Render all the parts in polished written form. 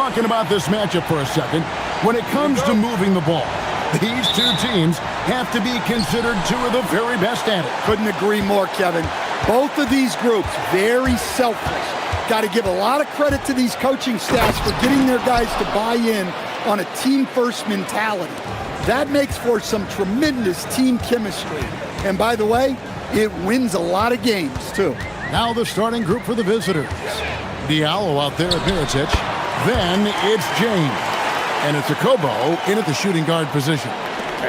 talking about this matchup for a second. When it comes to moving the ball, these two teams have to be considered two of the very best at it. Couldn't agree more, Kevin. Both of these groups, very selfless. Got to give a lot of credit to these coaching staffs for getting their guys to buy in on a team-first mentality. That makes for some tremendous team chemistry. And by the way, it wins a lot of games, too. Now the starting group for the visitors. Diallo out there at Mirotic. Then it's James. And it's Kobo in at the shooting guard position.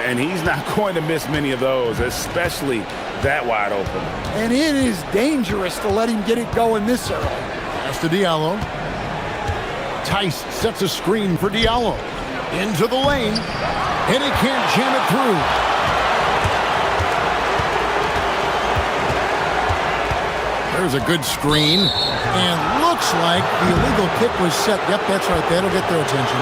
And he's not going to miss many of those, especially that wide open. And it is dangerous to let him get it going this early. Pass to Diallo. Tice sets a screen for Diallo. Into the lane. And he can't jam it through. There's a good screen. And looks like the illegal kick was set. Yep, that's right. That'll get their attention.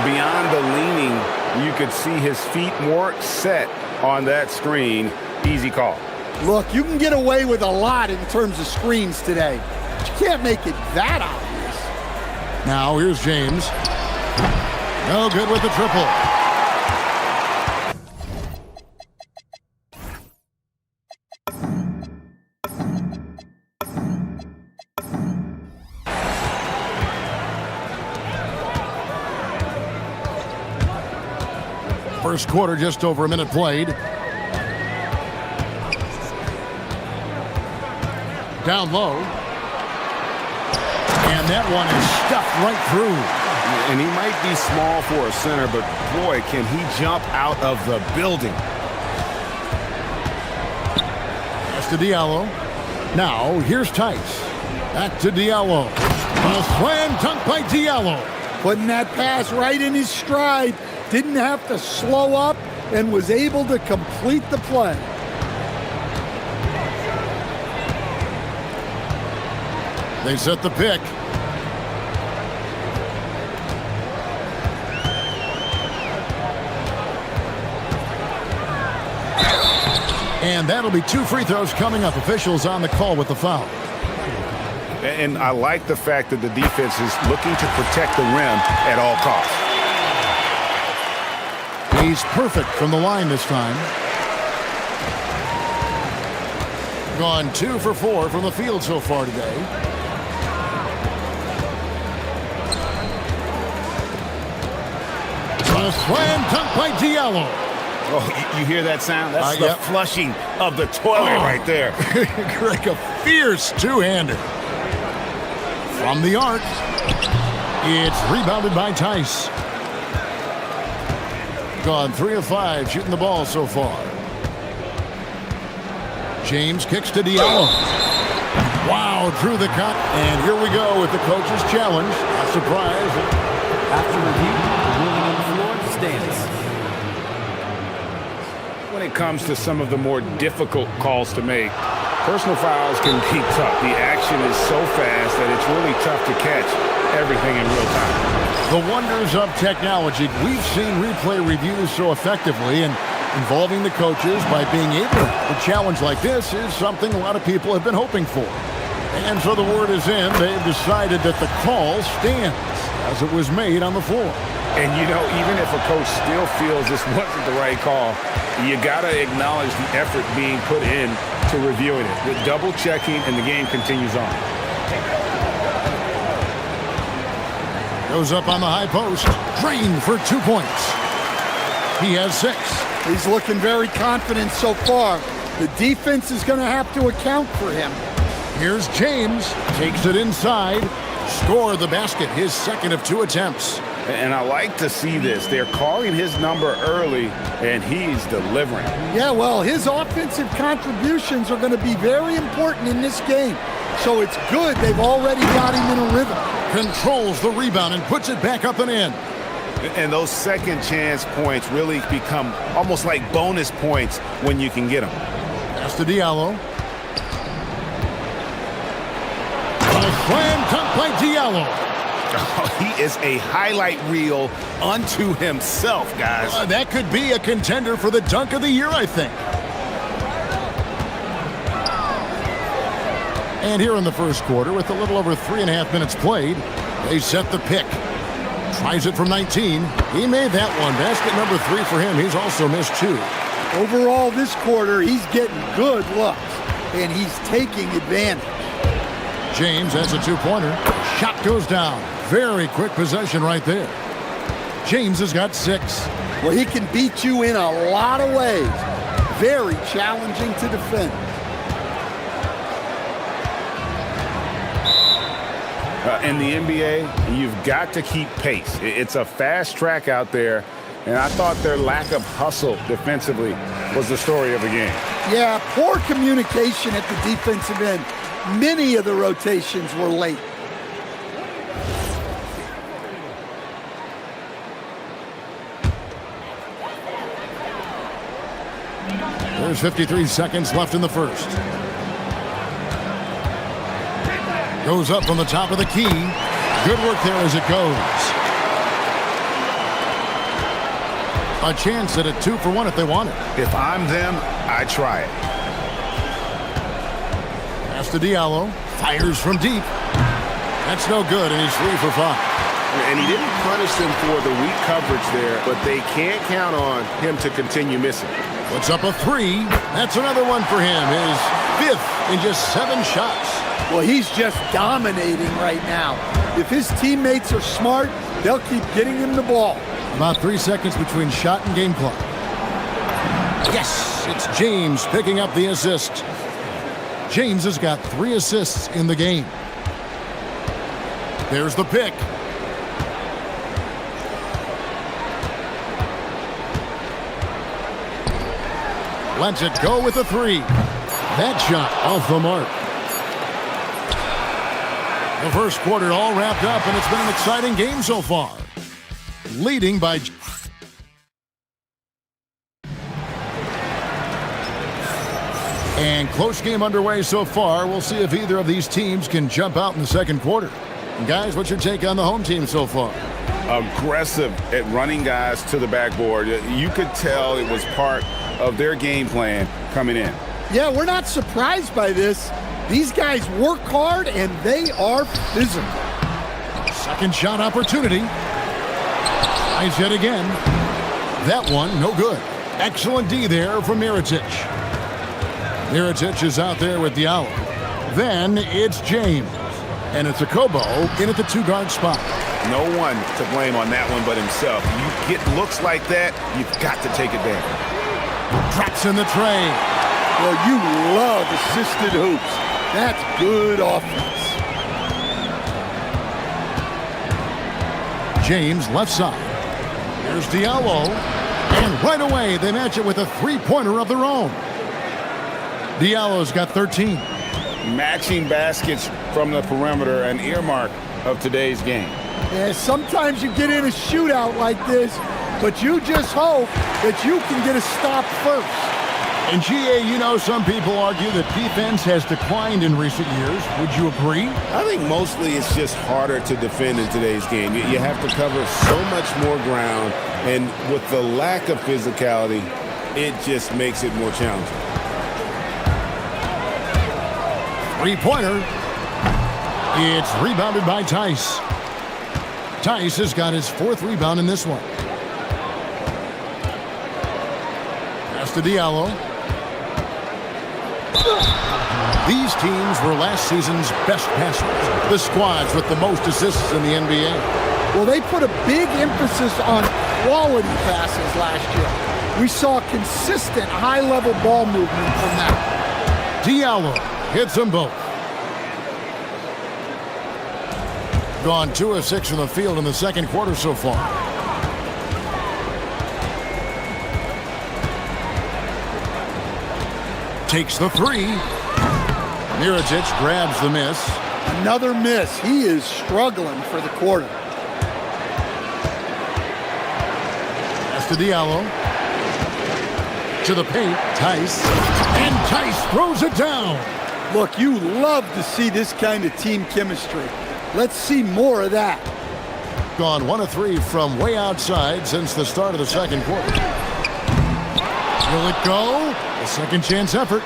Beyond the leaning, you could see his feet more set on that screen. Easy call. Look, you can get away with a lot in terms of screens today, but you can't make it that obvious. Now here's James. No good with the triple. First quarter, just over a minute played. Down low. And that one is stuffed right through. And he might be small for a center, but boy, can he jump out of the building. Pass to Diallo. Now, here's Tice. Back to Diallo. A slam dunk by Diallo. Putting that pass right in his stride. Didn't have to slow up and was able to complete the play. They set the pick. And that'll be 2 free throws coming up. Officials on the call with the foul. And I like the fact that the defense is looking to protect the rim at all costs. He's perfect from the line this time. Gone 2 for 4 from the field so far today. A slam dunk by Diallo. Oh, you hear that sound? That's the flushing of the toilet right there. Greg, a fierce two-hander. From the arc. It's rebounded by Tice. Gone 3 of 5 shooting the ball so far. James kicks to Diallo. Wow, through the cut. And here we go with the coach's challenge. A surprise. After review, the ruling on the floor stands. When it comes to some of the more difficult calls to make, personal fouls can be tough. The action is so fast that it's really tough to catch everything in real time. The wonders of technology. We've seen replay reviews so effectively, and involving the coaches by being able to challenge like this is something a lot of people have been hoping for. And so the word is in. They've decided that the call stands as it was made on the floor. And you know, even if a coach still feels this wasn't the right call, you got to acknowledge the effort being put in to reviewing it. The double checking, and the game continues on. Goes up on the high post. Drained for 2 points. He has 6. He's looking very confident so far. The defense is going to have to account for him. Here's James. Takes it inside. Score the basket. His second of 2 attempts. And I like to see this. They're calling his number early, and he's delivering. Yeah, well, his offensive contributions are going to be very important in this game. So it's good they've already got him in a rhythm. Controls the rebound and puts it back up and in. And those second chance points really become almost like bonus points when you can get them. Pass to Diallo. A slam dunk by Diallo. Oh, he is a highlight reel unto himself, guys. That could be a contender for the dunk of the year, I think. And here in the first quarter, with a little over 3.5 minutes played, they set the pick. Tries it from 19. He made that one. Basket number 3 for him. He's also missed 2. Overall, this quarter, he's getting good looks, and he's taking advantage. James has a 2-pointer. Shot goes down. Very quick possession right there. James has got 6. Well, he can beat you in a lot of ways. Very challenging to defend. In the NBA, you've got to keep pace. It's a fast track out there, and I thought their lack of hustle defensively was the story of the game. Yeah, poor communication at the defensive end. Many of the rotations were late. There's 53 seconds left in the first. Goes up from the top of the key. Good work there as it goes. A chance at a 2-for-1 if they want it. If I'm them, I try it. Pass to Diallo. Fires from deep. That's no good, and he's 3 for 5. And he didn't punish them for the weak coverage there, but they can't count on him to continue missing. Puts up a 3. That's another one for him. His 5th in just 7 shots. Well, he's just dominating right now. If his teammates are smart, they'll keep getting him the ball. About 3 seconds between shot and game clock. Yes, it's James picking up the assist. James has got 3 assists in the game. There's the pick. Lets it go with a 3. That shot off the mark. The first quarter all wrapped up, and it's been an exciting game so far. Leading by... And close game underway so far. We'll see if either of these teams can jump out in the second quarter. And guys, what's your take on the home team so far? Aggressive at running guys to the backboard. You could tell it was part of their game plan coming in. Yeah, we're not surprised by this. These guys work hard, and they are physical. Second shot opportunity. Tries yet again. That one, no good. Excellent D there from Mirotic. Mirotic is out there with Diallo. Then it's James. And it's a Kobo in at the 2-guard spot. No one to blame on that one but himself. You get looks like that, you've got to take advantage. Drops in the tray. Well, you love assisted hoops. That's good offense. James left side. Here's Diallo. And right away, they match it with a 3-pointer of their own. Diallo's got 13. Matching baskets from the perimeter, an earmark of today's game. Yeah, sometimes you get in a shootout like this, but you just hope that you can get a stop first. And GA, you know, some people argue that defense has declined in recent years. Would you agree? I think mostly it's just harder to defend in today's game. You have to cover so much more ground, and with the lack of physicality, it just makes it more challenging. 3-pointer. It's rebounded by Tice. Tice has got his 4th rebound in this one. Pass to Diallo. These teams were last season's best passers, the squads with the most assists in the NBA. Well, they put a big emphasis on quality passes last year. We saw consistent high-level ball movement from them. Diallo hits them both. Gone 2 of 6 from the field in the second quarter so far. Takes the 3. Mirotic grabs the miss. Another miss. He is struggling for the quarter. Pass to Diallo. To the paint. Tice. And Tice throws it down. Look, you love to see this kind of team chemistry. Let's see more of that. Gone 1 of 3 from way outside since the start of the second quarter. Will it go? A second chance effort.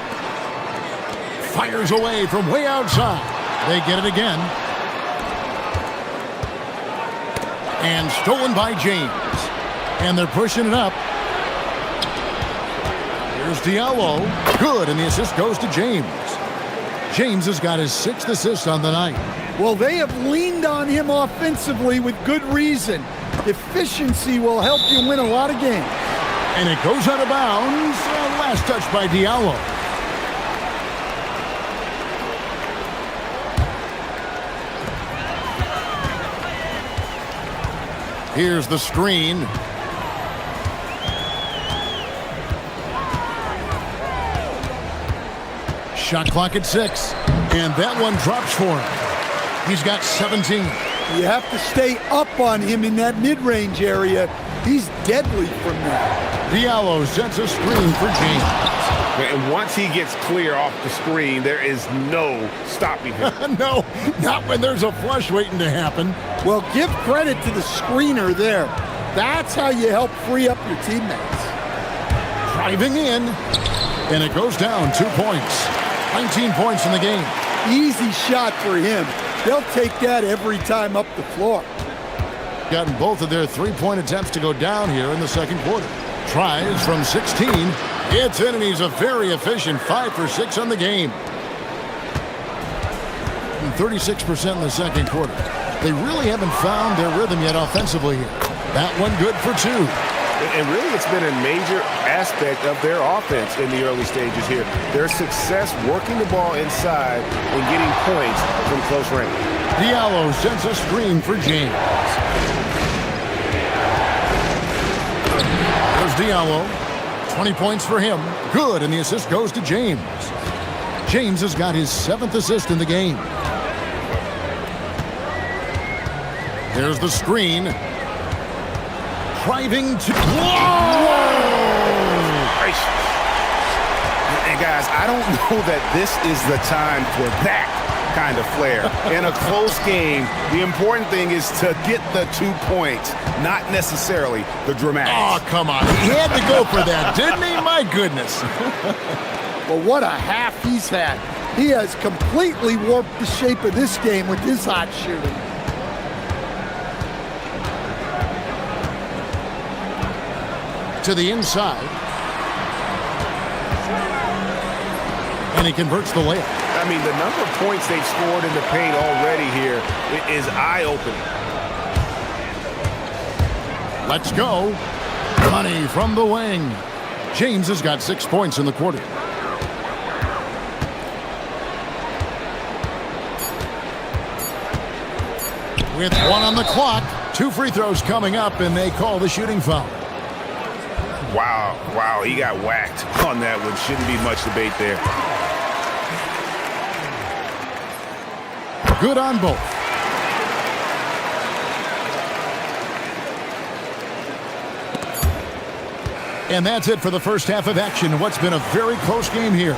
Fires away from way outside. They get it again. And stolen by James. And they're pushing it up. Here's Diallo. Good, and the assist goes to James. James has got his 6th assist on the night. Well, they have leaned on him offensively with good reason. Efficiency will help you win a lot of games. And it goes out of bounds. Last touch by Diallo. Here's the screen. Shot clock at 6. And that one drops for him. He's got 17. You have to stay up on him in that mid-range area. He's deadly from there. Diallo sends a screen for James. And once he gets clear off the screen, there is no stopping him. No, not when there's a flush waiting to happen. Well, give credit to the screener there. That's how you help free up your teammates. Driving in, and it goes down 2 points. 19 points in the game. Easy shot for him. They'll take that every time up the floor. Gotten both of their three-point attempts to go down here in the second quarter. Tries from 16. It's in, and he's a very efficient 5 for 6 on the game. 36% in the second quarter. They really haven't found their rhythm yet offensively here. That one good for 2. And really, it's been a major aspect of their offense in the early stages here. Their success working the ball inside and getting points from close range. Diallo sends a screen for James. There's Diallo. 20 points for him. Good, and the assist goes to James. James has got his 7th assist in the game. There's the screen. Driving to... Whoa! And guys, I don't know that this is the time for that kind of flair. In a close game, the important thing is to get the 2 points, not necessarily the dramatics. Oh, come on. He had to go for that, didn't he? My goodness. Well, what a half he's had. He has completely warped the shape of this game with his hot shooting. To the inside. And he converts the layup. I mean, the number of points they've scored in the paint already here is eye-opening. Let's go. Money from the wing. James has got 6 points in the quarter. With 1 on the clock, 2 free throws coming up, and they call the shooting foul. Wow, he got whacked on that one. Shouldn't be much debate there. Good on both. And that's it for the first half of action. What's been a very close game here.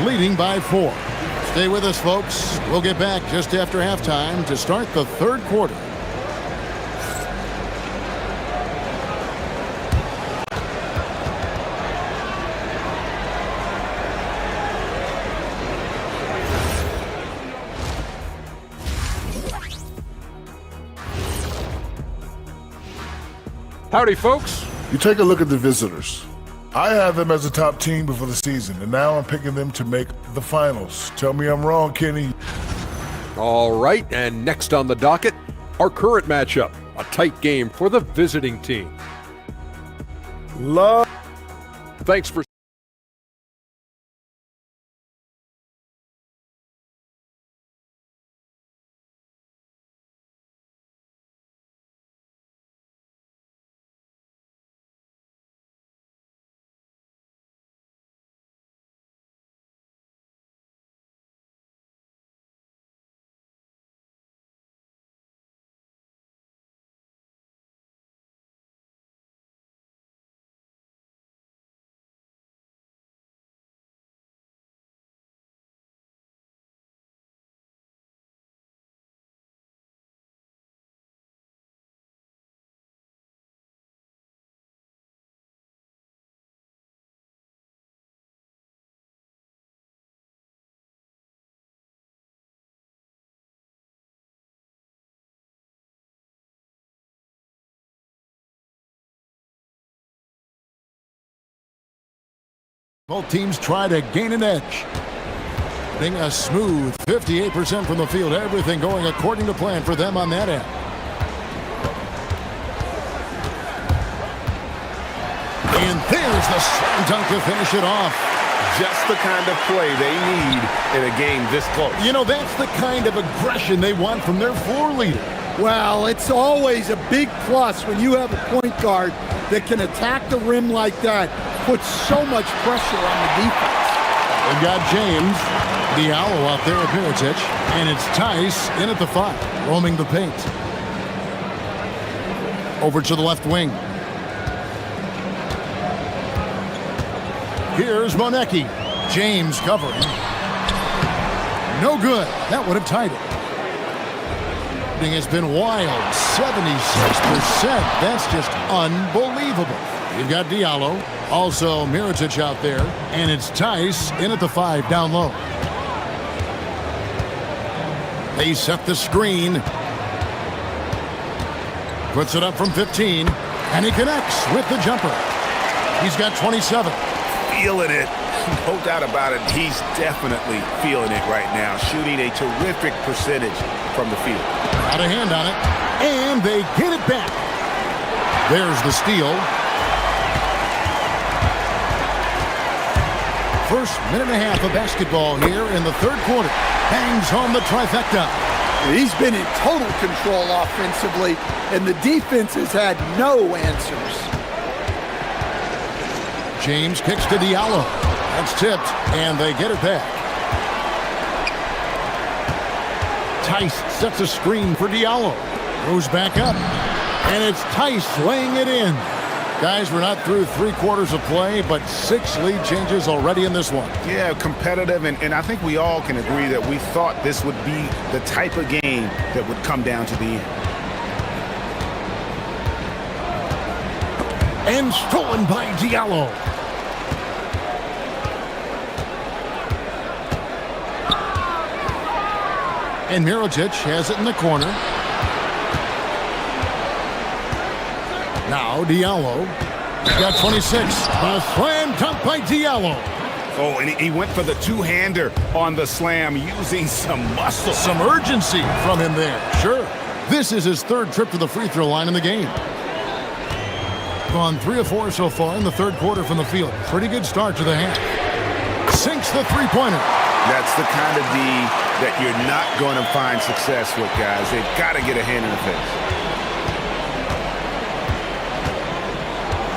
Leading by 4. Stay with us, folks. We'll get back just after halftime to start the third quarter. Howdy, folks. You take a look at the visitors. I have them as a top team before the season, and now I'm picking them to make the finals. Tell me I'm wrong, Kenny. All right, and next on the docket, our current matchup, a tight game for the visiting team. Love. Thanks for Both teams try to gain an edge. Being a smooth 58% from the field. Everything going according to plan for them on that end. And there's the slam dunk to finish it off. Just the kind of play they need in a game this close. You know, that's the kind of aggression they want from their floor leader. Well, it's always a big plus when you have a point guard that can attack the rim like that, puts so much pressure on the defense. They've got James, Diallo out there at Mirotic, and it's Tice in at the 5, roaming the paint. Over to the left wing. Here's Monecki. James covering. No good. That would have tied it. Has been wild. 76%. That's just unbelievable. You've got Diallo. Also Mirotic out there. And it's Tice in at the 5 down low. They set the screen. Puts it up from 15. And he connects with the jumper. He's got 27. Feeling it. No doubt about it. He's definitely feeling it right now. Shooting a terrific percentage from the field. Got a hand on it. And they get it back. There's the steal. First minute and a half of basketball here in the third quarter. Bangs home the trifecta. He's been in total control offensively, and the defense has had no answers. James kicks to Diallo. That's tipped, and they get it back. Tice sets a screen for Diallo. Goes back up, and it's Tice laying it in. Guys, we're not through 3 quarters of play, but 6 lead changes already in this one. Yeah, competitive, and I think we all can agree that we thought this would be the type of game that would come down to the end. And stolen by Diallo. And Mirotic has it in the corner. Now Diallo. He's got 26. A slam dunk by Diallo. Oh, and he went for the two-hander on the slam using some muscle. Some urgency from him there. Sure. This is his 3rd trip to the free throw line in the game. Gone 3 of 4 so far in the third quarter from the field. Pretty good start to the half. Sinks the three-pointer. That's the kind of D that you're not going to find success with, guys. They've got to get a hand in the face.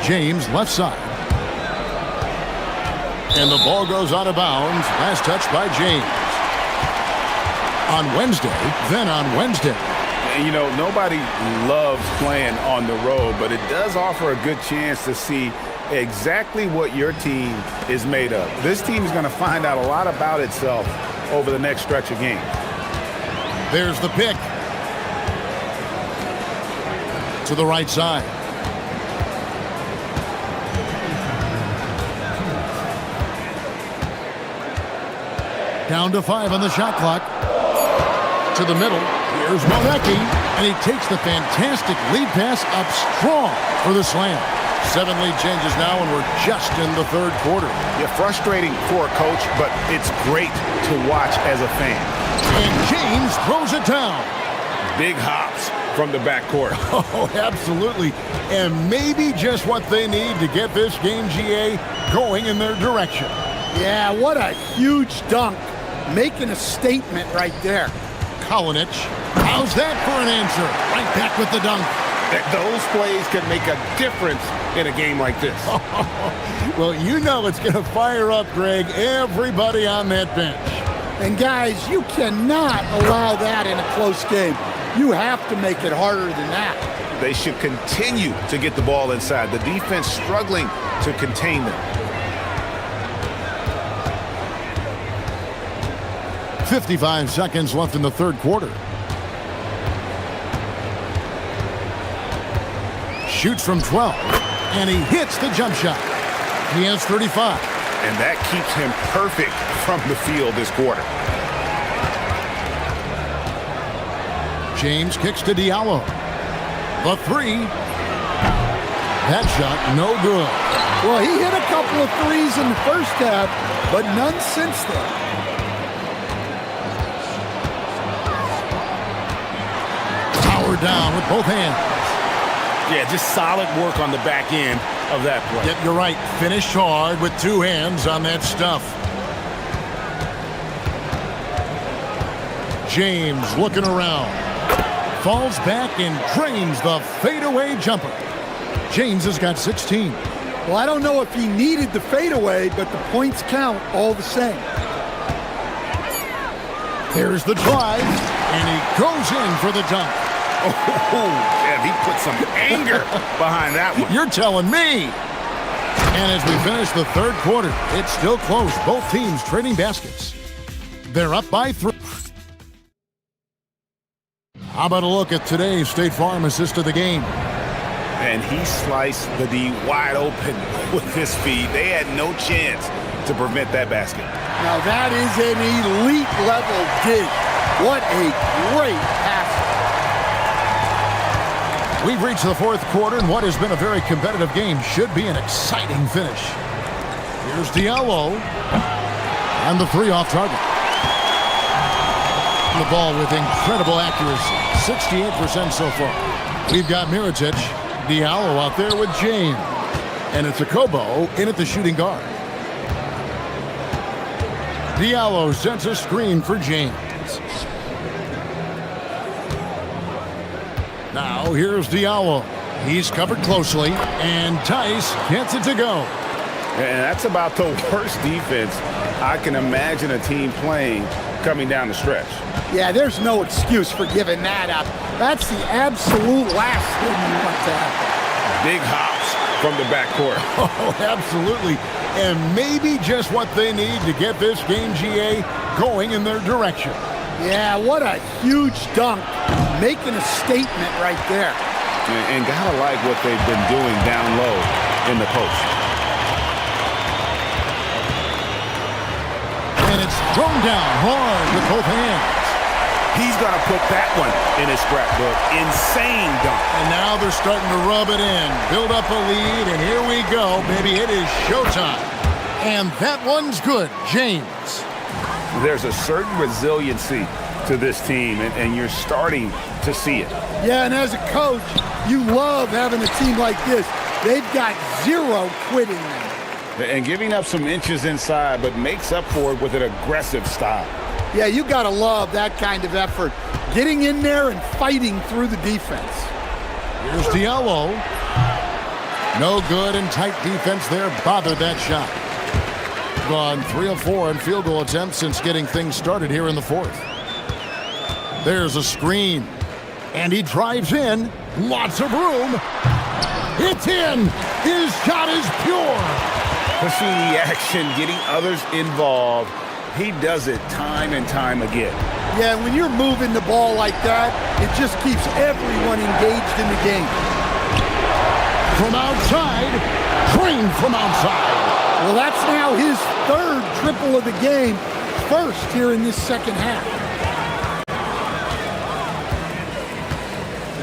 James left side. And the ball goes out of bounds. Last touch by James. On Wednesday, then on Wednesday. You know, nobody loves playing on the road, but it does offer a good chance to see exactly what your team is made of. This team is going to find out a lot about itself over the next stretch of games. There's the pick. To the right side. Down to 5 on the shot clock. To the middle. Here's Monecki. And he takes the fantastic lead pass up strong for the slam. 7 lead changes now, and we're just in the third quarter. Yeah, frustrating for a coach, but it's great to watch as a fan. And James throws it down. Big hops from the backcourt. Oh, absolutely. And maybe just what they need to get this game, GA, going in their direction. Yeah, what a huge dunk. Making a statement right there. Kalinic. How's that for an answer? Right back with the dunk. Those plays can make a difference in a game like this. Well, you know it's going to fire up, Greg, everybody on that bench. And guys, you cannot allow that in a close game. You have to make it harder than that. They should continue to get the ball inside. The defense struggling to contain them. 55 seconds left in the third quarter. Shoots from 12, and he hits the jump shot. He has 35. And that keeps him perfect from the field this quarter. James kicks to Diallo. The 3. That shot no good. Well, he hit a couple of threes in the first half, but none since then. Power down with both hands. Yeah, just solid work on the back end of that play. Yep, you're right. Finished hard with two hands on that stuff. James looking around. Falls back and drains the fadeaway jumper. James has got 16. Well, I don't know if he needed the fadeaway, but the points count all the same. There's the drive, and he goes in for the dunk. Oh, yeah, he put some anger behind that one. You're telling me. And as we finish the third quarter, it's still close. Both teams trading baskets. They're up by 3. How about a look at today's State Farm assist of the game? And he sliced the D wide open with his speed. They had no chance to prevent that basket. Now that is an elite level dig. What a great pass. We've reached the fourth quarter, and what has been a very competitive game should be an exciting finish. Here's Diallo, and the three off target. The ball with incredible accuracy, 68% so far. We've got Mirotic, Diallo out there with James, and it's a Kobo in at the shooting guard. Diallo sets a screen for James. Now here's Diallo. He's covered closely, and Tice gets it to go. And that's about the worst defense I can imagine a team playing coming down the stretch. Yeah, there's no excuse for giving that up. That's the absolute last thing you want to happen. Big hops from the backcourt. Oh, absolutely. And maybe just what they need to get this game, GA, going in their direction. Yeah, what a huge dunk. Making a statement right there. And gotta like what they've been doing down low in the post. And it's thrown down hard with both hands. He's gonna put that one in his scrapbook. Insane dunk. And now they're starting to rub it in. Build up a lead, and here we go, baby. It is showtime. And that one's good, James. There's a certain resiliency to this team, and you're starting to see it. Yeah, and as a coach, you love having a team like this. They've got zero quitting now. And giving up some inches inside, but makes up for it with an aggressive style. Yeah, you got to love that kind of effort. Getting in there and fighting through the defense. Here's Diallo. No good, and tight defense there bothered that shot. Gone 3 of 4 in field goal attempts since getting things started here in the fourth. There's a screen, and he drives in. Lots of room. It's in. His shot is pure. Pushing the action, getting others involved. He does it time and time again. Yeah, when you're moving the ball like that, it just keeps everyone engaged in the game. From outside, trained from outside. Well, that's now his third triple of the game, first here in this second half.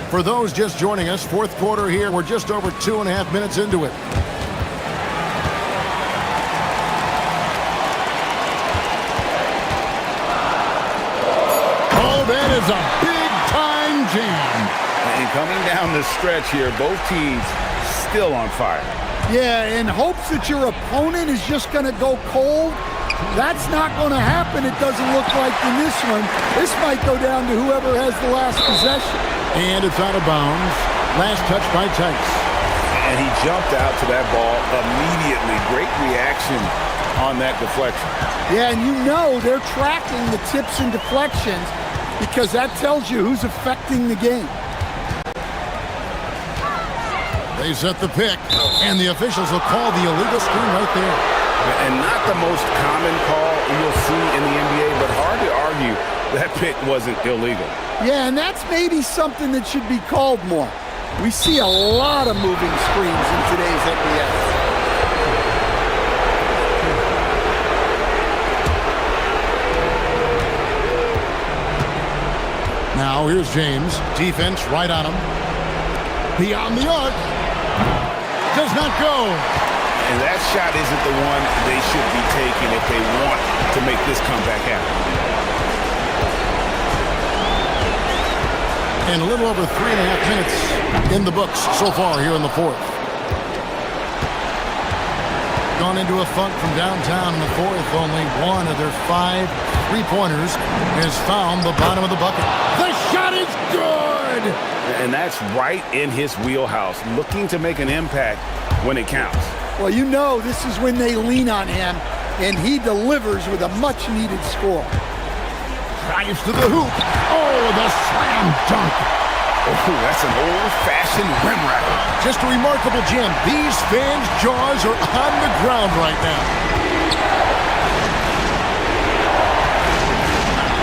For those just joining us, fourth quarter here, we're just over 2.5 minutes into it. Oh, that is a big-time jam. And coming down the stretch here, both teams still on fire. Yeah, in hopes that your opponent is just going to go cold. That's not going to happen, it doesn't look like in this one. This might go down to whoever has the last possession. And it's out of bounds. Last touch by Tice. And he jumped out to that ball immediately. Great reaction on that deflection. Yeah, and you know they're tracking the tips and deflections because that tells you who's affecting the game. They set the pick, and the officials will call the illegal screen right there. And not the most common call you'll see in the NBA, but hard to argue that pick wasn't illegal. Yeah, and that's maybe something that should be called more. We see a lot of moving screens in today's NBA. Now here's James. Defense right on him. Beyond the arc. Does not go. And that shot isn't the one they should be taking if they want to make this comeback happen. And a little over 3.5 minutes in the books so far here in the fourth. Gone into a funk from downtown in the fourth. Only one of their 5 3-pointers has found the bottom of the bucket. The shot is good! And that's right in his wheelhouse, looking to make an impact when it counts. Well, you know this is when they lean on him, and he delivers with a much-needed score. Drives to the hoop. Oh, the slam dunk. Oh, that's an old-fashioned rim ratter. Just a remarkable jam. These fans' jaws are on the ground right now.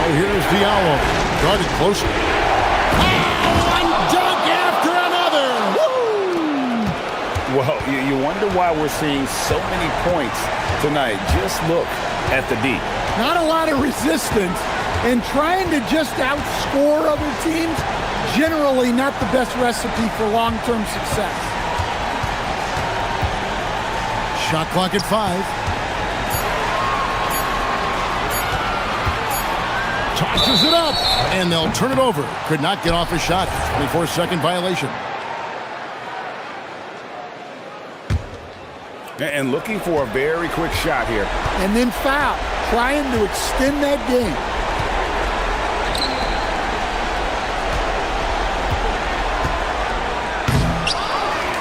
Oh, here's Diallo. Guarded closer. Oh, and dunk after another. Woo! Well, you wonder why we're seeing so many points tonight. Just look at the D. Not a lot of resistance, and trying to just outscore other teams, generally not the best recipe for long-term success. Shot clock at 5. Tosses it up, and they'll turn it over. Could not get off a shot. 24-second violation. And looking for a very quick shot here. And then foul, trying to extend that game.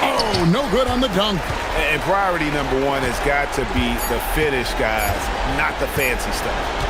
Oh, no good on the dunk. And priority number 1 has got to be the finish, guys, not the fancy stuff.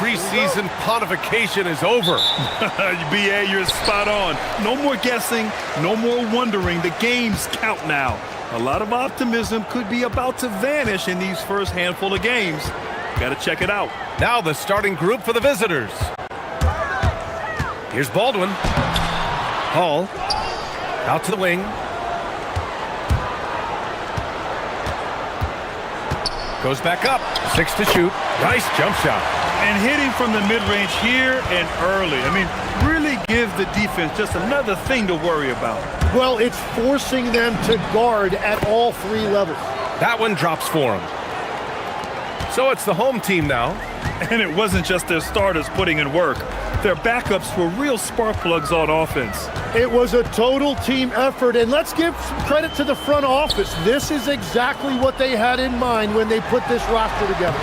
preseason pontification is over. BA, you're spot on. No more guessing, no more wondering. The games count now. A lot of optimism could be about to vanish in these first handful of games. Got to check it out. Now the starting group for the visitors. Here's Baldwin. Hall. Out to the wing. Goes back up. 6 to shoot. Nice jump shot. And hitting from the mid-range here and early. I mean, really give the defense just another thing to worry about. Well, it's forcing them to guard at all 3 levels. That one drops for him. So it's the home team now. And it wasn't just their starters putting in work. Their backups were real spark plugs on offense. It was a total team effort, and let's give some credit to the front office. This is exactly what they had in mind when they put this roster together.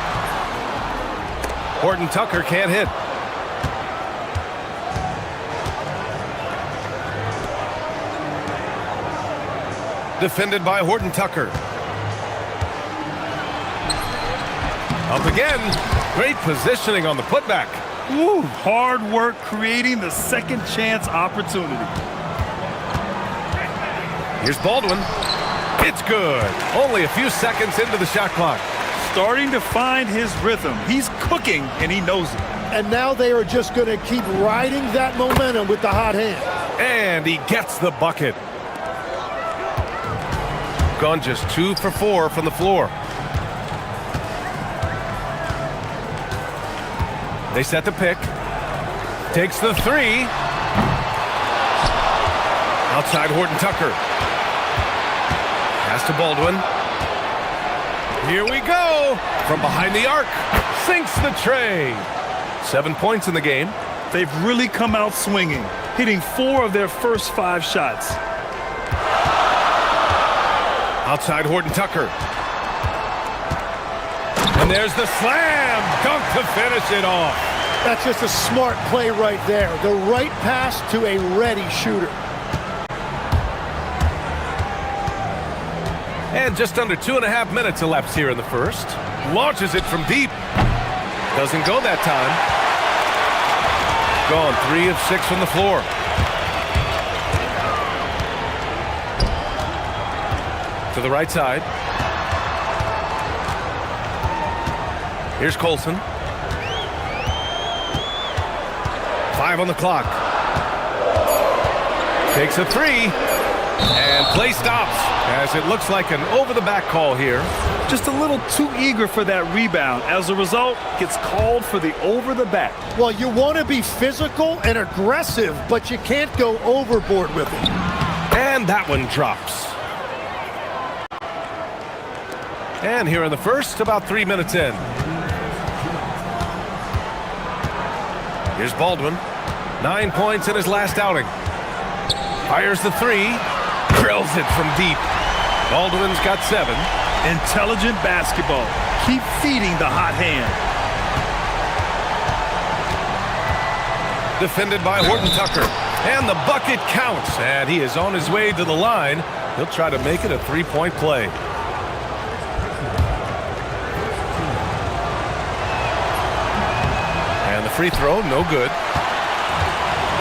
Horton Tucker can't hit. Defended by Horton Tucker. Up again. Great positioning on the putback. Ooh, hard work creating the second chance opportunity. Here's Baldwin. It's good. Only a few seconds into the shot clock. Starting to find his rhythm. He's cooking, and he knows it. And now they are just going to keep riding that momentum with the hot hand. And he gets the bucket. Gone just 2 for 4 from the floor. They set the pick. Takes the 3. Outside Horton Tucker. Pass to Baldwin. Here we go. From behind the arc. Sinks the tray. 7 points in the game. They've really come out swinging, hitting 4 of their first 5 shots. Outside Horton Tucker. And there's the slam dunk to finish it off. That's just a smart play right there. The right pass to a ready shooter. And just under 2.5 minutes elapsed here in the first. Launches it from deep. Doesn't go that time. Gone 3 of 6 from the floor. To the right side. Here's Colson. 5 on the clock. Takes a 3. And play stops as it looks like an over-the-back call here. Just a little too eager for that rebound. As a result, gets called for the over-the-back. Well, you want to be physical and aggressive, but you can't go overboard with it. And that one drops. And here in the first, about 3 minutes in. Here's Baldwin. 9 points in his last outing. Fires the 3. Drills it from deep. Baldwin's got 7. Intelligent basketball. Keep feeding the hot hand. Defended by Horton Tucker. And the bucket counts. And he is on his way to the line. He'll try to make it a 3-point play. And the free throw, no good.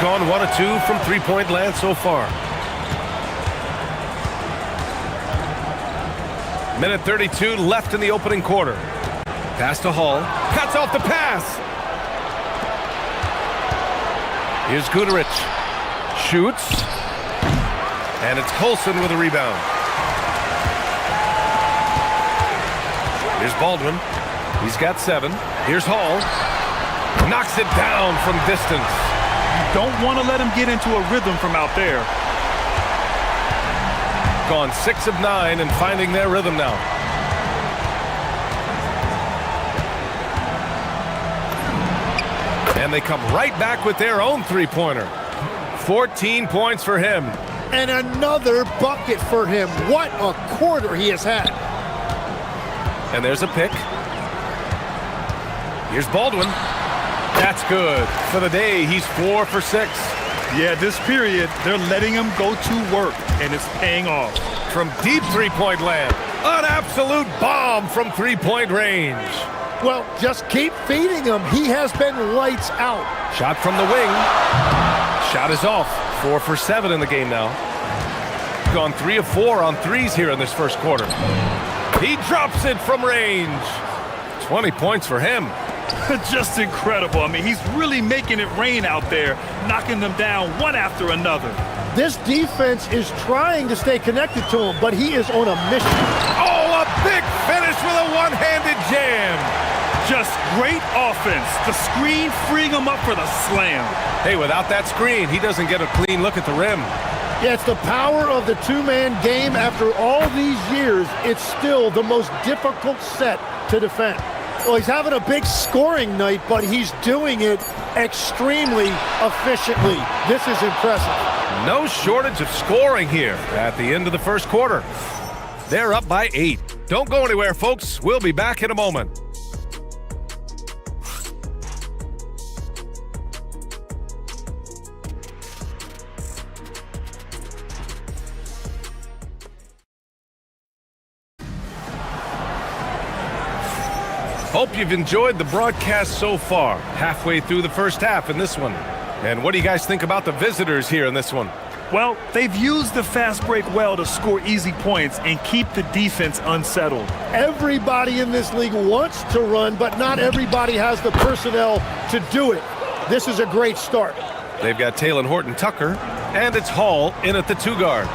Gone 1 of 2 from 3-point land so far. Minute 32 left in the opening quarter. Pass to Hall. Cuts off the pass. Here's Guterich. Shoots. And it's Colson with a rebound. Here's Baldwin. He's got 7. Here's Hall. Knocks it down from distance. You don't want to let him get into a rhythm from out there. Gone 6 of 9 and finding their rhythm now. And they come right back with their own 3-pointer. 14 points for him. And another bucket for him. What a quarter he has had. And there's a pick. Here's Baldwin. That's good. For the day, he's 4 for 6. Yeah, this period, they're letting him go to work, and it's paying off. From deep 3-point land, an absolute bomb from 3-point range. Well, just keep feeding him. He has been lights out. Shot from the wing. Shot is off. 4 for 7 in the game now. Gone 3 of 4 on threes here in this first quarter. He drops it from range. 20 points for him. Just incredible. I mean, he's really making it rain out there, knocking them down one after another. This defense is trying to stay connected to him, but he is on a mission. Oh, a big finish with a one-handed jam. Just great offense. The screen freeing him up for the slam. Hey, without that screen, he doesn't get a clean look at the rim. Yeah, it's the power of the two-man game. After all these years, it's still the most difficult set to defend. Well, he's having a big scoring night, but he's doing it extremely efficiently. This is impressive. No shortage of scoring here at the end of the first quarter. They're up by 8. Don't go anywhere, folks. We'll be back in a moment. Hope you've enjoyed the broadcast so far. Halfway through the first half in this one. And what do you guys think about the visitors here in this one? Well, they've used the fast break well to score easy points and keep the defense unsettled. Everybody in this league wants to run, but not everybody has the personnel to do it. This is a great start. They've got Taylor Horton-Tucker, and it's Hall in at the 2-guard.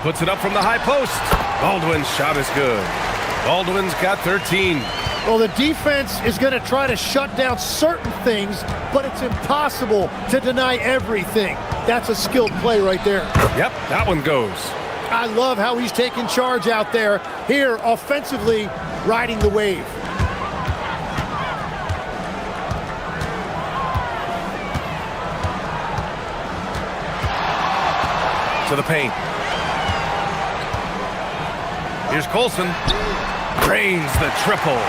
Puts it up from the high post. Baldwin's shot is good. Baldwin's got 13. Well, the defense is going to try to shut down certain things, but it's impossible to deny everything. That's a skilled play right there. Yep, that one goes. I love how he's taking charge out there. Here, offensively, riding the wave. To the paint. Here's Colson. Drains the triple.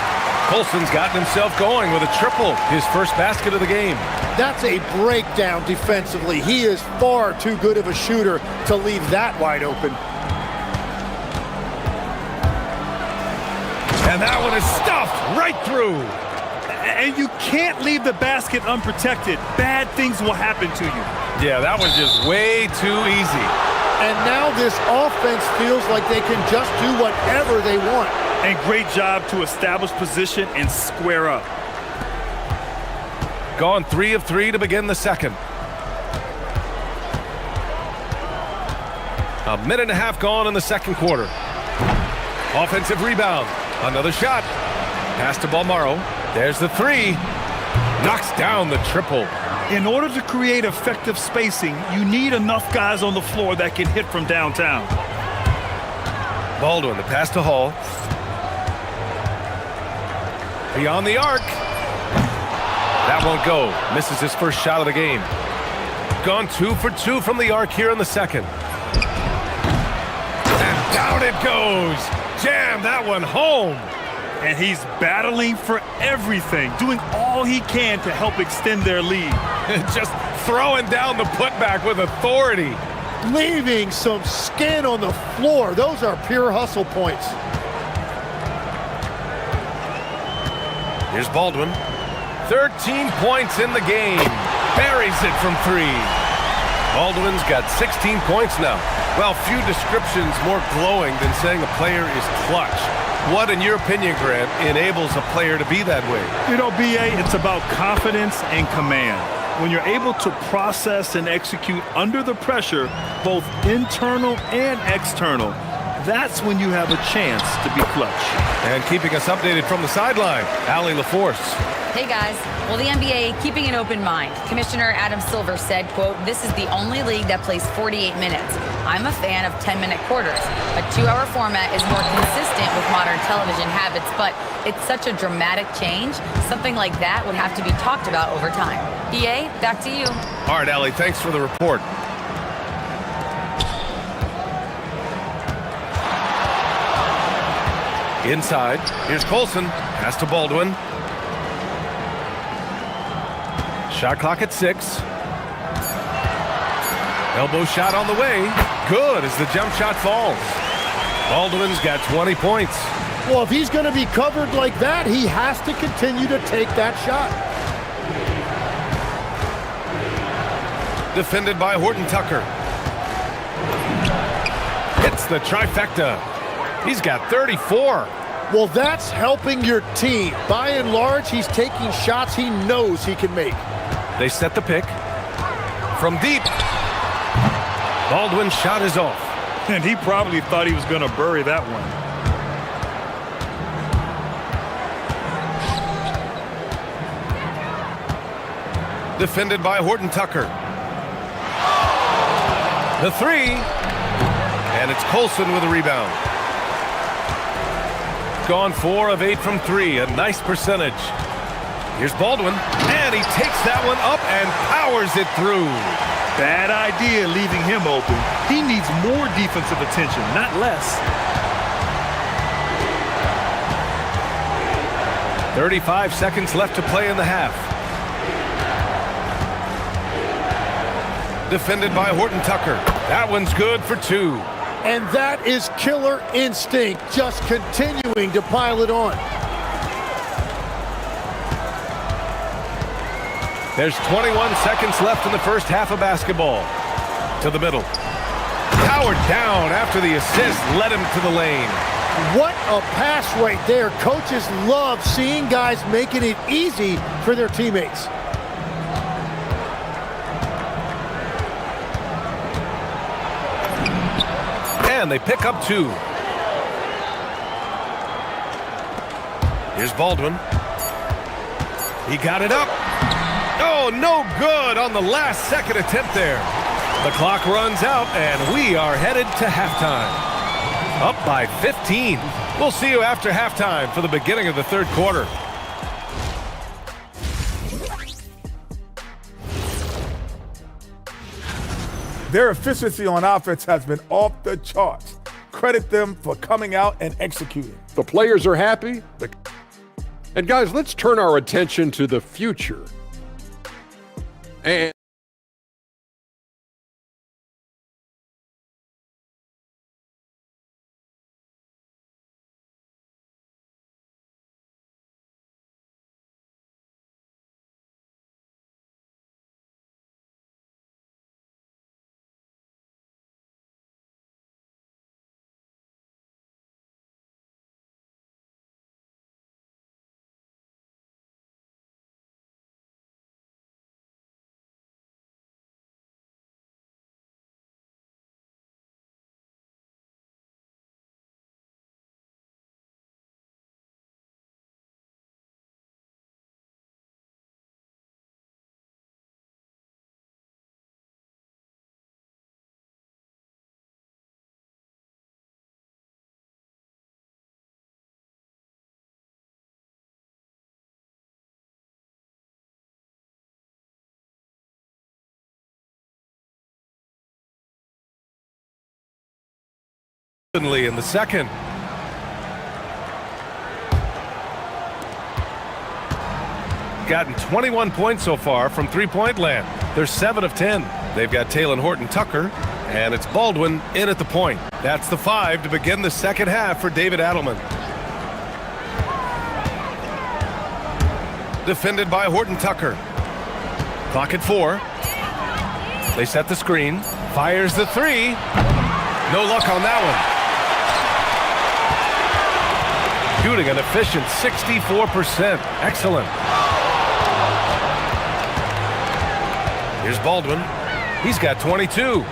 Colson's gotten himself going with a triple, his first basket of the game. That's a breakdown defensively. He is far too good of a shooter to leave that wide open. And that one is stuffed right through. And you can't leave the basket unprotected. Bad things will happen to you. Yeah, that was just way too easy. And now this offense feels like they can just do whatever they want. And great job to establish position and square up. Gone 3 of 3 to begin the second. A minute and a half gone in the second quarter. Offensive rebound. Another shot. Pass to Balmaro. There's the 3. Knocks down the triple. In order to create effective spacing, you need enough guys on the floor that can hit from downtown. Baldwin, the pass to Hall. Beyond the arc. That won't go. Misses his first shot of the game. Gone 2 for 2 from the arc here in the second. And down it goes. Jam that one home. And he's battling for everything, doing all he can to help extend their lead. Just throwing down the putback with authority. Leaving some skin on the floor. Those are pure hustle points. Here's Baldwin. 13 points in the game. Buries it from 3. Baldwin's got 16 points now. Well, few descriptions more glowing than saying a player is clutch. What, in your opinion, Grant, enables a player to be that way? You know, B.A., it's about confidence and command. When you're able to process and execute under the pressure, both internal and external, that's when you have a chance to be clutch. And keeping us updated from the sideline, Allie LaForce. Hey guys, well the NBA keeping an open mind. Commissioner Adam Silver said, quote, "This is the only league that plays 48 minutes. I'm a fan of 10-minute quarters. A 2-hour format is more consistent with modern television habits, but it's such a dramatic change. Something like that would have to be talked about over time." BA, back to you. All right, Allie, thanks for the report. Inside, here's Colson. Pass to Baldwin. Shot clock at 6. Elbow shot on the way. Good as the jump shot falls. Baldwin's got 20 points. Well, if he's going to be covered like that, he has to continue to take that shot. Defended by Horton Tucker. Hits the trifecta. He's got 34. Well, that's helping your team. By and large, he's taking shots he knows he can make. They set the pick. From deep. Baldwin's shot is off. And he probably thought he was going to bury that one. Defended by Horton Tucker. The three. And it's Colson with a rebound. Gone 4 of 8 from 3. A nice percentage. Here's Baldwin. And he takes that one up and powers it through. Bad idea leaving him open. He needs more defensive attention, not less. 35 seconds left to play in the half. Defended by Horton Tucker. That one's good for 2. And that is killer instinct, just continuing to pile it on. There's 21 seconds left in the first half of basketball. To the middle. Powered down after the assist led him to the lane. What a pass right there. Coaches love seeing guys making it easy for their teammates. And they pick up 2. Here's Baldwin. He got it up. Oh, no good on the last second attempt there. The clock runs out, and we are headed to halftime. Up by 15. We'll see you after halftime for the beginning of the third quarter. Their efficiency on offense has been off the charts. Credit them for coming out and executing. The players are happy. And guys, let's turn our attention to the future. And in the second. Gotten 21 points so far from three-point land. They're 7 of 10. They've got Taylor Horton Tucker, and it's Baldwin in at the point. That's the 5 to begin the second half for David Adelman. Defended by Horton Tucker. Clock at 4. They set the screen. Fires the 3. No luck on that one. Shooting an efficient 64%. Excellent. Here's Baldwin. He's got 22.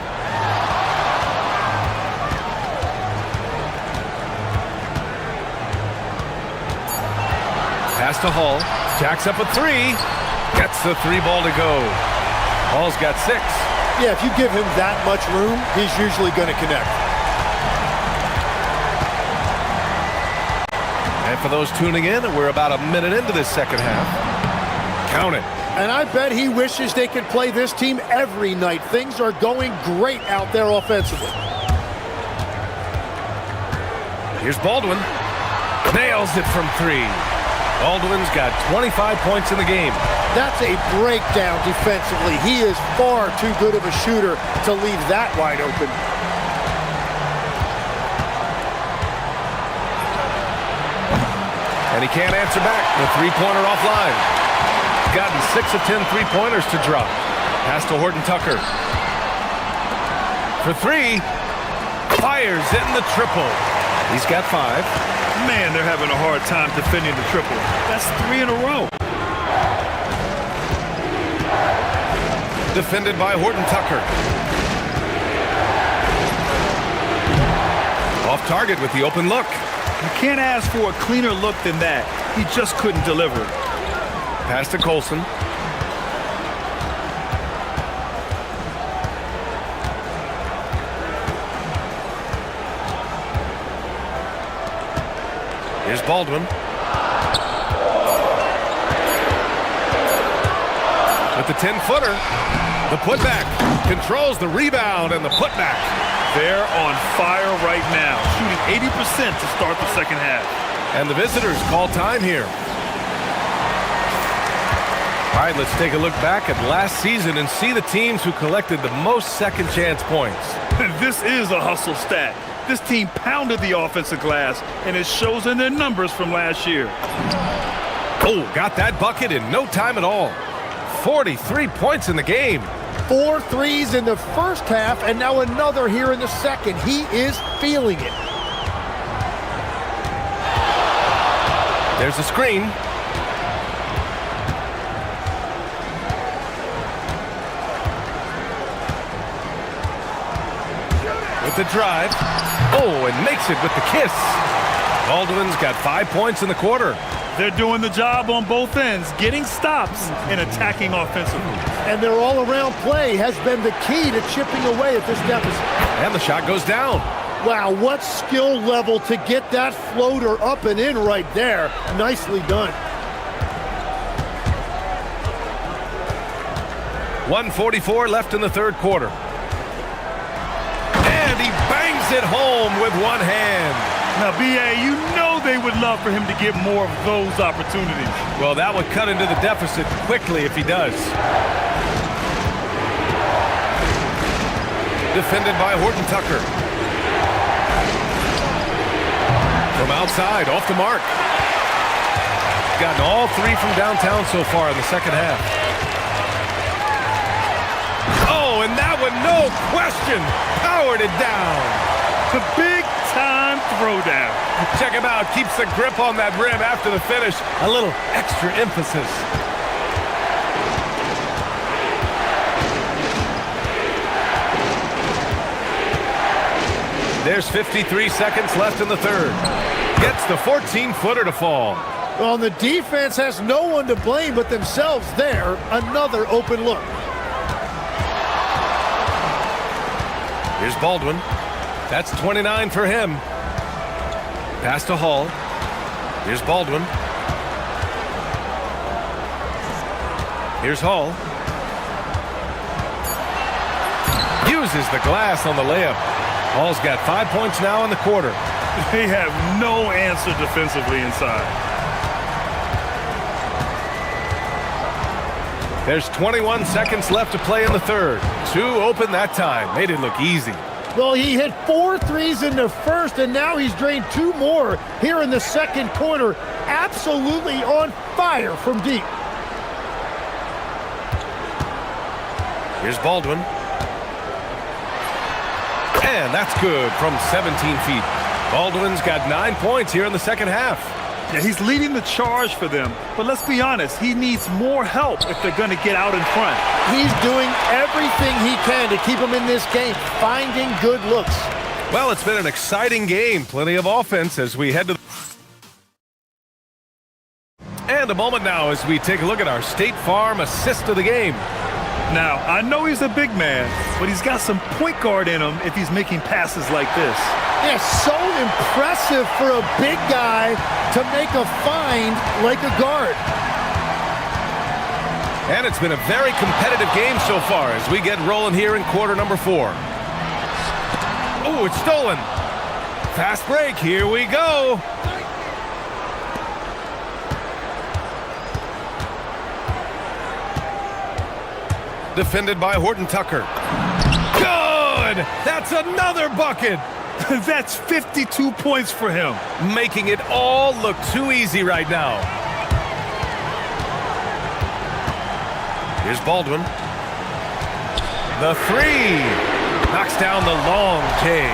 Pass to Hall. Jacks up a 3. Gets the 3 ball to go. Hall's got 6. Yeah, if you give him that much room, he's usually going to connect. And for those tuning in, we're about a minute into this second half. Count it. And I bet he wishes they could play this team every night. Things are going great out there offensively. Here's Baldwin. Nails it from 3. Baldwin's got 25 points in the game. That's a breakdown defensively. He is far too good of a shooter to leave that wide open. And he can't answer back. The three-pointer offline. Gotten 6 of 10 three-pointers to drop. Pass to Horton Tucker. For three. Fires in the triple. He's got 5. Man, they're having a hard time defending the triple. That's 3 in a row. Defended by Horton Tucker. Off target with the open look. You can't ask for a cleaner look than that. He just couldn't deliver. Pass to Colson. Here's Baldwin. With the 10-footer. The putback. Controls the rebound and the putback. They're on fire right now, shooting 80% to start the second half. And the visitors call time here. All right, let's take a look back at last season and see the teams who collected the most second chance points. This is a hustle stat. This team pounded the offensive glass, and it shows in their numbers from last year. Oh, got that bucket in no time at all. 43 points in the game. 4 threes in the first half, and now another here in the second. He is feeling it. There's a screen. With the drive. Oh, and makes it with the kiss. Baldwin's got 5 points in the quarter. They're doing the job on both ends, getting stops and attacking offensively. And their all-around play has been the key to chipping away at this deficit. And the shot goes down. Wow, what skill level to get that floater up and in right there. Nicely done. 1:44 left in the third quarter. And he bangs it home with one hand. Now, B.A., you know they would love for him to get more of those opportunities. Well, that would cut into the deficit quickly if he does. Defended by Horton Tucker. From outside, off the mark. Gotten all 3 from downtown so far in the second half. Oh, and that one, no question, powered it down. The big-time throwdown. Check him out. Keeps the grip on that rim after the finish. A little extra emphasis. There's 53 seconds left in the third. Gets the 14-footer to fall. Well, the defense has no one to blame but themselves there. Another open look. Here's Baldwin. That's 29 for him. Pass to Hall. Here's Baldwin. Here's Hall. Uses the glass on the layup. Hall's got 5 points now in the quarter. They have no answer defensively inside. There's 21 seconds left to play in the third. 2 open that time. Made it look easy. Well, he hit 4 threes in the first, and now he's drained 2 more here in the second quarter. Absolutely on fire from deep. Here's Baldwin. And that's good from 17 feet. Baldwin's got 9 points here in the second half. Yeah, he's leading the charge for them. But let's be honest, he needs more help if they're going to get out in front. He's doing everything he can to keep him in this game, finding good looks. Well, it's been an exciting game. Plenty of offense as we head to the... And a moment now as we take a look at our State Farm assist of the game. Now, I know he's a big man, but he's got some point guard in him if he's making passes like this. Yeah, so impressive for a big guy to make a find like a guard. And it's been a very competitive game so far as we get rolling here in quarter number 4. Oh, it's stolen. Fast break. Here we go. Defended by Horton Tucker. Good! That's another bucket! That's 52 points for him. Making it all look too easy right now. Here's Baldwin. The three. Knocks down the long K.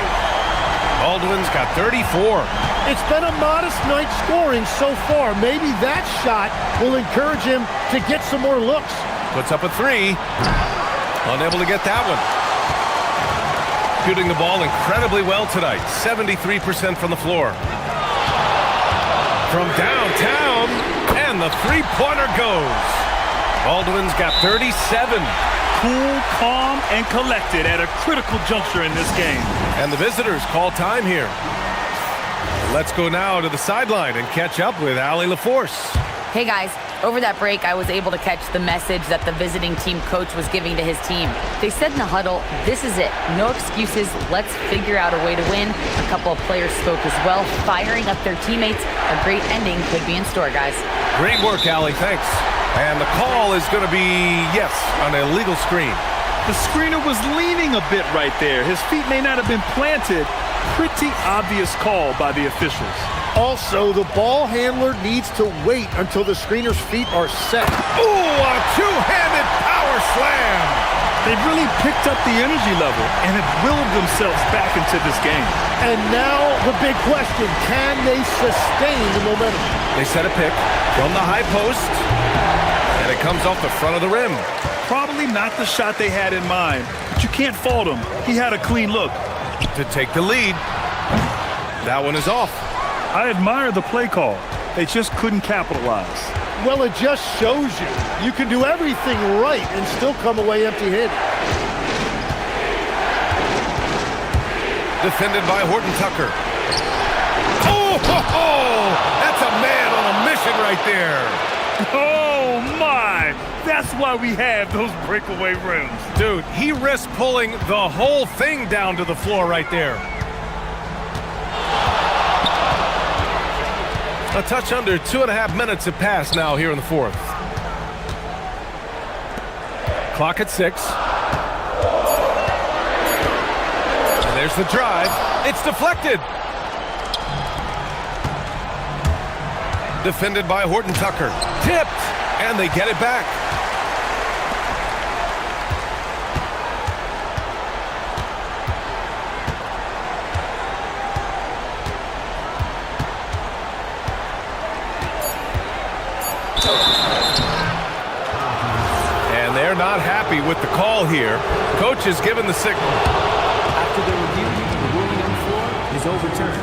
Baldwin's got 34. It's been a modest night scoring so far. Maybe that shot will encourage him to get some more looks. Puts up a three. Unable to get that one. Shooting the ball incredibly well tonight. 73% from the floor. From downtown, and the three-pointer goes. Baldwin's got 37. Cool, calm, and collected at a critical juncture in this game. And the visitors call time here. Let's go now to the sideline and catch up with Allie LaForce. Hey guys, over that break, I was able to catch the message that the visiting team coach was giving to his team. They said in the huddle, this is it. No excuses. Let's figure out a way to win. A couple of players spoke as well, firing up their teammates. A great ending could be in store, guys. Great work, Allie. Thanks. And the call is going to be, yes, an illegal screen. The screener was leaning a bit right there. His feet may not have been planted. Pretty obvious call by the officials. Also, the ball handler needs to wait until the screener's feet are set. Ooh, a two-handed power slam. They've really picked up the energy level and have willed themselves back into this game. And now the big question, can they sustain the momentum? They set a pick from the high post, and it comes off the front of the rim. Probably not the shot they had in mind, but you can't fault him. He had a clean look. To take the lead. That one is off. I admire the play call. They just couldn't capitalize. Well, it just shows you can do everything right and still come away empty-handed. Defended by Horton Tucker. Oh, ho, ho! That's a man on a mission right there. Oh, my! That's why we have those breakaway rims. Dude, he risked pulling the whole thing down to the floor right there. A touch under 2.5 minutes have passed now here in the fourth. Clock at 6. And there's the drive. It's deflected. Defended by Horton Tucker. Tipped. And they get it back. And they're not happy with the call here. Coach has given the signal. After the review, the ruling on the floor is overturned.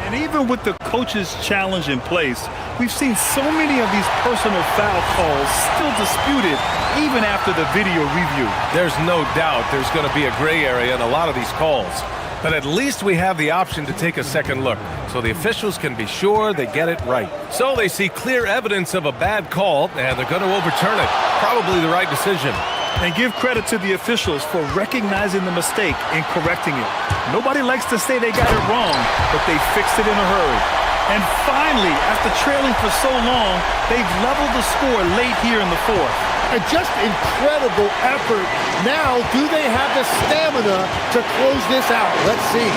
And even with the coach's challenge in place, we've seen so many of these personal foul calls still disputed even after the video review. There's no doubt there's going to be a gray area in a lot of these calls. But at least we have the option to take a second look, so the officials can be sure they get it right. So they see clear evidence of a bad call, and they're going to overturn it. Probably the right decision. And give credit to the officials for recognizing the mistake and correcting it. Nobody likes to say they got it wrong, but they fixed it in a hurry. And finally, after trailing for so long, they've leveled the score late here in the fourth. And just incredible effort. Now, do they have the stamina to close this out? Let's see.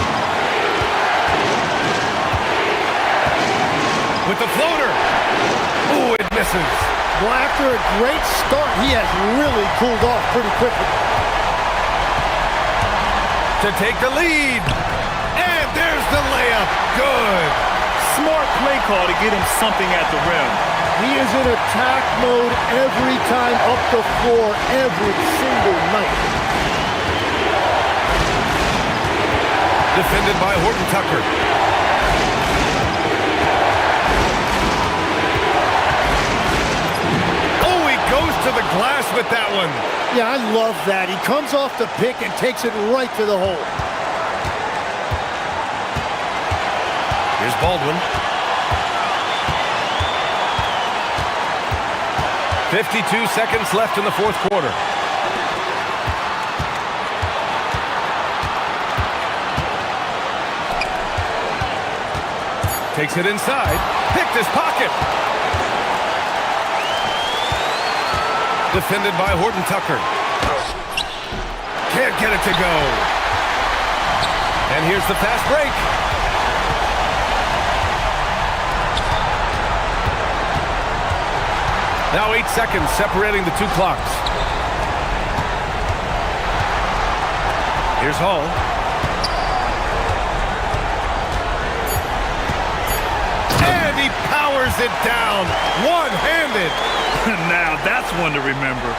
With the floater. Ooh, it misses. Well, after a great start, he has really cooled off pretty quickly. To take the lead. And there's the layup. Good. Smart play call to get him something at the rim. He is in attack mode every time up the floor, every single night. Defended by Horton Tucker. Oh, he goes to the glass with that one. Yeah, I love that. He comes off the pick and takes it right to the hole. Here's Baldwin. 52 seconds left in the fourth quarter. Takes it inside. Picked his pocket. Defended by Horton Tucker. Can't get it to go. And here's the fast break. Now 8 seconds separating the two clocks. Here's Hall. And he powers it down, one-handed. Now that's one to remember.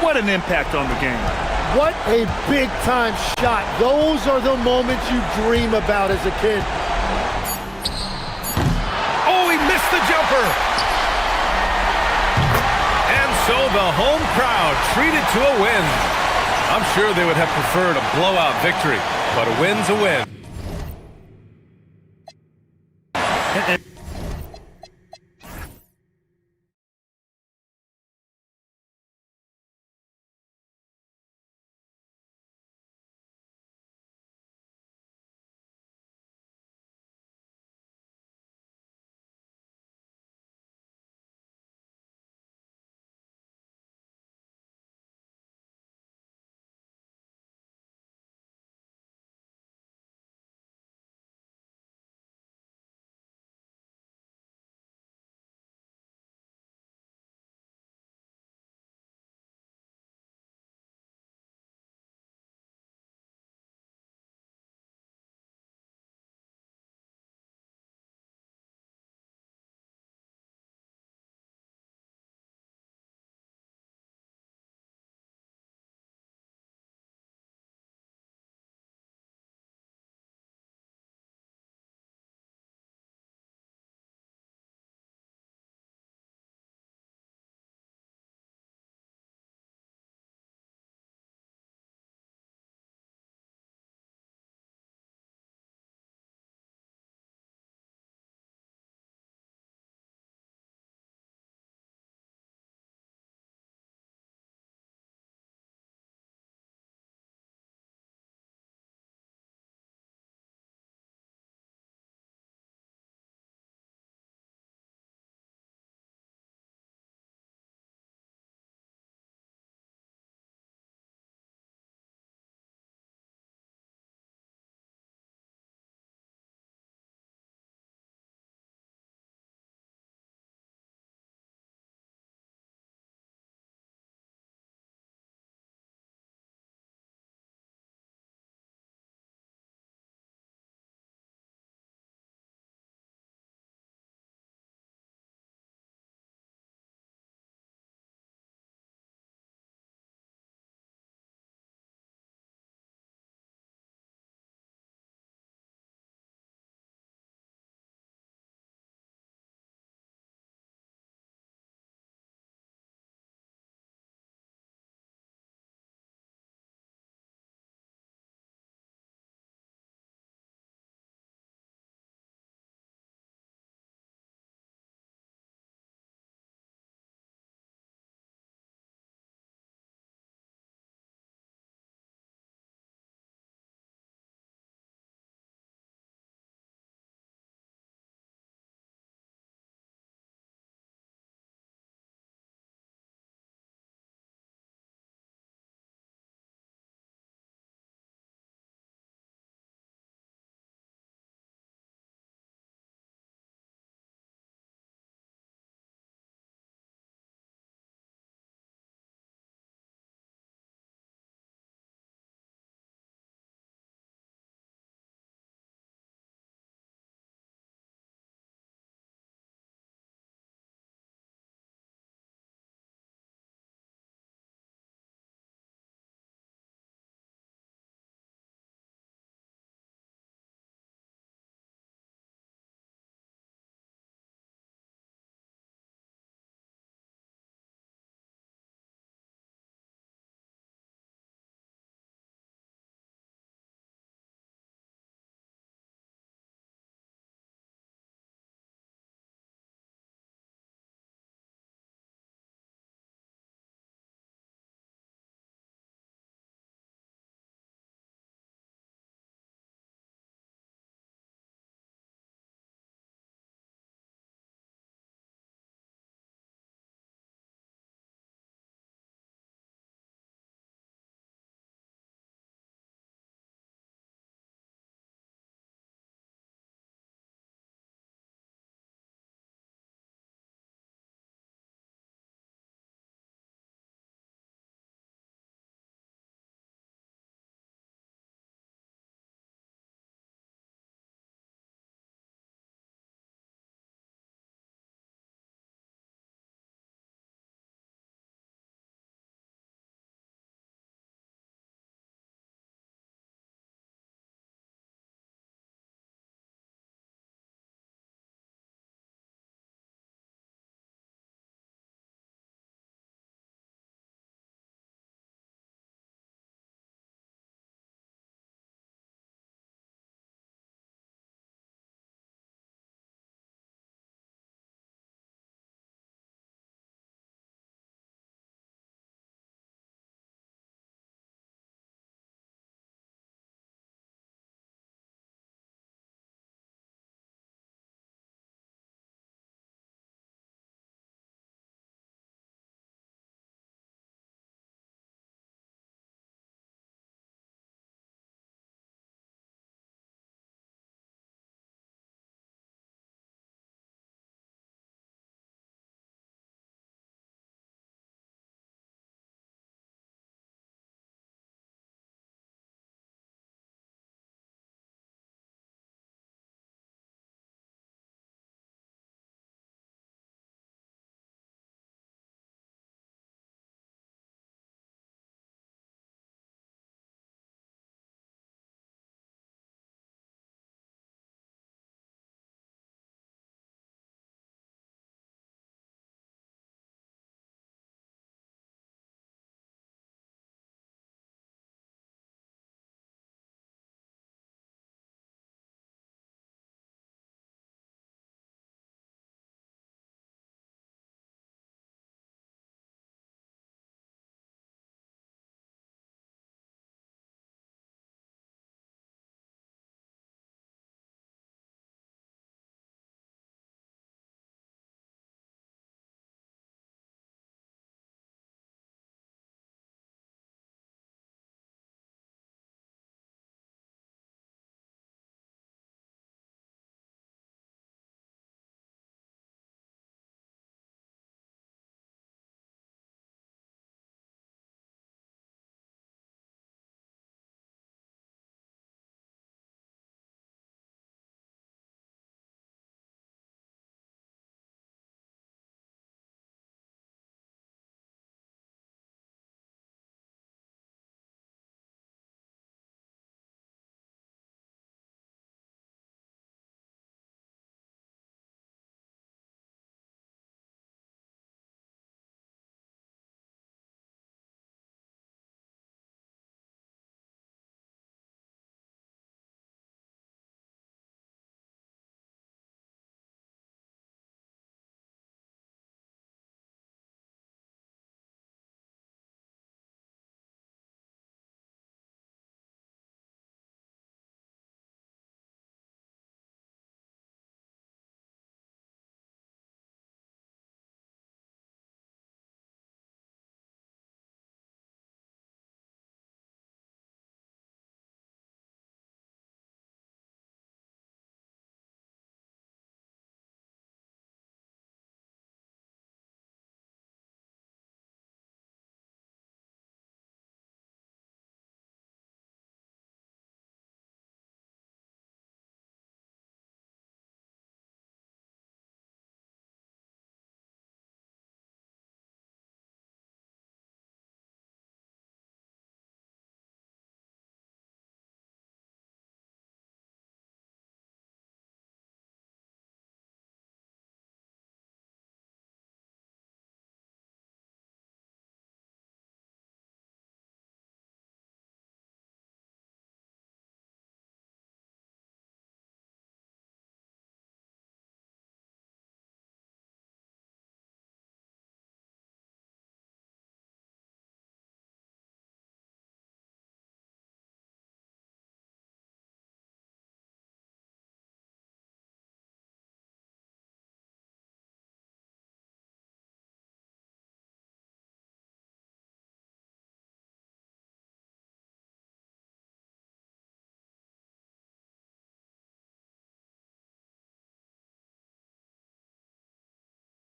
What an impact on the game. What a big-time shot. Those are the moments you dream about as a kid. Oh, he missed the jumper. And so the home crowd treated to a win. I'm sure they would have preferred a blowout victory, but a win's a win.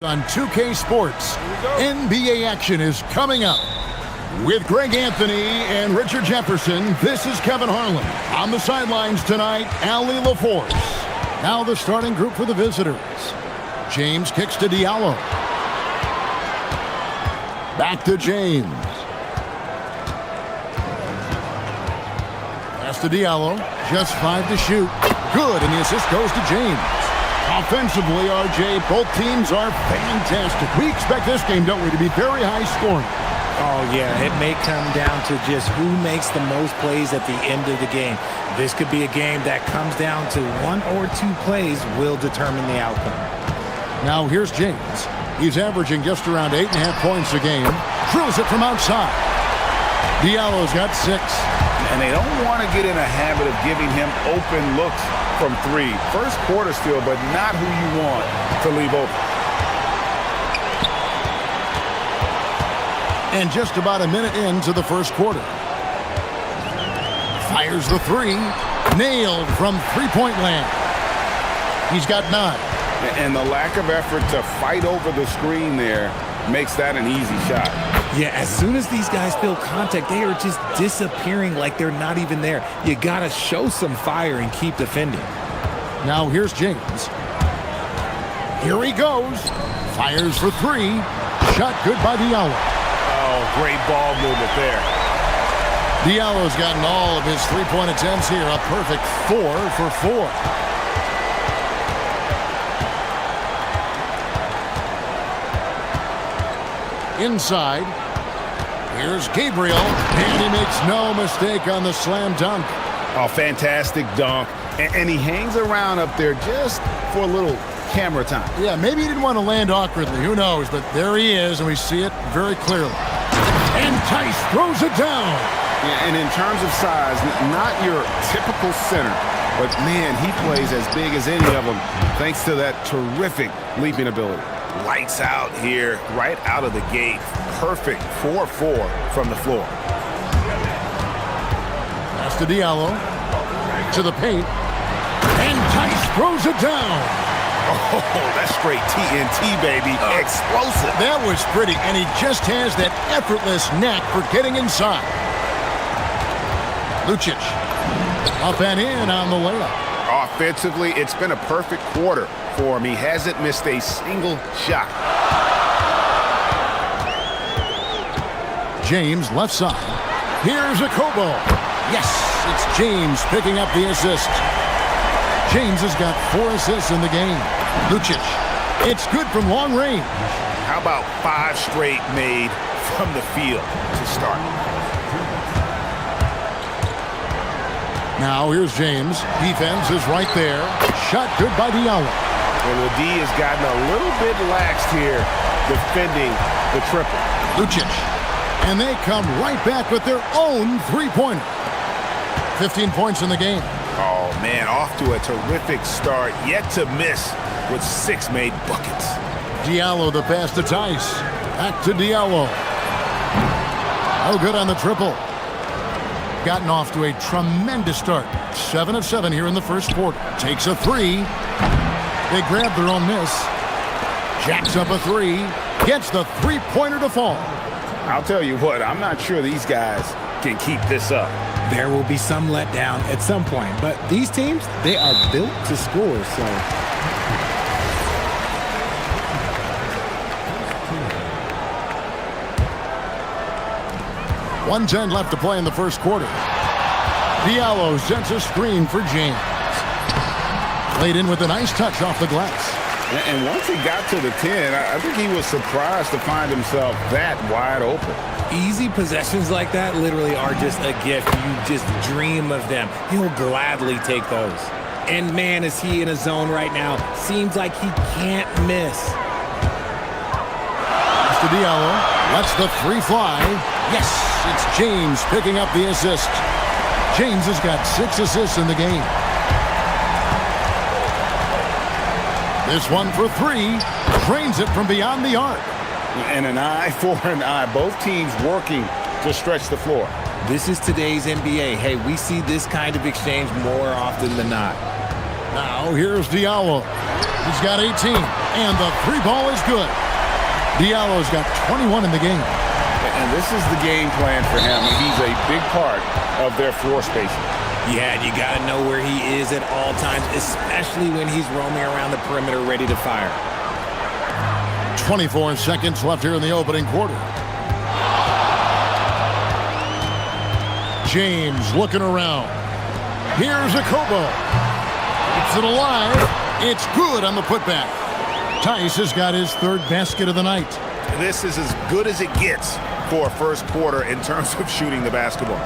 On 2K Sports, NBA action is coming up. With Greg Anthony and Richard Jefferson, this is Kevin Harlan. On the sidelines tonight, Allie LaForce. Now the starting group for the visitors. James kicks to Diallo. Back to James. Pass to Diallo. Just 5 to shoot. Good, and the assist goes to James. Offensively, RJ, both teams are fantastic. We expect this game, don't we, to be very high scoring. Oh, yeah, it may come down to just who makes the most plays at the end of the game. This could be a game that comes down to 1 or 2 plays will determine the outcome. Now here's James. He's averaging just around 8.5 points a game. Drills it from outside. Diallo's got 6. And they don't want to get in a habit of giving him open looks from 3. First quarter still, but not who you want to leave open. And just about a minute into the first quarter. Fires the 3. Nailed from three-point land. He's got 9. And the lack of effort to fight over the screen there makes that an easy shot. Yeah, as soon as these guys feel contact, they are just disappearing like they're not even there. You got to show some fire and keep defending. Now here's James. Here he goes. Fires for 3. Shot good by Diallo. Oh, great ball movement there. Diallo's gotten all of his three-point attempts here. A perfect 4 for 4. Inside. Here's Gabriel, and he makes no mistake on the slam dunk. Oh, fantastic dunk. And he hangs around up there just for a little camera time. Yeah, maybe he didn't want to land awkwardly. Who knows? But there he is, and we see it very clearly. And Tice throws it down. Yeah, and in terms of size, not your typical center. But, man, he plays as big as any of them thanks to that terrific leaping ability. Lights out here, right out of the gate. Perfect 4-4 from the floor. Pass to Diallo. To the paint. And Tice throws it down. Oh, that's straight TNT, baby. Explosive. That was pretty, and he just has that effortless knack for getting inside. Lucic. Up and in on the layup. Offensively, it's been a perfect quarter for him. He hasn't missed a single shot. James left side. Here's a Kobo. Yes, it's James picking up the assist. James has got 4 assists in the game. Lucic. It's good from long range. How about 5 straight made from the field to start? Now here's James. Defense is right there. Shot good by Diallo. Well, the D has gotten a little bit laxed here defending the triple. Lucic. And they come right back with their own three-pointer. 15 points in the game. Oh, man, off to a terrific start. Yet to miss with 6 made buckets. Diallo the pass to Tice. Back to Diallo. Oh, good on the triple. Gotten off to a tremendous start. 7 of 7 here in the first quarter. Takes a 3. They grab their own miss. Jacks up a 3. Gets the three-pointer to fall. I'll tell you what, I'm not sure these guys can keep this up. There will be some letdown at some point, but these teams, they are built to score, so... .110 left to play in the first quarter. Diallo sends a screen for James. Played in with a nice touch off the glass. And once he got to the 10, I think he was surprised to find himself that wide open. Easy possessions like that literally are just a gift. You just dream of them. He'll gladly take those. And man, is he in a zone right now. Seems like he can't miss. Pass to Diallo. Lets the 3 fly. Yes, it's James picking up the assist. James has got 6 assists in the game. This one for 3. Drains it from beyond the arc. And an eye for an eye. Both teams working to stretch the floor. This is today's NBA. Hey, we see this kind of exchange more often than not. Now here's Diallo. He's got 18. And the three ball is good. Diallo's got 21 in the game. And this is the game plan for him. He's a big part of their floor spacing. Yeah, you got to know where he is at all times, especially when he's roaming around the perimeter ready to fire. 24 seconds left here in the opening quarter. James looking around. Here's a Kobo. It's it alive. It's good on the putback. Tice has got his third basket of the night. This is as good as it gets for a first quarter in terms of shooting the basketball.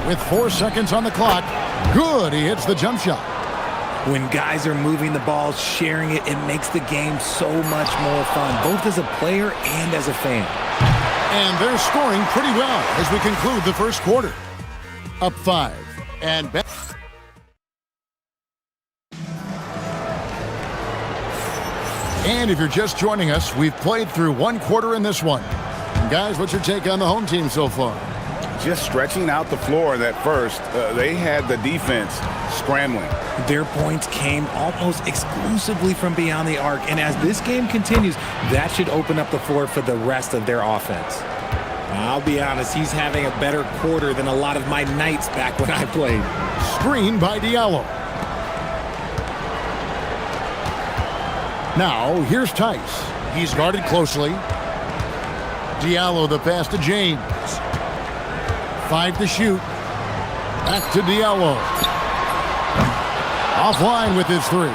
With 4 seconds on the clock. Good. He hits the jump shot. When guys are moving the ball, sharing it, it makes the game so much more fun, both as a player and as a fan. And they're scoring pretty well as we conclude the first quarter. Up 5. And if you're just joining us, we've played through one quarter in this one. And guys, what's your take on the home team so far? Just stretching out the floor in that first. They had the defense scrambling. Their points came almost exclusively from beyond the arc, and as this game continues, that should open up the floor for the rest of their offense. I'll be honest, he's having a better quarter than a lot of my nights back when I played. Screen by Diallo. Now, here's Tice. He's guarded closely. Diallo the pass to James. 5 to shoot. Back to Diallo. Offline with his 3.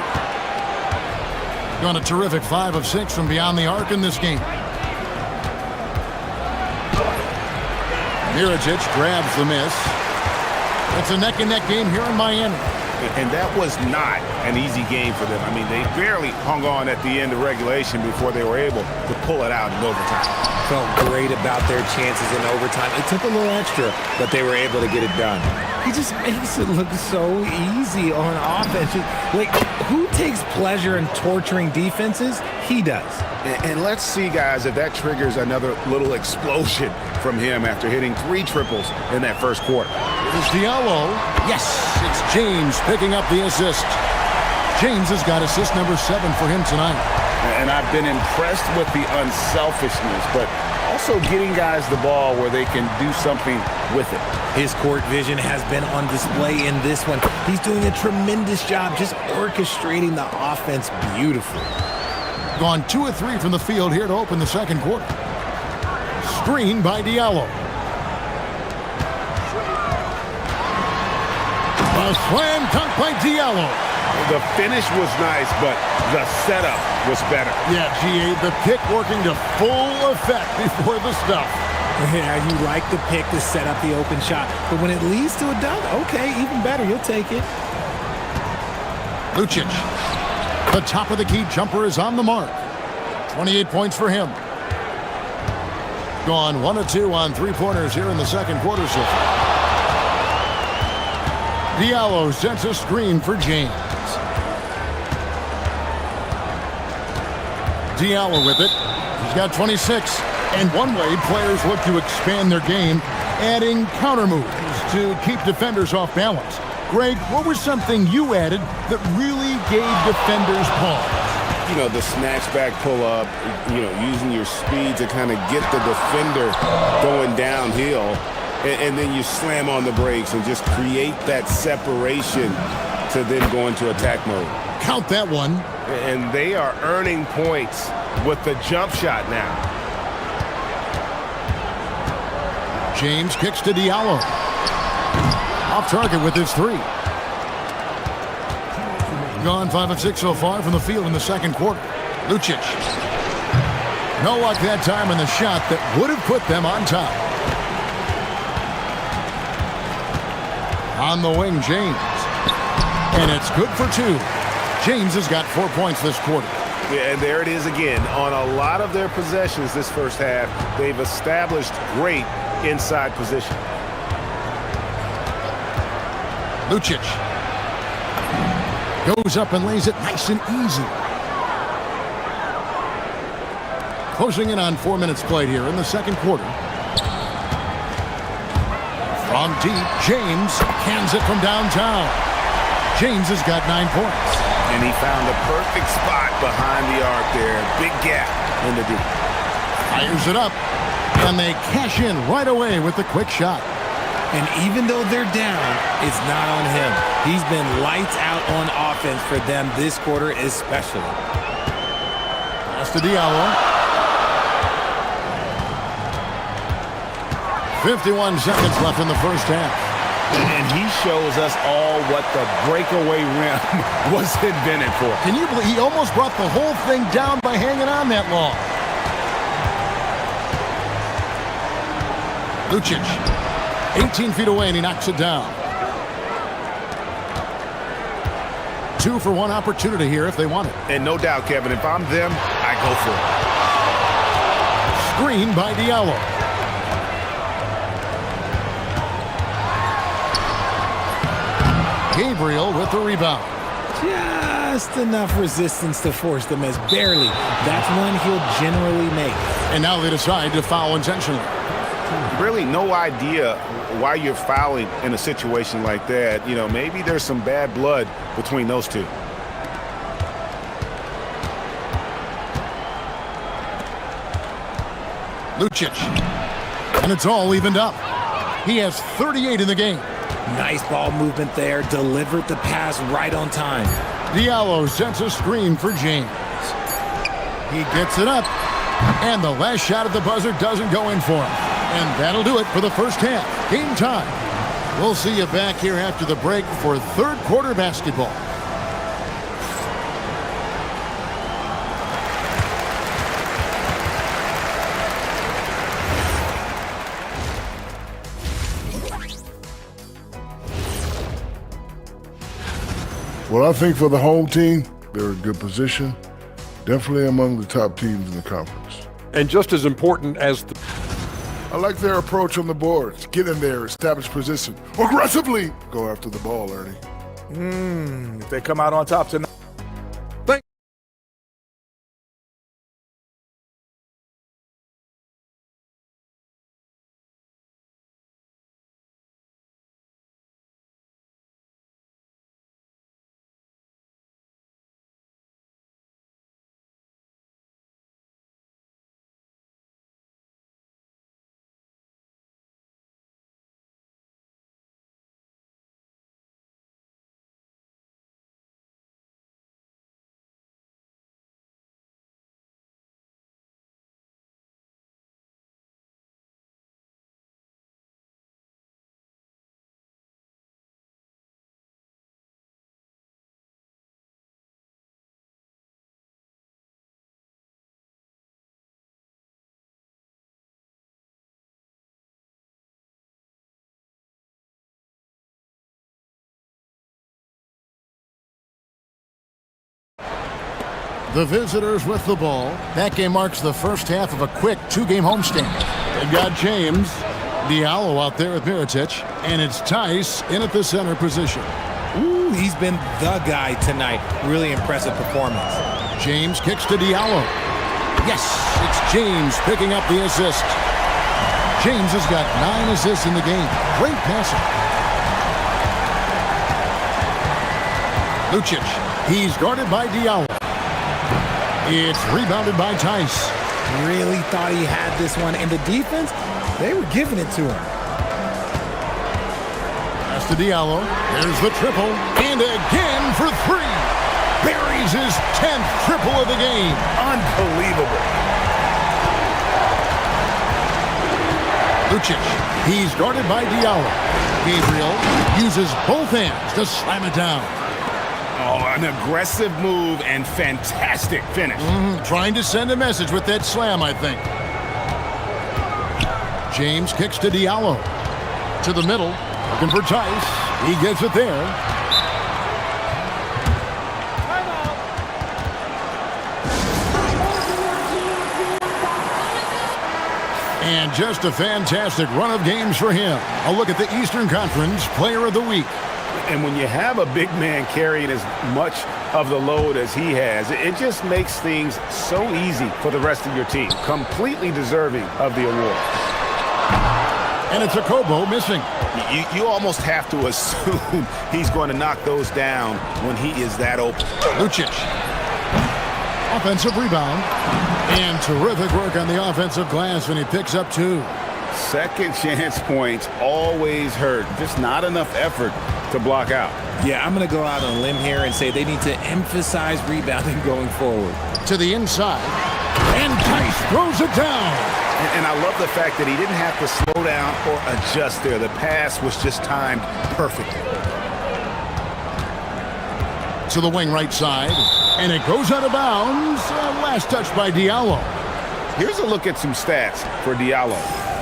Gone a terrific 5 of 6 from beyond the arc in this game. Mirotic grabs the miss. It's a neck-and-neck game here in Miami. And that was not an easy game for them. I mean, they barely hung on at the end of regulation before they were able to pull it out in overtime. Felt great about their chances in overtime. It took a little extra, but they were able to get it done. He just makes it look so easy on offense. Like, who takes pleasure in torturing defenses? He does. And let's see, guys, if that triggers another little explosion from him after hitting 3 triples in that first quarter. It's Diallo. Yes, it's James picking up the assist. James has got assist number 7 for him tonight. And I've been impressed with the unselfishness, but also getting guys the ball where they can do something with it. His court vision has been on display in this one. He's doing a tremendous job just orchestrating the offense beautifully. Gone 2 of 3 from the field here to open the second quarter. Screen by Diallo. A slam dunk by Diallo. The finish was nice, but the setup was better. Yeah, GA, the pick working to full effect before the stuff. Yeah, you like the pick to set up the open shot, but when it leads to a dunk, okay, even better, you'll take it. Lucic. The top of the key jumper is on the mark. 28 points for him. Gone 1 of 2 on 3-pointers here in the second quarter so far. Diallo sets a screen for James. Diallo with it. He's got 26. And one way players look to expand their game, adding counter moves to keep defenders off balance. Greg, what was something you added that really gave defenders pause? You know, the snatch back pull up, you know, using your speed to kind of get the defender going downhill. And then you slam on the brakes and just create that separation to then go into attack mode. Count that one. And they are earning points with the jump shot now. James kicks to Diallo. Off target with his 3. Gone 5 of 6 so far from the field in the second quarter. Lucic. No luck that time in the shot that would have put them on top. On the wing, James. And it's good for 2. James has got 4 points this quarter. Yeah, and there it is again. On a lot of their possessions this first half, they've established great inside position. Lucic. Goes up and lays it nice and easy. Closing in on 4 minutes played here in the second quarter. From deep, James hands it from downtown. James has got 9 points. And And he found the perfect spot behind the arc there. Big gap in the D. Fires it up. And they cash in right away with the quick shot. And even though they're down, it's not on him. He's been lights out on offense for them this quarter especially. Pass to Diallo. 51 seconds left in the first half. And he shows us all what the breakaway rim was invented for. Can you believe he almost brought the whole thing down by hanging on that long? Lucic, 18 feet away, and he knocks it down. 2 for 1 opportunity here if they want it. And no doubt, Kevin, if I'm them, I go for it. Screen by Diallo. Gabriel with the rebound. Just enough resistance to force the miss. Barely. That's one he'll generally make. And now they decide to foul intentionally. Really no idea why you're fouling in a situation like that. You know, maybe there's some bad blood between those two. Lucic. And it's all evened up. He has 38 in the game. Nice ball movement there. Delivered the pass right on time. Diallo sets a screen for James. He gets it up. And the last shot at the buzzer doesn't go in for him. And that'll do it for the first half. Game time. We'll see you back here after the break for third quarter basketball. Well, I think for the home team, they're in good position. Definitely among the top teams in the conference. And just as important as the... I like their approach on the boards. Get in there, establish position. Aggressively go after the ball, Ernie. If they come out on top tonight. The visitors with the ball. That game marks the first half of a quick 2-game homestand. They've got James, Diallo out there with Mirotic, and it's Tice in at the center position. Ooh, he's been the guy tonight. Really impressive performance. James kicks to Diallo. Yes, it's James picking up the assist. James has got 9 assists in the game. Great passing. Lucic, he's guarded by Diallo. It's rebounded by Tice. Really thought he had this one, and the defense, they were giving it to him. Pass to Diallo. There's the triple, and again for 3. Buries his 10th triple of the game. Unbelievable. Lucic, he's guarded by Diallo. Gabriel uses both hands to slam it down. Oh, an aggressive move and fantastic finish. Trying to send a message with that slam, I think. James kicks to Diallo. To the middle, looking for Tice. He gets it there. And just a fantastic run of games for him. A look at the Eastern Conference Player of the Week. And when you have a big man carrying as much of the load as he has, it just makes things so easy for the rest of your team. Completely deserving of the award. And it's a Kobo missing. You almost have to assume he's going to knock those down when he is that open. Lucic. Offensive rebound. And terrific work on the offensive glass, and he picks up 2. Second chance points always hurt. Just not enough effort to block out. Yeah, I'm going to go out on a limb here and say they need to emphasize rebounding going forward. To the inside. And Tice throws it down. And I love the fact that he didn't have to slow down or adjust there. The pass was just timed perfectly. To the wing right side. And it goes out of bounds. Last touch by Diallo. Here's a look at some stats for Diallo.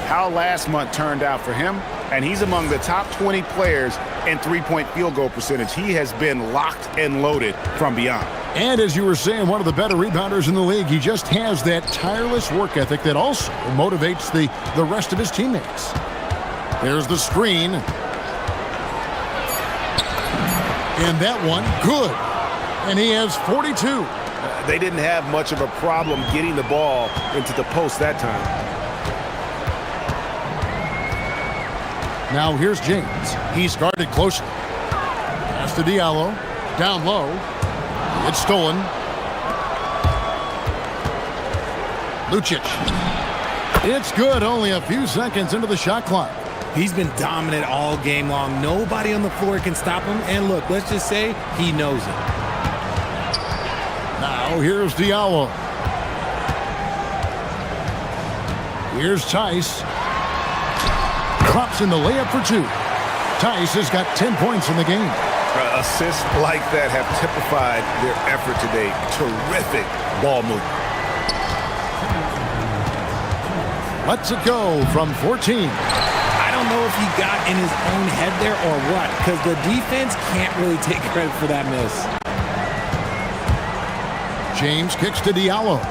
How last month turned out for him, and he's among the top 20 players in three-point field goal percentage. He has been locked and loaded from beyond. And as you were saying, one of the better rebounders in the league. He just has that tireless work ethic that also motivates the rest of his teammates. There's the screen. And that one, good. And he has 42. They didn't have much of a problem getting the ball into the post that time. Now here's James. He's guarded closely. Pass to Diallo. Down low. It's stolen. Lucic. It's good. Only a few seconds into the shot clock. He's been dominant all game long. Nobody on the floor can stop him. And look, let's just say he knows it. Now here's Diallo. Here's Tice. Drops in the layup for 2. Tice has got 10 points in the game. Assists like that have typified their effort today. Terrific ball movement. Lets it go from 14. I don't know if he got in his own head there or what, because the defense can't really take credit for that miss. James kicks to Diallo.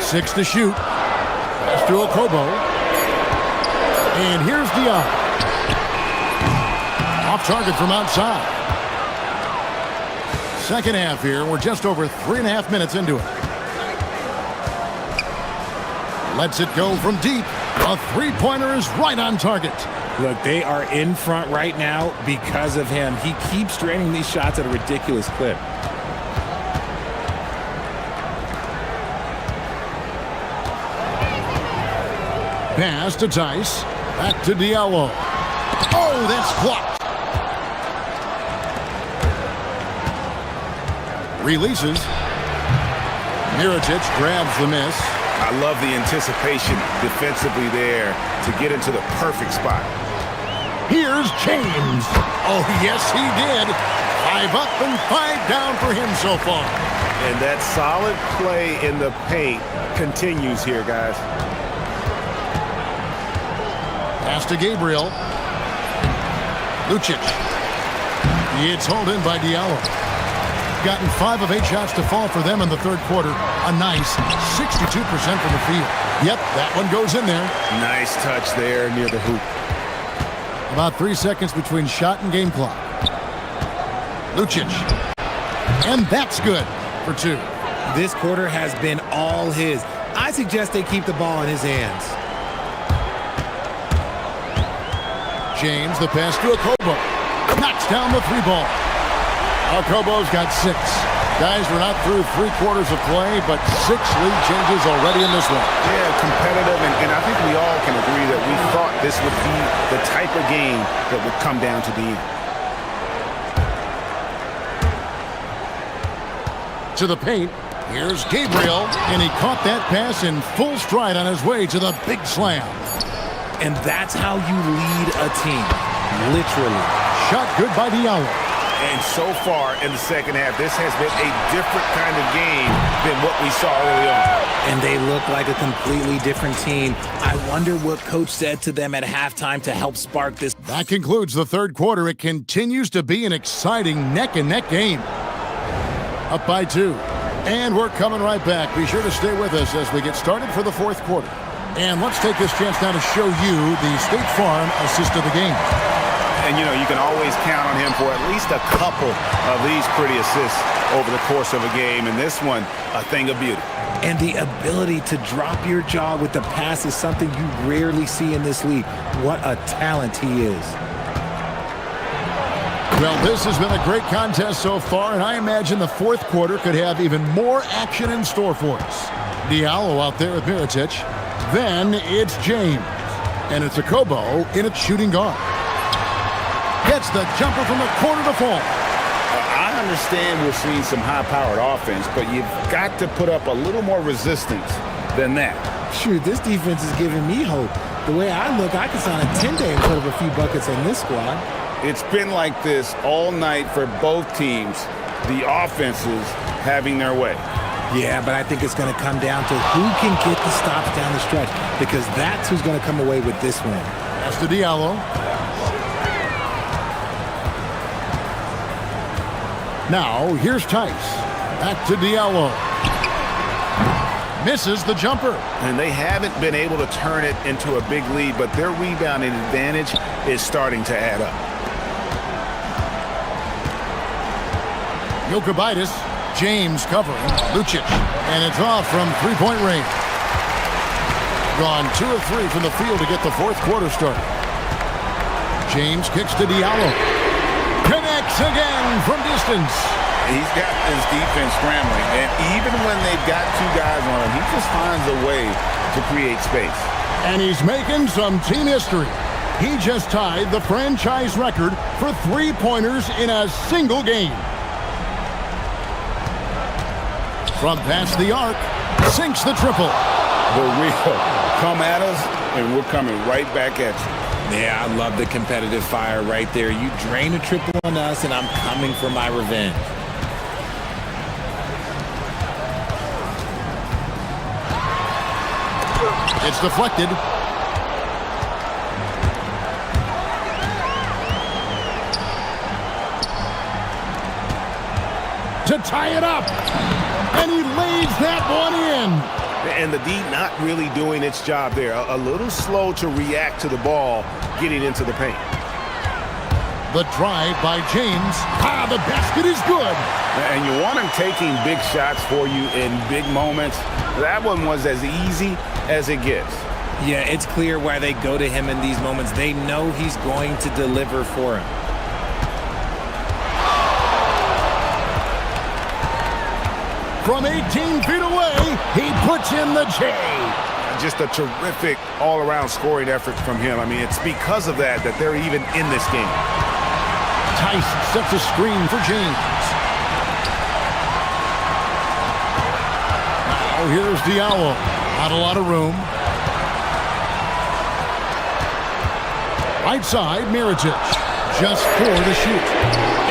Six to shoot. Pass to Okobo. And here's Diallo. Off target from outside. Second half here. We're just over 3.5 minutes into it. Lets it go from deep. A three-pointer is right on target. Look, they are in front right now because of him. He keeps draining these shots at a ridiculous clip. Pass to Tice. Back to Diallo. Oh, that's blocked. Releases. Mirotic grabs the miss. I love the anticipation defensively there to get into the perfect spot. Here's James. Oh, yes, he did. 5 up and 5 down for him so far. And that solid play in the paint continues here, guys. Pass to Gabriel. Lucic. It's hauled in by Diallo. Gotten 5 of 8 shots to fall for them in the third quarter. A nice 62% from the field. Yep, that one goes in there. Nice touch there near the hoop. About 3 seconds between shot and game clock. Lucic. And that's good for 2. This quarter has been all his. I suggest they keep the ball in his hands. James, the pass to Okobo. Knocks down the 3-ball. Okobo's got 6. Guys, we're not through 3 quarters of play, but 6 lead changes already in this one. Yeah, competitive, and I think we all can agree that we thought this would be the type of game that would come down to the end. To the paint, here's Gabriel, and he caught that pass in full stride on his way to the big slam. And that's how you lead a team, literally. Shot good by Diallo. And so far in the second half, this has been a different kind of game than what we saw early on. And they look like a completely different team. I wonder what coach said to them at halftime to help spark this. That concludes the third quarter. It continues to be an exciting neck-and-neck game. Up by 2. And we're coming right back. Be sure to stay with us as we get started for the fourth quarter. And let's take this chance now to show you the State Farm assist of the game. And, you know, you can always count on him for at least a couple of these pretty assists over the course of a game. And this one, a thing of beauty. And the ability to drop your jaw with the pass is something you rarely see in this league. What a talent he is. Well, this has been a great contest so far, and I imagine the fourth quarter could have even more action in store for us. Diallo out there with Mirotic. Then it's James. And it's Akobo in at shooting guard. Gets the jumper from the corner to fall. I understand we're seeing some high-powered offense, but you've got to put up a little more resistance than that. Shoot, this defense is giving me hope. The way I look, I could sign a 10-day and put up a few buckets on this squad. It's been like this all night for both teams, the offenses having their way. Yeah, but I think it's going to come down to who can get the stops down the stretch, because that's who's going to come away with this win. That's to Diallo. Now, here's Tice. Back to Diallo. Misses the jumper. And they haven't been able to turn it into a big lead, but their rebounding advantage is starting to add up. Jokubaitis, James covering, Lucic, and it's off from three-point range. Gone 2 of 3 from the field to get the fourth quarter started. James kicks to Diallo. Connects again from distance. He's got his defense scrambling, and even when they've got 2 guys on him, he just finds a way to create space. And he's making some team history. He just tied the franchise record for three-pointers in a single game. From past the arc, sinks the triple. The real come at us, and we're coming right back at you. Yeah, I love the competitive fire right there. You drain a triple on us, and I'm coming for my revenge. It's deflected. To tie it up. And he lays that one in. And the D not really doing its job there. A little slow to react to the ball getting into the paint. The drive by James. The basket is good. And you want him taking big shots for you in big moments. That one was as easy as it gets. Yeah, it's clear why they go to him in these moments. They know he's going to deliver for him. From 18 feet away, he puts in the J. Just a terrific all-around scoring effort from him. I mean, it's because of that they're even in this game. Tice sets a screen for James. Now here's Diallo. Not a lot of room. Right side, Mirotic. Just 4 to shoot.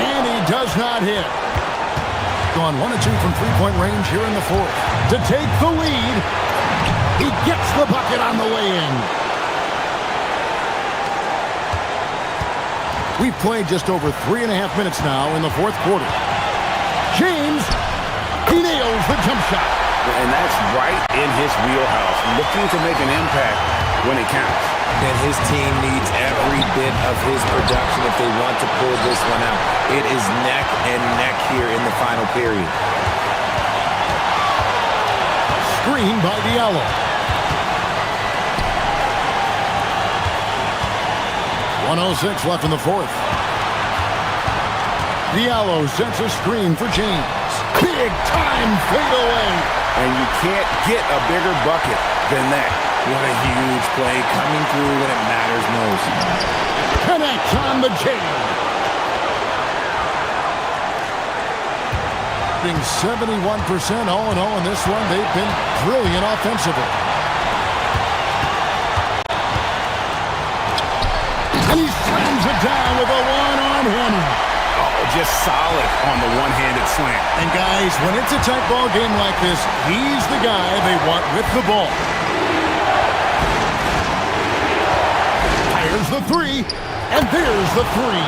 And he does not hit. Gone 1 of 2 from three-point range here in the fourth. To take the lead, he gets the bucket on the way in. We've played just over 3.5 minutes now in the fourth quarter. James, he nails the jump shot. And that's right in his wheelhouse, looking to make an impact when it counts. And his team needs every bit of his production if they want to pull this one out. It is neck and neck here in the final period. Screen by Diallo. .106 left in the fourth. Diallo sets a screen for James. Big time fadeaway. And you can't get a bigger bucket than that. What a huge play coming through when it matters most. Connects on the J. Being 71% all in all in this one. They've been brilliant offensively. And he slams it down with a one-arm hammer. Oh, just solid on the one-handed slam. And guys, when it's a tight ball game like this, he's the guy they want with the ball. There's the 3, and there's the 3.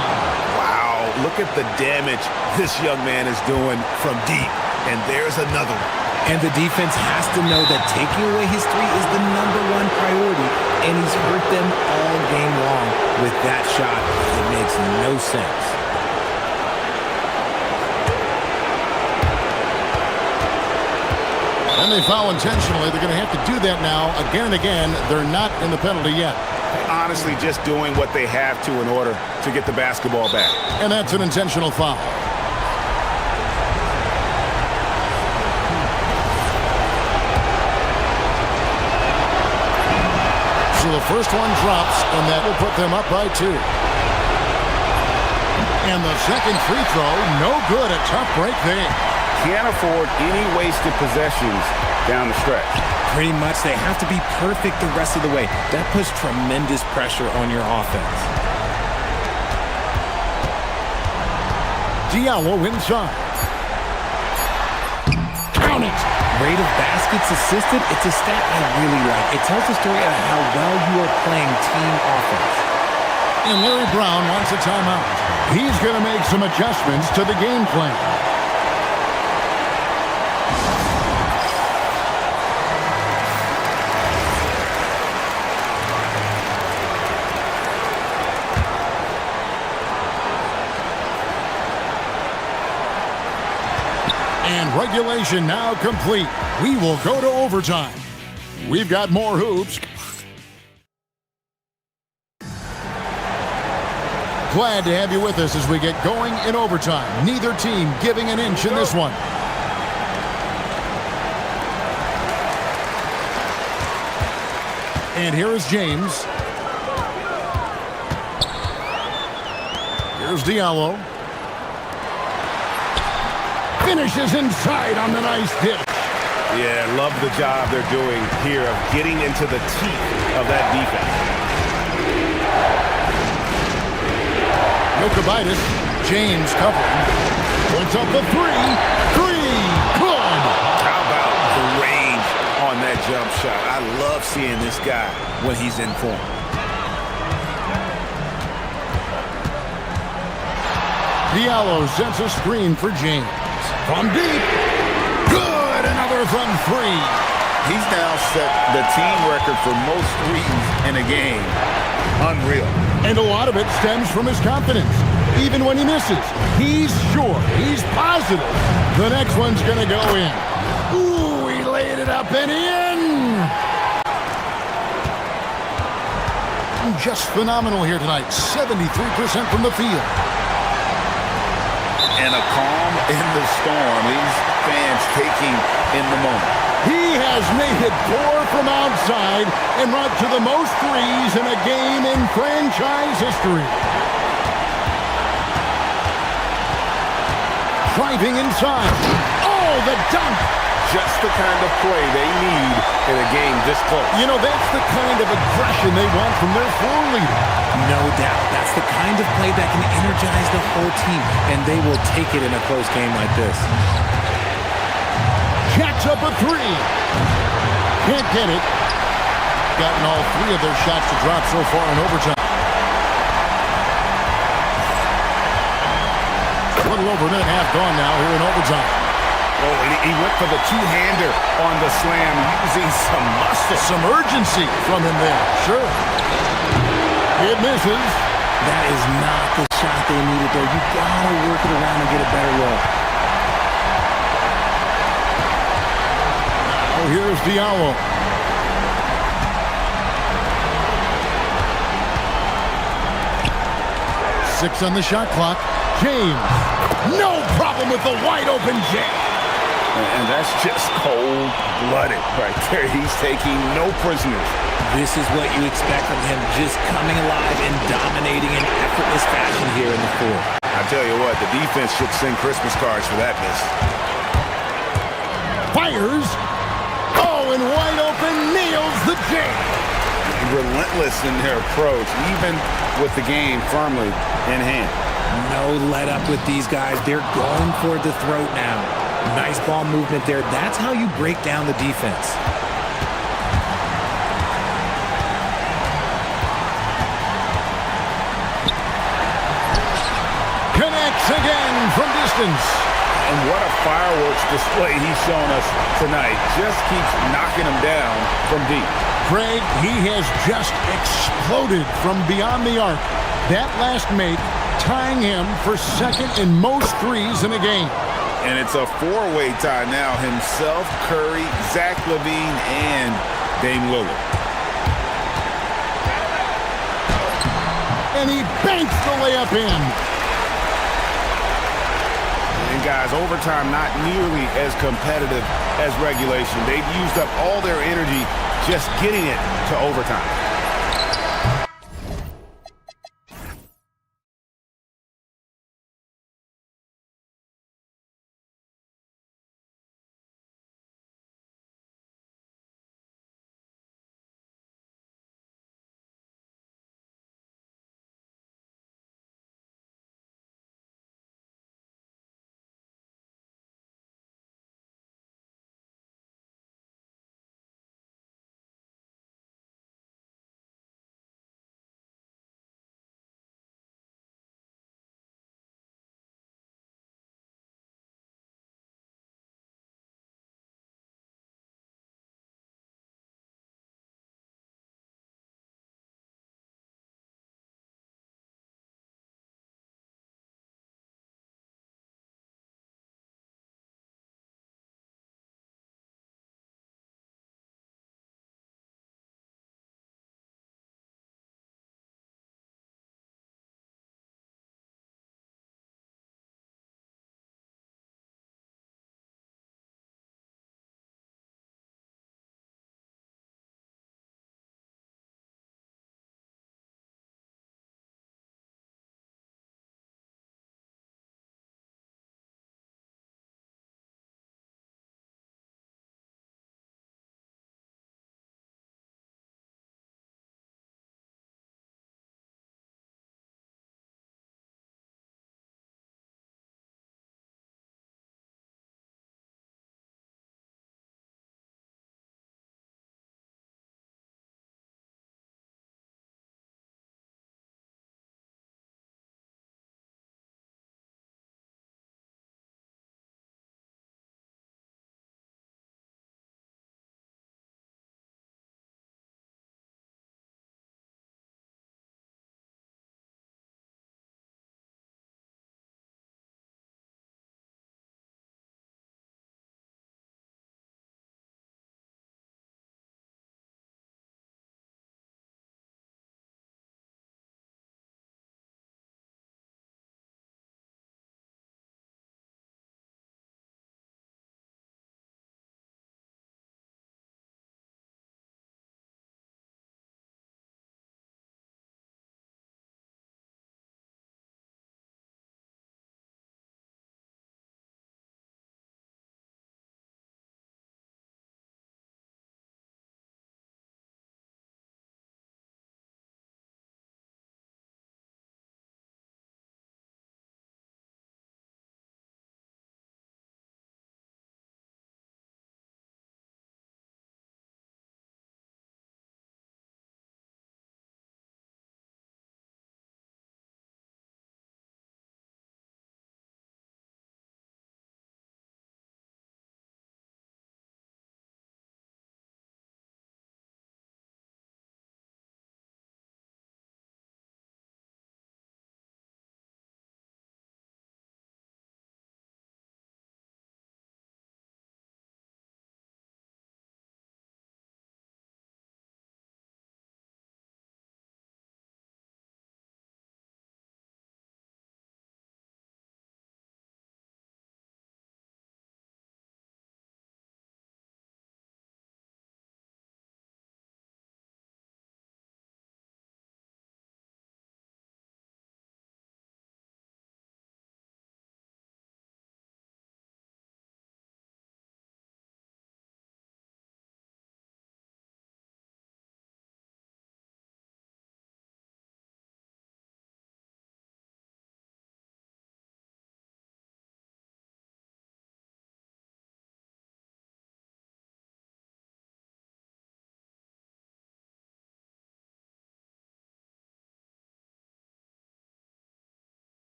Wow, look at the damage this young man is doing from deep. And there's another one. And the defense has to know that taking away his 3 is the #1 priority, and he's hurt them all game long with that shot. It makes no sense. And they foul intentionally. They're going to have to do that now again and again. They're not in the penalty yet. Honestly, just doing what they have to in order to get the basketball back. And that's an intentional foul. So the first one drops, and that will put them up by 2. And the second free throw, no good. A tough break there. Can't afford any wasted possessions down the stretch. Pretty much they have to be perfect the rest of the way. That puts tremendous pressure on your offense. Diallo inside. Count it. Rate of baskets assisted, it's a stat I really like. It tells the story of how well you are playing team offense. And Larry Brown wants a timeout. He's going to make some adjustments to the game plan. And regulation now complete. We will go to overtime. We've got more hoops. Glad to have you with us as we get going in overtime. Neither team giving an inch in this one. And here is James. Here's Diallo. Finishes inside on the nice dish. Yeah, love the job they're doing here of getting into the teeth of that defense. Jokic, James covering. Puts up the 3. Good. How about the range on that jump shot? I love seeing this guy when he's in form. Diallo sets a screen for James. From deep. Good. Another from 3. He's now set the team record for most threes in a game. Unreal. And a lot of it stems from his confidence. Even when he misses, he's sure, he's positive the next one's going to go in. Ooh, he laid it up and in. Just phenomenal here tonight. 73% from the field. And a calm in the storm. These fans taking in the moment. He has made it 4 from outside and brought to the most threes in a game in franchise history. Driving inside. Oh, the dunk. Just the kind of play they need in a game this close. You know, that's the kind of aggression they want from their floor leader. No doubt. That's the kind of play that can energize the whole team, and they will take it in a close game like this. Jacks up a 3. Can't get it. Gotten all 3 of their shots to drop so far in overtime. A little over a minute and a half gone now here in overtime. Oh, he went for the two-hander on the slam, using some muscle. Some urgency from him there. Sure. It misses. That is not the shot they needed, though. You gotta work it around and get a better look. Oh, here's Diallo. Six on the shot clock. James. No problem with the wide-open jam. And that's just cold-blooded right there. He's taking no prisoners. This is what you expect from him, just coming alive and dominating in effortless fashion here in the fourth. I tell you what, the defense should send Christmas cards for that miss. Fires. Oh, and wide open, nails the jam. Relentless in their approach, even with the game firmly in hand. No let up with these guys. They're going for the throat now. Nice ball movement there. That's how you break down the defense. Connects again from distance. And what a fireworks display he's shown us tonight. Just keeps knocking them down from deep. Craig, he has just exploded from beyond the arc. That last make tying him for second in most threes in a game. And it's a four-way tie now. Himself, Curry, Zach LaVine, and Dame Lillard. And he banks the layup in. And guys, overtime not nearly as competitive as regulation. They've used up all their energy just getting it to overtime.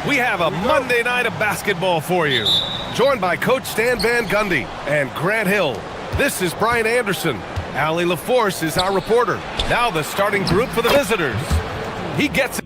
We have a Monday night of basketball for you. Joined by Coach Stan Van Gundy and Grant Hill. This is Brian Anderson. Allie LaForce is our reporter. Now the starting group for the visitors. He gets it.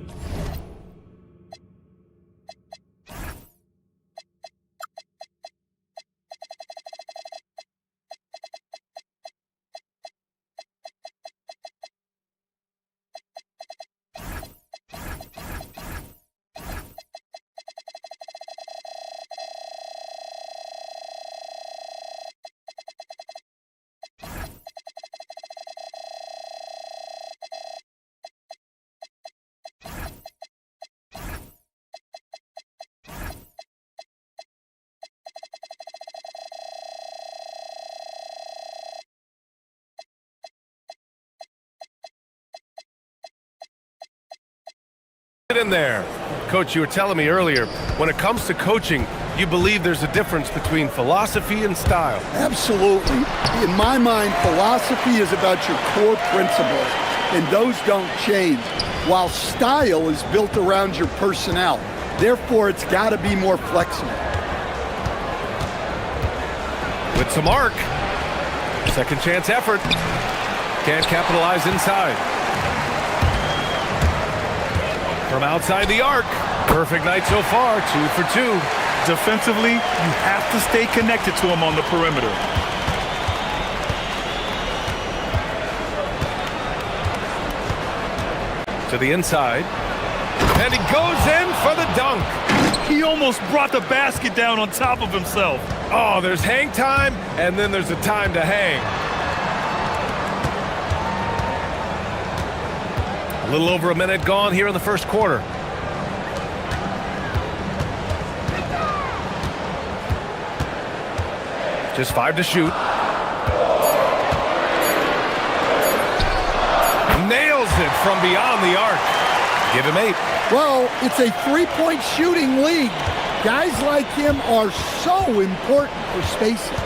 In there. Coach, you were telling me earlier, when it comes to coaching, you believe there's a difference between philosophy and style. Absolutely. In my mind, philosophy is about your core principles, and those don't change, while style is built around your personnel. Therefore, it's got to be more flexible. With some arc. Second chance effort. Can't capitalize inside. From outside the arc. Perfect night so far, 2 for 2. Defensively, you have to stay connected to him on the perimeter. To the inside. And he goes in for the dunk. He almost brought the basket down on top of himself. Oh, there's hang time, and then there's a time to hang. A little over a minute gone here in the first quarter. Just 5 to shoot. Nails it from beyond the arc. Give him 8. Well, it's a three-point shooting league. Guys like him are so important for spacing.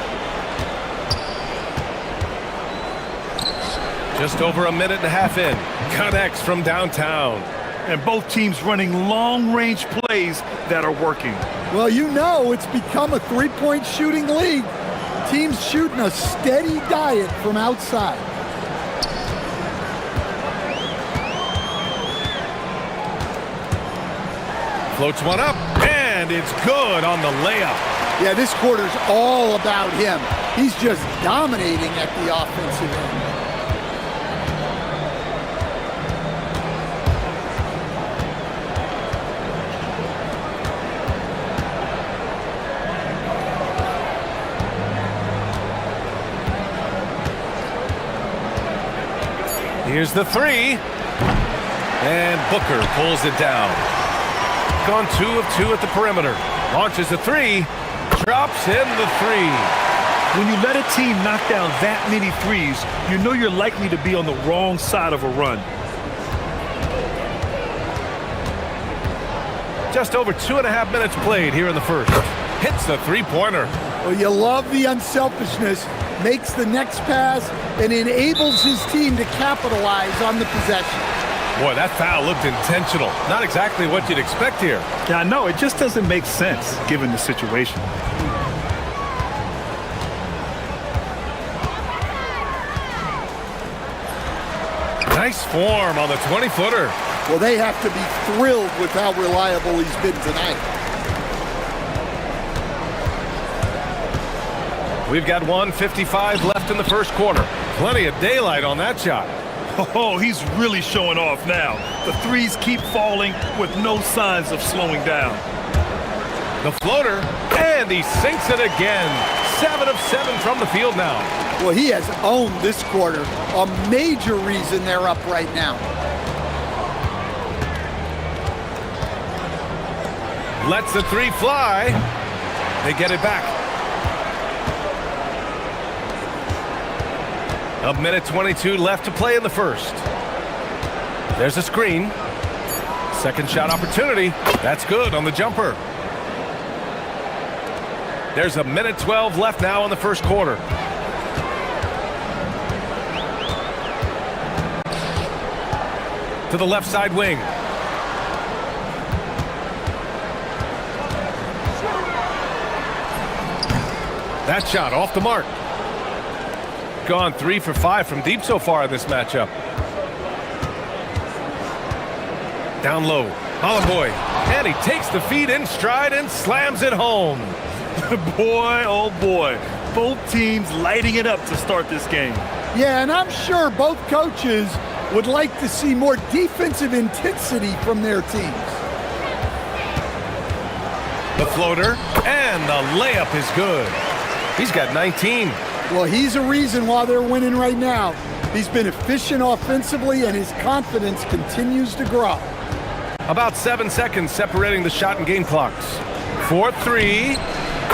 Just over a minute and a half in. Connects from downtown. And both teams running long-range plays that are working. Well, you know it's become a three-point shooting league. Teams shooting a steady diet from outside. Floats one up, and it's good on the layup. Yeah, this quarter's all about him. He's just dominating at the offensive end. Here's the 3. And Booker pulls it down. Gone 2 of 2 at the perimeter. Launches a 3. Drops in the 3. When you let a team knock down that many threes, you know you're likely to be on the wrong side of a run. Just over 2.5 minutes played here in the first. Hits the three-pointer. Well, you love the unselfishness. Makes the next pass and enables his team to capitalize on the possession. Boy, that foul looked intentional. Not exactly what you'd expect here. Yeah, I know. It just doesn't make sense given the situation. Nice form on the 20-footer. Well, they have to be thrilled with how reliable he's been tonight. We've got 1:55 left in the first quarter. Plenty of daylight on that shot. Oh, he's really showing off now. The threes keep falling with no signs of slowing down. The floater, and he sinks it again. 7 of 7 from the field now. Well, he has owned this quarter. A major reason they're up right now. Lets the 3 fly. They get it back. A minute 22 left to play in the first. There's a screen. Second shot opportunity. That's good on the jumper. There's a minute 12 left now in the first quarter. To the left side wing. That shot off the mark. Gone 3 for 5 from deep so far in this matchup. Down low. Hollenboy. And he takes the feed in stride and slams it home. Boy, oh boy. Both teams lighting it up to start this game. Yeah, and I'm sure both coaches would like to see more defensive intensity from their teams. The floater, and the layup is good. He's got 19. Well, he's a reason why they're winning right now. He's been efficient offensively, and his confidence continues to grow. About 7 seconds separating the shot and game clocks. 4-3,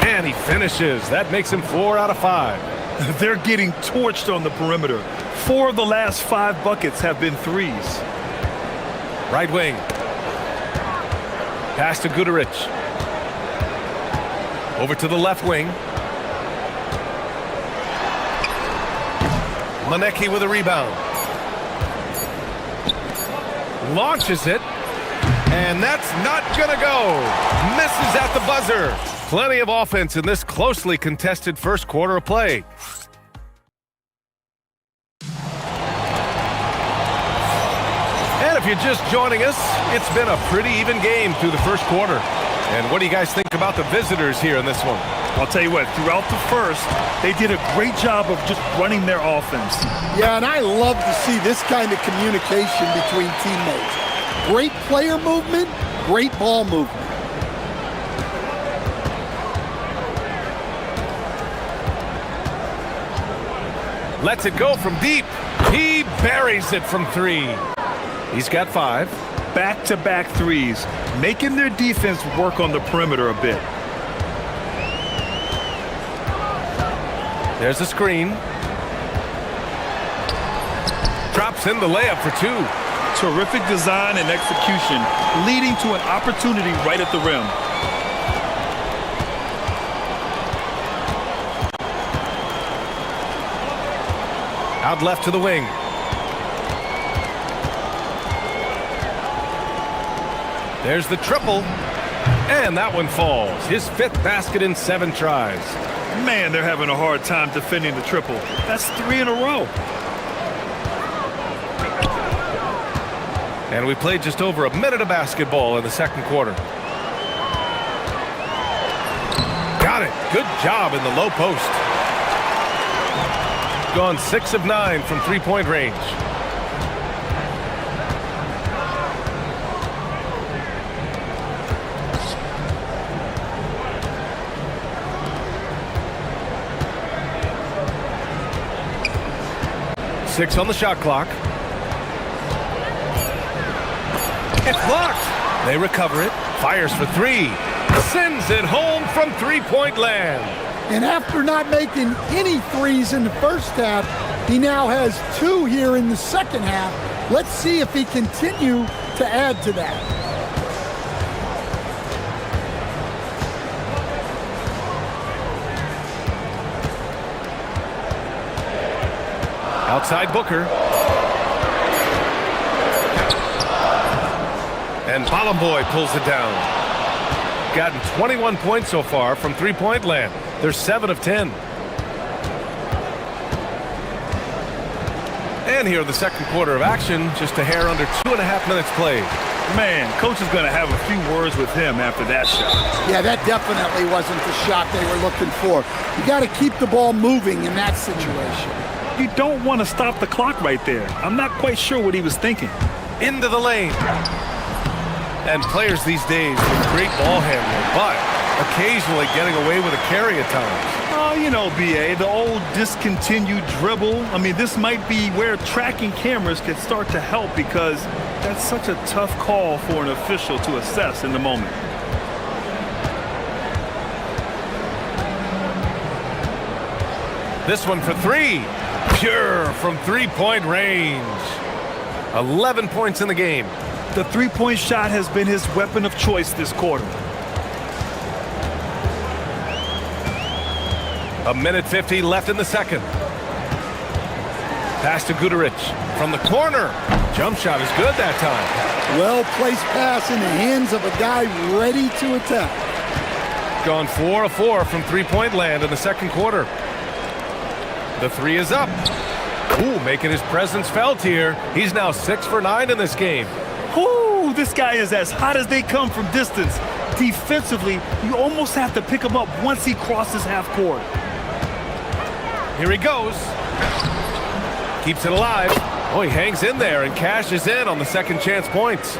and he finishes. That makes him 4 out of 5. They're getting torched on the perimeter. 4 of the last 5 buckets have been threes. Right wing. Pass to Guduric. Over to the left wing. Manecki with a rebound. Launches it. And that's not gonna go. Misses at the buzzer. Plenty of offense in this closely contested first quarter of play. And if you're just joining us, it's been a pretty even game through the first quarter. And what do you guys think about the visitors here in this one? I'll tell you what, throughout the first, they did a great job of just running their offense. Yeah, and I love to see this kind of communication between teammates. Great player movement, great ball movement. Lets it go from deep. He buries it from 3. He's got 5. Back-to-back threes, making their defense work on the perimeter a bit. There's a screen. Drops in the layup for 2. Terrific design and execution, leading to an opportunity right at the rim. Out left to the wing. There's the triple. And that one falls. His 5th basket in 7 tries. Man, they're having a hard time defending the triple. That's 3 in a row. And we played just over a minute of basketball in the second quarter. Got it. Good job in the low post. Gone 6 of 9 from three-point range. Six on the shot clock. It's blocked. They recover it. Fires for 3. Sends it home from three-point land. And after not making any threes in the first half, he now has 2 here in the second half. Let's see if he continue to add to that. Outside Booker. And Hollenboy pulls it down. Gotten 21 points so far from three-point land. They're 7 of 10. And here in the second quarter of action, just a hair under 2.5 minutes played. Man, coach is going to have a few words with him after that shot. Yeah, that definitely wasn't the shot they were looking for. You got to keep the ball moving in that situation. You don't want to stop the clock right there. I'm not quite sure what he was thinking. Into the lane. And players these days with great ball handling, but occasionally getting away with a carry at times. Oh, you know, BA, the old discontinued dribble. I mean, this might be where tracking cameras can start to help because that's such a tough call for an official to assess in the moment. This one for 3. Pure from three-point range. 11 points in the game. The three-point shot has been his weapon of choice this quarter. A minute 50 left in the second. Pass to Guduric from the corner. Jump shot is good that time. Well-placed pass in the hands of a guy ready to attack. gone 4 of 4 from three-point land in the second quarter. The three is up. Ooh, making his presence felt here. He's now 6 for 9 in this game. Ooh, this guy is as hot as they come from distance. Defensively, you almost have to pick him up once he crosses half court. Here he goes. Keeps it alive. Oh, he hangs in there and cashes in on the second chance points.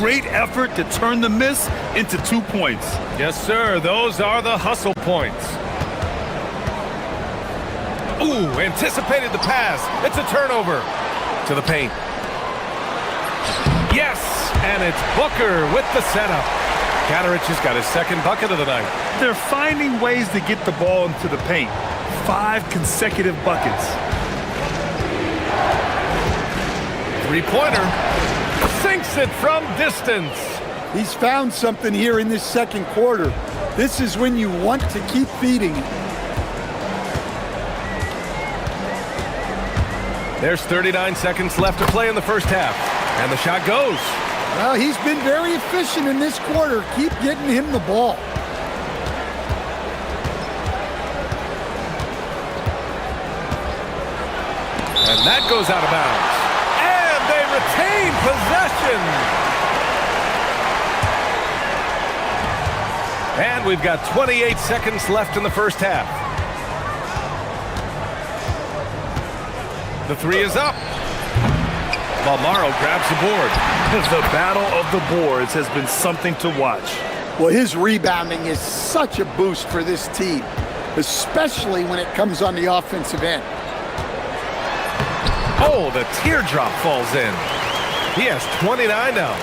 Great effort to turn the miss into 2 points. Yes, sir. Those are the hustle points. Ooh, anticipated the pass. It's a turnover to the paint. Yes, and it's Booker with the setup. Katarich has got his second bucket of the night. They're finding ways to get the ball into the paint. 5 consecutive buckets. Three-pointer. Sinks it from distance. He's found something here in this second quarter. This is when you want to keep feeding it. There's 39 seconds left to play in the first half. And the shot goes. Well, he's been very efficient in this quarter. Keep getting him the ball. And that goes out of bounds. And they retain possession. And we've got 28 seconds left in the first half. The three is up. Balmaro grabs the board. The battle of the boards has been something to watch. Well, his rebounding is such a boost for this team, especially when it comes on the offensive end. Oh, the teardrop falls in. He has 29 now.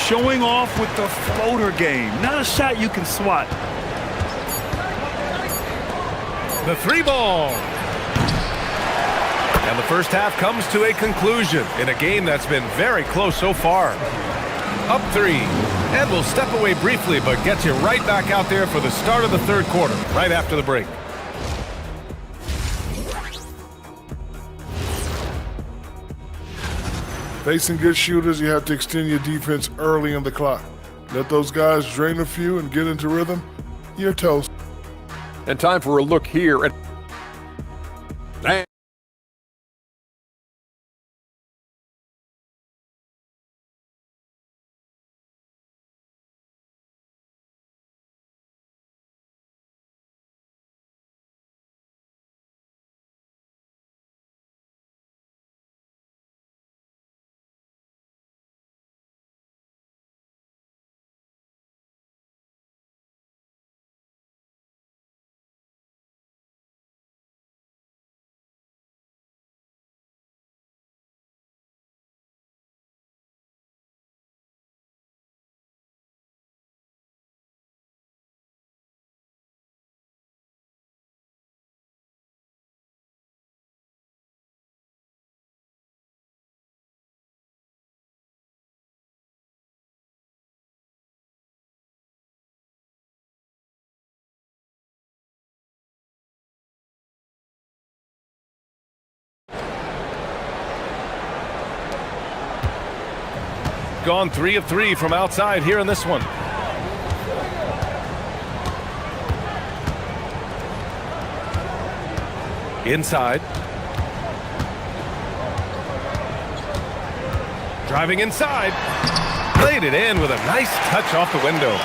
Showing off with the floater game. Not a shot you can swat. The three ball. And the first half comes to a conclusion in a game that's been very close so far. Up 3. And we'll step away briefly, but get you right back out there for the start of the third quarter, right after the break. Facing good shooters, you have to extend your defense early in the clock. Let those guys drain a few and get into rhythm. You're toast. And time for a look here at... Gone 3 of 3 from outside here in this one. Inside. Driving inside. Played it in with a nice touch off the window.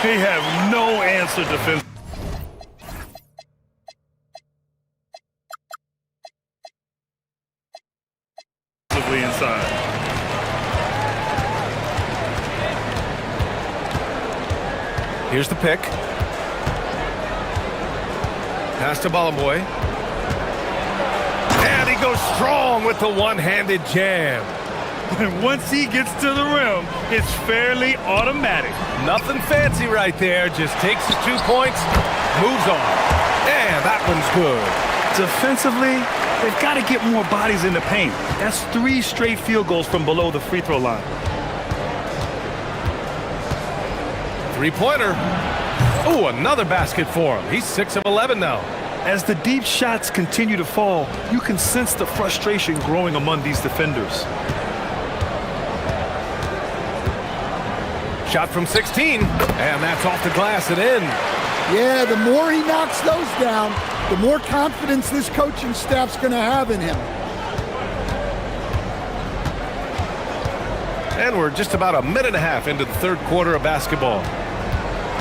They have no answer defensively. Inside. Here's the pick. Pass to Balaboy. And he goes strong with the one-handed jam. And once he gets to the rim, it's fairly automatic. Nothing fancy right there. Just takes his 2 points, moves on. And that one's good. Defensively, they've got to get more bodies in the paint. That's 3 straight field goals from below the free throw line. Three-pointer. Oh, another basket for him. He's 6 of 11 now. As the deep shots continue to fall, you can sense the frustration growing among these defenders. Shot from 16, and that's off the glass and in. Yeah, the more he knocks those down, the more confidence this coaching staff's going to have in him. And we're just about a minute and a half into the third quarter of basketball.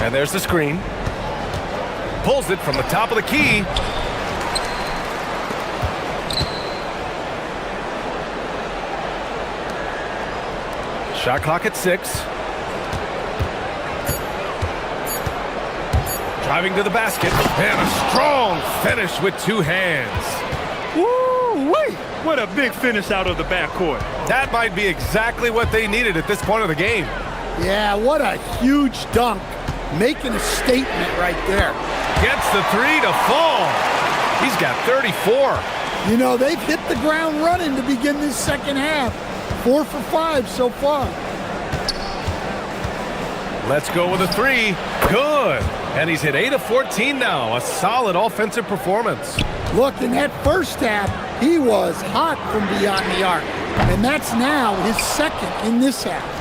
And there's the screen. Pulls it from the top of the key. Shot clock at 6. Driving to the basket. And a strong finish with 2 hands. Woo-wee! What a big finish out of the backcourt. That might be exactly what they needed at this point of the game. Yeah, what a huge dunk. Making a statement right there. Gets the 3 to fall. He's got 34. You know, they've hit the ground running to begin this second half. 4 for 5 so far. Let's go with a 3. Good. And he's hit 8 of 14 now. A solid offensive performance. Look, in that first half, he was hot from beyond the arc. And that's now his second in this half.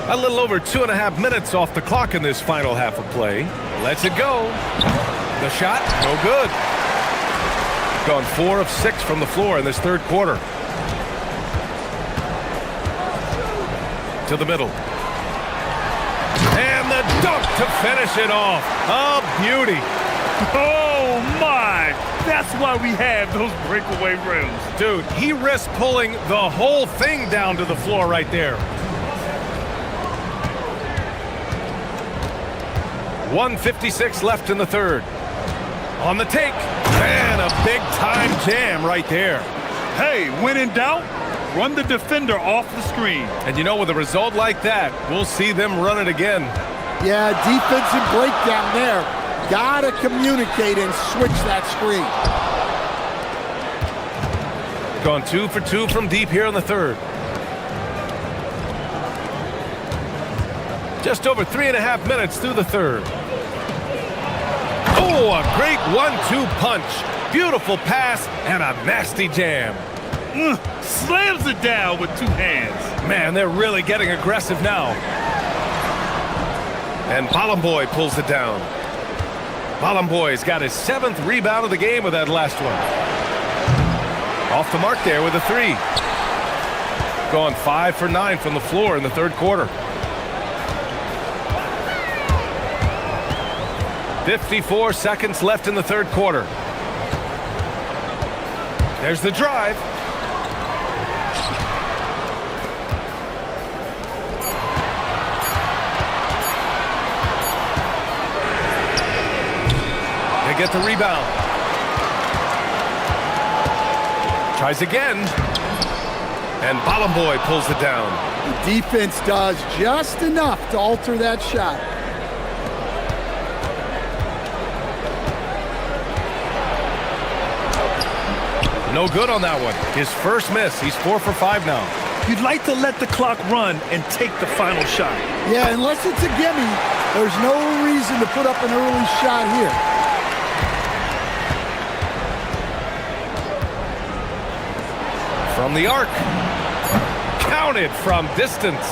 A little over 2.5 minutes off the clock in this final half of play. Lets it go. The shot, no good. Gone 4 of 6 from the floor in this third quarter. To the middle. And the dunk to finish it off. A beauty. Oh, my. That's why we have those breakaway rims. Dude, he risked pulling the whole thing down to the floor right there. 1:56 left in the third. On the take. And a big-time jam right there. Hey, when in doubt, run the defender off the screen. And you know, with a result like that, we'll see them run it again. Yeah, defensive breakdown there. Gotta communicate and switch that screen. Gone 2 for 2 from deep here in the third. Just over 3.5 minutes through the third. Oh, a great 1-2 punch. Beautiful pass and a nasty jam. Slams it down with 2 hands. Man, they're really getting aggressive now. And Balamboy pulls it down. Balamboy's got his 7th rebound of the game with that last one. Off the mark there with a 3. Gone 5 for 9 from the floor in the third quarter. 54 seconds left in the third quarter. There's the drive. They get the rebound. Tries again. And Balamboy pulls it down. The defense does just enough to alter that shot. No good on that one. His first miss. He's 4 for 5 now. You'd like to let the clock run and take the final shot. Yeah, unless it's a gimme, there's no reason to put up an early shot here. From the arc. Counted from distance.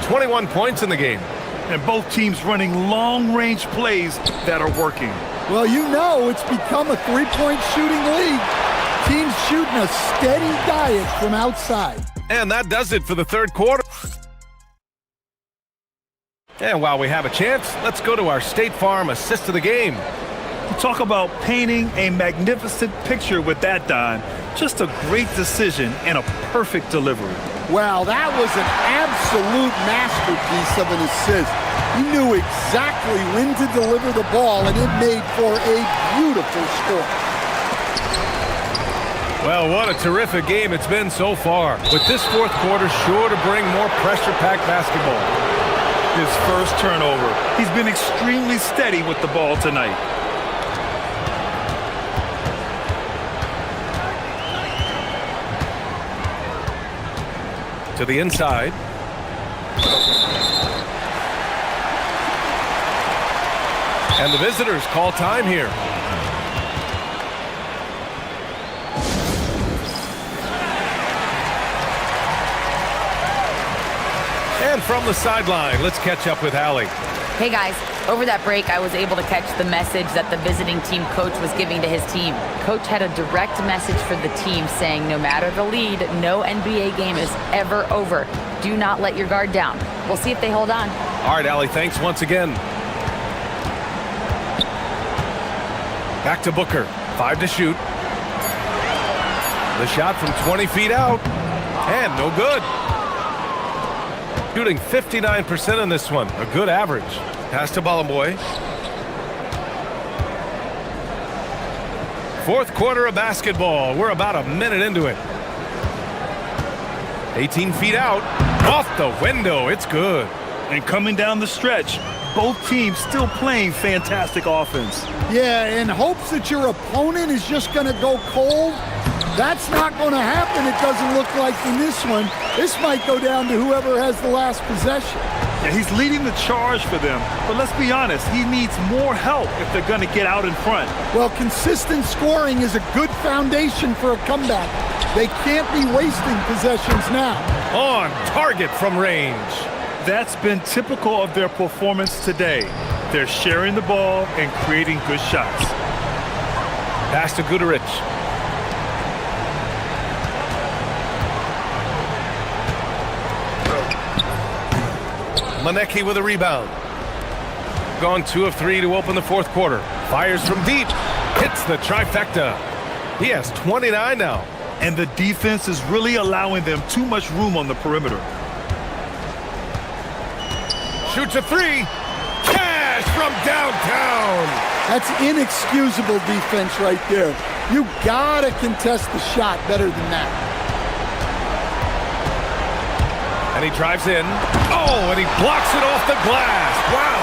21 points in the game. And both teams running long-range plays that are working. Well, you know it's become a three-point shooting league. Teams shooting a steady diet from outside. And that does it for the third quarter. And while we have a chance, let's go to our State Farm assist of the game. Talk about painting a magnificent picture with that, Don. Just a great decision and a perfect delivery. Well, that was an absolute masterpiece of an assist. He knew exactly when to deliver the ball, and it made for a beautiful score. Well, what a terrific game it's been so far. With this fourth quarter sure to bring more pressure-packed basketball. His first turnover. He's been extremely steady with the ball tonight. To the inside. And the visitors call time here. from the sideline. Let's catch up with Allie. Hey guys, over that break, I was able to catch the message that the visiting team coach was giving to his team. Coach had a direct message for the team saying no matter the lead, no NBA game is ever over. Do not let your guard down. We'll see if they hold on. All right, Allie, thanks once again. Back to Booker. 5 to shoot. The shot from 20 feet out. And no good. Shooting 59% in this one. A good average. Pass to Balamoy. Fourth quarter of basketball. We're about a minute into it. 18 feet out. Off the window. It's good. And coming down the stretch, both teams still playing fantastic offense. Yeah, in hopes that your opponent is just going to go cold. That's not going to happen, it doesn't look like, in this one. This might go down to whoever has the last possession. Yeah, he's leading the charge for them. But let's be honest, he needs more help if they're going to get out in front. Well, consistent scoring is a good foundation for a comeback. They can't be wasting possessions now. On target from range. That's been typical of their performance today. They're sharing the ball and creating good shots. Pass to Guduric. Manecki with a rebound. Gone 2 of 3 to open the fourth quarter. Fires from deep. Hits the trifecta. He has 29 now. And the defense is really allowing them too much room on the perimeter. Shoots a 3. Cash from downtown. That's inexcusable defense right there. You gotta contest the shot better than that. And he drives in. Oh, and he blocks it off the glass. Wow.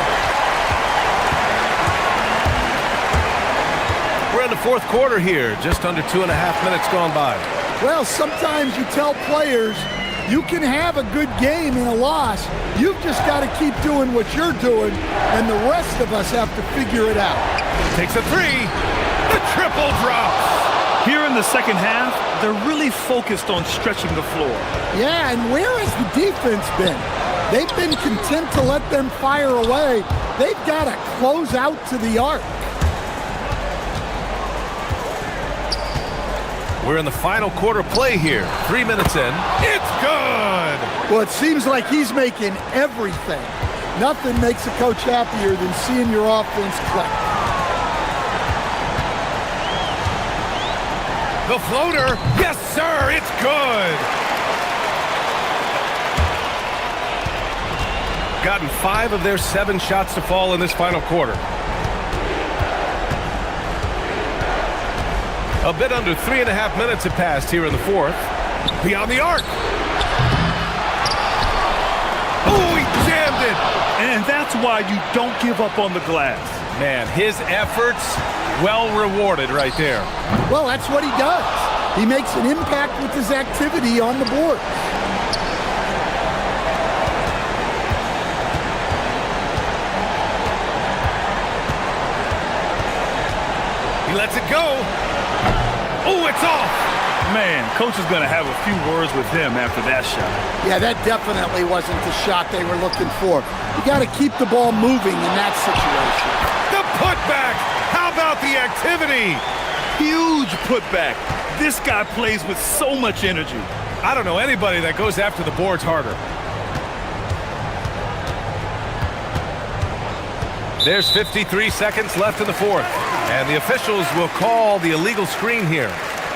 We're in the fourth quarter here. Just under 2.5 minutes gone by. Well, sometimes you tell players you can have a good game in a loss. You've just got to keep doing what you're doing, and the rest of us have to figure it out. Takes a 3. The triple drops. Here in the second half, they're really focused on stretching the floor. Yeah, and where has the defense been? They've been content to let them fire away. They've got to close out to the arc. We're in the final quarter play here. 3 minutes in. It's good! Well, it seems like he's making everything. Nothing makes a coach happier than seeing your offense click. The floater. Yes, sir. It's good. Gotten 5 of their 7 shots to fall in this final quarter. A bit under 3.5 minutes have passed here in the fourth. Beyond the arc. Oh, he jammed it. And that's why you don't give up on the glass. Man, his efforts well rewarded right there. Well, that's what he does. He makes an impact with his activity on the board. He lets it go. Oh, it's off. Man, coach is going to have a few words with him after that shot. Yeah, that definitely wasn't the shot they were looking for. You got to keep the ball moving in that situation. The putback. How about the activity? Huge putback. This guy plays with so much energy. I don't know anybody that goes after the boards harder. There's 53 seconds left in the fourth. And the officials will call the illegal screen here.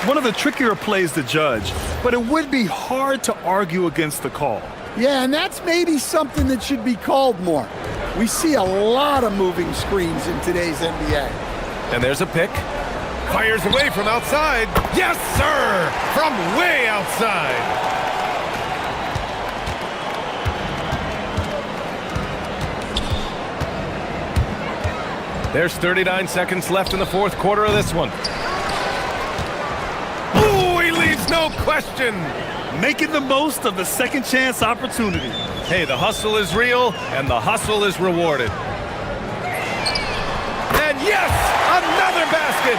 One of the trickier plays to judge, but it would be hard to argue against the call. Yeah, and that's maybe something that should be called more. We see a lot of moving screens in today's NBA. And there's a pick. Fires away from outside. Yes, sir! From way outside. There's 39 seconds left in the fourth quarter of this one. Ooh, he leaves no question. Making the most of the second chance opportunity. Hey, the hustle is real, and the hustle is rewarded. And yes, another basket.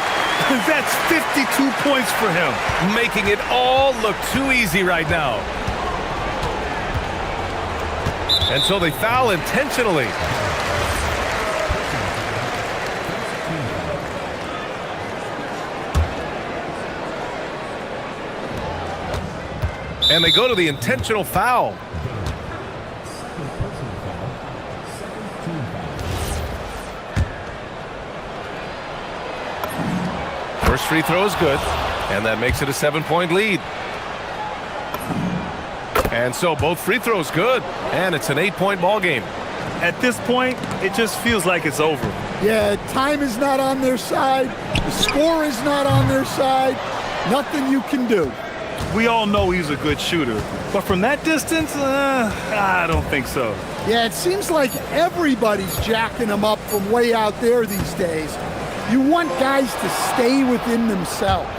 That's 52 points for him. Making it all look too easy right now. And so they foul intentionally. And they go to the intentional foul. First free throw is good, and that makes it a 7-point lead. And so both free throws good, and it's an 8-point ball game. At this point, it just feels like it's over. Yeah, time is not on their side. The score is not on their side. Nothing you can do. We all know he's a good shooter, but from that distance, I don't think so. Yeah, it seems like everybody's jacking him up from way out there these days. You want guys to stay within themselves.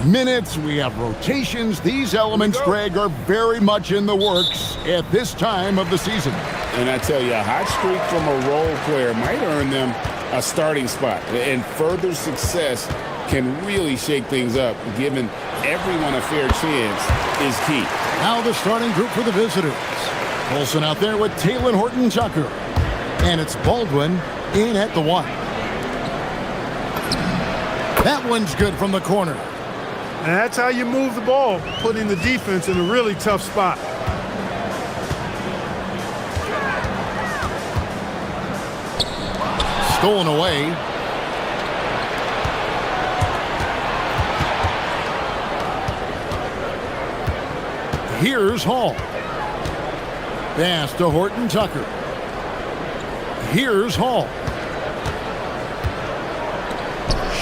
Minutes, we have rotations. These elements, Greg, are very much in the works at this time of the season. And I tell you, a hot streak from a role player might earn them a starting spot. And further success can really shake things up. Giving everyone a fair chance is key. Now the starting group for the visitors. Olsen out there with Taylor Horton-Tucker. And it's Baldwin in at the 1. That one's good from the corner. And that's how you move the ball, putting the defense in a really tough spot. Stolen away. Here's Hall. Pass to Horton-Tucker. Here's Hall.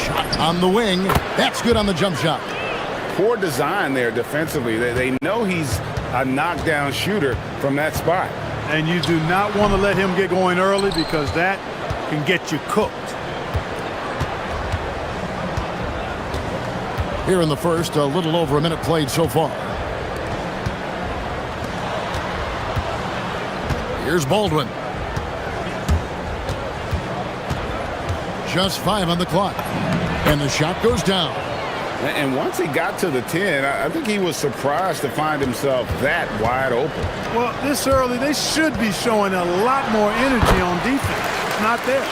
Shot on the wing. That's good on the jump shot. Poor design there defensively. They know he's a knockdown shooter from that spot. And you do not want to let him get going early because that can get you cooked. Here in the first, a little over a minute played so far. Here's Baldwin. Just 5 on the clock. And the shot goes down. And once he got to the 10, I think he was surprised to find himself that wide open. Well, this early, they should be showing a lot more energy on defense. It's not there.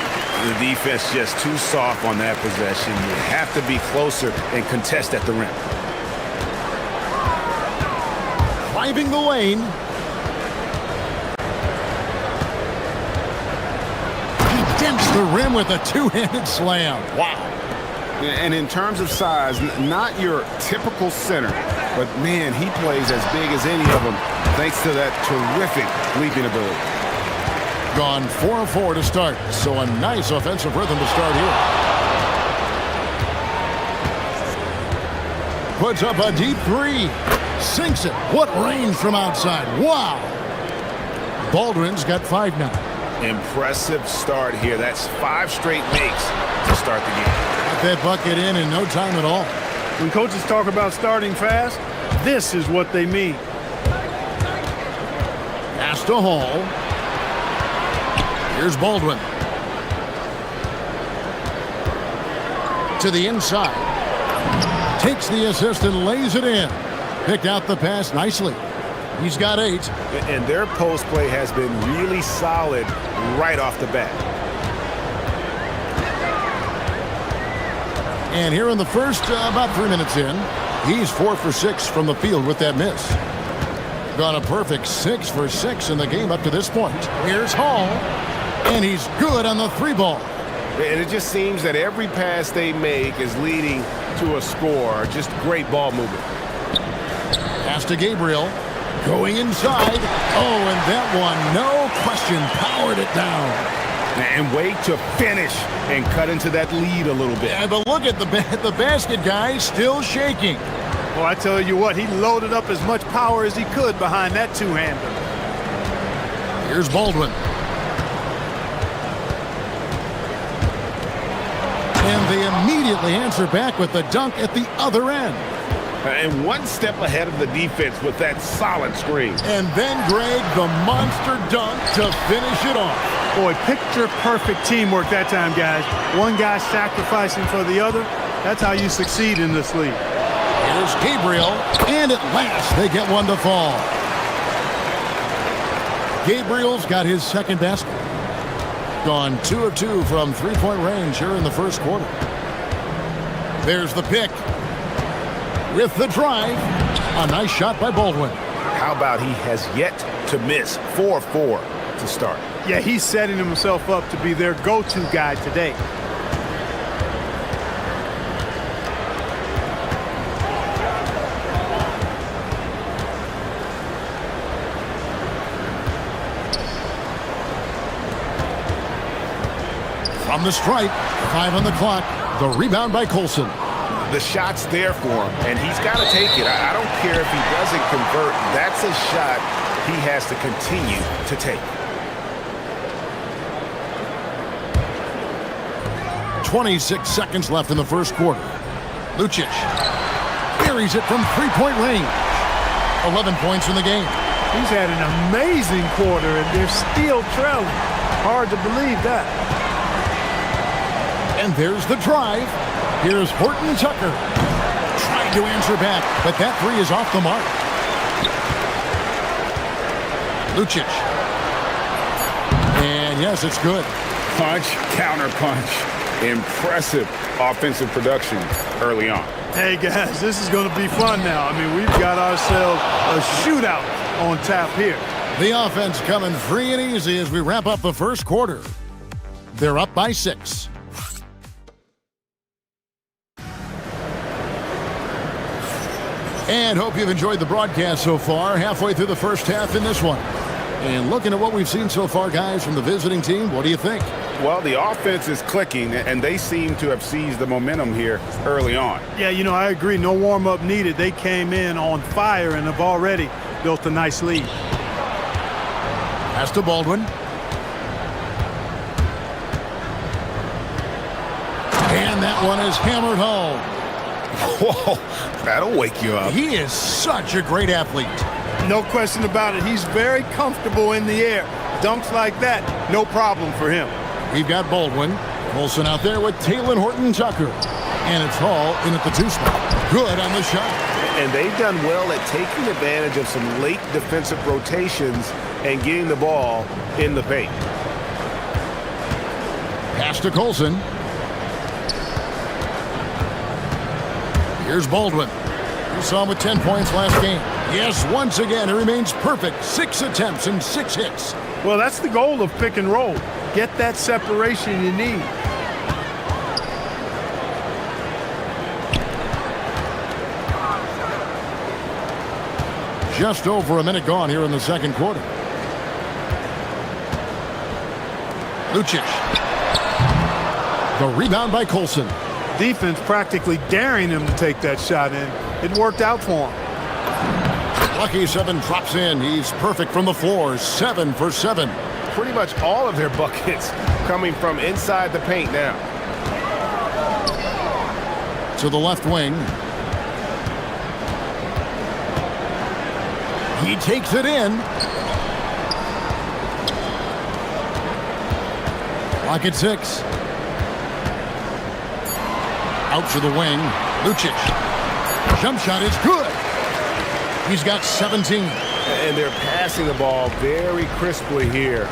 The defense just too soft on that possession. You have to be closer and contest at the rim. Driving the lane. He dents the rim with a two-handed slam. Wow. And in terms of size, not your typical center, but man, he plays as big as any of them thanks to that terrific leaping ability. Gone 4-4 to start, so a nice offensive rhythm to start here. Puts up a deep 3. Sinks it. What range from outside. Wow. Baldwin's got 5 now. Impressive start here. That's 5 straight makes to start the game. Got that bucket in no time at all. When coaches talk about starting fast, this is what they mean. Pass to Hall. Here's Baldwin. To the inside. Takes the assist and lays it in. Picked out the pass nicely. He's got 8. And their post play has been really solid right off the bat. And here in the first, about 3 minutes in, he's 4 for 6 from the field with that miss. Got a perfect 6 for 6 in the game up to this point. Here's Hall, and he's good on the 3-ball. And it just seems that every pass they make is leading to a score. Just great ball movement. Pass to Gabriel, going inside. Oh, and that one, no question, powered it down. And wait to finish and cut into that lead a little bit. Yeah, but look at the basket guy still shaking. Well, I tell you what, he loaded up as much power as he could behind that two-hander. Here's Baldwin. And they immediately answer back with the dunk at the other end. And one step ahead of the defense with that solid screen. And then, Greg, the monster dunk to finish it off. Boy, picture-perfect teamwork that time, guys. One guy sacrificing for the other. That's how you succeed in this league. Here's Gabriel, and at last they get one to fall. Gabriel's got his second basket. Gone 2 of 2 from three-point range here in the first quarter. There's the pick. With the drive, a nice shot by Baldwin. How about he has yet to miss 4-4 to start? Yeah, he's setting himself up to be their go-to guy today. From the stripe, 5 on the clock. The rebound by Colson. The shot's there for him, and he's got to take it. I don't care if he doesn't convert. That's a shot he has to continue to take. 26 seconds left in the first quarter. Lucic buries it from three-point range. 11 points in the game. He's had an amazing quarter, and they're still trailing. Hard to believe that. And there's the drive. Here's Horton Tucker. Trying to answer back, but that three is off the mark. Lucic. And yes, it's good. Punch, counter punch. Impressive offensive production early on. Hey, guys, this is going to be fun now. I mean, we've got ourselves a shootout on tap here. The offense coming free and easy as we wrap up the first quarter. They're up by 6. And hope you've enjoyed the broadcast so far. Halfway through the first half in this one. And looking at what we've seen so far, guys, from the visiting team, what do you think? Well, the offense is clicking, and they seem to have seized the momentum here early on. Yeah, you know, I agree. No warm-up needed. They came in on fire and have already built a nice lead. Pass to Baldwin. And that one is hammered home. Whoa, that'll wake you up. He is such a great athlete. No question about it. He's very comfortable in the air. Dunks like that, no problem for him. We've got Baldwin. Colson out there with Taylor Horton Tucker. And it's Hall in at the 2 spot. Good on the shot. And they've done well at taking advantage of some late defensive rotations and getting the ball in the paint. Pass to Colson. Here's Baldwin. We saw him with 10 points last game. Yes, once again, he remains perfect. 6 attempts and 6 hits. Well, that's the goal of pick and roll. Get that separation you need. Just over a minute gone here in the second quarter. Lucic. The rebound by Colson. Defense practically daring him to take that shot in. It worked out for him. Lucky 7 drops in. He's perfect from the floor. 7 for 7. Pretty much all of their buckets coming from inside the paint now. To the left wing. He takes it in. Clock at 6. Out to the wing. Lucic. Jump shot is good. He's got 17. And they're passing the ball very crisply here.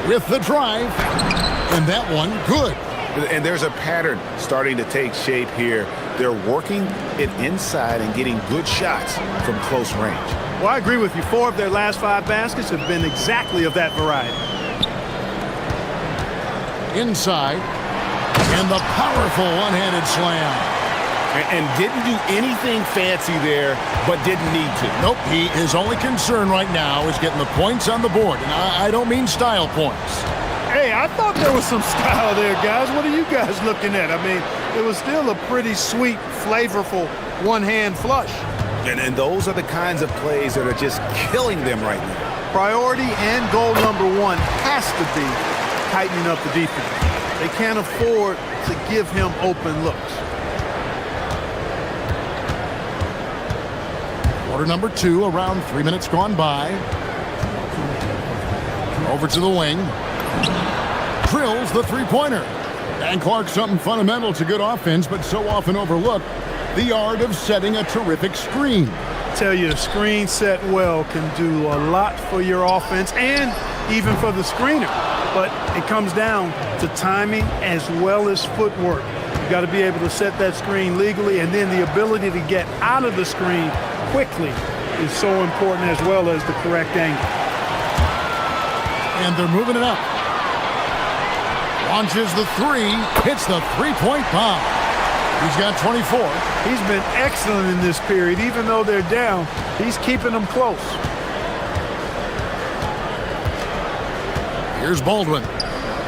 With the drive. And that one, good. And there's a pattern starting to take shape here. They're working it inside and getting good shots from close range. Well, I agree with you. 4 of their last 5 baskets have been exactly of that variety. Inside. And the powerful one-handed slam. And didn't do anything fancy there, but didn't need to. Nope, his only concern right now is getting the points on the board. And I don't mean style points. Hey, I thought there was some style there, guys. What are you guys looking at? I mean, it was still a pretty sweet, flavorful one-hand flush. And those are the kinds of plays that are just killing them right now. Priority and goal number 1 has to be tightening up the defense. They can't afford to give him open looks. Quarter number 2, around 3 minutes gone by. Over to the wing. Drills the three-pointer. And Clark, something fundamental to good offense, but so often overlooked, the art of setting a terrific screen. I tell you, a screen set well can do a lot for your offense and even for the screener. But it comes down to timing as well as footwork. You've got to be able to set that screen legally, and then the ability to get out of the screen quickly is so important, as well as the correct angle. And they're moving it up. Launches the 3, hits the three-point bomb. He's got 24. He's been excellent in this period. Even though they're down, he's keeping them close. Here's Baldwin.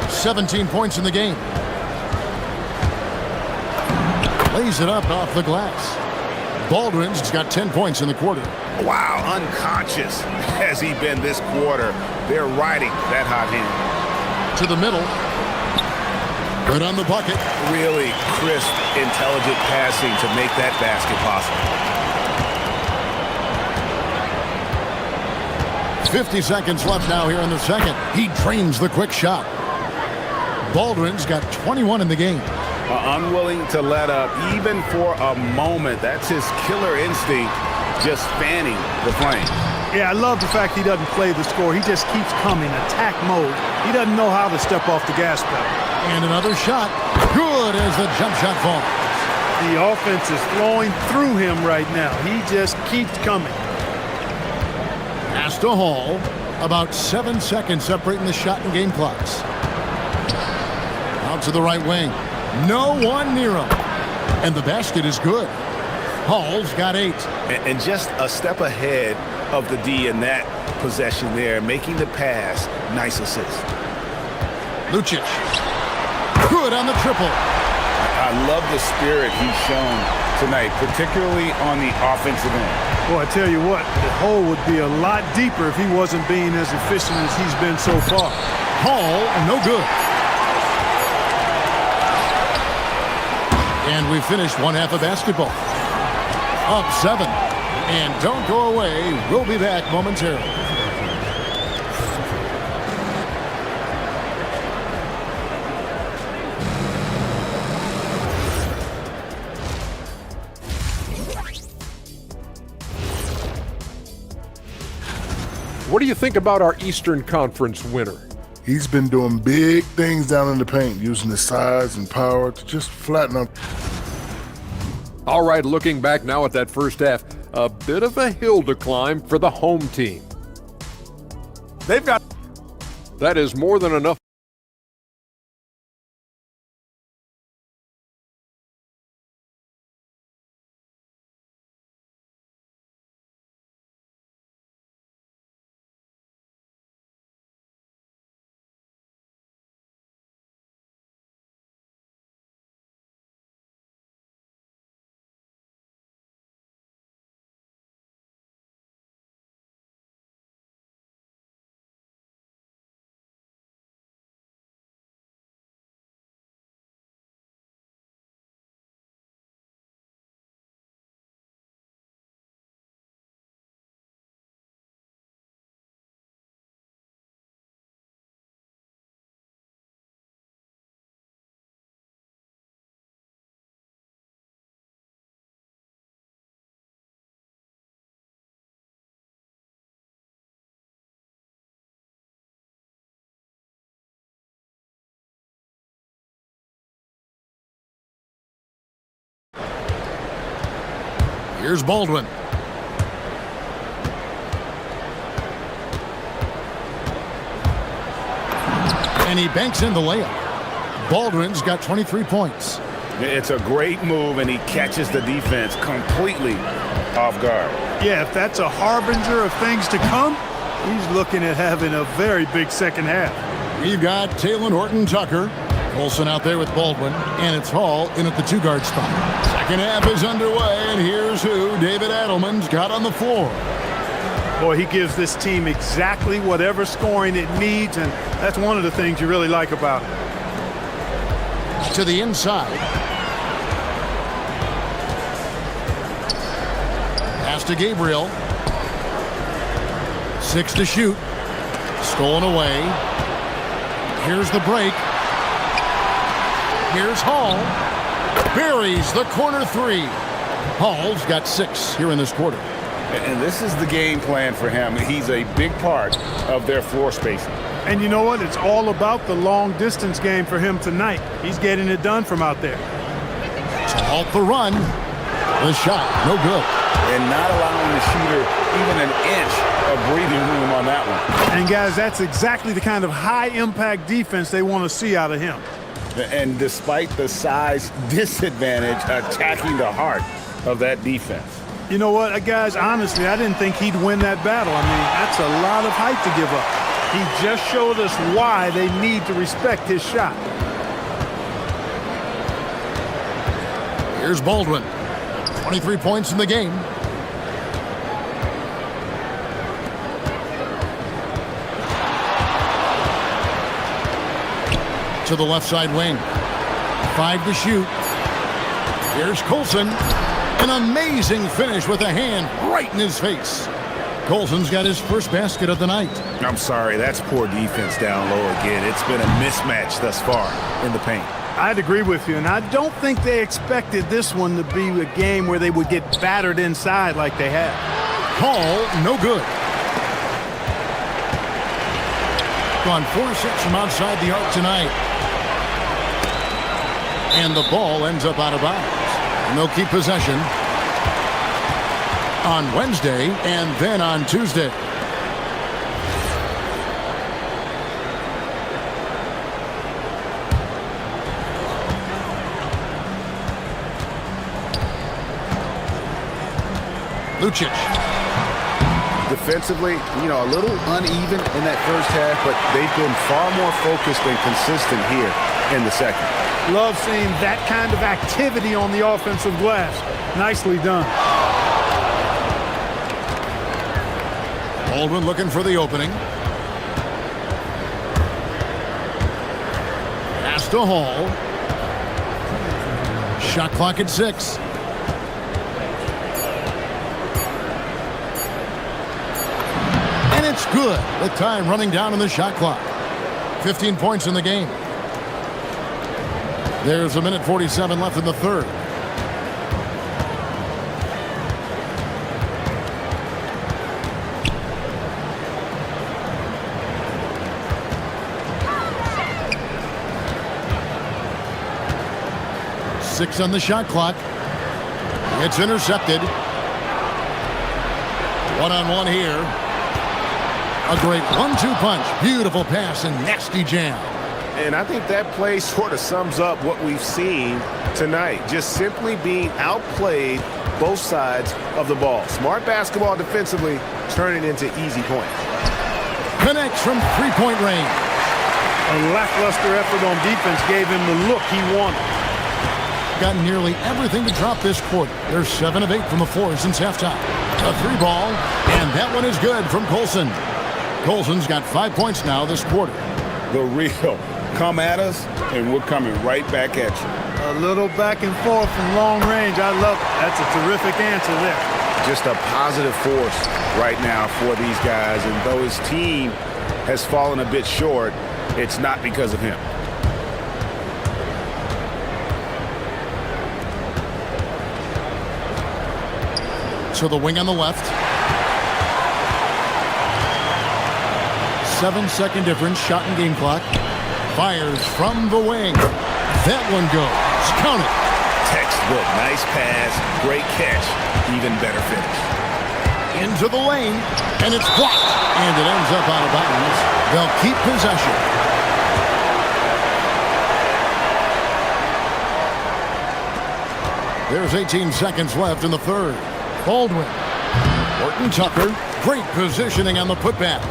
17 points in the game. Lays it up off the glass. Baldwin's got 10 points in the quarter. Wow, unconscious has he been this quarter. They're riding that hot hand. To the middle. Good on the bucket. Really crisp, intelligent passing to make that basket possible. 50 seconds left now here in the second. He drains the quick shot. Baldwin's got 21 in the game. Unwilling to let up even for a moment. That's his killer instinct, just fanning the flame. Yeah, I love the fact he doesn't play the score. He just keeps coming, attack mode. He doesn't know how to step off the gas pedal. And another shot. Good as the jump shot falls. The offense is flowing through him right now. He just keeps coming. Pass to Hall. About 7 seconds separating the shot and game clocks. Out to the right wing. No one near him. And the basket is good. Hall's got 8. And just a step ahead of the D in that possession there, making the pass. Nice assist. Lucic. Good on the triple. I love the spirit he's shown tonight, particularly on the offensive end. Boy, I tell you what, the hole would be a lot deeper if he wasn't being as efficient as he's been so far. Hall, no good. And we finished one half of basketball. Up 7. And don't go away. We'll be back momentarily. What do you think about our Eastern Conference winner? He's been doing big things down in the paint, using his size and power to just flatten up. All right, looking back now at that first half, a bit of a hill to climb for the home team. They've got... That is more than enough. Here's Baldwin. And he banks in the layup. Baldwin's got 23 points. It's a great move, and he catches the defense completely off guard. Yeah, if that's a harbinger of things to come, he's looking at having a very big second half. We've got Taylor Horton-Tucker. Olsen out there with Baldwin, and it's Hall in at the 2-guard spot. Second half is underway, and here's who David Adelman's got on the floor. Boy, he gives this team exactly whatever scoring it needs, and that's one of the things you really like about it. To the inside. Pass to Gabriel. 6 to shoot. Stolen away. Here's the break. Here's Hall. Buries the corner 3. Hall's got 6 here in this quarter. And this is the game plan for him. He's a big part of their floor spacing. And you know what? It's all about the long distance game for him tonight. He's getting it done from out there. To halt the run. The shot, no good. And not allowing the shooter even an inch of breathing room on that one. And guys, that's exactly the kind of high impact defense they want to see out of him. And despite the size disadvantage, attacking the heart of that defense. You know what, guys, honestly, I didn't think he'd win that battle. I mean, that's a lot of height to give up. He just showed us why they need to respect his shot. Here's Baldwin. 23 points in the game. To the left side wing. 5 to shoot. Here's Colson. An amazing finish with a hand right in his face. Colson's got his first basket of the night. I'm sorry, that's poor defense down low again. It's been a mismatch thus far in the paint. I'd agree with you, and I don't think they expected this one to be a game where they would get battered inside like they have. Hall, no good. Gone 4-6 from outside the arc tonight. And the ball ends up out of bounds. And they'll keep possession on Wednesday and then on Tuesday. Lucic. Defensively, a little uneven in that first half, but they've been far more focused and consistent here in the second. Love seeing that kind of activity on the offensive glass. Nicely done. Baldwin looking for the opening. Pass to Hall. Shot clock at 6. And it's good with time running down on the shot clock. 15 points in the game. There's 1:47 left in the third. Six on the shot clock. It's intercepted. One-on-one here. A great 1-2 punch. Beautiful pass and nasty jam. And I think that play sort of sums up what we've seen tonight. Just simply being outplayed both sides of the ball. Smart basketball defensively, turning into easy points. Connects from three-point range. A lackluster effort on defense gave him the look he wanted. Got nearly everything to drop this quarter. They're 7 of 8 from the floor since halftime. A 3-ball, and that one is good from Colson. Colson's got 5 points now this quarter. The real. Come at us, and we're coming right back at you. A little back and forth from long range. I love it. That's a terrific answer there. Just a positive force right now for these guys. And though his team has fallen a bit short, it's not because of him. To the wing on the left. 7-second difference, shot and game clock. Fires from the wing. That one goes. Count it. Textbook. Nice pass. Great catch. Even better finish. Into the lane. And it's blocked. And it ends up out of bounds. They'll keep possession. There's 18 seconds left in the third. Baldwin. Horton Tucker. Great positioning on the putback.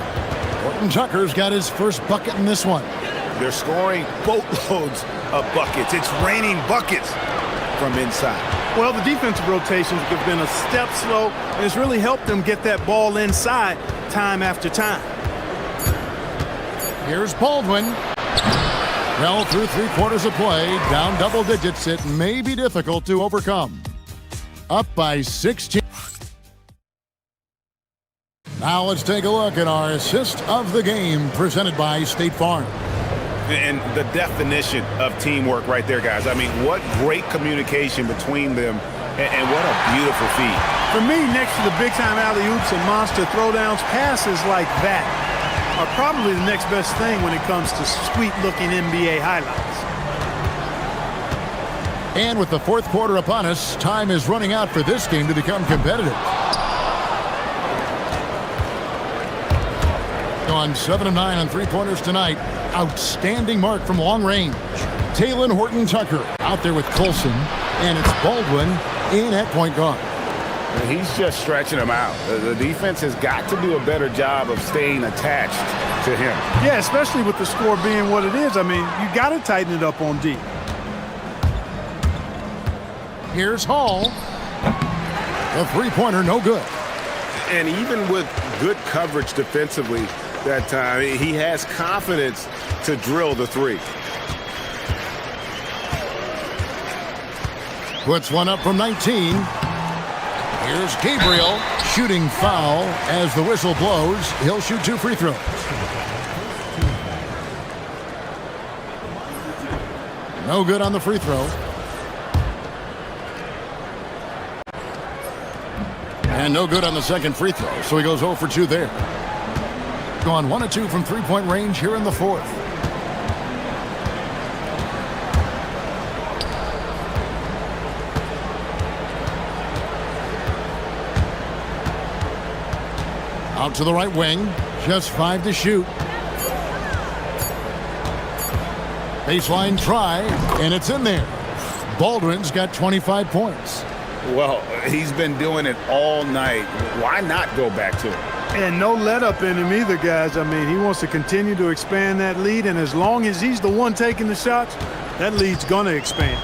Horton Tucker's got his first bucket in this one. They're scoring boatloads of buckets. It's raining buckets from inside. Well, the defensive rotations have been a step slow, and it's really helped them get that ball inside time after time. Here's Baldwin. Well, through 3/4 of play, down double digits, it may be difficult to overcome. Up by 16. Now let's take a look at our assist of the game presented by State Farm. And the definition of teamwork right there, guys. I mean, what great communication between them, and what a beautiful feat. For me, next to the big-time alley-oops and monster throwdowns, passes like that are probably the next best thing when it comes to sweet-looking NBA highlights. And with the fourth quarter upon us, time is running out for this game to become competitive. On 7 of 9 on three-pointers tonight. Outstanding mark from long range. Taylor Horton Tucker out there with Colson. And it's Baldwin in at point guard. He's just stretching them out. The defense has got to do a better job of staying attached to him. Yeah, especially with the score being what it is. I mean, you got to tighten it up on D. Here's Hall. The three-pointer, no good. And even with good coverage defensively that time, he has confidence to drill the three. Puts one up from 19. Here's Gabriel, shooting foul as the whistle blows. He'll shoot 2 free throws. No good on the free throw. And no good on the second free throw, so he goes 0 for 2 there. Gone 1 of 2 from three-point range here in the fourth. Out to the right wing, just 5 to shoot. Baseline try, and it's in there. Baldwin's got 25 points. Well, he's been doing it all night. Why not go back to it? And no let up in him either, guys. I mean, he wants to continue to expand that lead, and as long as he's the one taking the shots, that lead's going to expand.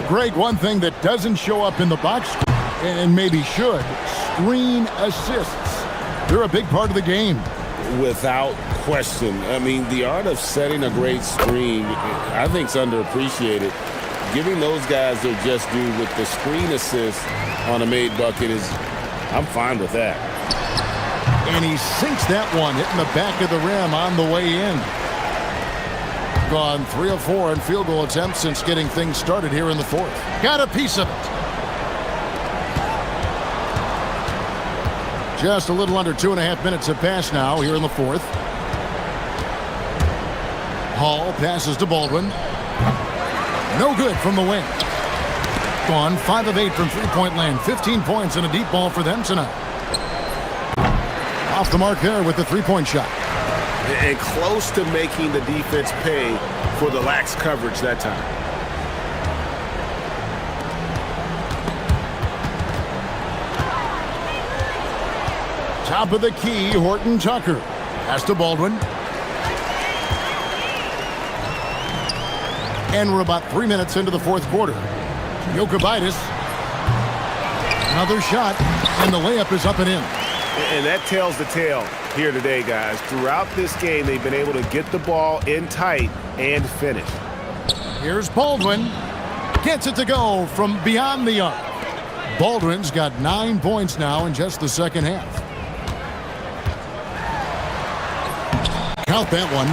Greg, one thing that doesn't show up in the box score, and maybe should, screen assists. They're a big part of the game. Without question. I mean, the art of setting a great screen, I think, is underappreciated. Giving those guys their just due with the screen assist on a made bucket is, I'm fine with that. And he sinks that one, hitting the back of the rim on the way in. Gone 3 of 4 in field goal attempts since getting things started here in the fourth. Got a piece of it. Just a little under 2.5 minutes have passed now here in the fourth. Hall passes to Baldwin. No good from the wing. Gone 5 of 8 from three-point land. 15 points and a deep ball for them tonight. Off the mark there with the three-point shot. And close to making the defense pay for the lax coverage that time. Top of the key, Horton Tucker. Pass to Baldwin. And we're about 3 minutes into the fourth quarter. Jokubaitis. Another shot, and the layup is up and in. And that tells the tale here today, guys. Throughout this game, they've been able to get the ball in tight and finish. Here's Baldwin. Gets it to go from beyond the arc. Baldwin's got 9 points now in just the second half. Count that one.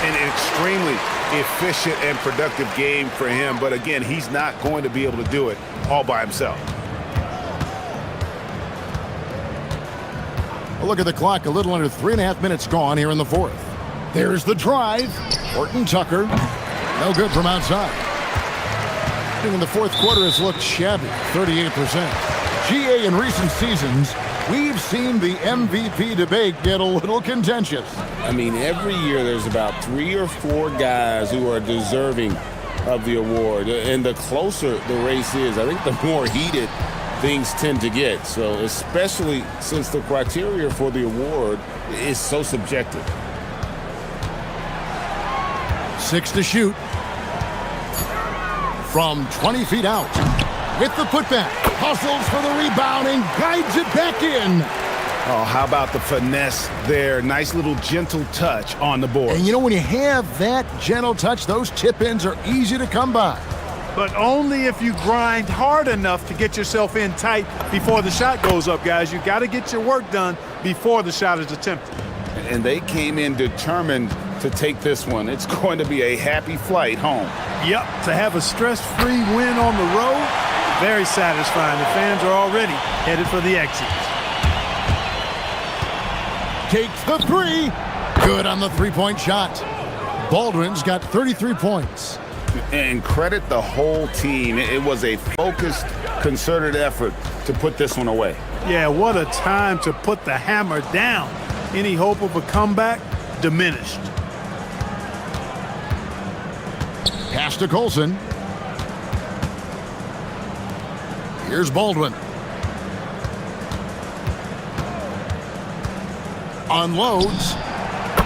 An extremely efficient and productive game for him. But again, he's not going to be able to do it all by himself. A look at the clock. A little under 3.5 minutes gone here in the fourth. There's the drive. Horton Tucker. No good from outside. In the fourth quarter has looked shabby. 38%. GA in recent seasons, we've seen the MVP debate get a little contentious. I mean, every year there's about 3 or 4 guys who are deserving of the award. And the closer the race is, I think the more heated things tend to get. So especially since the criteria for the award is so subjective. 6 to shoot. From 20 feet out. With the putback. Hustles for the rebound and guides it back in. Oh, how about the finesse there? Nice little gentle touch on the board. And you know, when you have that gentle touch, those tip-ins are easy to come by. But only if you grind hard enough to get yourself in tight before the shot goes up, guys. You got to get your work done before the shot is attempted. And they came in determined to take this one. It's going to be a happy flight home. Yep, to have a stress-free win on the road, very satisfying. The fans are already headed for the exit. Takes the three. Good on the three-point shot. Baldwin's got 33 points. And credit the whole team. It was a focused, concerted effort to put this one away. Yeah, what a time to put the hammer down. Any hope of a comeback diminished. Pass to Colson. Here's Baldwin. Unloads.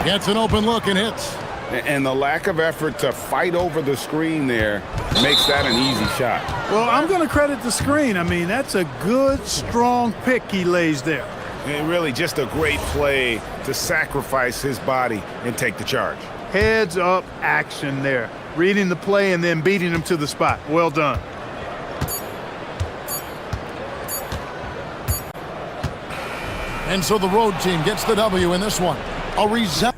Gets an open look and hits. And the lack of effort to fight over the screen there makes that an easy shot. Well, I'm going to credit the screen. I mean, that's a good, strong pick he lays there. And really just a great play to sacrifice his body and take the charge. Heads up action there. reading the play and then beating him to the spot. Well done. And so the road team gets the W in this one. A resounding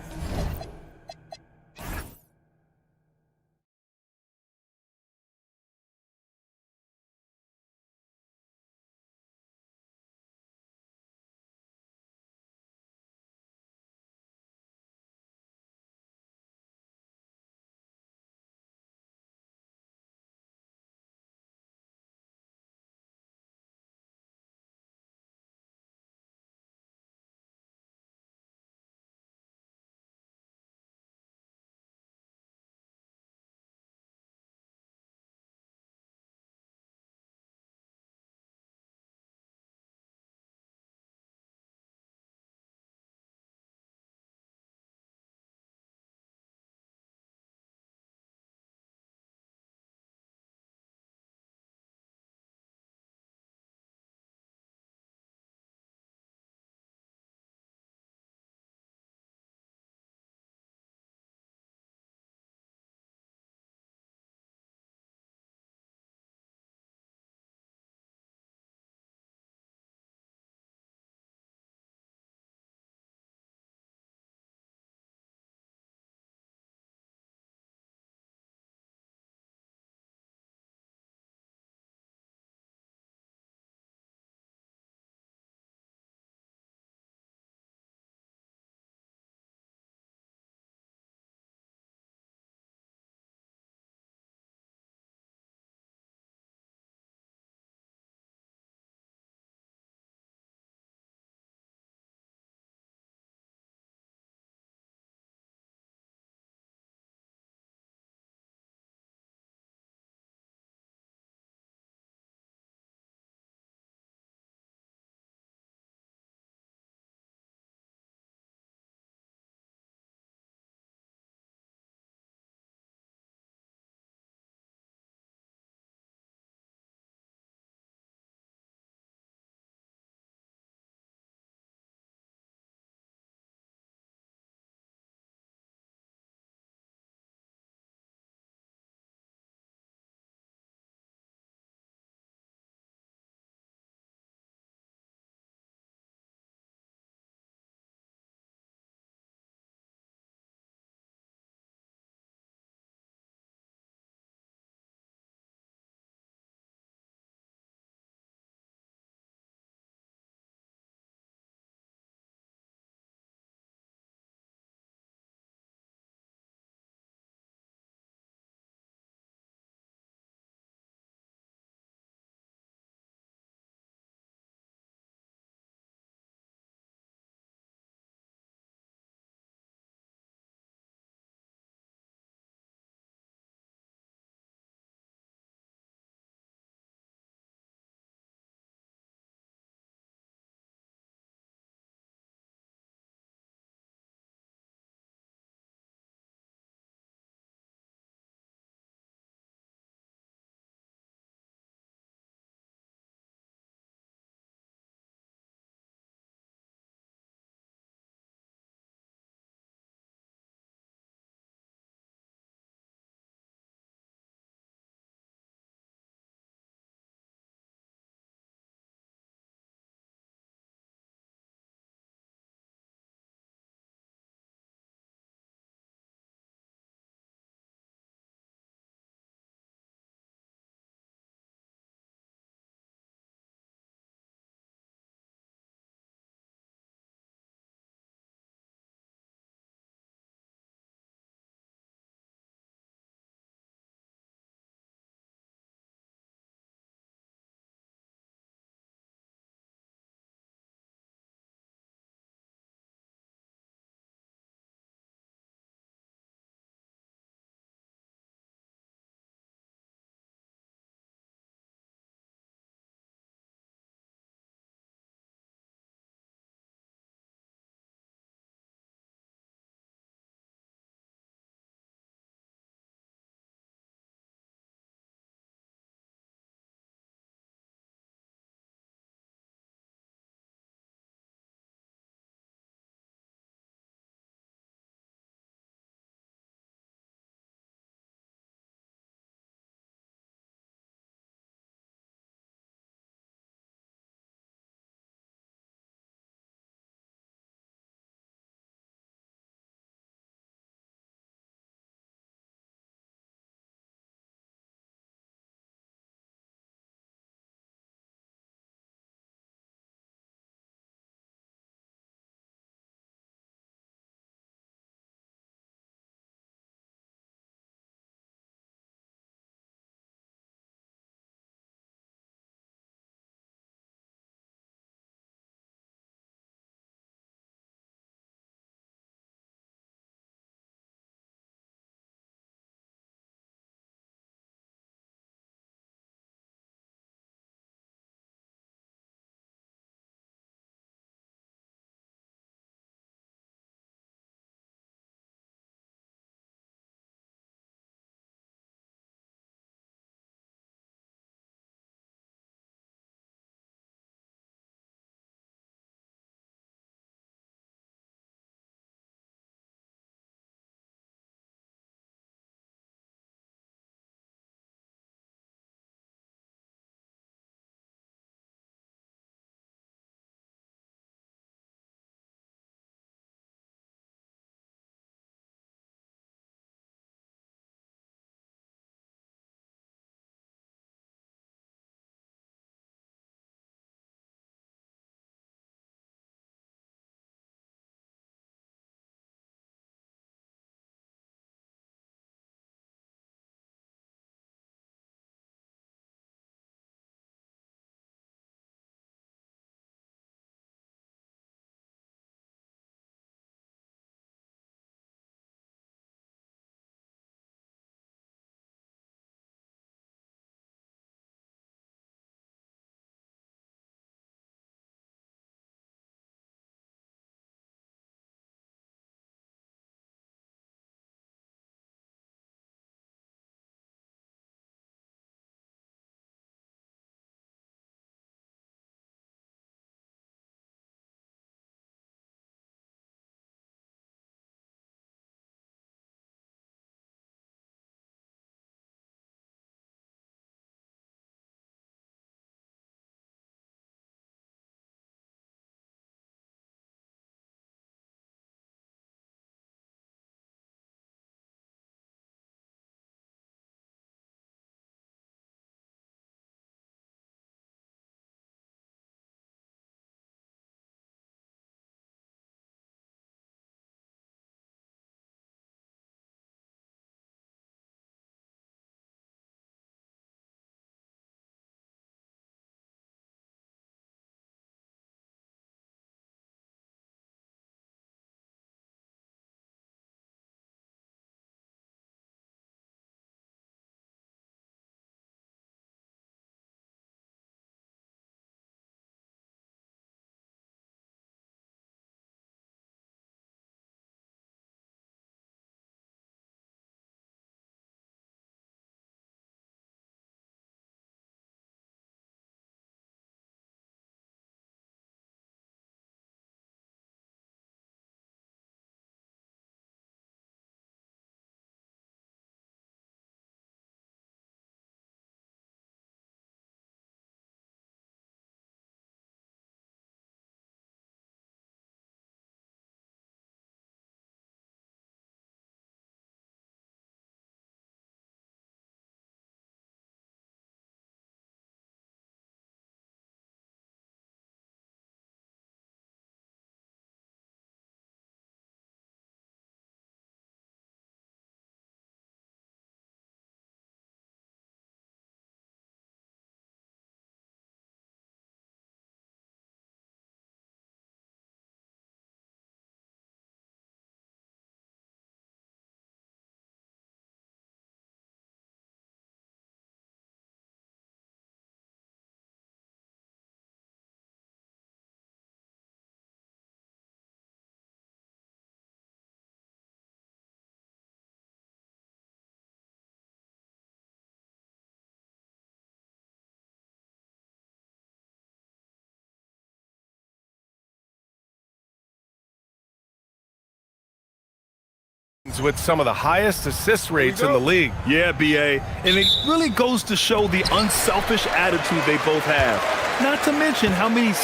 with some of the highest assist rates in the league. Yeah, BA. And it really goes to show the unselfish attitude they both have. Not to mention how many...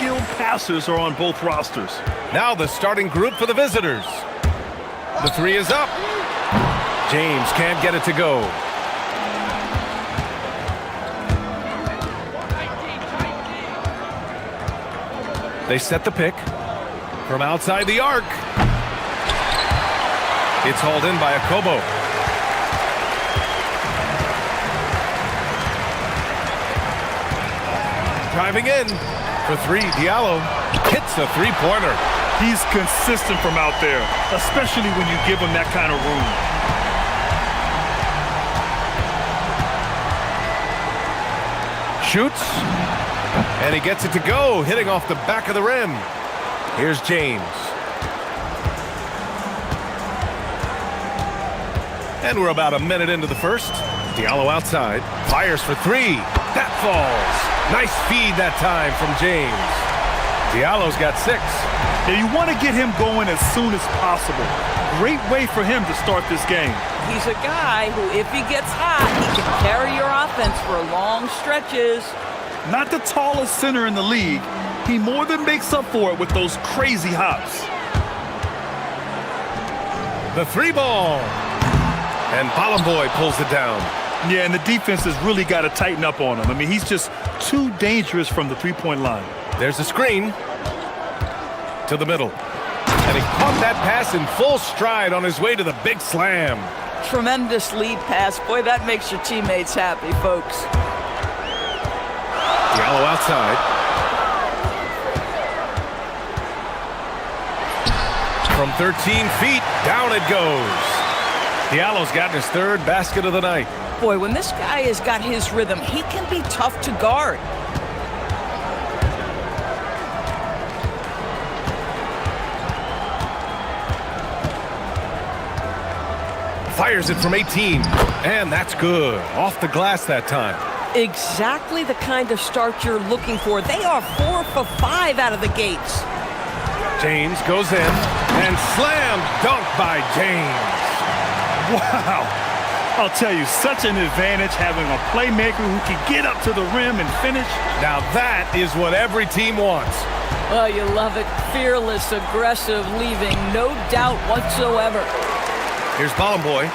skilled passers are on both rosters. Now the starting group for the visitors. The three is up. James can't get it to go. They set the pick from outside the arc. It's hauled in by Akobo. Driving in for three. Diallo hits a three-pointer. He's consistent from out there, especially when you give him that kind of room. Shoots, and he gets it to go, hitting off the back of the rim. Here's James. And we're about a minute into the first. Diallo outside, fires for three. That falls. Nice feed that time from James. Diallo's got 6. Yeah, you want to get him going as soon as possible. Great way for him to start this game. He's a guy who, if he gets hot, he can carry your offense for long stretches. Not the tallest center in the league, he more than makes up for it with those crazy hops. The three ball. And Bolomboy pulls it down. Yeah, and the defense has really got to tighten up on him. I mean, he's just too dangerous from the three-point line. There's a screen to the middle. And he caught that pass in full stride on his way to the big slam. Tremendous lead pass. Boy, that makes your teammates happy, folks. Diallo outside. From 13 feet, down it goes. Diallo's gotten his 3rd basket of the night. Boy, when this guy has got his rhythm, he can be tough to guard. Fires it from 18, and that's good. Off the glass that time. Exactly the kind of start you're looking for. They are 4 for 5 out of the gates. James goes in, and slam dunk by James. Wow. I'll tell you, such an advantage having a playmaker who can get up to the rim and finish. Now that is what every team wants. Oh, you love it. Fearless, aggressive, leaving no doubt whatsoever. Here's Bolomboy.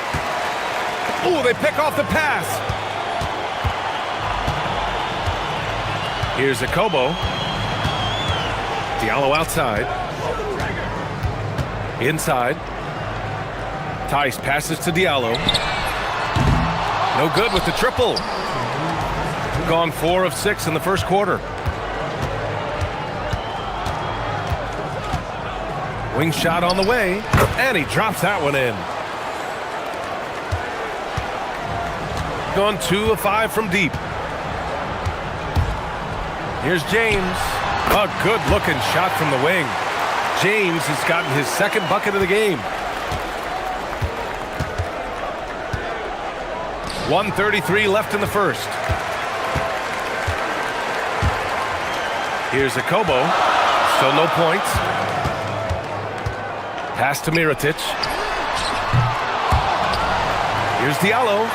Oh, they pick off the pass. Here's Akobo. Diallo outside. Inside. Tice passes to Diallo. No good with the triple. Gone 4 of 6 in the first quarter. Wing shot on the way, and he drops that one in. Gone 2 of 5 from deep. Here's James. A good-looking shot from the wing. James has gotten his 2nd bucket of the game. 1:33 left in the first. Here's Akobo. Still no points. Pass to Mirotic. Here's Diallo.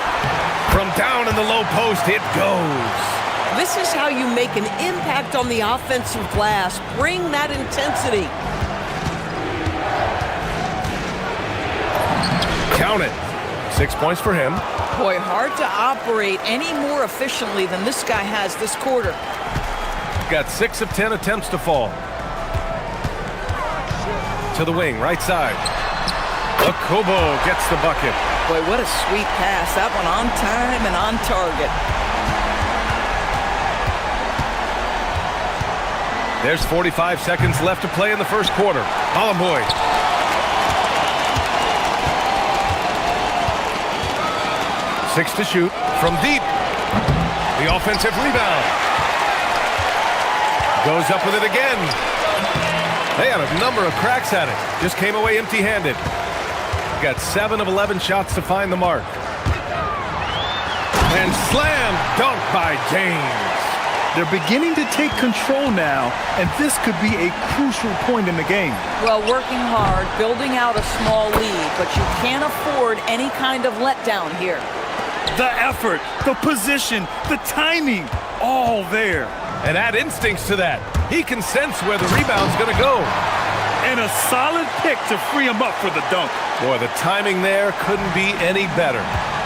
From down in the low post, it goes. This is how you make an impact on the offensive glass. Bring that intensity. Count it. 6 points for him. Boy, hard to operate any more efficiently than this guy has this quarter. Got 6 of 10 attempts to fall. To the wing, right side. Akobo gets the bucket. Boy, what a sweet pass. That one on time and on target. There's 45 seconds left to play in the first quarter. Bolomboy. Six to shoot from deep. The offensive rebound. Goes up with it again. They had a number of cracks at it. Just came away empty-handed. Got 7 of 11 shots to find the mark. And slam dunk by James. They're beginning to take control now, and this could be a crucial point in the game. Well, working hard, building out a small lead, but you can't afford any kind of letdown here. The effort, the position, the timing, all there. And add instincts to that. He can sense where the rebound's going to go. And a solid pick to free him up for the dunk. Boy, the timing there couldn't be any better.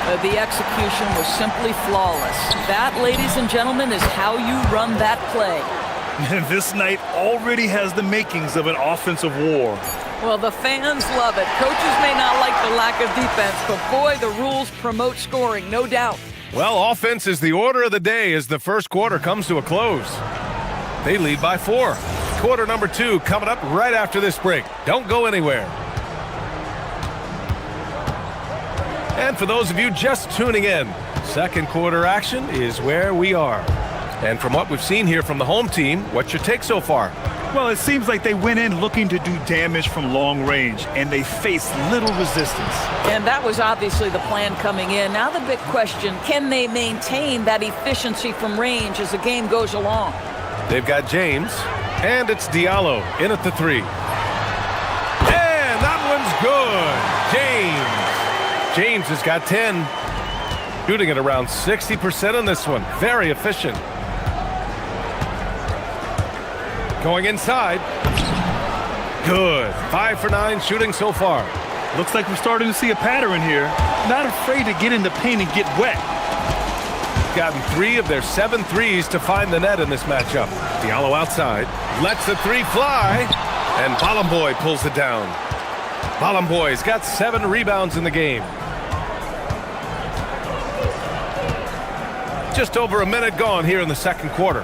The execution was simply flawless. That, ladies and gentlemen, is how you run that play. And this night already has the makings of an offensive war. Well, the fans love it. Coaches may not like the lack of defense, but boy, the rules promote scoring, no doubt. Well, offense is the order of the day as the first quarter comes to a close. They lead by 4. Quarter number 2 coming up right after this break. Don't go anywhere. And for those of you just tuning in, second quarter action is where we are. And from what we've seen here from the home team, what's your take so far? Well, it seems like they went in looking to do damage from long range, and they faced little resistance. And that was obviously the plan coming in. Now the big question, can they maintain that efficiency from range as the game goes along? They've got James, and it's Diallo in at the 3. And that one's good. James has got 10. Shooting at around 60% on this one. Very efficient. Going inside. Good. 5 for 9 shooting so far. Looks like we're starting to see a pattern here. Not afraid to get in the paint and get wet. Gotten 3 of their 7 threes to find the net in this matchup. Diallo outside. Lets the 3 fly. And Bolomboy pulls it down. Bolomboy's got 7 rebounds in the game. Just over a minute gone here in the second quarter.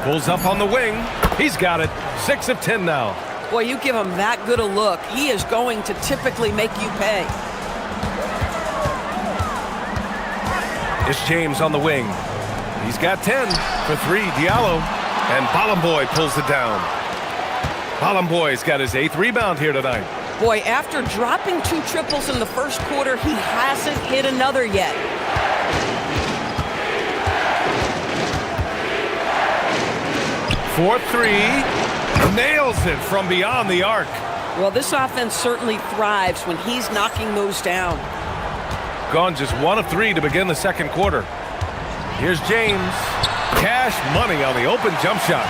Pulls up on the wing. He's got it. 6 of 10 now. Boy, you give him that good a look, he is going to typically make you pay. It's James on the wing. He's got 10 for 3. Diallo. And Bolomboy pulls it down. Bolomboy's got his 8th rebound here tonight. Boy, after dropping 2 triples in the first quarter, he hasn't hit another yet. For 3. Nails it from beyond the arc. Well, this offense certainly thrives when he's knocking those down. Gone just 1 of 3 to begin the second quarter. Here's James. Cash money on the open jump shot.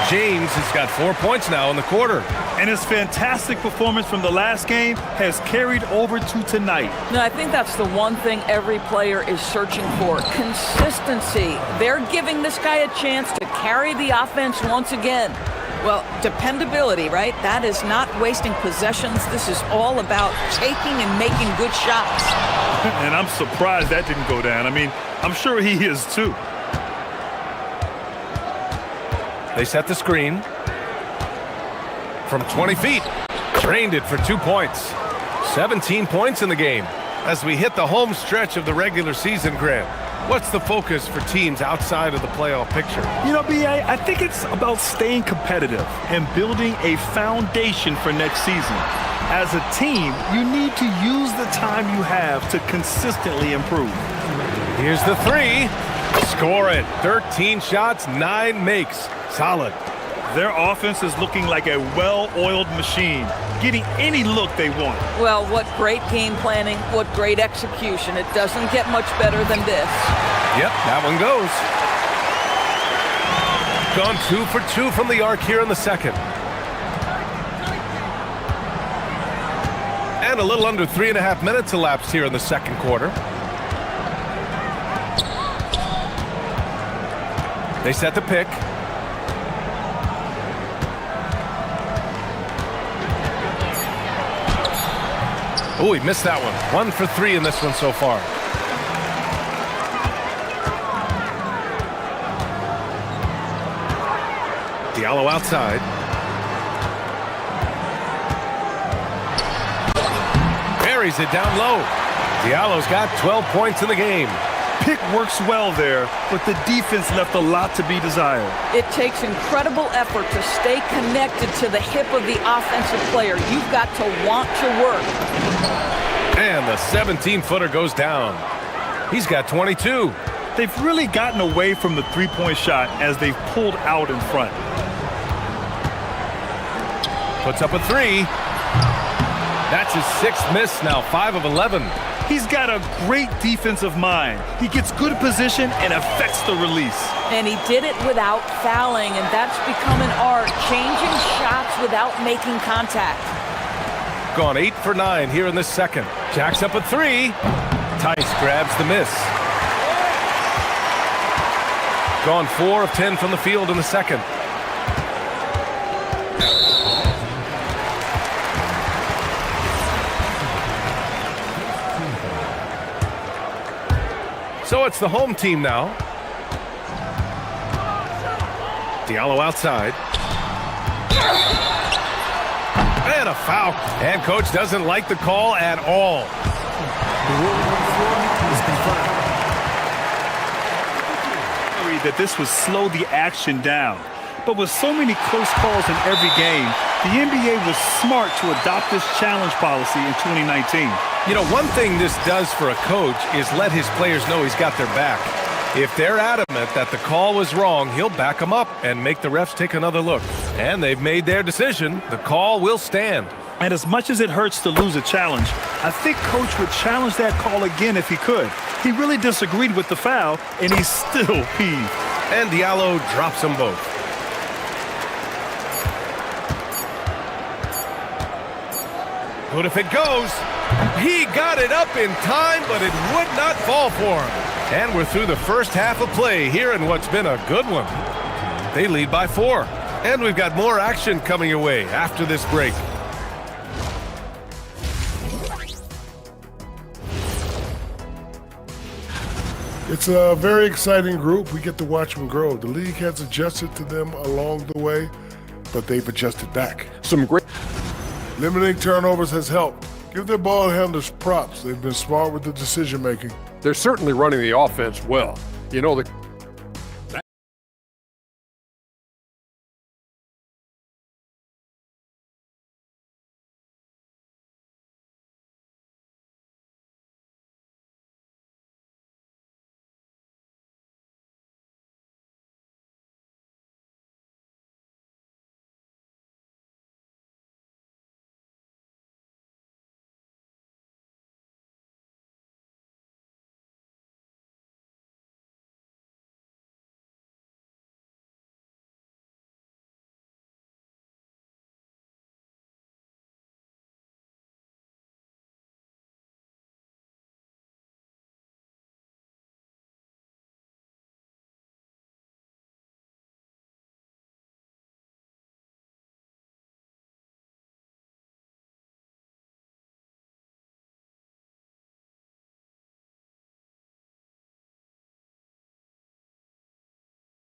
James has got 4 points now in the quarter. And his fantastic performance from the last game has carried over to tonight. No, I think that's the one thing every player is searching for. Consistency. They're giving this guy a chance to carry the offense once again. Well, dependability, right? That is not wasting possessions. This is all about taking and making good shots. And I'm surprised that didn't go down. I mean, I'm sure he is too. They set the screen. From 20 feet. Drained it for 2 points. 17 points in the game. As we hit the home stretch of the regular season, Grant, what's the focus for teams outside of the playoff picture? You know, B.A., I think it's about staying competitive and building a foundation for next season. As a team, you need to use the time you have to consistently improve. Here's the 3. Score it. 13 shots, 9 makes. Solid. Their offense is looking like a well-oiled machine, getting any look they want. Well, what great game planning, what great execution. It doesn't get much better than this. Yep, that one goes. Gone 2 for 2 from the arc here in the second. And a little under 3.5 minutes elapsed here in the second quarter. They set the pick. Oh, he missed that one. 1 for 3 in this one so far. Diallo outside. Buries it down low. Diallo's got 12 points in the game. Pick works well there, but the defense left a lot to be desired. It takes incredible effort to stay connected to the hip of the offensive player. You've got to want to work. And the 17-footer goes down. He's got 22. They've really gotten away from the three-point shot as they've pulled out in front. Puts up a 3. That's his 6th miss now, 5 of 11. He's got a great defensive mind. He gets good position and affects the release. And he did it without fouling, and that's become an art, changing shots without making contact. Gone 8 for 9 here in this second. Jacks up a 3. Tice grabs the miss. Gone 4 of 10 from the field in the second. So it's the home team now. Diallo outside. And a foul. And coach doesn't like the call at all. That this would slow the action down. But with so many close calls in every game, the NBA was smart to adopt this challenge policy in 2019. You know, one thing this does for a coach is let his players know he's got their back. If they're adamant that the call was wrong, he'll back them up and make the refs take another look. And they've made their decision. The call will stand. And as much as it hurts to lose a challenge, I think coach would challenge that call again if he could. He really disagreed with the foul, and he's still peeved. And Diallo drops them both. Good if it goes. He got it up in time, but it would not fall for him. And we're through the first half of play here in what's been a good one. They lead by 4. And we've got more action coming your way after this break. It's a very exciting group. We get to watch them grow. The league has adjusted to them along the way, but they've adjusted back. Some great... Limiting turnovers has helped. Give their ball handlers props. They've been smart with the decision making. They're certainly running the offense well. You know,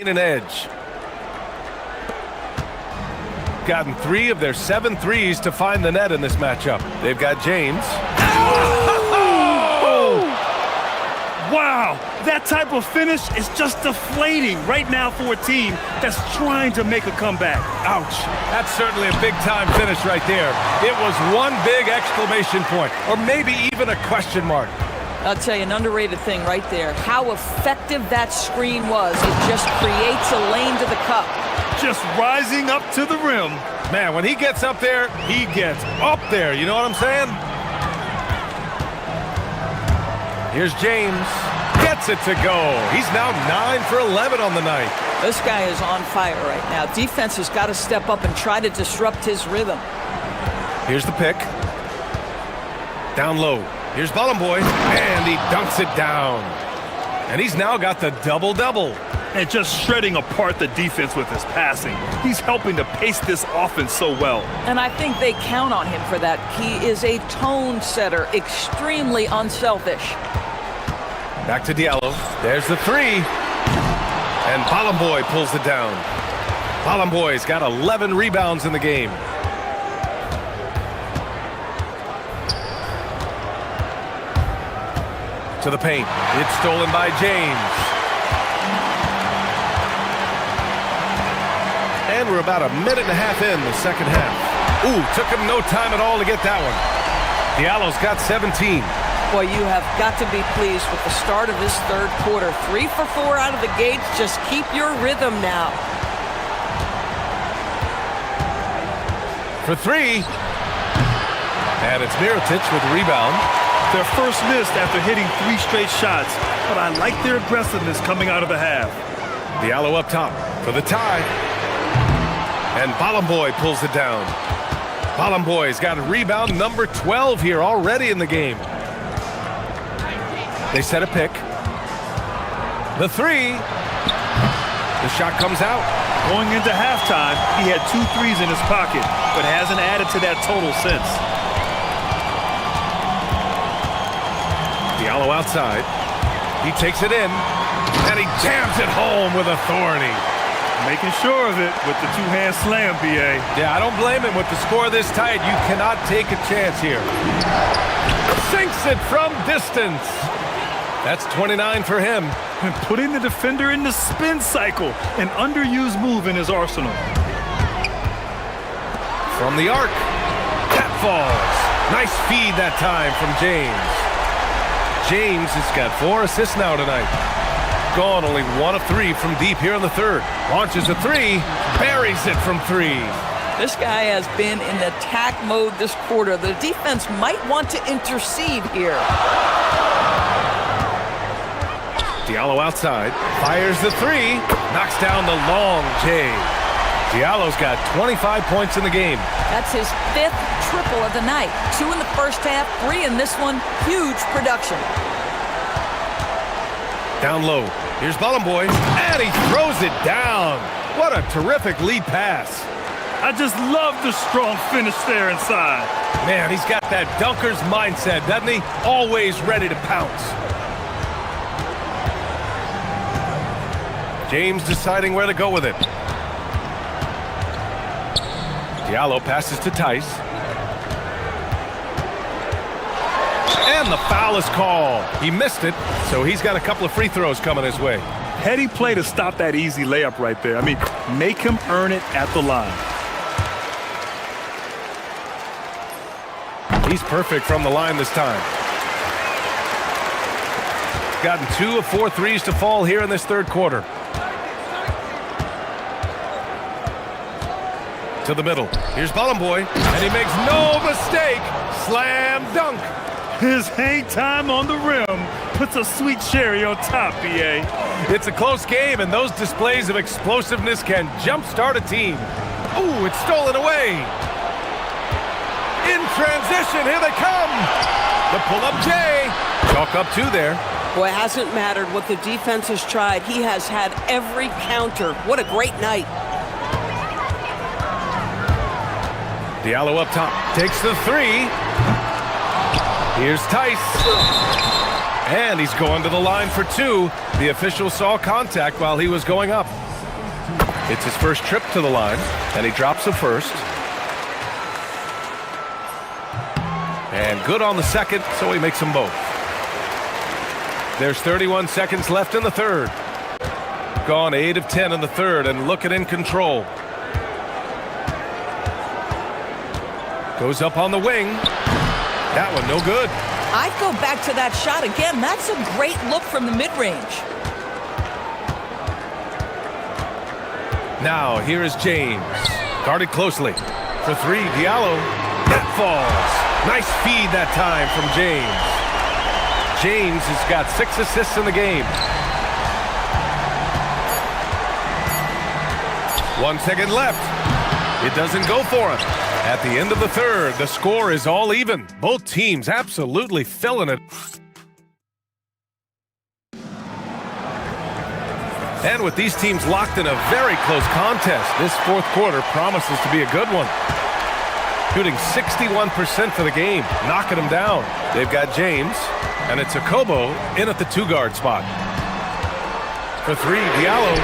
an edge. Gotten 3 of their 7 threes to find the net in this matchup. They've got James. Oh! Wow, that type of finish is just deflating right now for a team that's trying to make a comeback. Ouch. That's certainly a big-time finish right there. It was one big exclamation point, or maybe even a question mark. I'll tell you, an underrated thing right there. How effective that screen was. It just creates a lane to the cup. Just rising up to the rim. Man, when he gets up there, he gets up there. You know what I'm saying? Here's James. Gets it to go. He's now 9 for 11 on the night. This guy is on fire right now. Defense has got to step up and try to disrupt his rhythm. Here's the pick. Down low. Here's Boy, and he dunks it down. And he's now got the double-double. and just shredding apart the defense with his passing. He's helping to pace this offense so well. And I think they count on him for that. He is a tone setter, extremely unselfish. Back to Diallo. There's the three. And Balamboy pulls it down. Balamboy's got 11 rebounds in the game. To the paint. It's stolen by James. And we're about a minute and a half in the second half. Ooh, took him no time at all to get that one. Diallo's got 17. Boy, you have got to be pleased with the start of this third quarter. 3 for 4 out of the gates. Just keep your rhythm now. For three. And it's Mirotic with the rebound. Their first miss after hitting 3 straight shots, but I like their aggressiveness coming out of the half. Diallo up top for the tie. And Balamboy pulls it down. Balamboy's got a rebound number 12 here already in the game. They set a pick. The three. The shot comes out. Going into halftime, he had 2 threes in his pocket, but hasn't added to that total since. Diallo outside. He takes it in, and he jams it home with authority. Making sure of it with the 2-hand slam, B.A. Yeah, I don't blame him. With the score this tight, you cannot take a chance here. Sinks it from distance. That's 29 for him. And putting the defender in the spin cycle, an underused move in his arsenal. From the arc. That falls. Nice feed that time from James. James has got 4 assists now tonight. Gone only 1 of 3 from deep here in the third. Launches a 3, buries it from 3. This guy has been in attack mode this quarter. The defense might want to intercede here. Diallo outside, fires the 3, knocks down the long J. Diallo's got 25 points in the game. That's his 5th triple of the night. 2 in the first half, 3 in this one. Huge production. Down low. Here's Balamboy, and he throws it down. What a terrific lead pass. I just love the strong finish there inside. Man, he's got that dunker's mindset, doesn't he? Always ready to pounce. James deciding where to go with it. Diallo passes to Tice. And the foul is called. He missed it, so he's got a couple of free throws coming his way. Heady play to stop that easy layup right there. I mean, make him earn it at the line. He's perfect from the line this time. Gotten 2 of 4 threes to fall here in this third quarter. To the middle. Here's Balamboy, and he makes no mistake. Slam dunk. His hang time on the rim puts a sweet cherry on top, B.A. It's a close game, and those displays of explosiveness can jumpstart a team. Ooh, it's stolen away. In transition, here they come. The pull-up J. Chalk up 2 there. Boy, it hasn't mattered what the defense has tried. He has had every counter. What a great night. Diallo up top, takes the 3. Here's Tice. And he's going to the line for 2. The official saw contact while he was going up. It's his first trip to the line, and he drops the first. And good on the second, so he makes them both. There's 31 seconds left in the third. Gone 8 of 10 in the third, and looking in control. Goes up on the wing. That one no good. I'd go back to that shot again. That's a great look from the mid-range. Now here is James. Guarded closely. For 3, Diallo. That falls. Nice feed that time from James. James has got 6 assists in the game. 1 second left. It doesn't go for him. At the end of the third, the score is all even. Both teams absolutely filling it. And with these teams locked in a very close contest, this fourth quarter promises to be a good one. Shooting 61% for the game, knocking them down. They've got James, and it's Akobo in at the two-guard spot. For three, Diallo.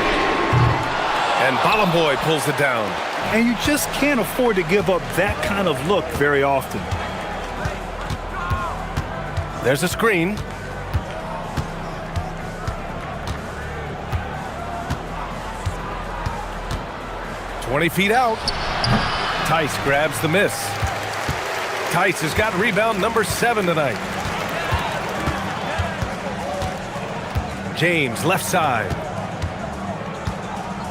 And Balamboy pulls it down. And you just can't afford to give up that kind of look very often. There's a screen. "20 feet out. Tice grabs the miss. Tice has got rebound number 7 tonight. James, left side.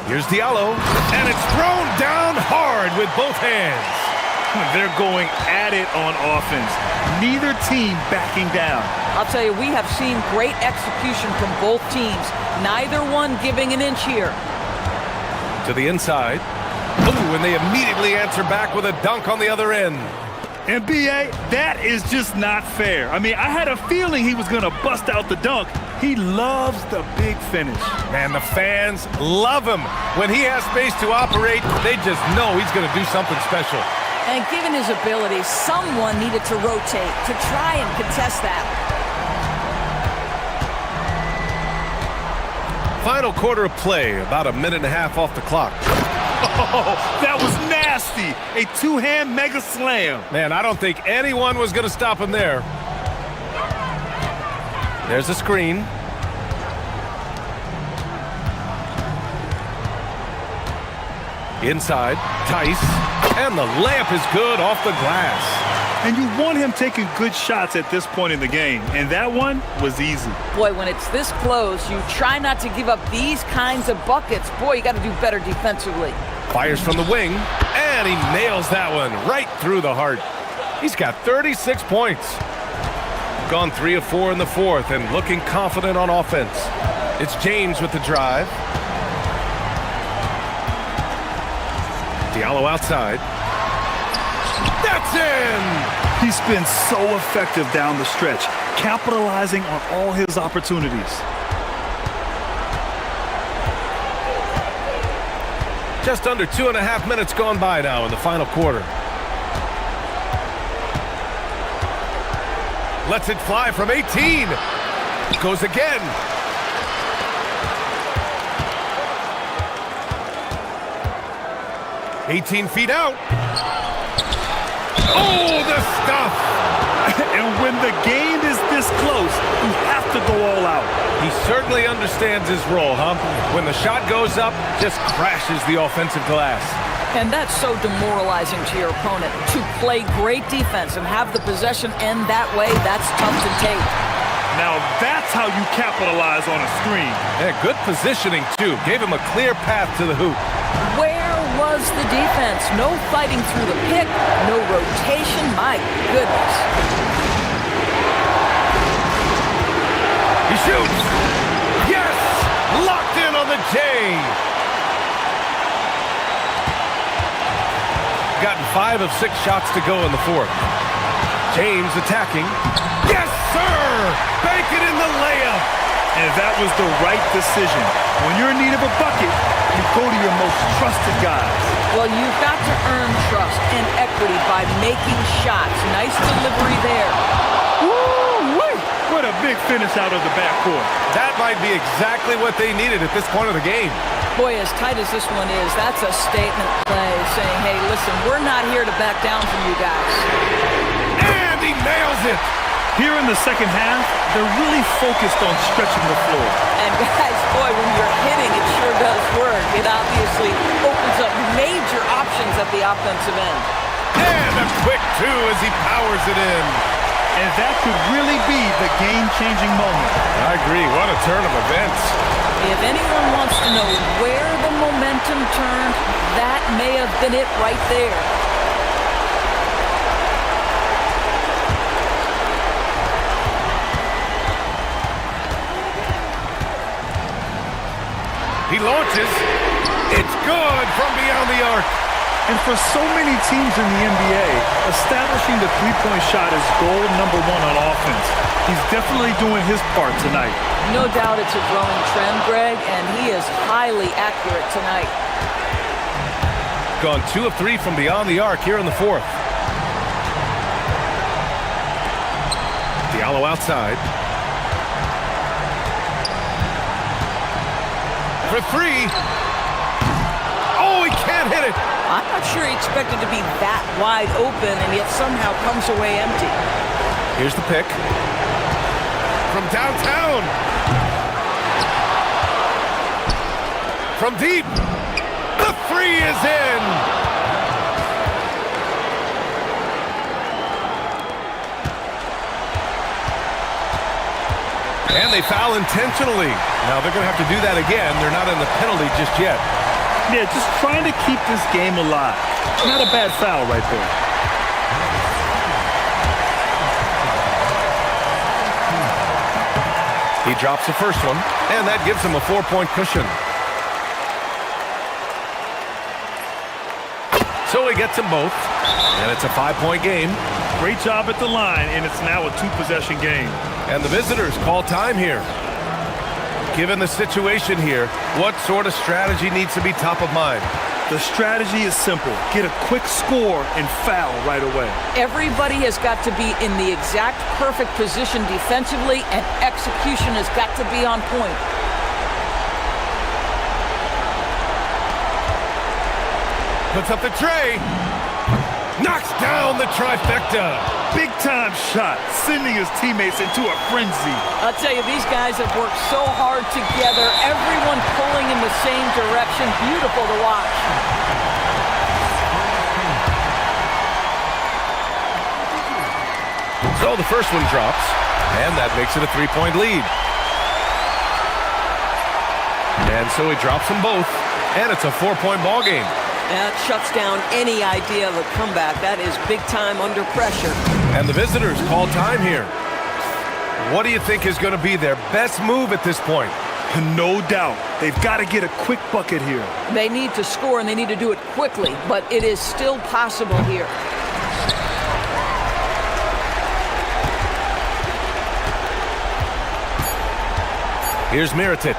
Here's Diallo, and it's thrown down hard with both hands. They're going at it on offense. Neither team backing down. I'll tell you, we have seen great execution from both teams. Neither one giving an inch here. To the inside. Ooh, and they immediately answer back with a dunk on the other end. And B.A., that is just not fair. I mean, I had a feeling he was going to bust out the dunk. He loves the big finish. Man, the fans love him. When he has space to operate, they just know he's going to do something special. And given his ability, someone needed to rotate to try and contest that. Final quarter of play, about a minute and a half off the clock. Oh, that was nasty. A two-hand mega slam. Man, I don't think anyone was going to stop him there. There's a screen. Inside, Tice. And the layup is good off the glass. And you want him taking good shots at this point in the game. And that one was easy. Boy, when it's this close, you try not to give up these kinds of buckets. Boy, you got to do better defensively. Fires from the wing, and he nails that one right through the heart. He's got 36 points. Gone 3 of 4 in the fourth and looking confident on offense. It's James with the drive. Diallo outside. That's in! He's been so effective down the stretch, capitalizing on all his opportunities. Just under 2.5 minutes gone by now in the final quarter. Lets it fly from 18. Goes again. "18 feet out. Oh, the stuff! And when the game is this close, you have to go all out. He certainly understands his role, huh? When the shot goes up, just crashes the offensive glass. And that's so demoralizing to your opponent. To play great defense and have the possession end that way, that's tough to take. Now that's how you capitalize on a screen. Yeah, good positioning, too. Gave him a clear path to the hoop. Where was the defense? No fighting through the pick, no rotation. My goodness. He shoots! Yes! Locked in on the J! Gotten 5 of 6 shots to go in the fourth. James attacking. Yes, sir! Bank it in the layup! And that was the right decision. When you're in need of a bucket, you go to your most trusted guys. Well, you've got to earn trust and equity by making shots. Nice delivery there. Woo-wee! What a big finish out of the backcourt. That might be exactly what they needed at this point of the game. Boy, as tight as this one is, that's a statement play saying, hey, listen, we're not here to back down from you guys. And he nails it! Here in the second half, they're really focused on stretching the floor. And guys, boy, when you're hitting, it sure does work. It obviously opens up major options at the offensive end. And a quick 2 as he powers it in. And that could really be the game-changing moment. I agree. What a turn of events. If anyone wants to know where the momentum turned, that may have been it right there. He launches. It's good from beyond the arc. And for so many teams in the NBA, establishing the three-point shot is goal number one on offense. He's definitely doing his part tonight. No doubt it's a growing trend, Greg, and he is highly accurate tonight. Gone 2 of 3 from beyond the arc here in the fourth. Diallo outside. For 3. Oh, he can't hit it. I'm not sure he expected to be that wide open and yet somehow comes away empty. Here's the pick. From downtown. From deep. The 3 is in. And they foul intentionally. Now they're going to have to do that again. They're not in the penalty just yet. Yeah, just trying to keep this game alive. Not a bad foul right there. He drops the first one, and that gives him a 4-point cushion. So he gets them both, and it's a 5-point game. Great job at the line, and it's now a 2-possession game. And the visitors call time here. Given the situation here, what sort of strategy needs to be top of mind? The strategy is simple. Get a quick score and foul right away. Everybody has got to be in the exact perfect position defensively, and execution has got to be on point. Puts up the tray. Knocks down the trifecta. Big-time shot, sending his teammates into a frenzy. I'll tell you, these guys have worked so hard together. Everyone pulling in the same direction. Beautiful to watch. So the first one drops, and that makes it a 3-point lead. And so he drops them both, and it's a 4-point ball game. That shuts down any idea of a comeback. That is big time under pressure. And the visitors call time here. What do you think is going to be their best move at this point? No doubt. They've got to get a quick bucket here. They need to score, and they need to do it quickly, but it is still possible here. Here's Mirotic.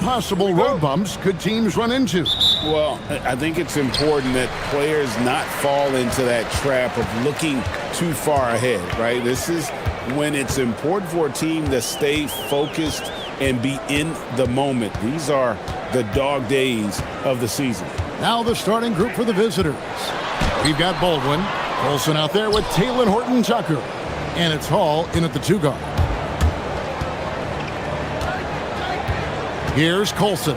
possible road bumps could teams run into? Well, I think it's important that players not fall into that trap of looking too far ahead, right? This is when it's important for a team to stay focused and be in the moment. These are the dog days of the season. Now the starting group for the visitors. We've got Baldwin, Colson out there with Talon Horton-Tucker, and it's Hall in at the 2 guard. Here's Colson.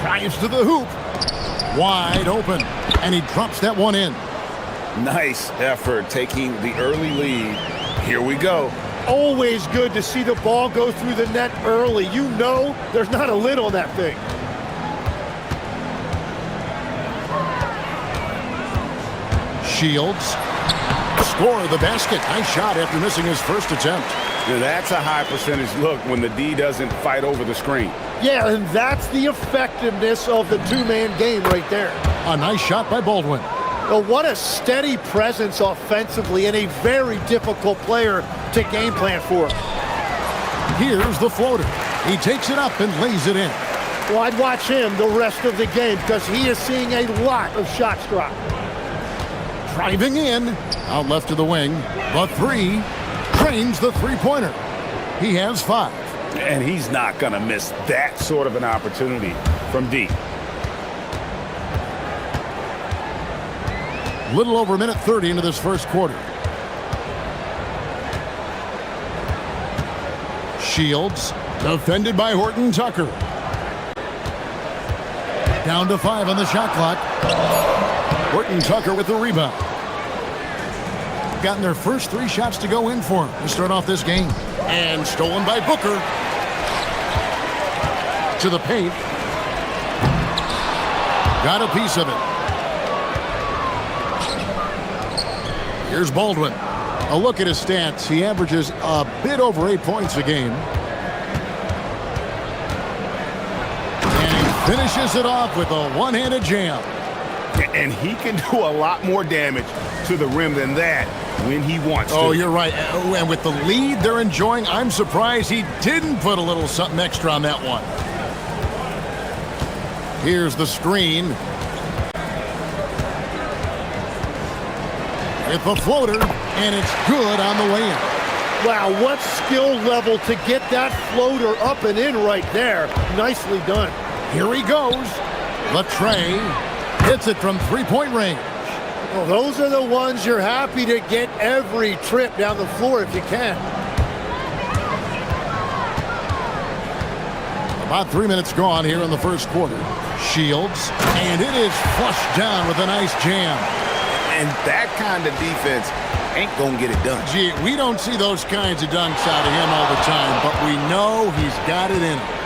Drives to the hoop. Wide open, and he drops that one in. Nice effort taking the early lead. Here we go. Always good to see the ball go through the net early. You know there's not a lid on that thing. Shields. Score the basket. Nice shot after missing his first attempt. Now that's a high percentage look when the D doesn't fight over the screen. Yeah, and that's the effectiveness of the two-man game right there. A nice shot by Baldwin. Well, what a steady presence offensively and a very difficult player to game plan for. Here's the floater. He takes it up and lays it in. Well, I'd watch him the rest of the game because he is seeing a lot of shots drop. Driving in, out left to the wing. The 3 trains the three-pointer. He has 5. And he's not going to miss that sort of an opportunity from deep. Little over a minute 30 into this first quarter. Shields, defended by Horton-Tucker. Down to 5 on the shot clock. Horton-Tucker with the rebound. Gotten their first 3 shots to go in for him to start off this game. And stolen by Booker. To the paint. Got a piece of it. Here's Baldwin. A look at his stats. He averages a bit over 8 points a game. And he finishes it off with a one-handed jam. And he can do a lot more damage to the rim than that when he wants to. Oh, you're right. And with the lead they're enjoying, I'm surprised he didn't put a little something extra on that one. Here's the screen. With the floater, and it's good on the way in. Wow, what skill level to get that floater up and in right there. Nicely done. Here he goes. Latre hits it from three-point range. Well, those are the ones you're happy to get every trip down the floor if you can. About 3 minutes gone here in the first quarter. Shields, and it is flushed down with a nice jam. And that kind of defense ain't gonna get it done. Gee, we don't see those kinds of dunks out of him all the time, but we know he's got it in him.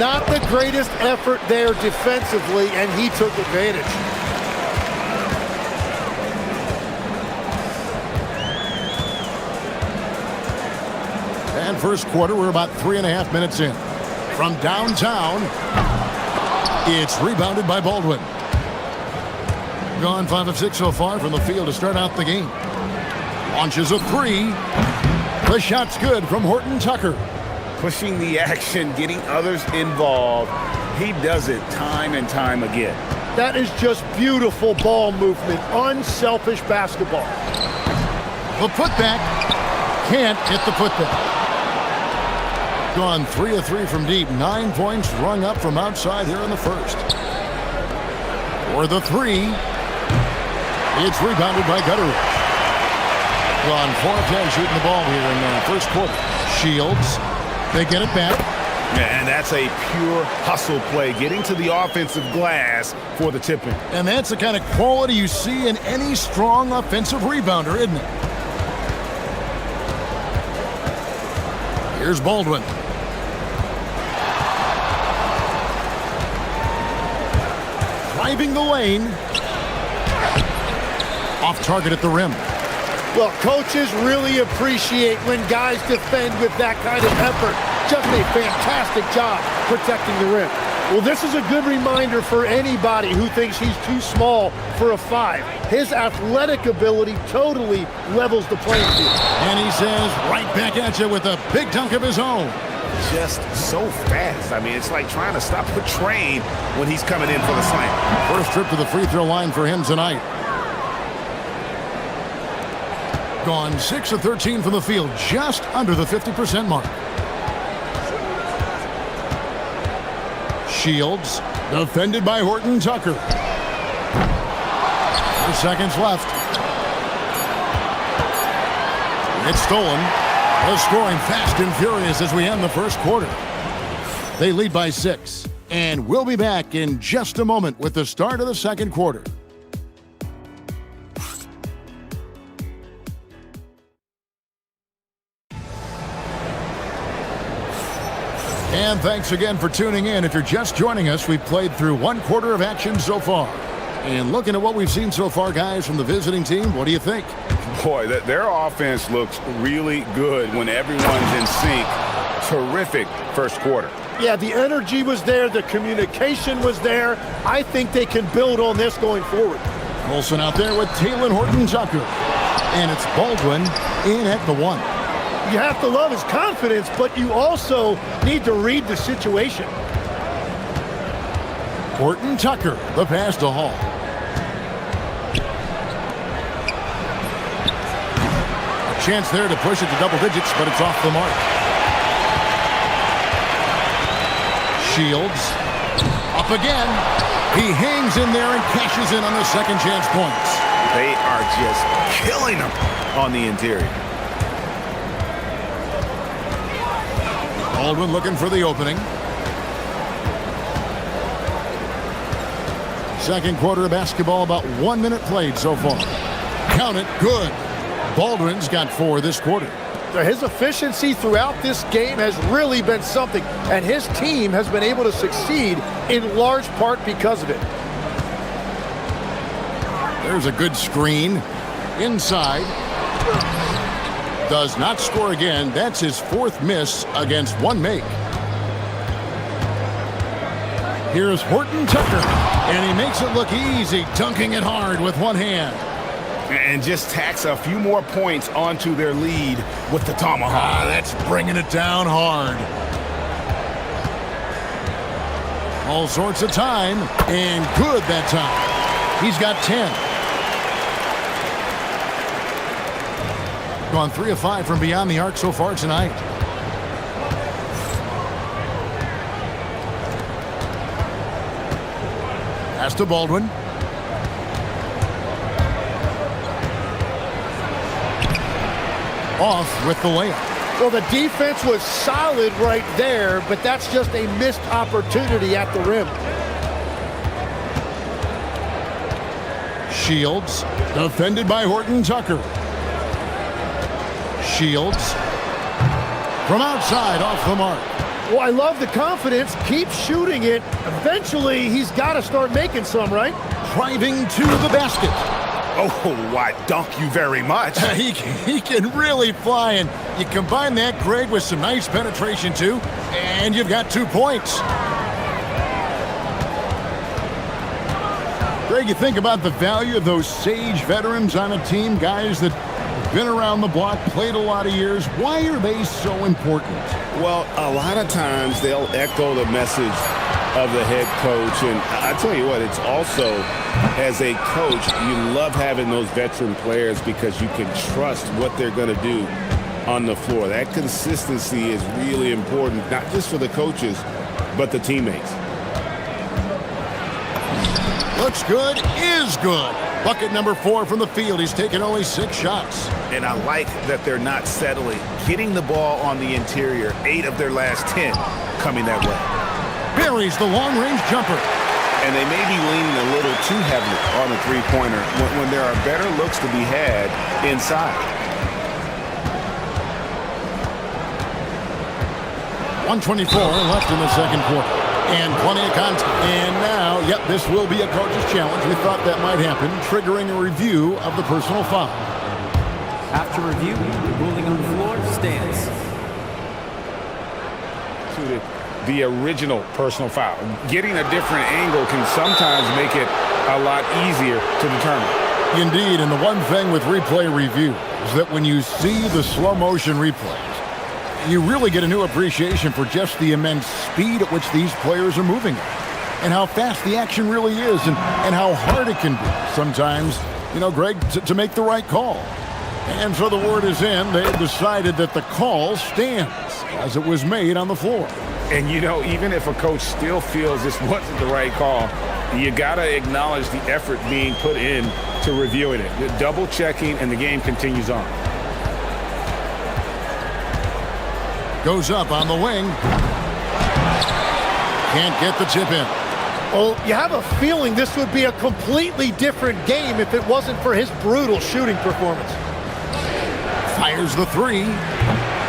Not the greatest effort there defensively, and he took advantage. And first quarter, we're about 3.5 minutes in. From downtown, it's rebounded by Baldwin. Gone 5 of 6 so far from the field to start out the game. Launches a 3. The shot's good from Horton-Tucker. Pushing the action, getting others involved. He does it time and time again. That is just beautiful ball movement, unselfish basketball. The putback can't hit the putback. Gone 3 of 3 from deep. 9 points rung up from outside here in the first. For the 3. It's rebounded by Gutteridge. Gone 4 of 10 shooting the ball here in the first quarter. Shields, they get it back. And that's a pure hustle play, getting to the offensive glass for the tip-in. And that's the kind of quality you see in any strong offensive rebounder, isn't it? Here's Baldwin. Driving the lane. Off target at the rim. Well, coaches really appreciate when guys defend with that kind of effort. Just a fantastic job protecting the rim. Well, this is a good reminder for anybody who thinks he's too small for a 5. His athletic ability totally levels the playing field. And he says right back at you with a big dunk of his own. just so fast. I mean, it's like trying to stop a train when he's coming in for the slam. First trip to the free throw line for him tonight. Gone 6 of 13 from the field, just under the 50% mark. Shields, defended by Horton Tucker. 4 seconds left. It's stolen. The scoring fast and furious as we end the first quarter. They lead by 6. And we'll be back in just a moment with the start of the second quarter. And thanks again for tuning in. If you're just joining us, we've played through 1 quarter of action so far. And looking at what we've seen so far, guys, from the visiting team, what do you think? Boy, their offense looks really good when everyone's in sync. Terrific first quarter. Yeah, the energy was there. The communication was there. I think they can build on this going forward. Olsen out there with Taylor Horton Tucker. And it's Baldwin in at the 1. You have to love his confidence, but you also need to read the situation. Horton Tucker, the pass to Hall. A chance there to push it to double digits, but it's off the mark. Shields, up again. He hangs in there and cashes in on the second chance points. They are just killing them on the interior. Baldwin looking for the opening. Second quarter of basketball, about 1 minute played so far. Count it, good. Baldwin's got 4 this quarter. His efficiency throughout this game has really been something, and his team has been able to succeed in large part because of it. There's a good screen. Inside. Does not score again. That's his 4th miss against 1 make. Here's Horton Tucker, and he makes it look easy, dunking it hard with 1 hand. And just tacks a few more points onto their lead with the tomahawk. That's bringing it down hard. All sorts of time, and good that time. He's got 10. Gone 3 of 5 from beyond the arc so far tonight. Pass to Baldwin. Off with the layup. Well, the defense was solid right there, but that's just a missed opportunity at the rim. Shields, defended by Horton Tucker. Shields, from outside, off the mark. Well, I love the confidence. Keep shooting it. Eventually, he's got to start making some, right? Driving to the basket. Oh, why, dunk you very much. He can really fly, and you combine that, Greg, with some nice penetration, too, and you've got 2 points. Greg, you think about the value of those sage veterans on a team, guys that have been around the block, played a lot of years. Why are they so important? Well, a lot of times they'll echo the message of the head coach. And I tell you what, it's also, as a coach, you love having those veteran players because you can trust what they're going to do on the floor. That consistency is really important, not just for the coaches, but the teammates. Looks good, is good. Bucket number 4 from the field. He's taken only 6 shots. And I like that they're not settling. Getting the ball on the interior, 8 of their last 10 coming that way. Buries the long-range jumper. And they may be leaning a little too heavily on the three-pointer when there are better looks to be had inside. 1:24 left in the second quarter. And plenty of contact. And now, yep, this will be a coach's challenge. We thought that might happen, triggering a review of the personal foul. After review, the ruling on the floor stands. The original personal foul. Getting a different angle can sometimes make it a lot easier to determine. Indeed, and the one thing with replay review is that when you see the slow motion replays, you really get a new appreciation for just the immense speed at which these players are moving and how fast the action really is and how hard it can be sometimes, you know, Greg, to make the right call. And so the word is in. They've decided that the call stands as it was made on the floor. And, you know, even if a coach still feels this wasn't the right call, you got to acknowledge the effort being put in to reviewing it. The double checking, and the game continues on. Goes up on the wing. Can't get the tip in. Well, you have a feeling this would be a completely different game if it wasn't for his brutal shooting performance. Fires the three.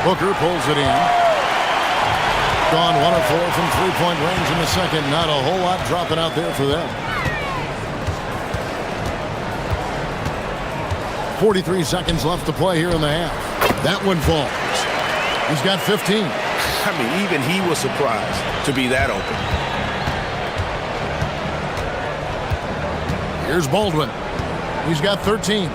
Booker pulls it in. Gone 1 of 4 from three-point range in the second. Not a whole lot dropping out there for them. 43 seconds left to play here in the half. That one falls. He's got 15. I mean, even he was surprised to be that open. Here's Baldwin. He's got 13.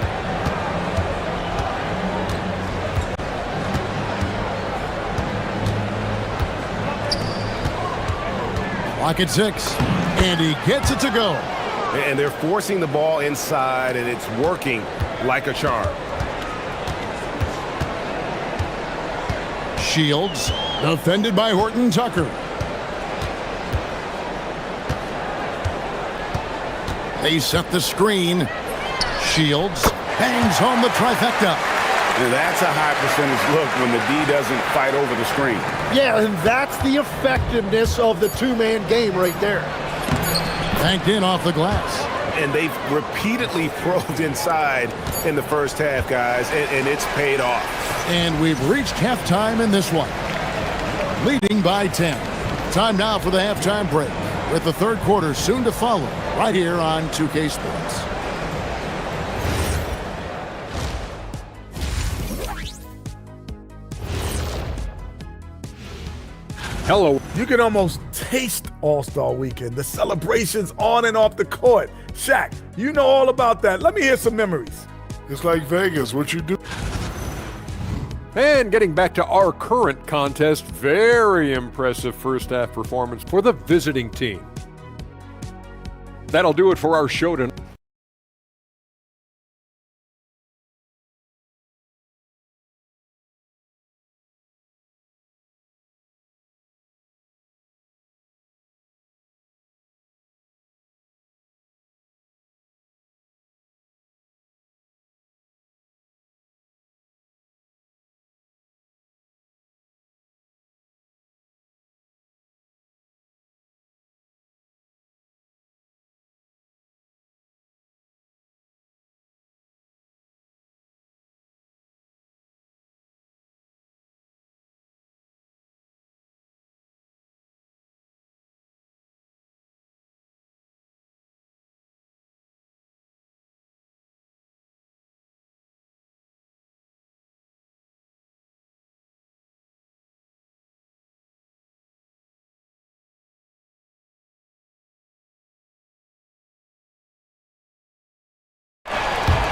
Clock at 6. And he gets it to go. And they're forcing the ball inside, and it's working like a charm. Shields, defended by Horton Tucker. They set the screen. Shields bangs home the trifecta. And that's a high percentage look when the D doesn't fight over the screen. Yeah, and that's the effectiveness of the two-man game right there. Banked in off the glass. And they've repeatedly probed inside in the first half, guys, and it's paid off. And we've reached halftime in this one. Leading by 10. Time now for the halftime break, with the third quarter soon to follow, right here on 2K Sports. Hello. You can almost taste All-Star Weekend, the celebrations on and off the court. Shaq, you know all about that. Let me hear some memories. It's like Vegas, what you do. And getting back to our current contest, very impressive first half performance for the visiting team. That'll do it for our show tonight.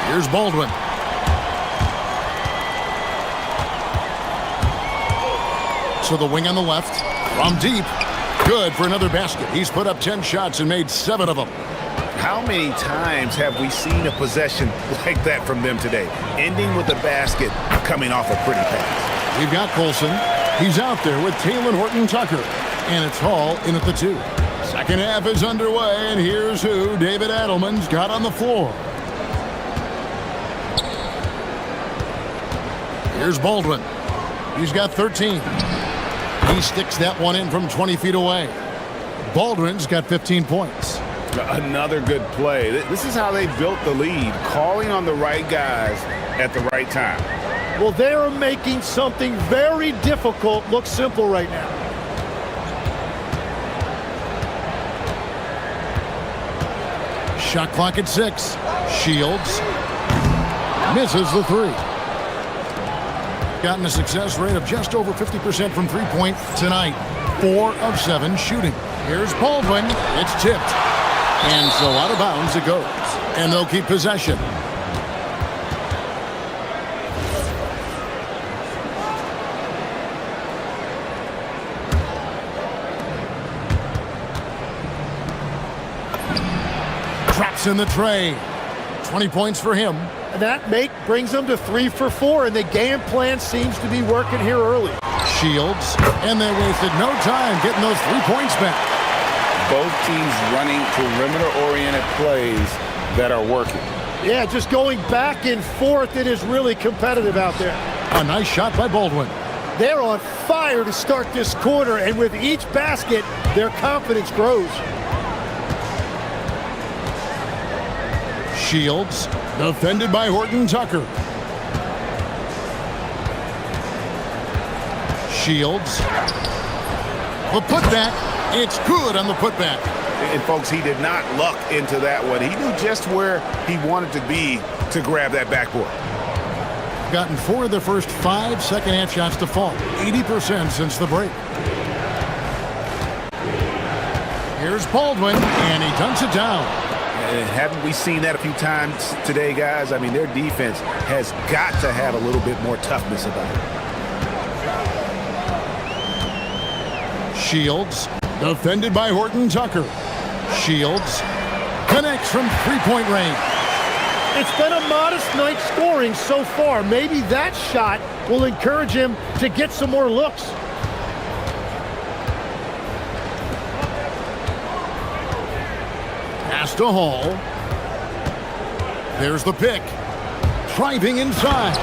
Here's Baldwin. To the wing on the left. From deep. Good for another basket. He's put up 10 shots and made 7 of them. How many times have we seen a possession like that from them today? Ending with a basket, coming off a pretty pass. We've got Colson. He's out there with Taylor Horton Tucker. And it's Hall in at the 2. Second half is underway, and here's who David Adelman's got on the floor. Here's Baldwin. He's got 13. He sticks that one in from 20 feet away. Baldwin's got 15 points. Another good play. This is how they built the lead, calling on the right guys at the right time. Well, they are making something very difficult look simple right now. Shot clock at 6. Shields misses the 3. Gotten a success rate of just over 50% from three-point tonight. 4 of 7 shooting. Here's Baldwin. It's tipped. And so out of bounds it goes. And they'll keep possession. Traps in the tray. 20 points for him. And that make brings them to 3 for 4, and the game plan seems to be working here early. Shields, and they wasted no time getting those 3 points back. Both teams running perimeter-oriented plays that are working. Yeah, just going back and forth. It is really competitive out there. A nice shot by Baldwin. They're on fire to start this quarter, and with each basket, their confidence grows. Shields, defended by Horton Tucker. Shields. The putback. It's good on the putback. And folks, he did not luck into that one. He knew just where he wanted to be to grab that backboard. Gotten 4 of the first 5 second-half shots to fall. 80% since the break. Here's Baldwin, and he dunks it down. And haven't we seen that a few times today, guys? I mean, their defense has got to have a little bit more toughness about it. Shields, defended by Horton Tucker. Shields connects from three-point range. It's been a modest night scoring so far. Maybe that shot will encourage him to get some more looks. Pass to Hall. There's the pick. Driving inside.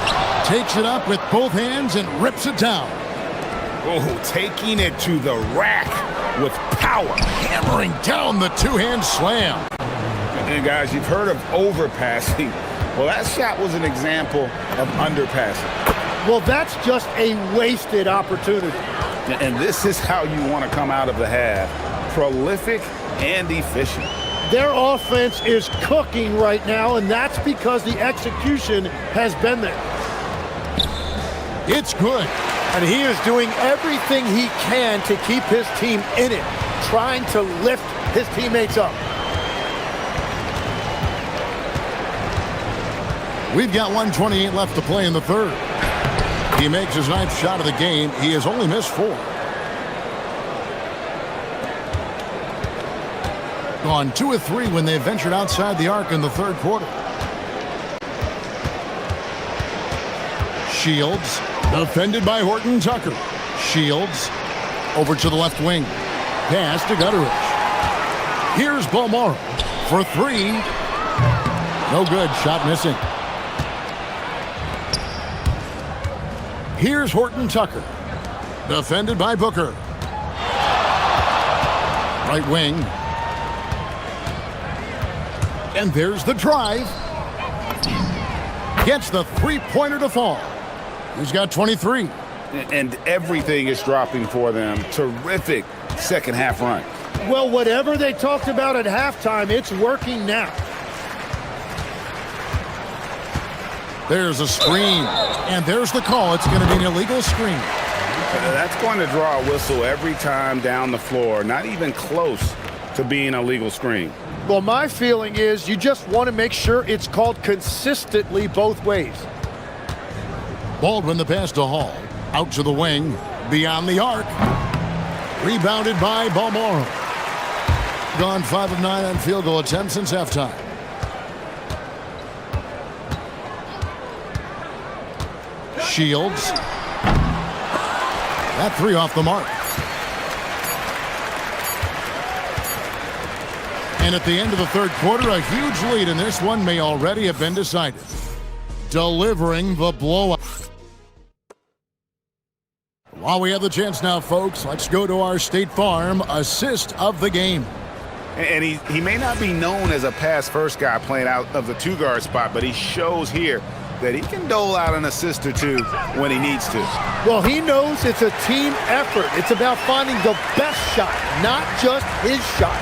Takes it up with both hands and rips it down. Oh, taking it to the rack with power. Hammering down the two-hand slam. And guys, you've heard of overpassing. Well, that shot was an example of underpassing. Well, that's just a wasted opportunity. And this is how you want to come out of the half. Prolific and efficient. Their offense is cooking right now, and that's because the execution has been there. It's good. And he is doing everything he can to keep his team in it, trying to lift his teammates up. We've got 1:28 left to play in the third. He makes his 9th shot of the game. He has only missed 4. Gone 2 of 3 when they ventured outside the arc in the third quarter. Shields, defended by Horton Tucker. Shields, over to the left wing. Pass to Gutteridge. Here's Balmora for 3. No good, shot missing. Here's Horton Tucker, defended by Booker. Right wing. And there's the drive. Gets the three-pointer to fall. He's got 23. And everything is dropping for them. Terrific second half run. Well, whatever they talked about at halftime, it's working now. There's a screen, and there's the call. It's going to be an illegal screen. That's going to draw a whistle every time down the floor. Not even close to being a legal screen. Well, my feeling is you just want to make sure it's called consistently both ways. Baldwin, the pass to Hall. Out to the wing, beyond the arc. Rebounded by Balmora. Gone 5 of 9 on field goal attempts since halftime. Shields. That 3 off the mark. And at the end of the third quarter, a huge lead, and this one may already have been decided. Delivering the blowout. While we have the chance now, folks, let's go to our State Farm assist of the game. And he may not be known as a pass-first guy playing out of the two-guard spot, but he shows here that he can dole out an assist or 2 when he needs to. Well, he knows it's a team effort. It's about finding the best shot, not just his shot.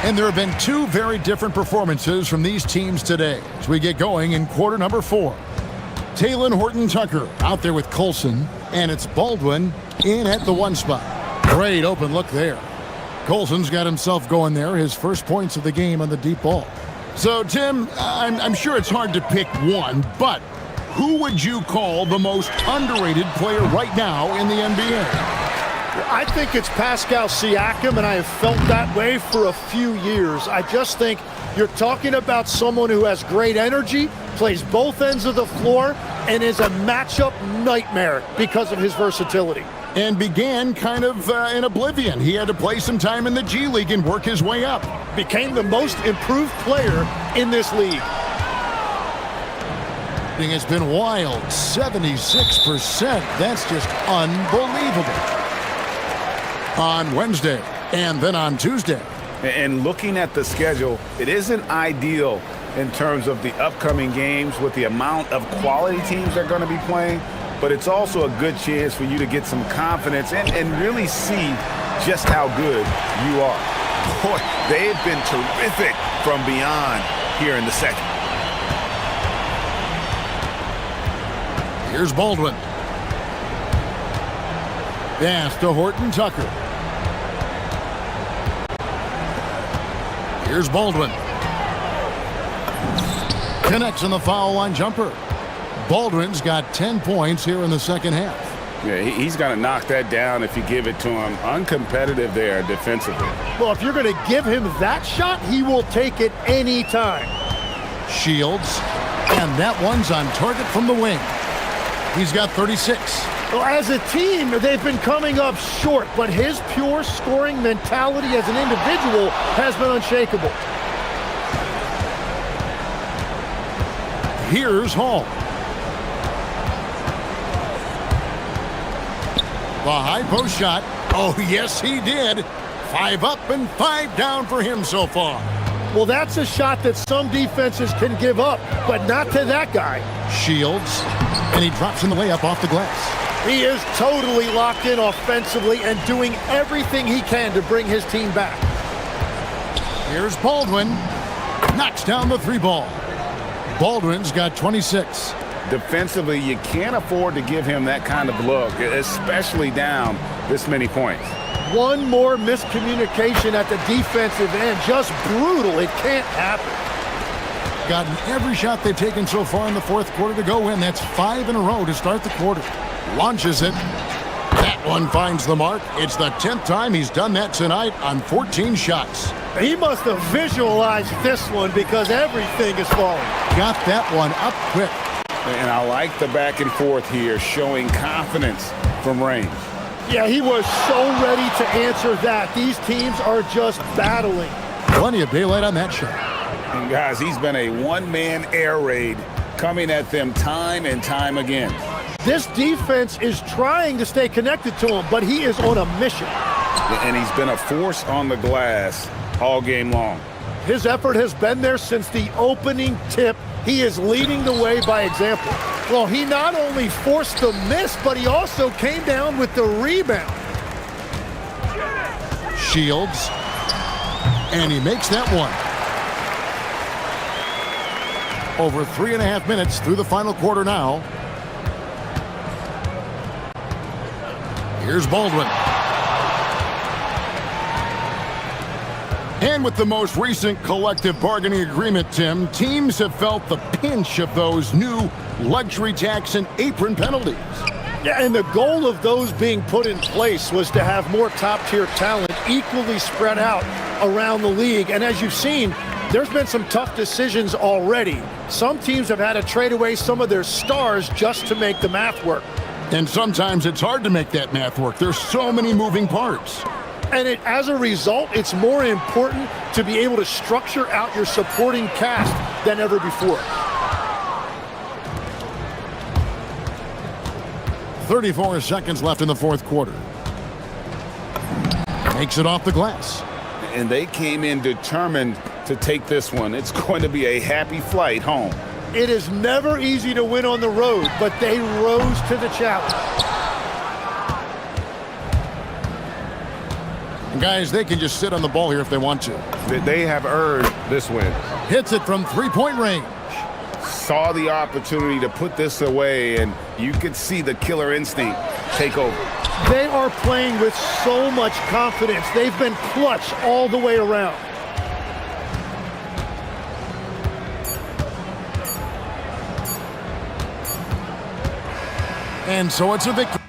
And there have been 2 very different performances from these teams today as we get going in quarter number 4. Talon Horton Tucker out there with Colson, and it's Baldwin in at the 1 spot. Great open look there. Colson's got himself going there, his first points of the game on the deep ball. So, Tim, I'm sure it's hard to pick one, but who would you call the most underrated player right now in the NBA? I think it's Pascal Siakam, and I have felt that way for a few years. I just think you're talking about someone who has great energy, plays both ends of the floor, and is a matchup nightmare because of his versatility. And began kind of in oblivion. He had to play some time in the G League and work his way up. Became the most improved player in this league. It's been wild, 76%. That's just unbelievable. On Wednesday and then on Tuesday. And looking at the schedule, it isn't ideal in terms of the upcoming games with the amount of quality teams they're going to be playing, but it's also a good chance for you to get some confidence and really see just how good you are. Boy, they've been terrific from beyond here in the second. Here's Baldwin. Pass to Horton Tucker. Here's Baldwin. Connects on the foul line jumper. Baldwin's got 10 points here in the second half. Yeah, he's going to knock that down if you give it to him. Uncompetitive there defensively. Well, if you're going to give him that shot, he will take it any time. Shields. And that one's on target from the wing. He's got 36. Well, as a team, they've been coming up short, but his pure scoring mentality as an individual has been unshakable. Here's Hall. The high post shot. Oh, yes, he did. 5 up and 5 down for him so far. Well, that's a shot that some defenses can give up, but not to that guy. Shields, and he drops in the layup off the glass. He is totally locked in offensively and doing everything he can to bring his team back. Here's Baldwin. Knocks down the 3 ball. Baldwin's got 26. Defensively, you can't afford to give him that kind of look, especially down this many points. One more miscommunication at the defensive end. Just brutal. It can't happen. Gotten every shot they've taken so far in the fourth quarter to go in. That's 5 in a row to start the quarter. Launches it. That one finds the mark. It's the 10th time he's done that tonight on 14 shots. He must have visualized this one because everything is falling. Got that one up quick. And I like the back and forth here, showing confidence from range. Yeah, he was so ready to answer that. These teams are just battling. Plenty of daylight on that shot. And guys, he's been a one-man air raid coming at them time and time again. This defense is trying to stay connected to him, but he is on a mission. And he's been a force on the glass all game long. His effort has been there since the opening tip. He is leading the way by example. Well, he not only forced the miss, but he also came down with the rebound. Shields. And he makes that one. Over 3.5 minutes through the final quarter now. Here's Baldwin. And with the most recent collective bargaining agreement, Tim, teams have felt the pinch of those new luxury tax and apron penalties. Yeah, and the goal of those being put in place was to have more top-tier talent equally spread out around the league. And as you've seen, there's been some tough decisions already. Some teams have had to trade away some of their stars just to make the math work. And sometimes it's hard to make that math work. There's so many moving parts. And as a result, it's more important to be able to structure out your supporting cast than ever before. 34 seconds left in the fourth quarter. Makes it off the glass. And they came in determined to take this one. It's going to be a happy flight home. It is never easy to win on the road, but they rose to the challenge. And guys, they can just sit on the ball here if they want to. They have earned this win. Hits it from three-point range. Saw the opportunity to put this away, and you could see the killer instinct take over. They are playing with so much confidence. They've been clutch all the way around. And so it's a victory.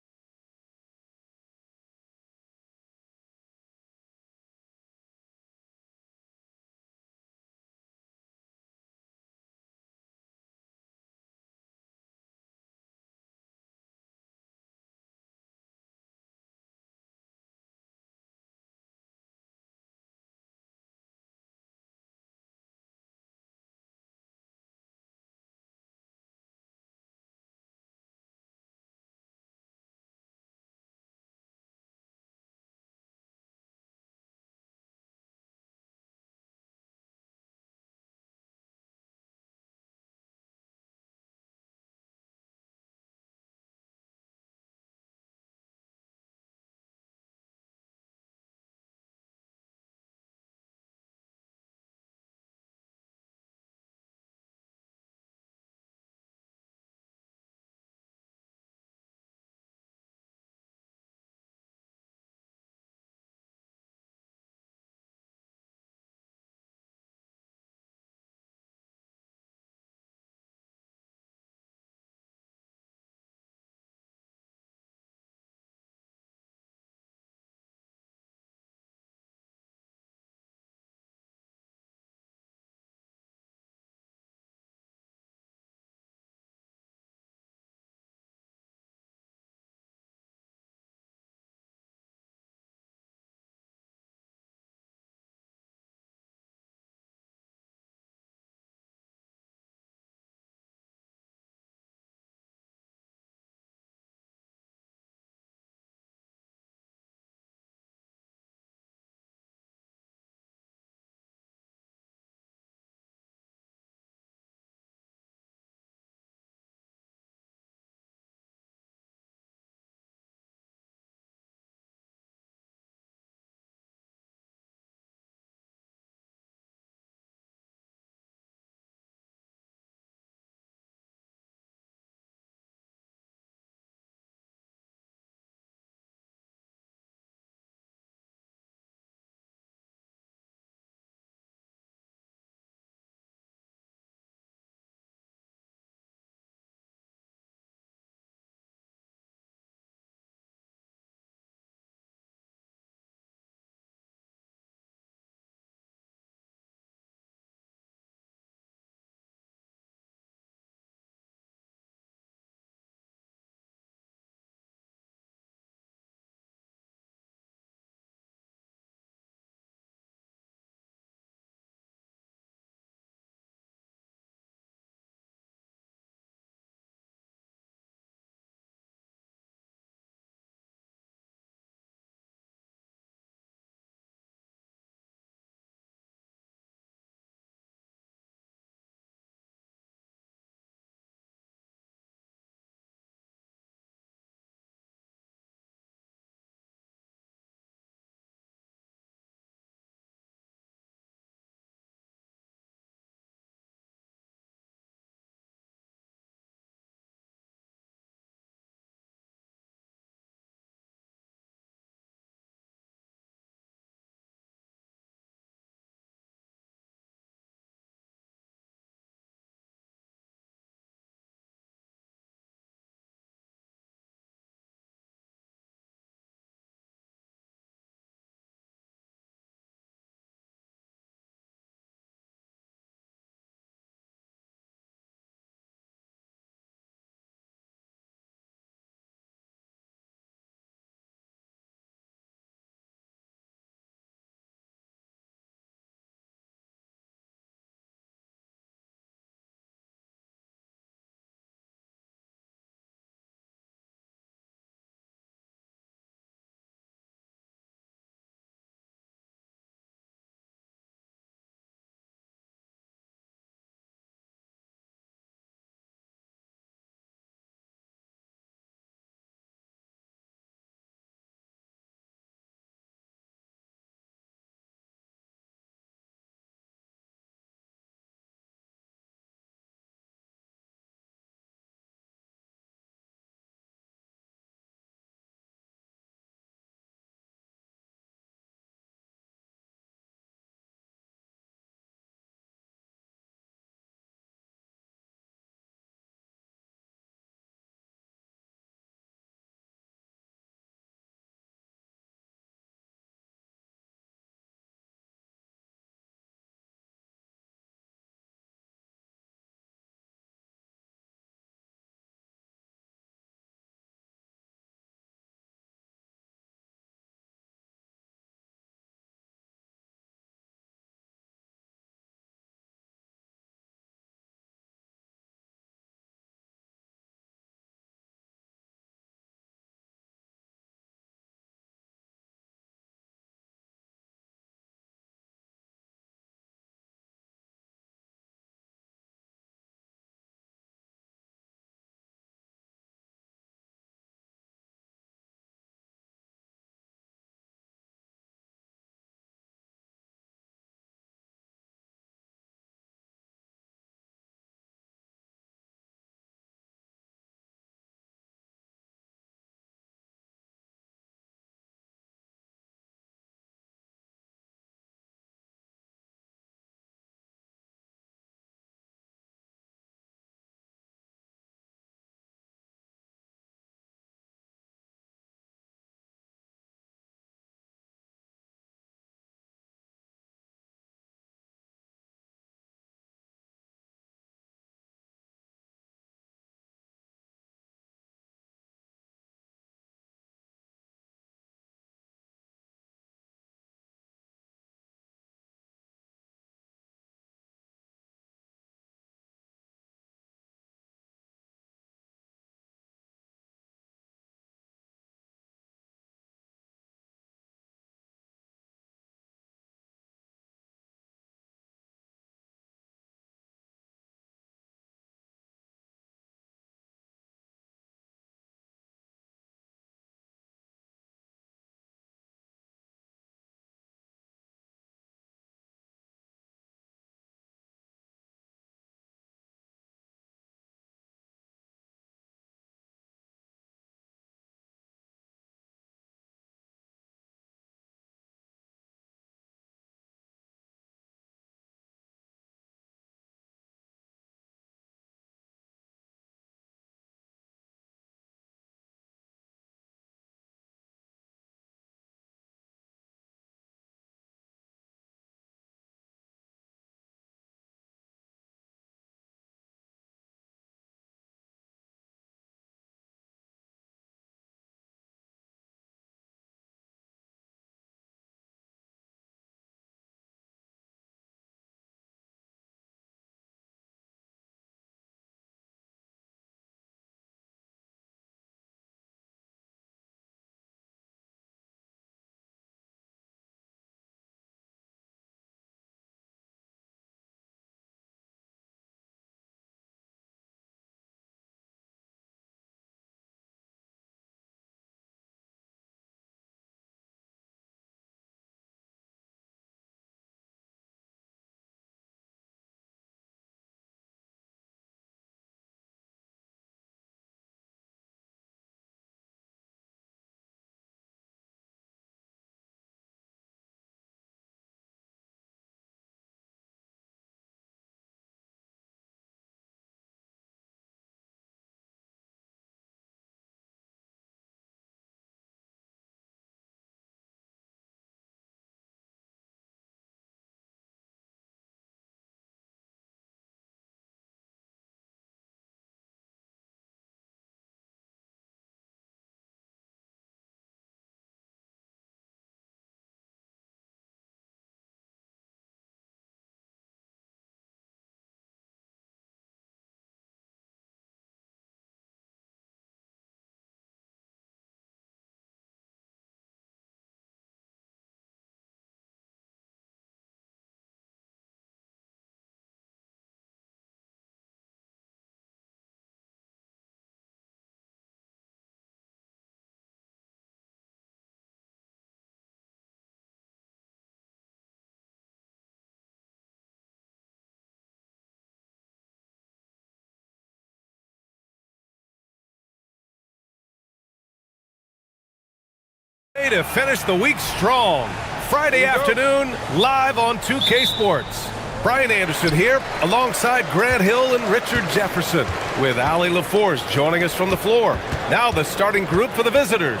Way to finish the week strong. Friday afternoon, live on 2K Sports. Brian Anderson here, alongside Grant Hill and Richard Jefferson, with Ali LaForce joining us from the floor. Now the starting group for the visitors.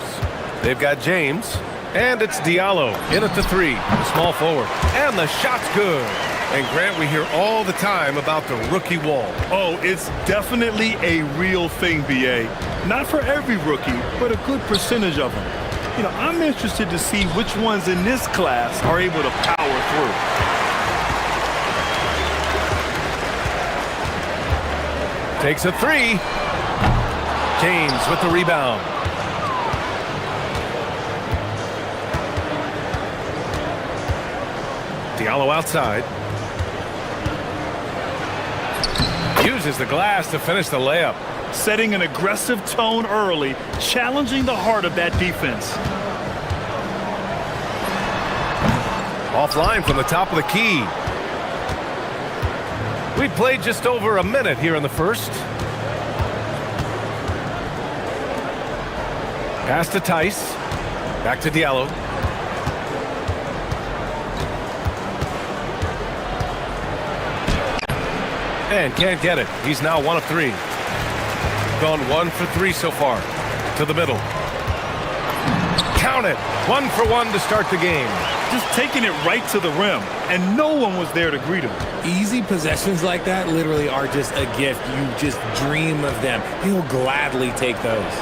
They've got James, and it's Diallo in at the 3, the small forward. And the shot's good. And Grant, we hear all the time about the rookie wall. Oh, it's definitely a real thing, BA. Not for every rookie, but a good percentage of them. You know, I'm interested to see which ones in this class are able to power through. Takes a 3. James with the rebound. Diallo outside. Uses the glass to finish the layup. Setting an aggressive tone early, challenging the heart of that defense. Offline from the top of the key. We played just over a minute here in the first. Pass to Tice. Back to Diallo. And can't get it. He's now 1 of 3. Gone 1 for 3 so far. To the middle. Count it. 1 for 1 to start the game. Just taking it right to the rim, and no one was there to greet him. Easy possessions like that literally are just a gift. You just dream of them. He'll gladly take those.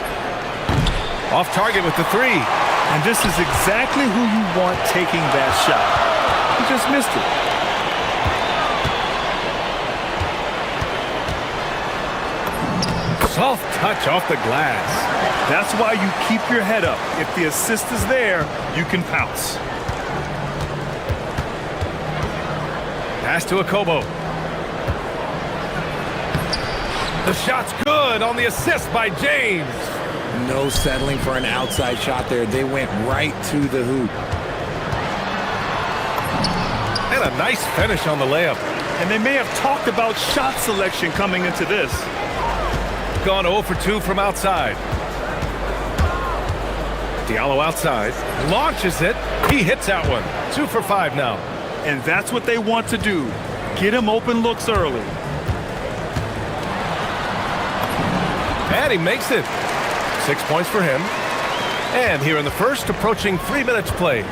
Off target with the 3. And this is exactly who you want taking that shot. He just missed it. Soft touch off the glass. That's why you keep your head up. If the assist is there, you can pounce. Pass to Akobo. The shot's good on the assist by James. No settling for an outside shot there. They went right to the hoop. And a nice finish on the layup. And they may have talked about shot selection coming into this. Gone 0 for 2 from outside. Diallo outside. Launches it. He hits that one. 2 for 5 now. And that's what they want to do. Get him open looks early. And he makes it. 6 points for him. And here in the first, approaching 3 minutes played.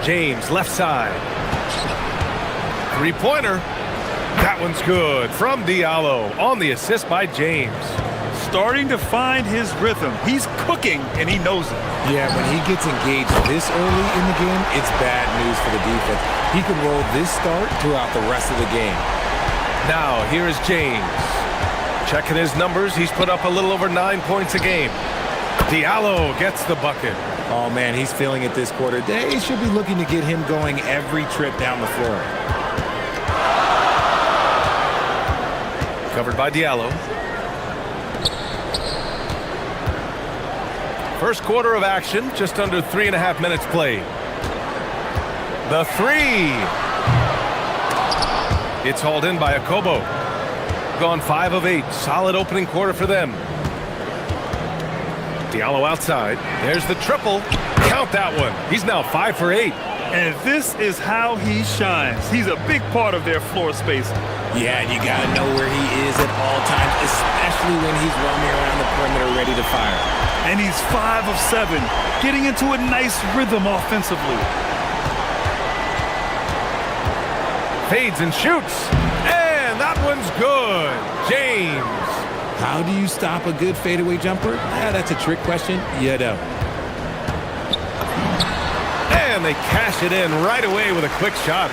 James, left side. 3-pointer. That one's good from Diallo on the assist by James. Starting to find his rhythm. He's cooking, and he knows it. Yeah, when he gets engaged this early in the game, it's bad news for the defense. He could roll this start throughout the rest of the game. Now, here is James. Checking his numbers, he's put up a little over 9 points a game. Diallo gets the bucket. Oh, man, he's feeling it this quarter. They should be looking to get him going every trip down the floor. Covered by Diallo. First quarter of action, just under 3.5 minutes played. The 3. It's hauled in by Akobo. Gone 5 of 8. Solid opening quarter for them. Diallo outside. There's the triple. Count that one. He's now 5 for 8. And this is how he shines. He's a big part of their floor space. Yeah, you got to know where he is at all times, especially when he's roaming around the perimeter ready to fire. And he's 5 of 7, getting into a nice rhythm offensively. Fades and shoots. And that one's good. James. How do you stop a good fadeaway jumper? That's a trick question. You don't. And they cash it in right away with a quick shot.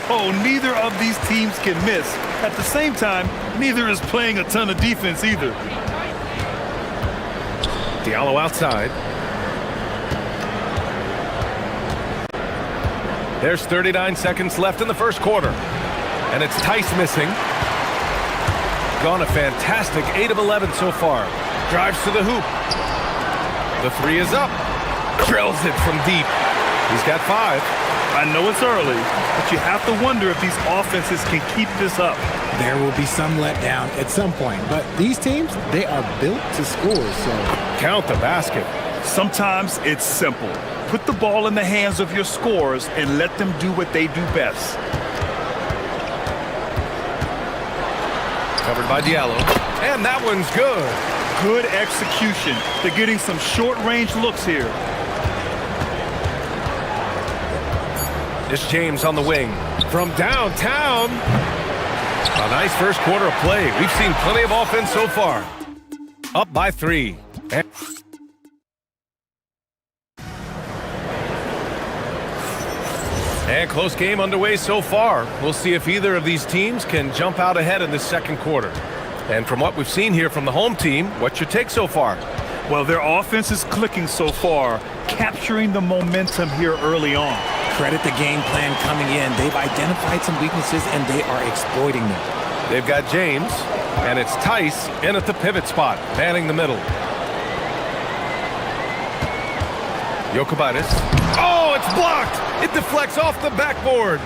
Oh, neither of these teams can miss. At the same time, neither is playing a ton of defense either. Diallo outside. There's 39 seconds left in the first quarter. And it's Tice missing. Gone a fantastic 8 of 11 so far. Drives to the hoop. The 3 is up. Drills it from deep. He's got 5. I know it's early, but you have to wonder if these offenses can keep this up. There will be some letdown at some point, but these teams, they are built to score, so count the basket. Sometimes it's simple. Put the ball in the hands of your scorers and let them do what they do best. Covered by Diallo, and that one's good. Good execution. They're getting some short-range looks here. It's James on the wing from downtown. A nice first quarter of play. We've seen plenty of offense so far. Up by 3. And close game underway so far. We'll see if either of these teams can jump out ahead in this second quarter. And from what we've seen here from the home team, what's your take so far? Well, their offense is clicking so far, capturing the momentum here early on. Credit the game plan coming in. They've identified some weaknesses, and they are exploiting them. They've got James, and it's Tice in at the pivot spot, manning the middle. Jokic. Oh, it's blocked! It deflects off the backboard.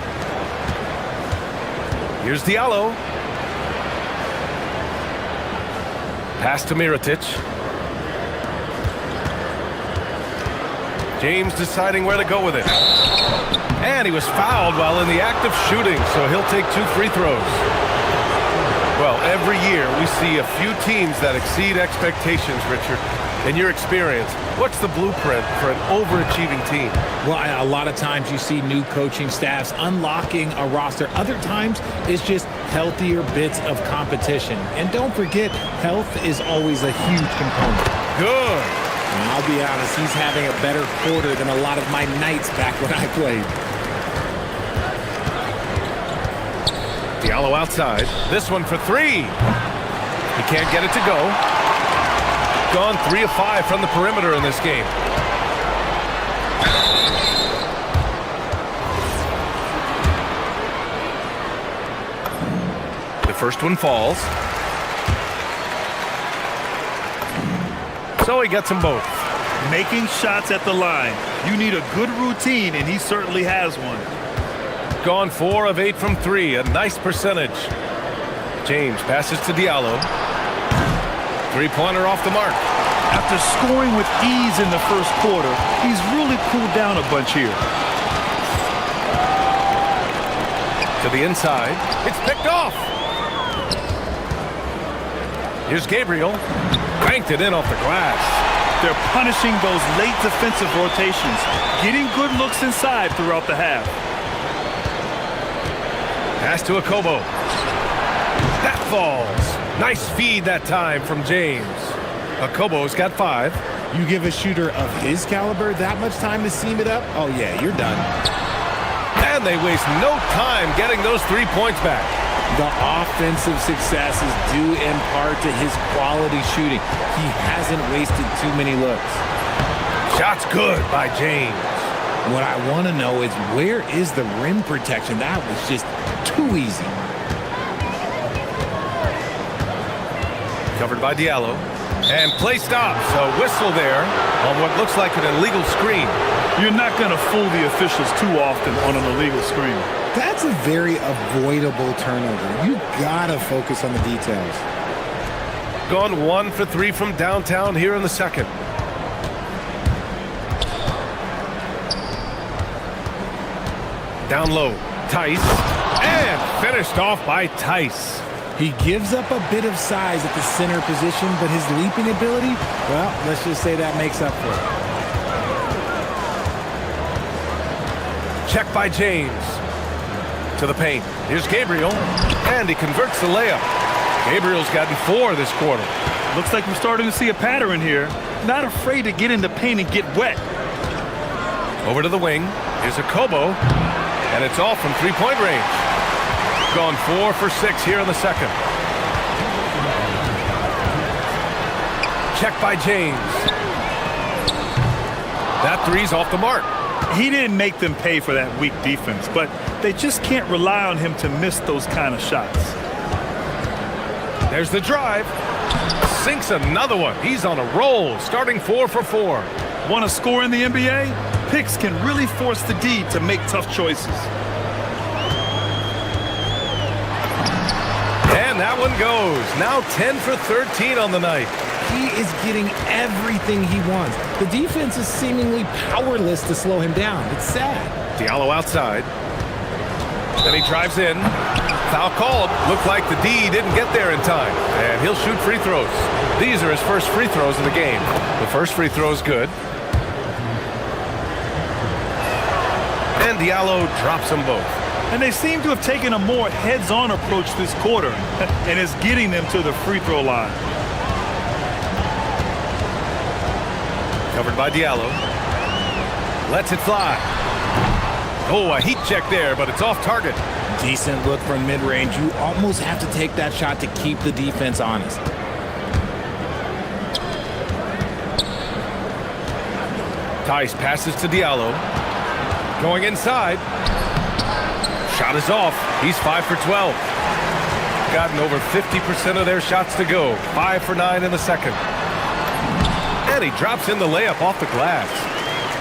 Here's Diallo. Pass to Mirotic. James deciding where to go with it. And he was fouled while in the act of shooting, so he'll take 2 free throws. Well, every year we see a few teams that exceed expectations, Richard. In your experience, what's the blueprint for an overachieving team? Well, a lot of times you see new coaching staffs unlocking a roster. Other times it's just healthier bits of competition. And don't forget, health is always a huge component. Good. And I'll be honest, he's having a better quarter than a lot of my nights back when I played. Diallo outside. This one for 3. He can't get it to go. Gone 3 of 5 from the perimeter in this game. The first one falls. So he gets them both. Making shots at the line. You need a good routine, and he certainly has one. Gone 4 of 8 from 3. A nice percentage. James passes to Diallo. 3-pointer off the mark. After scoring with ease in the first quarter, he's really cooled down a bunch here. To the inside. It's picked off. Here's Gabriel. Banked it in off the glass. They're punishing those late defensive rotations, getting good looks inside throughout the half. Pass to Akobo. That falls. Nice feed that time from James. Akobo's got 5. You give a shooter of his caliber that much time to seam it up? Oh, yeah, you're done. And they waste no time getting those 3 points back. The offensive success is due in part to his quality shooting. He hasn't wasted too many looks. Shot's good by James. What I want to know is, where is the rim protection? That was just too easy. Covered by Diallo. And play stops. A whistle there on what looks like an illegal screen. You're not going to fool the officials too often on an illegal screen. That's a very avoidable turnover. You got to focus on the details. Gone 1 for 3 from downtown here in the second. Down low. Tice. And finished off by Tice. He gives up a bit of size at the center position, but his leaping ability, well, let's just say that makes up for it. Check by James. To the paint. Here's Gabriel. And he converts the layup. Gabriel's gotten 4 this quarter. Looks like we're starting to see a pattern here. Not afraid to get in the paint and get wet. Over to the wing. Here's Akobo. And it's all from 3-point range. Gone 4 for 6 here in the second. Check by James. That 3's off the mark. He didn't make them pay for that weak defense, but they just can't rely on him to miss those kind of shots. There's the drive. Sinks another one. He's on a roll, starting 4 for 4. Want to score in the NBA? Picks can really force the D to make tough choices. one goes. Now 10 for 13 on the night. He is getting everything he wants. The defense is seemingly powerless to slow him down. It's sad. Diallo outside. Then he drives in. Foul called. Looked like the D didn't get there in time. And he'll shoot free throws. These are his first free throws of the game. The first free throw is good. And Diallo drops them both. And they seem to have taken a more heads-on approach this quarter, and it's getting them to the free throw line. Covered by Diallo. Lets it fly. Oh, a heat check there, but it's off target. Decent look from mid-range. You almost have to take that shot to keep the defense honest. Tice passes to Diallo. Going inside. Shot is off. He's 5 for 12. Gotten over 50% of their shots to go. 5 for 9 in the second. And he drops in the layup off the glass.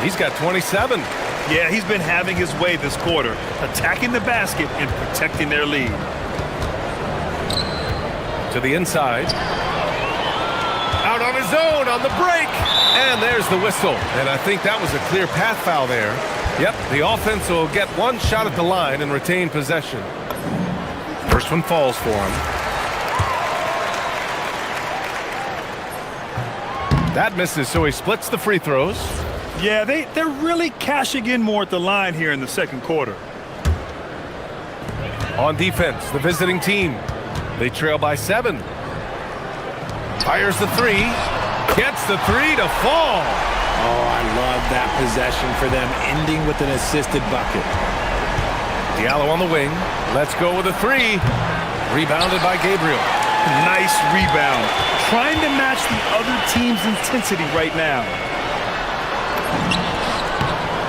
He's got 27. Yeah, he's been having his way this quarter, attacking the basket and protecting their lead. To the inside. Out on his own on the break. And there's the whistle. And I think that was a clear path foul there. Yep, the offense will get one shot at the line and retain possession. First one falls for him. That misses, so he splits the free throws. Yeah, they're really cashing in more at the line here in the second quarter. On defense, the visiting team. They trail by 7. Fires the 3. Gets the 3 to fall. Oh, I love that possession for them, ending with an assisted bucket. Diallo on the wing. Let's go with a 3. Rebounded by Gabriel. Nice rebound. Trying to match the other team's intensity right now.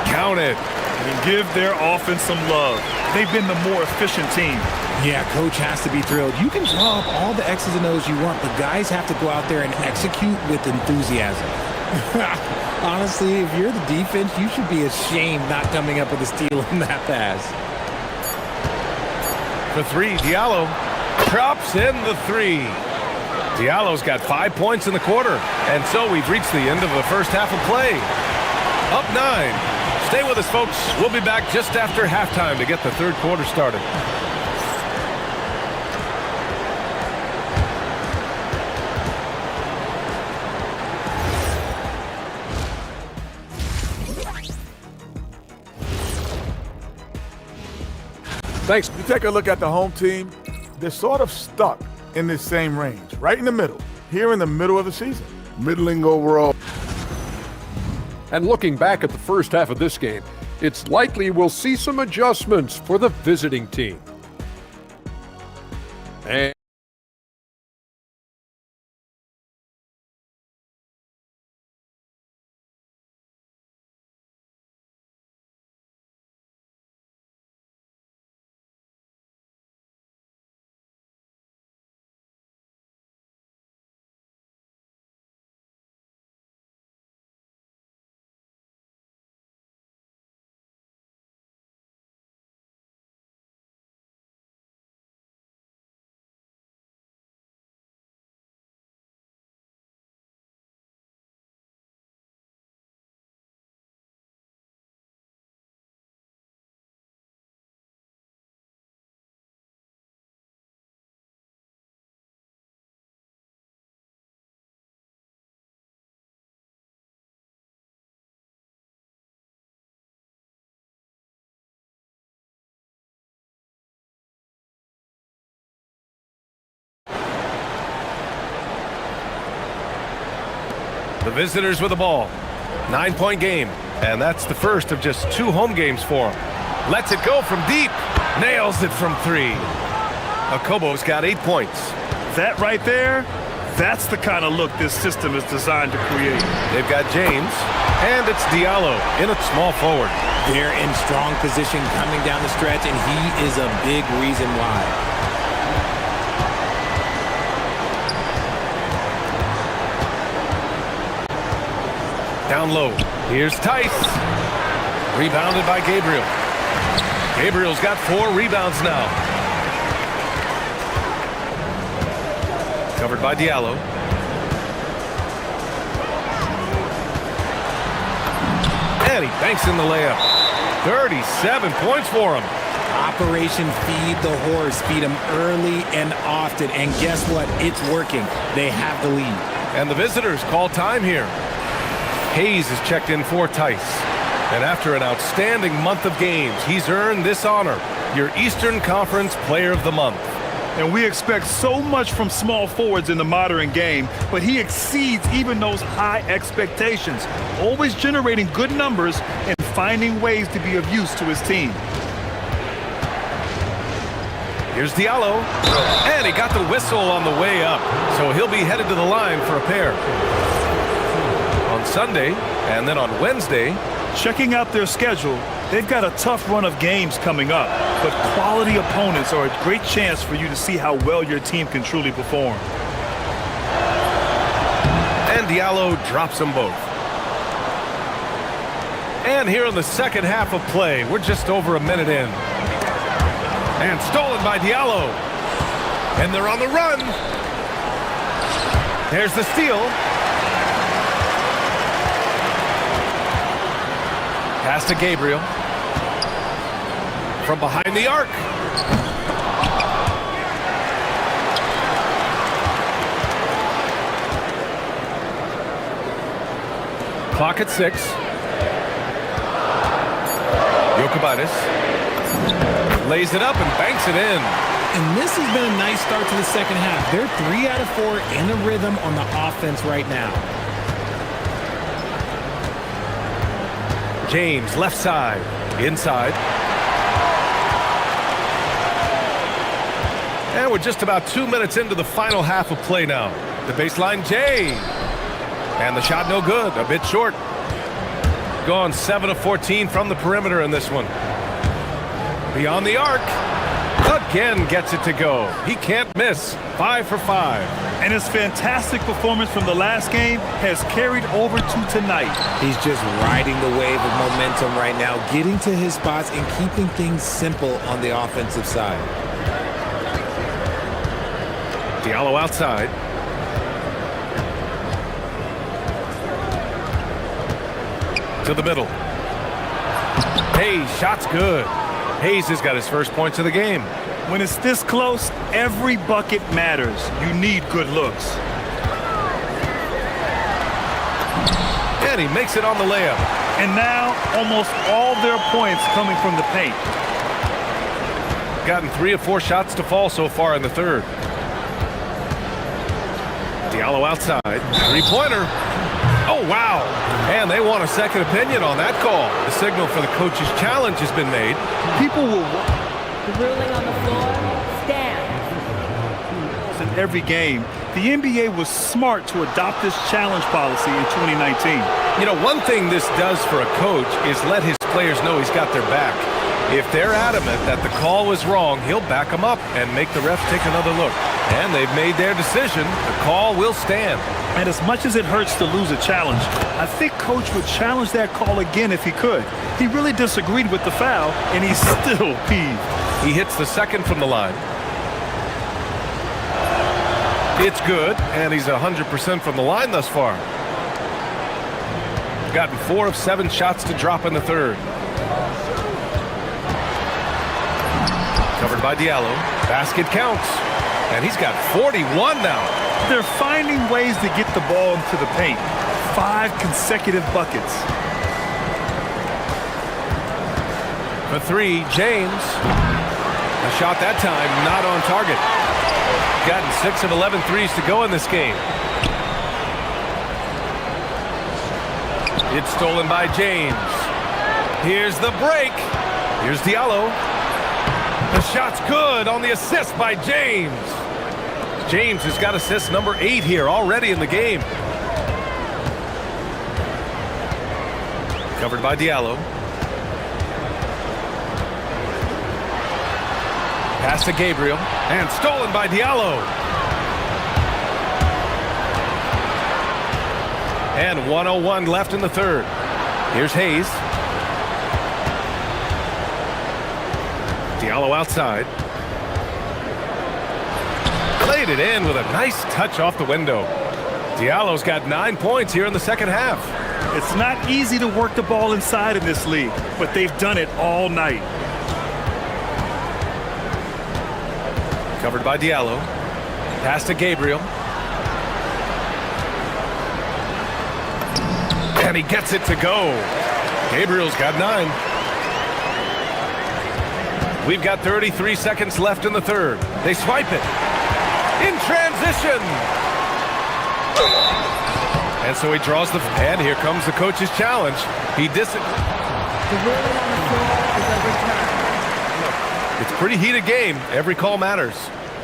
Count it. And give their offense some love. They've been the more efficient team. Yeah, coach has to be thrilled. You can draw up all the X's and O's you want, but guys have to go out there and execute with enthusiasm. Honestly, if you're the defense, you should be ashamed not coming up with a steal in that pass. For 3, Diallo drops in the 3. Diallo's got 5 points in the quarter. And so we've reached the end of the first half of play. Up 9. Stay with us, folks. We'll be back just after halftime to get the third quarter started. Thanks. You take a look at the home team, they're sort of stuck in this same range, right in the middle, here in the middle of the season. Middling overall. And looking back at the first half of this game, it's likely we'll see some adjustments for the visiting team. And The visitors with the ball. 9-point game. And that's the first of just 2 home games for him. Lets it go from deep. Nails it from 3. Akobo's got 8 points. That right there, that's the kind of look this system is designed to create. They've got James, and it's Diallo in at small forward. They're in strong position coming down the stretch, and he is a big reason why. Down low. Here's Tice. Rebounded by Gabriel. Gabriel's got 4 rebounds now. Covered by Diallo. And he banks in the layup. 37 points for him. Operation Feed the Horse. Feed him early and often. And guess what? It's working. They have the lead. And the visitors call time here. Hayes is checked in for Tice. And after an outstanding month of games, he's earned this honor, your Eastern Conference Player of the Month. And we expect so much from small forwards in the modern game, but he exceeds even those high expectations, always generating good numbers and finding ways to be of use to his team. Here's Diallo, and he got the whistle on the way up, so he'll be headed to the line for a pair. On Sunday, and then on Wednesday. Checking out their schedule, they've got a tough run of games coming up, but quality opponents are a great chance for you to see how well your team can truly perform. And Diallo drops them both. And here in the second half of play, we're just over a minute in. And stolen by Diallo. And they're on the run. There's the steal. Pass to Gabriel. From behind the arc. Clock at 6. Jokibatis lays it up and banks it in. And this has been a nice start to the second half. They're 3 out of 4 in a rhythm on the offense right now. James, left side, inside. And we're just about 2 minutes into the final half of play now. The baseline, Jay. And the shot no good, a bit short. Gone 7 of 14 from the perimeter in this one. Beyond the arc. Again gets it to go. He can't miss. 5 for 5. And his fantastic performance from the last game has carried over to tonight. He's just riding the wave of momentum right now, getting to his spots and keeping things simple on the offensive side. Diallo outside. To the middle. Hayes, shot's good. Hayes has got his first points of the game. When it's this close, every bucket matters. You need good looks. And he makes it on the layup. And now, almost all their points coming from the paint. Gotten 3 of 4 shots to fall so far in the third. Diallo outside. 3-pointer. Oh, wow. And they want a second opinion on that call. The signal for the coach's challenge has been made. People will... The ruling on the floor stands. In every game, the NBA was smart to adopt this challenge policy in 2019. You know, one thing this does for a coach is let his players know he's got their back. If they're adamant that the call was wrong, he'll back them up and make the refs take another look. And they've made their decision. The call will stand. And as much as it hurts to lose a challenge, I think Coach would challenge that call again if he could. He really disagreed with the foul, and he's still peeved. He hits the second from the line. It's good, and he's 100% from the line thus far. Gotten 4 of 7 shots to drop in the third. Covered by Diallo. Basket counts. And he's got 41 now. They're finding ways to get the ball into the paint. 5 consecutive buckets. For 3, James. A shot that time, not on target. Gotten 6 of 11 threes to go in this game. It's stolen by James. Here's the break. Here's Diallo. The shot's good on the assist by James. James has got assist number 8 here already in the game. Covered by Diallo. Pass to Gabriel. And stolen by Diallo. And 1:01 left in the third. Here's Hayes. Diallo outside. Laid it in with a nice touch off the window. Diallo's got 9 points here in the second half. It's not easy to work the ball inside in this league, but they've done it all night. Covered by Diallo. Pass to Gabriel. And he gets it to go. Gabriel's got 9. We've got 33 seconds left in the third. They swipe it. In transition. And so he draws the... And here comes the coach's challenge. He The ruling on the floor is overturned. It's a pretty heated game. Every call matters.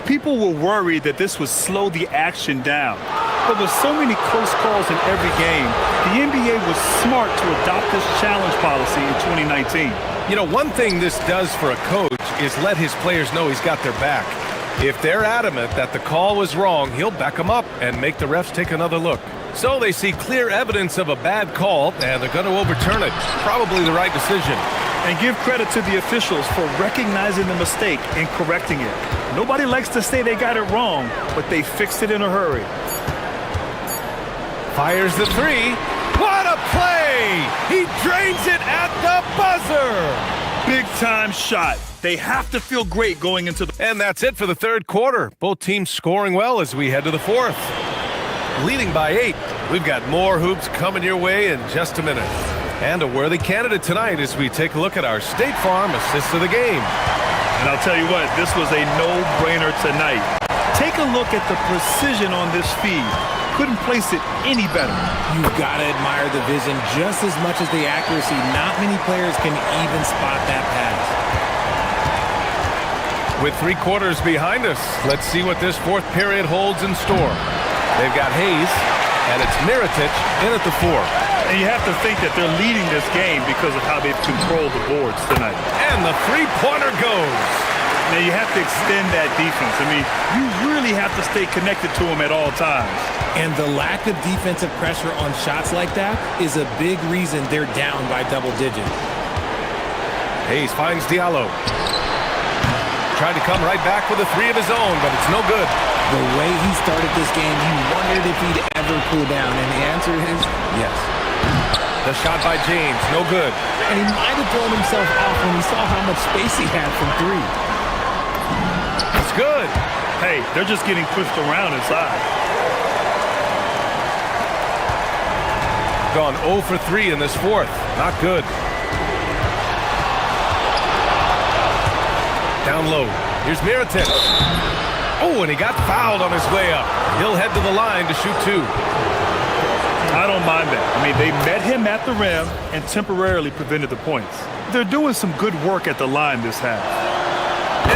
People were worried that this would slow the action down. But with so many close calls in every game, the NBA was smart to adopt this challenge policy in 2019. You know, one thing this does for a coach is let his players know he's got their back. If they're adamant that the call was wrong, he'll back them up and make the refs take another look. So they see clear evidence of a bad call, and they're going to overturn it. Probably the right decision. And give credit to the officials for recognizing the mistake and correcting it. Nobody likes to say they got it wrong, but they fixed it in a hurry. Fires the three. What a play! He drains it at the buzzer! Big time shot. They have to feel great going into the... And that's it for the third quarter. Both teams scoring well as we head to the fourth. Leading by 8. We've got more hoops coming your way in just a minute. And a worthy candidate tonight as we take a look at our State Farm assist of the game. And I'll tell you what, this was a no-brainer tonight. Take a look at the precision on this feed. Couldn't place it any better. You've got to admire the vision just as much as the accuracy. Not many players can even spot that pass. With 3 quarters behind us, let's see what this fourth period holds in store. They've got Hayes, and it's Mirotic in at the 4. And you have to think that they're leading this game because of how they've controlled the boards tonight. And the three-pointer goes. Now you have to extend that defense. I mean, you really have to stay connected to them at all times. And the lack of defensive pressure on shots like that is a big reason they're down by double digits. Hayes finds Diallo. Tried to come right back with a 3 of his own, but it's no good. The way he started this game, he wondered if he'd ever cool down, and the answer is yes. The shot by James, no good. And he might have thrown himself off when he saw how much space he had from 3. It's good. Hey, they're just getting pushed around inside. Gone 0 for 3 in this fourth. Not good. Down low. Here's Mirotic. Oh, and he got fouled on his way up. He'll head to the line to shoot 2. I don't mind that. I mean, they met him at the rim and temporarily prevented the points. They're doing some good work at the line this half.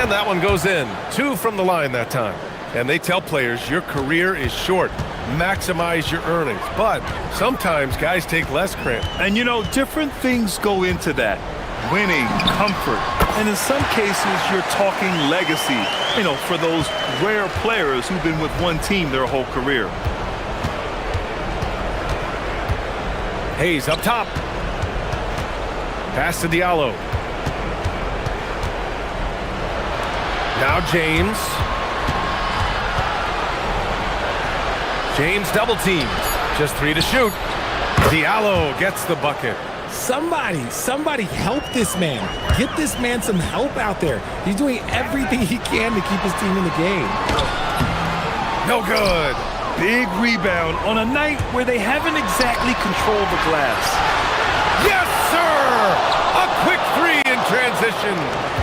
And that one goes in. 2 from the line that time. And they tell players your career is short. Maximize your earnings. But sometimes guys take less credit. And you know, different things go into that. Winning, comfort, and in some cases, you're talking legacy, you know, for those rare players who've been with one team their whole career. Hayes up top. Pass to Diallo. Now James. James double teamed. Just 3 to shoot. Diallo gets the bucket. Somebody help this man. Get this man some help out there. He's doing everything he can to keep his team in the game. No good. Big rebound on a night where they haven't exactly controlled the glass. Yes, sir! A quick 3 in transition.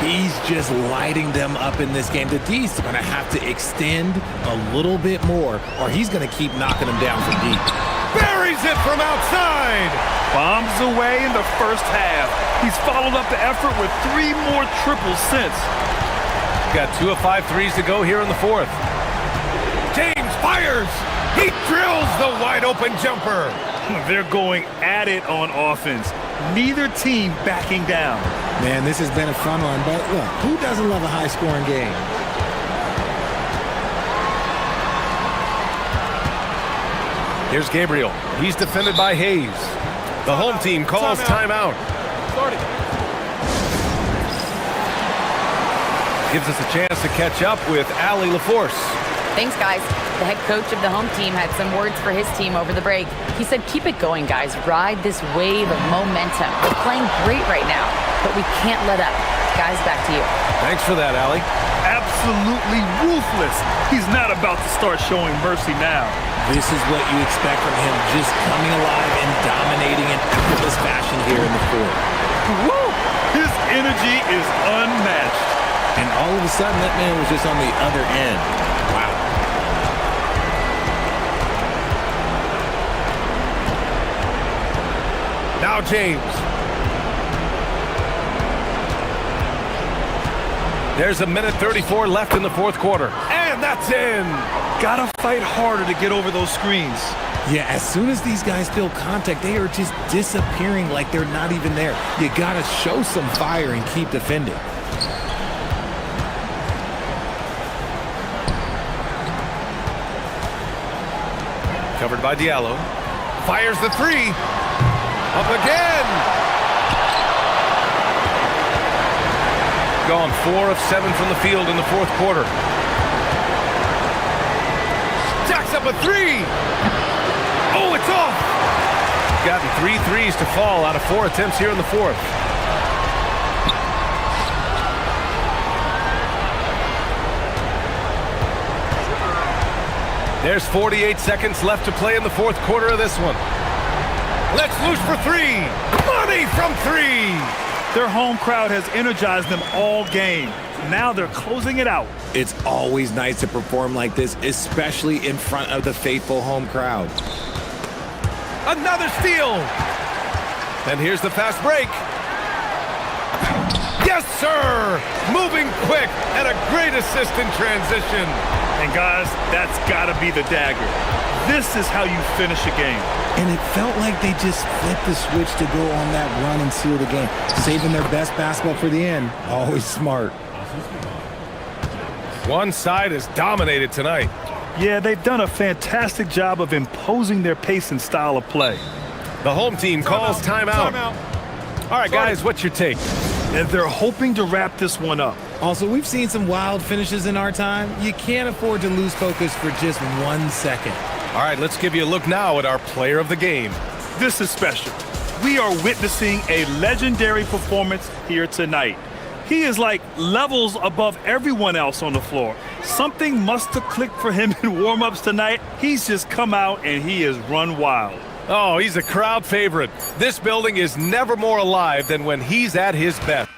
He's just lighting them up in this game. The D's are going to have to extend a little bit more, or he's going to keep knocking them down from deep. Buries it from outside. Bombs away in the first half. He's followed up the effort with 3 more triples since. Got 2 of 5 threes to go here in the fourth. James fires. He drills the wide open jumper. They're going at it on offense. Neither team backing down. Man, this has been a fun one, but look, who doesn't love a high-scoring game? Here's Gabriel. He's defended by Hayes. The home team calls timeout. Gives us a chance to catch up with Allie LaForce. Thanks, guys. The head coach of the home team had some words for his team over the break. He said, keep it going, guys. Ride this wave of momentum. We're playing great right now, but we can't let up. Guys, back to you. Thanks for that, Allie. Absolutely ruthless. He's not about to start showing mercy now. This is what you expect from him, just coming alive and dominating in effortless fashion here in the fourth. Woo! His energy is unmatched. And all of a sudden, that man was just on the other end. Wow. Now James. There's a minute 34 left in the fourth quarter. And that's in. Gotta fight harder to get over those screens. Yeah, as soon as these guys feel contact, they are just disappearing like they're not even there. You gotta show some fire and keep defending. Covered by Diallo. Fires the three. Up again. Gone 4 of 7 from the field in the fourth quarter. Jacks up a three. Oh, it's off. Gotten 3 threes to fall out of 4 attempts here in the fourth. There's 48 seconds left to play in the fourth quarter of this one. Let's loose for three. Money from three. Their home crowd has energized them all game. Now they're closing it out. It's always nice to perform like this, especially in front of the faithful home crowd. Another steal. And here's the fast break. Yes, sir. Moving quick and a great assist in transition. And guys, that's gotta be the dagger. This is how you finish a game. And it felt like they just flipped the switch to go on that run and seal the game. Saving their best basketball for the end. Always smart. One side is dominated tonight. Yeah, they've done a fantastic job of imposing their pace and style of play. The home team calls timeout. All right, guys, what's your take? And they're hoping to wrap this one up. Also, we've seen some wild finishes in our time. You can't afford to lose focus for just 1 second. All right, let's give you a look now at our player of the game. This is special. We are witnessing a legendary performance here tonight. He is like levels above everyone else on the floor. Something must have clicked for him in warm-ups tonight. He's just come out and he has run wild. Oh, he's a crowd favorite. This building is never more alive than when he's at his best.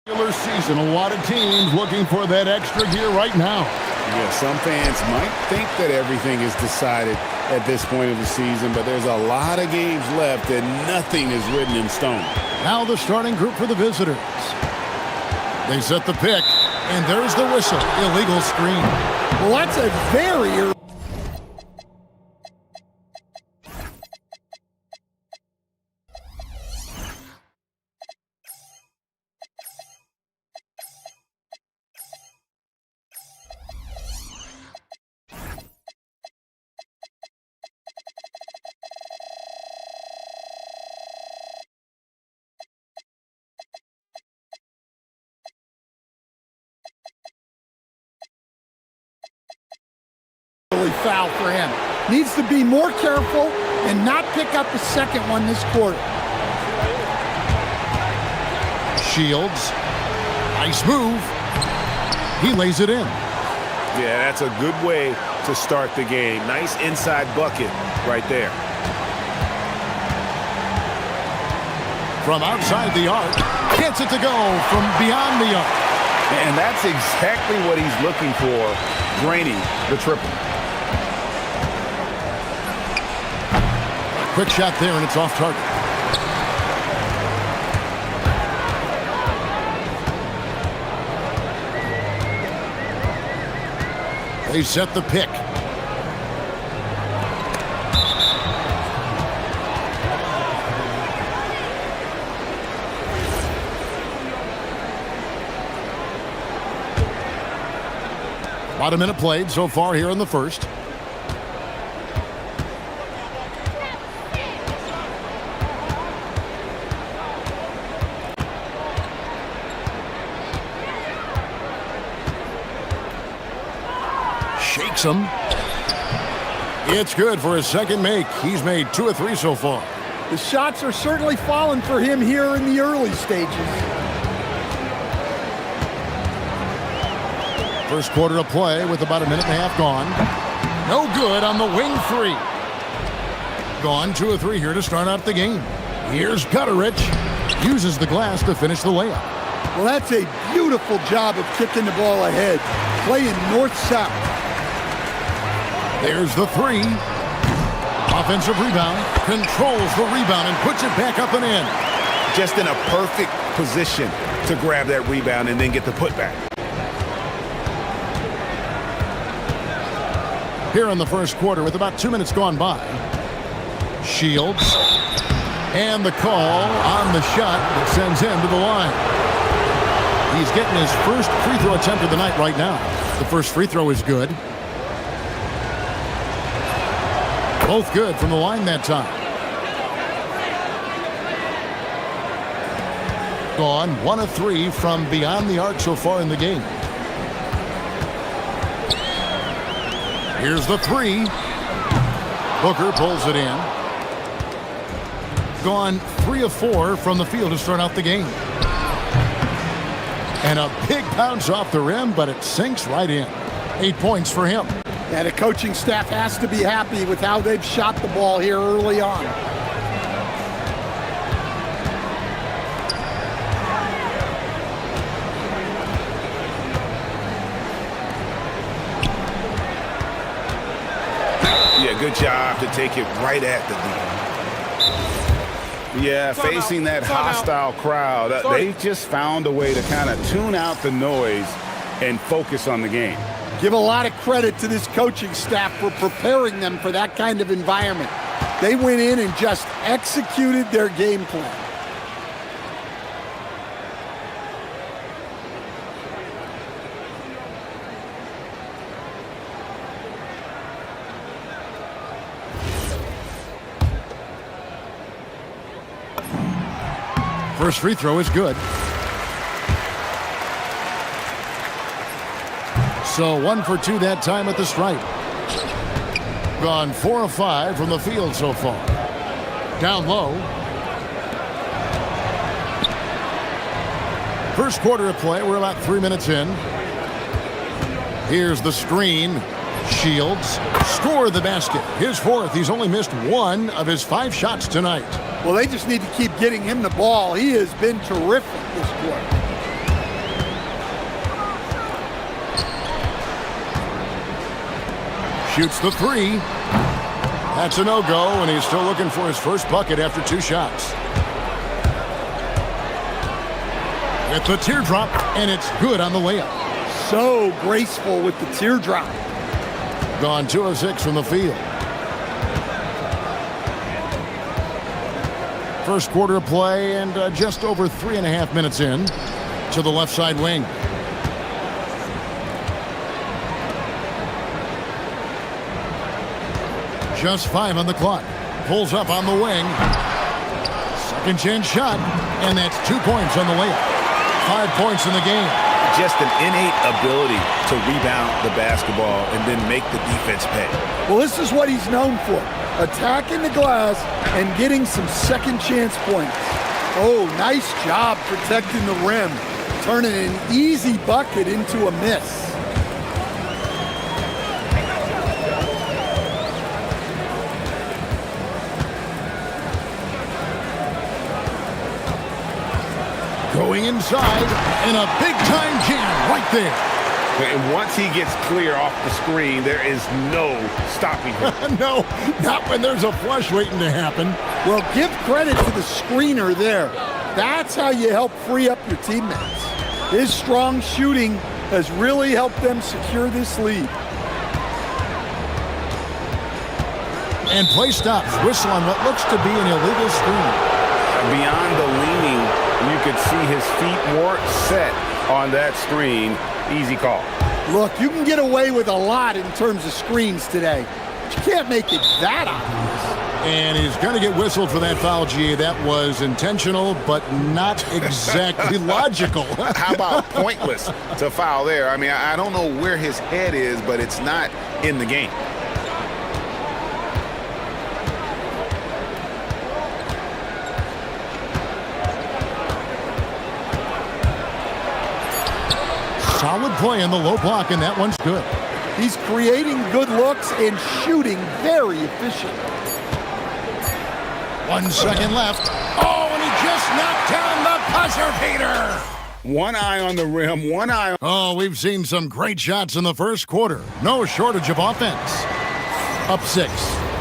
Season, a lot of teams looking for that extra gear right now. Yeah, some fans might think that everything is decided at this point of the season, but there's a lot of games left and nothing is written in stone. Now the starting group for the visitors. They set the pick, and there's the whistle. Illegal screen. Well, that's a very... foul for him. Needs to be more careful and not pick up the second one this quarter. Shields. Nice move. He lays it in. Yeah, that's a good way to start the game. Nice inside bucket right there. From outside the arc. Gets it to go from beyond the arc. And that's exactly what he's looking for, draining the triple. Quick shot there, and it's off target. They set the pick. About a minute played so far here in the first. Shakes him. It's good for his second make. He's made 2 of 3 so far. The shots are certainly falling for him here in the early stages. First quarter of play with about a minute and a half gone. No good on the wing 3. Gone 2 of 3 here to start out the game. Here's Gutterich. Uses the glass to finish the layup. Well, that's a beautiful job of kicking the ball ahead. Playing north-south. There's the 3. Offensive rebound. Controls the rebound and puts it back up and in. Just in a perfect position to grab that rebound and then get the putback. Here in the first quarter with about 2 minutes gone by. Shields. And the call on the shot that sends him to the line. He's getting his first free throw attempt of the night right now. The first free throw is good. Both good from the line that time. Gone 1 of 3 from beyond the arc so far in the game. Here's the 3. Booker pulls it in. Gone 3 of 4 from the field to start out the game. And a big bounce off the rim, but it sinks right in. 8 points for him. And the coaching staff has to be happy with how they've shot the ball here early on. Yeah, good job to take it right at the D. Yeah, facing that hostile crowd, they just found a way to kind of tune out the noise and focus on the game. Give a lot of credit to this coaching staff for preparing them for that kind of environment. They went in and just executed their game plan. First free throw is good. So 1 for 2 that time at the stripe. Gone 4 of 5 from the field so far. Down low. First quarter of play, we're about 3 minutes in. Here's the screen. Shields score the basket. His 4th. He's only missed 1 of his 5 shots tonight. Well, they just need to keep getting him the ball. He has been terrific this quarter. shoots the three. That's a no-go, and he's still looking for his first bucket after 2 shots. With the teardrop, and it's good on the layup. So graceful with the teardrop. Gone 2 of 6 from the field. First quarter of play, and just over 3.5 minutes in to the left side wing. Just 5 on the clock. Pulls up on the wing. Second chance shot, and that's 2 points on the layup. 5 points in the game. Just an innate ability to rebound the basketball and then make the defense pay. Well, this is what he's known for. Attacking the glass and getting some second chance points. Oh, nice job protecting the rim. Turning an easy bucket into a miss. Going inside, and a big-time jam right there. And once he gets clear off the screen, there is no stopping him. No, not when there's a flush waiting to happen. Well, give credit to the screener there. That's how you help free up your teammates. His strong shooting has really helped them secure this lead. And play stops. Whistle on what looks to be an illegal screen. Beyond the leaning, you could see his feet more set on that screen. Easy call. Look, you can get away with a lot in terms of screens today, but you can't make it that obvious. And he's going to get whistled for that foul, G. That was intentional, but not exactly logical. How about pointless to foul there? I mean, I don't know where his head is, but it's not in the game. Solid play in the low block, and that one's good. He's creating good looks and shooting very efficient. 1 second left. Oh, and he just knocked down the buzzer beater. One eye on the rim, one eye on... Oh, we've seen some great shots in the first quarter. No shortage of offense. Up 6.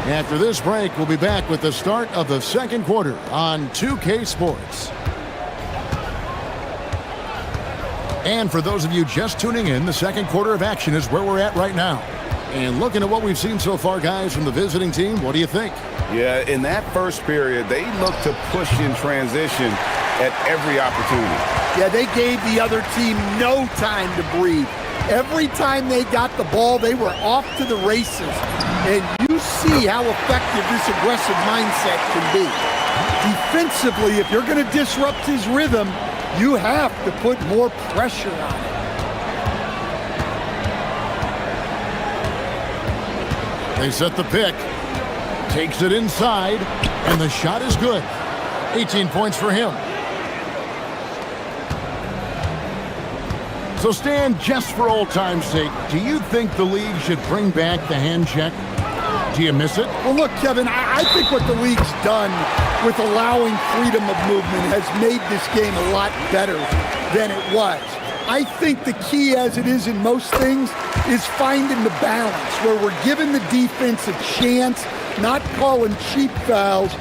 After this break, we'll be back with the start of the second quarter on 2K Sports. And for those of you just tuning in, the second quarter of action is where we're at right now. And looking at what we've seen so far, guys, from the visiting team, what do you think? Yeah, in that first period, they looked to push in transition at every opportunity. Yeah, they gave the other team no time to breathe. Every time they got the ball, they were off to the races. And you see how effective this aggressive mindset can be. Defensively, if you're going to disrupt his rhythm, you have to put more pressure on it. They set the pick. Takes it inside, and the shot is good. 18 points for him. So, Stan, just for old time's sake, do you think the league should bring back the hand check? Do you miss it? Well, look, Kevin, I think what the league's done with allowing freedom of movement has made this game a lot better than it was. I think the key, as it is in most things, is finding the balance where we're giving the defense a chance, not calling cheap fouls,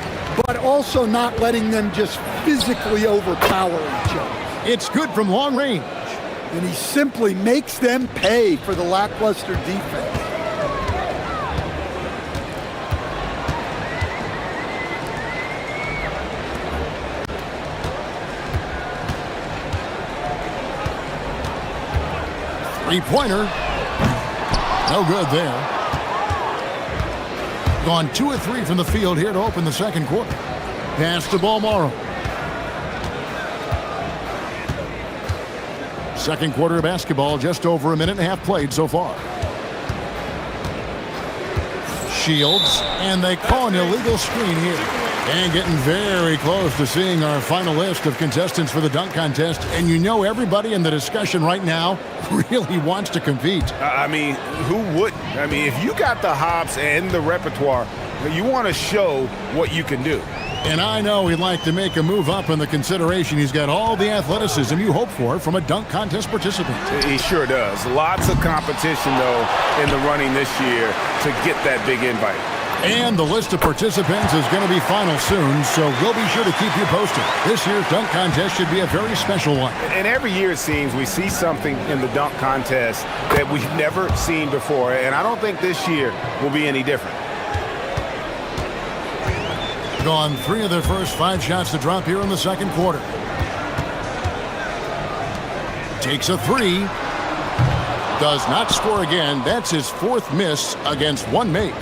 but also not letting them just physically overpower each other. It's good from long range. And he simply makes them pay for the lackluster defense. Three-pointer. No good there. Gone 2 of 3 from the field here to open the second quarter. Pass to ball Morrow. Second quarter of basketball, just over a minute and a half played so far. Shields, and they call an illegal screen here. And getting very close to seeing our final list of contestants for the dunk contest. And you know everybody in the discussion right now really wants to compete. I mean, who wouldn't? I mean, if you got the hops and the repertoire, You want to show what you can do. And I know he'd like to make a move up in the consideration. He's got all the athleticism you hope for from a dunk contest participant. He sure does. Lots of competition, though, in the running this year to get that big invite. And the list of participants is going to be final soon, so we'll be sure to keep you posted. This year's dunk contest should be a very special one. And every year, it seems, we see something in the dunk contest that we've never seen before, and I don't think this year will be any different. Gone 3 of their first 5 shots to drop here in the second quarter. Takes a 3. Does not score again. That's his 4th miss against 1 make.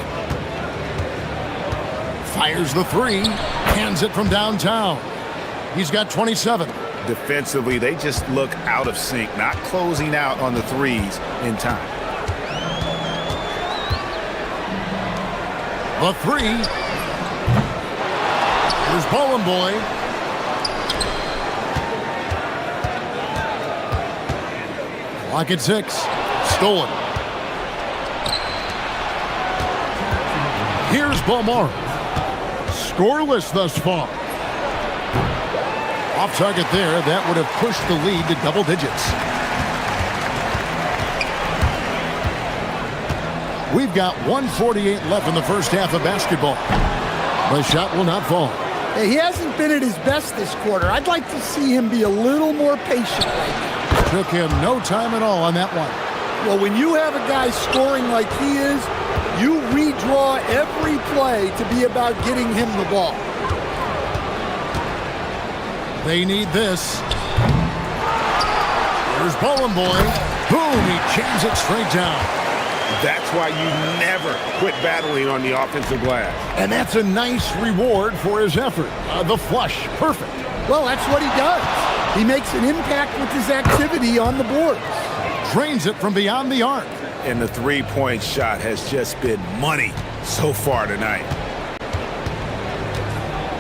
Fires the 3. Hands it from downtown. He's got 27. Defensively, they just look out of sync, not closing out on the threes in time. The 3. Here's Bowling Boy. Clock at 6. Stolen. Here's Bomar. Scoreless thus far. Off target there. That would have pushed the lead to double digits. We've got 1:48 left in the first half of basketball. The shot will not fall. He hasn't been at his best this quarter. I'd like to see him be a little more patient right now. Took him no time at all on that one. Well, when you have a guy scoring like he is, you redraw every play to be about getting him the ball. They need this. Here's Bowling Boy. Boom, he jams it straight down. That's why you never quit battling on the offensive glass. And that's a nice reward for his effort. The flush, perfect. Well, that's what he does. He makes an impact with his activity on the boards. Drains it from beyond the arc. And the three-point shot has just been money so far tonight.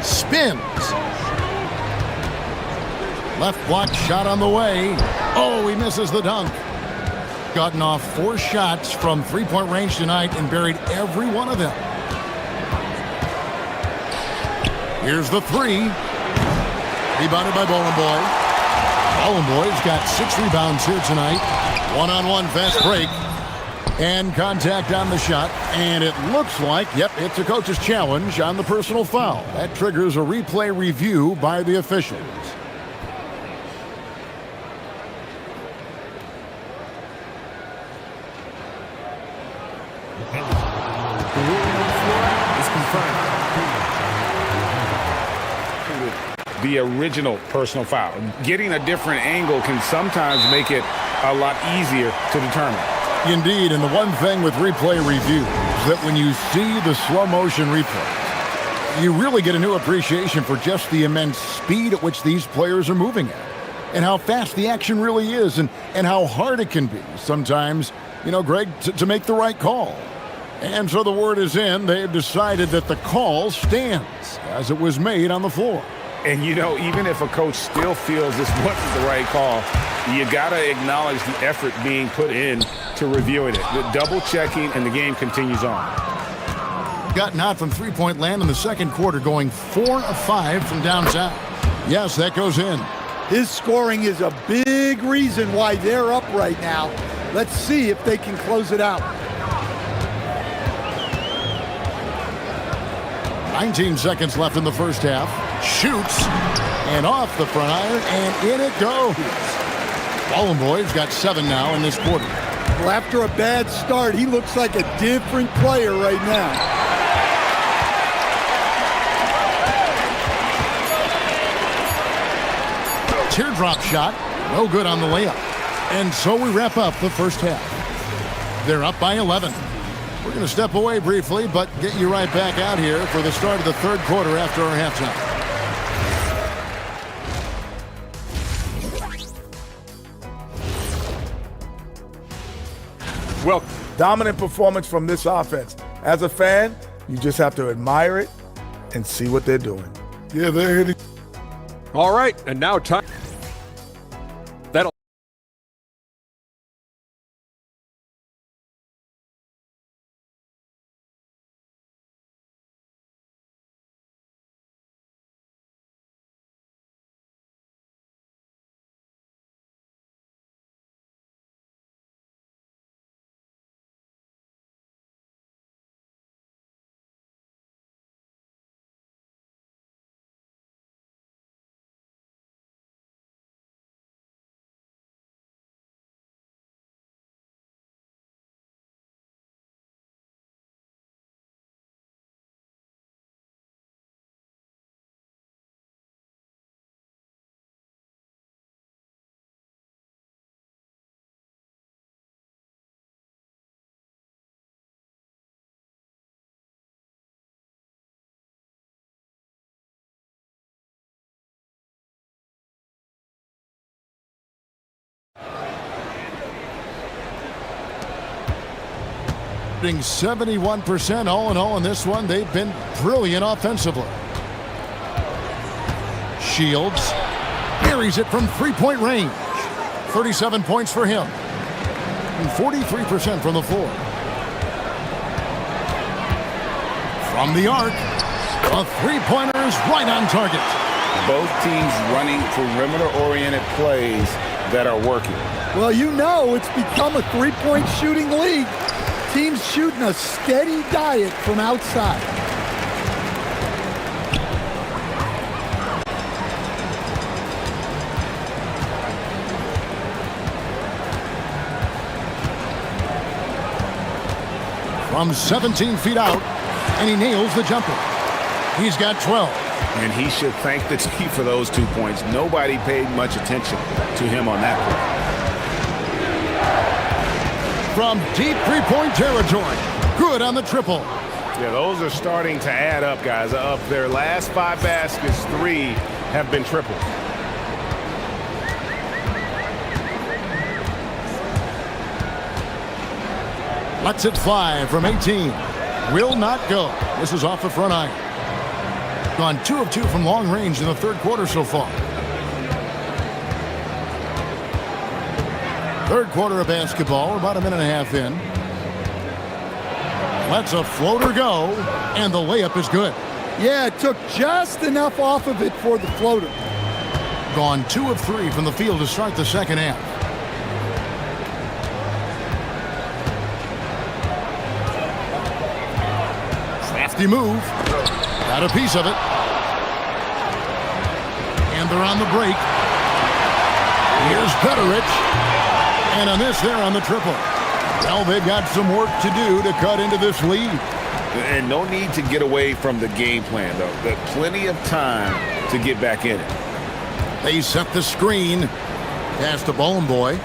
Spins. Left block shot on the way. Oh, he misses the dunk. Gotten off 4 shots from three-point range tonight and buried every one of them. Here's the 3. Rebounded by Bowling Boy. Bowling Boy's got 6 rebounds here tonight. One-on-one fast break. And contact on the shot. And it looks like, yep, it's a coach's challenge on the personal foul. That triggers a replay review by the officials. The original personal foul. Getting a different angle can sometimes make it a lot easier to determine. Indeed, and the one thing with replay review is that when you see the slow motion replay, you really get a new appreciation for just the immense speed at which these players are moving at, and how fast the action really is, and how hard it can be sometimes, you know, Greg, to make the right call. And so the word is in. They've decided that the call stands as it was made on the floor. And, you know, even if a coach still feels this wasn't the right call, you got to acknowledge the effort being put in to reviewing it. The double checking, and the game continues on. Gotten out from three-point land in the second quarter, going 4 of 5 from downtown. Yes, that goes in. His scoring is a big reason why they're up right now. Let's see if they can close it out. 19 seconds left in the first half. Shoots, and off the front iron, and in it goes. Bowling Boy's got 7 now in this quarter. Well, after a bad start, he looks like a different player right now. Teardrop shot, no good on the layup. And so we wrap up the first half. They're up by 11. We're going to step away briefly, but get you right back out here for the start of the third quarter after our halftime. Well, dominant performance from this offense. As a fan, you just have to admire it and see what they're doing. Yeah, they're hitting. All right, and now time. shooting 71% all in all in this one. They've been brilliant offensively. Shields carries it from three-point range. 37 points for him. And 43% from the floor. From the arc, a three-pointer is right on target. Both teams running perimeter-oriented plays that are working. Well, you know it's become a three-point shooting league. Teams shooting a steady diet from outside. From 17 feet out, and he nails the jumper. He's got 12. And he should thank the team for those 2 points. Nobody paid much attention to him on that play. From deep three-point territory. Good on the triple. Yeah, those are starting to add up, guys. Of their last 5 baskets, 3 have been triple. Lets it fly from 18. Will not go. This is off the front iron. Gone 2 of 2 from long range in the third quarter so far. Third quarter of basketball, about a minute and a half in. Lets a floater go, and the layup is good. Yeah, it took just enough off of it for the floater. Gone 2 of 3 from the field to start the second half. Crafty move. Got a piece of it. And they're on the break. Here's Petterich. And on this, they're on the triple. Well, they've got some work to do to cut into this lead. And no need to get away from the game plan, though. But plenty of time to get back in it. They set the screen. Pass to Bowling Boy.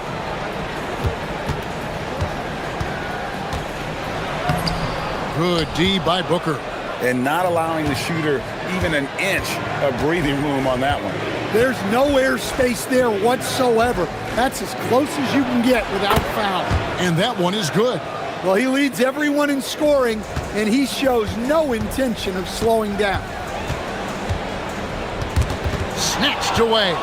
Good D by Booker. And not allowing the shooter even an inch of breathing room on that one. There's no airspace there whatsoever. That's as close as you can get without foul. And that one is good. Well, he leads everyone in scoring, and he shows no intention of slowing down. Snatched away.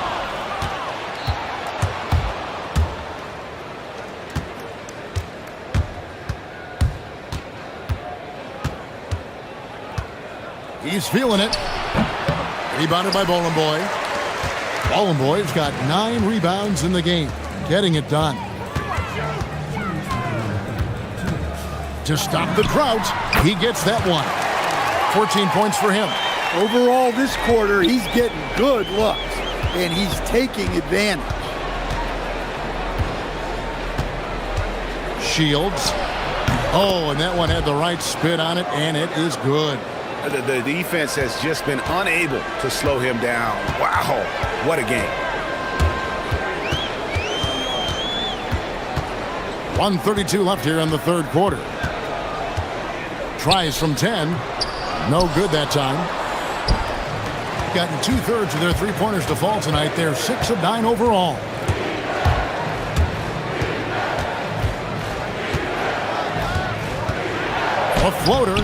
He's feeling it. Rebounded by Bowling Boy. Bowling Boy's got 9 rebounds in the game. Getting it done. To stop the drought, he gets that one. 14 points for him. Overall, this quarter, he's getting good looks, and he's taking advantage. Shields. Oh, and that one had the right spin on it, and it is good. The defense has just been unable to slow him down. Wow, what a game. 1:32 left here in the third quarter. Tries from 10. No good that time. Gotten 2/3 of their three-pointers to fall tonight. They're 6 of 9 overall. A floater.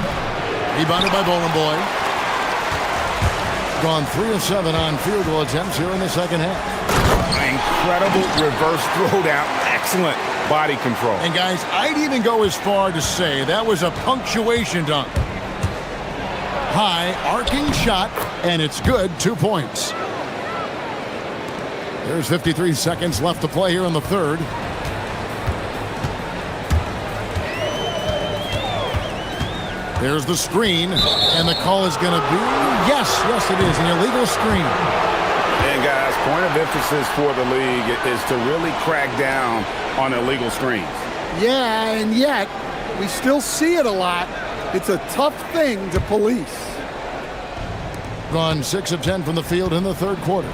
Rebounded by Bowling Boy. Gone 3 of 7 on field goal attempts here in the second half. Incredible reverse throwdown. Excellent body control. And guys, I'd even go as far to say that was a punctuation dunk. High arcing shot, and it's good. 2 points. There's 53 seconds left to play here in the third. There's the screen, and the call is going to be, yes, it is, an illegal screen. And guys, point of emphasis for the league is to really crack down on illegal screens. Yeah, and yet, we still see it a lot. It's a tough thing to police. Gone 6 of 10 from the field in the third quarter.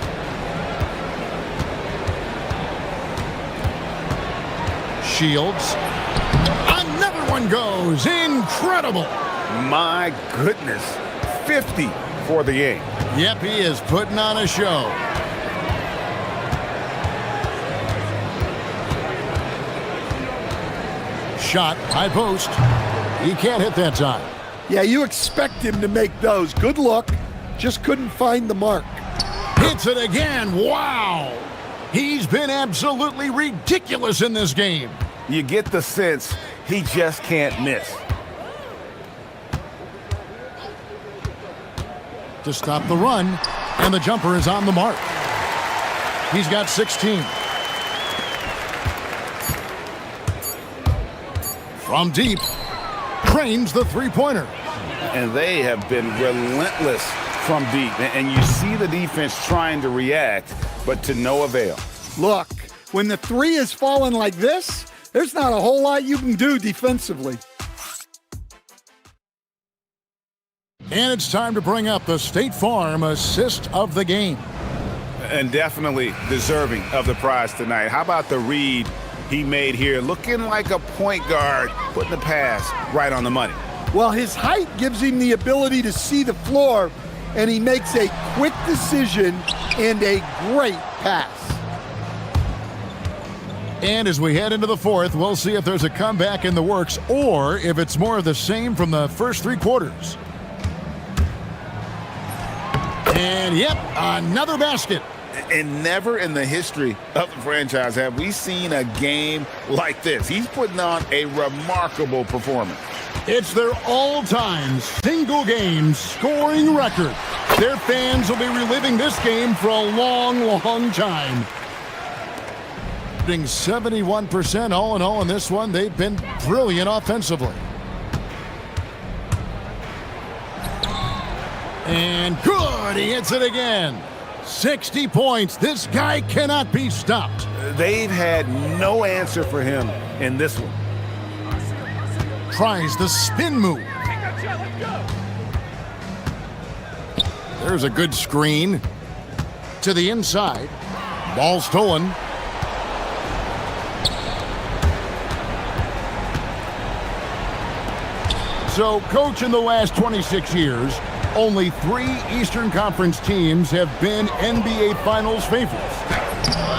Shields. Another one goes. Incredible. My goodness. 50 for the game. Yep, he is putting on a show. Shot, high post. He can't hit that time. Yeah, you expect him to make those. Good luck. Just couldn't find the mark. Hits it again. Wow. He's been absolutely ridiculous in this game. You get the sense he just can't miss. To stop the run, and the jumper is on the mark. He's got 16. From deep, trains the three-pointer. And they have been relentless from deep. And you see the defense trying to react, but to no avail. Look, when the three is falling like this, there's not a whole lot you can do defensively. And it's time to bring up the State Farm assist of the game. And definitely deserving of the prize tonight. How about the read he made here? Looking like a point guard, putting the pass right on the money. Well, his height gives him the ability to see the floor, and he makes a quick decision and a great pass. And as we head into the fourth, we'll see if there's a comeback in the works or if it's more of the same from the first three quarters. And yep, another basket. And never in the history of the franchise have we seen a game like this. He's putting on a remarkable performance. It's their all-time single-game scoring record. Their fans will be reliving this game for a long, long time. 71% all in all in this one. They've been brilliant offensively. And good, he hits it again. 60 points. This guy cannot be stopped. They've had no answer for him in this one. Tries the spin move. There's a good screen. To the inside. Ball stolen. So, coach, in the last 26 years, only 3 Eastern Conference teams have been NBA Finals favorites.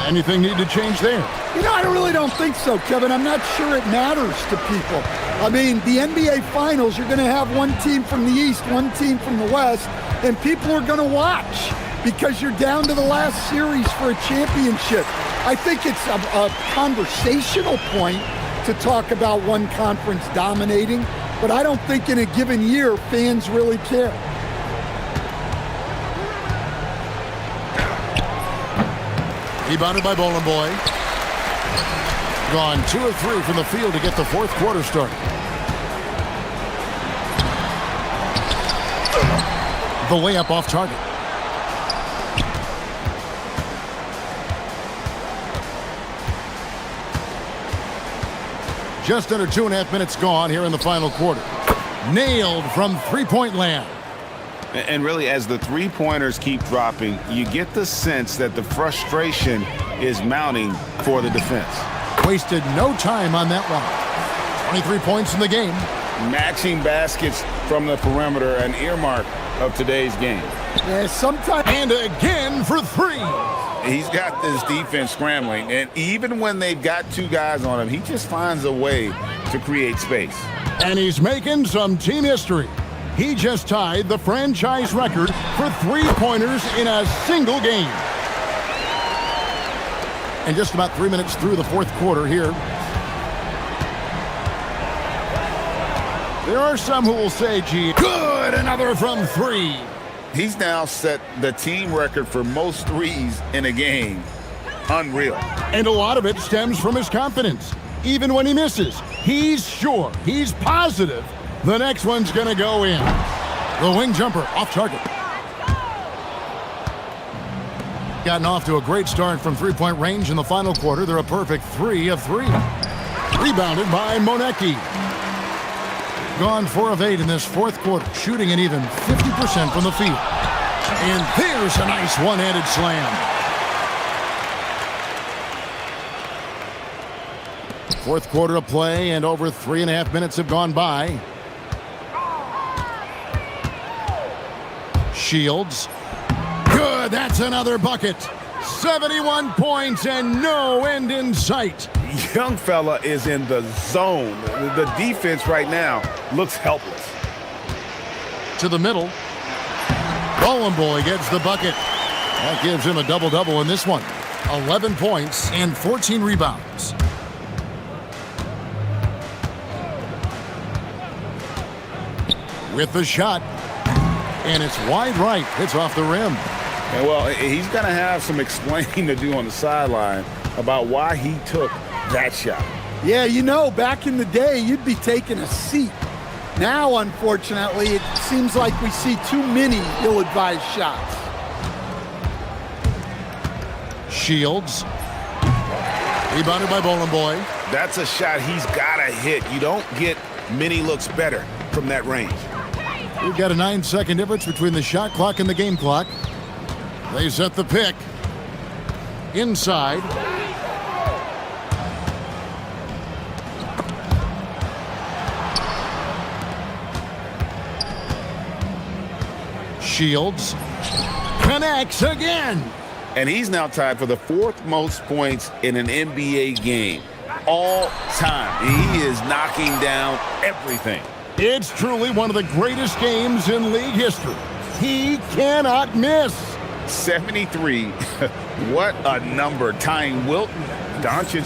Anything need to change there? You know, I really don't think so, Kevin. I'm not sure it matters to people. I mean, the NBA Finals, you're going to have one team from the East, one team from the West, and people are going to watch because you're down to the last series for a championship. I think it's a conversational point to talk about one conference dominating, but I don't think in a given year fans really care. Rebounded by Bowling Boy. Gone 2 of 3 from the field to get the fourth quarter started. The layup off target. Just under 2.5 minutes gone here in the final quarter. Nailed from three-point land. And really, as the three-pointers keep dropping, you get the sense that the frustration is mounting for the defense. Wasted no time on that one. 23 points in the game. Matching baskets from the perimeter, an earmark of today's game. Yeah, sometimes. And again for 3. He's got this defense scrambling, and even when they've got 2 guys on him, he just finds a way to create space. And he's making some team history. He just tied the franchise record for three-pointers in a single game. And just about 3 minutes through the fourth quarter here. There are some who will say, gee, good, another from 3. He's now set the team record for most threes in a game. Unreal. And a lot of it stems from his confidence. Even when he misses, he's sure, he's positive the next one's going to go in. The wing jumper off target. Gotten off to a great start from three-point range in the final quarter. They're a perfect 3 of 3. Rebounded by Monecki. Gone 4 of 8 in this fourth quarter, shooting an even 50% from the field. And there's a nice one-handed slam. Fourth quarter of play, and over 3.5 minutes have gone by. Shields. Good, that's another bucket. 71 points and no end in sight. Young fella is in the zone. The defense right now looks helpless. To the middle. Bowling Boy gets the bucket. That gives him a double-double in this one. 11 points and 14 rebounds. With the shot. And it's wide right. It's off the rim. And well, he's going to have some explaining to do on the sideline about why he took that shot. Yeah, you know, back in the day, you'd be taking a seat. Now, unfortunately, it seems like we see too many ill-advised shots. Shields. Rebounded by Bowling Boy. That's a shot he's got to hit. You don't get many looks better from that range. We've got a 9-second difference between the shot clock and the game clock. They set the pick. Inside. Shields connects again. And he's now tied for the 4th most points in an NBA game all time. He is knocking down everything. It's truly one of the greatest games in league history. He cannot miss. 73. What a number. Tying Wilt, Doncic,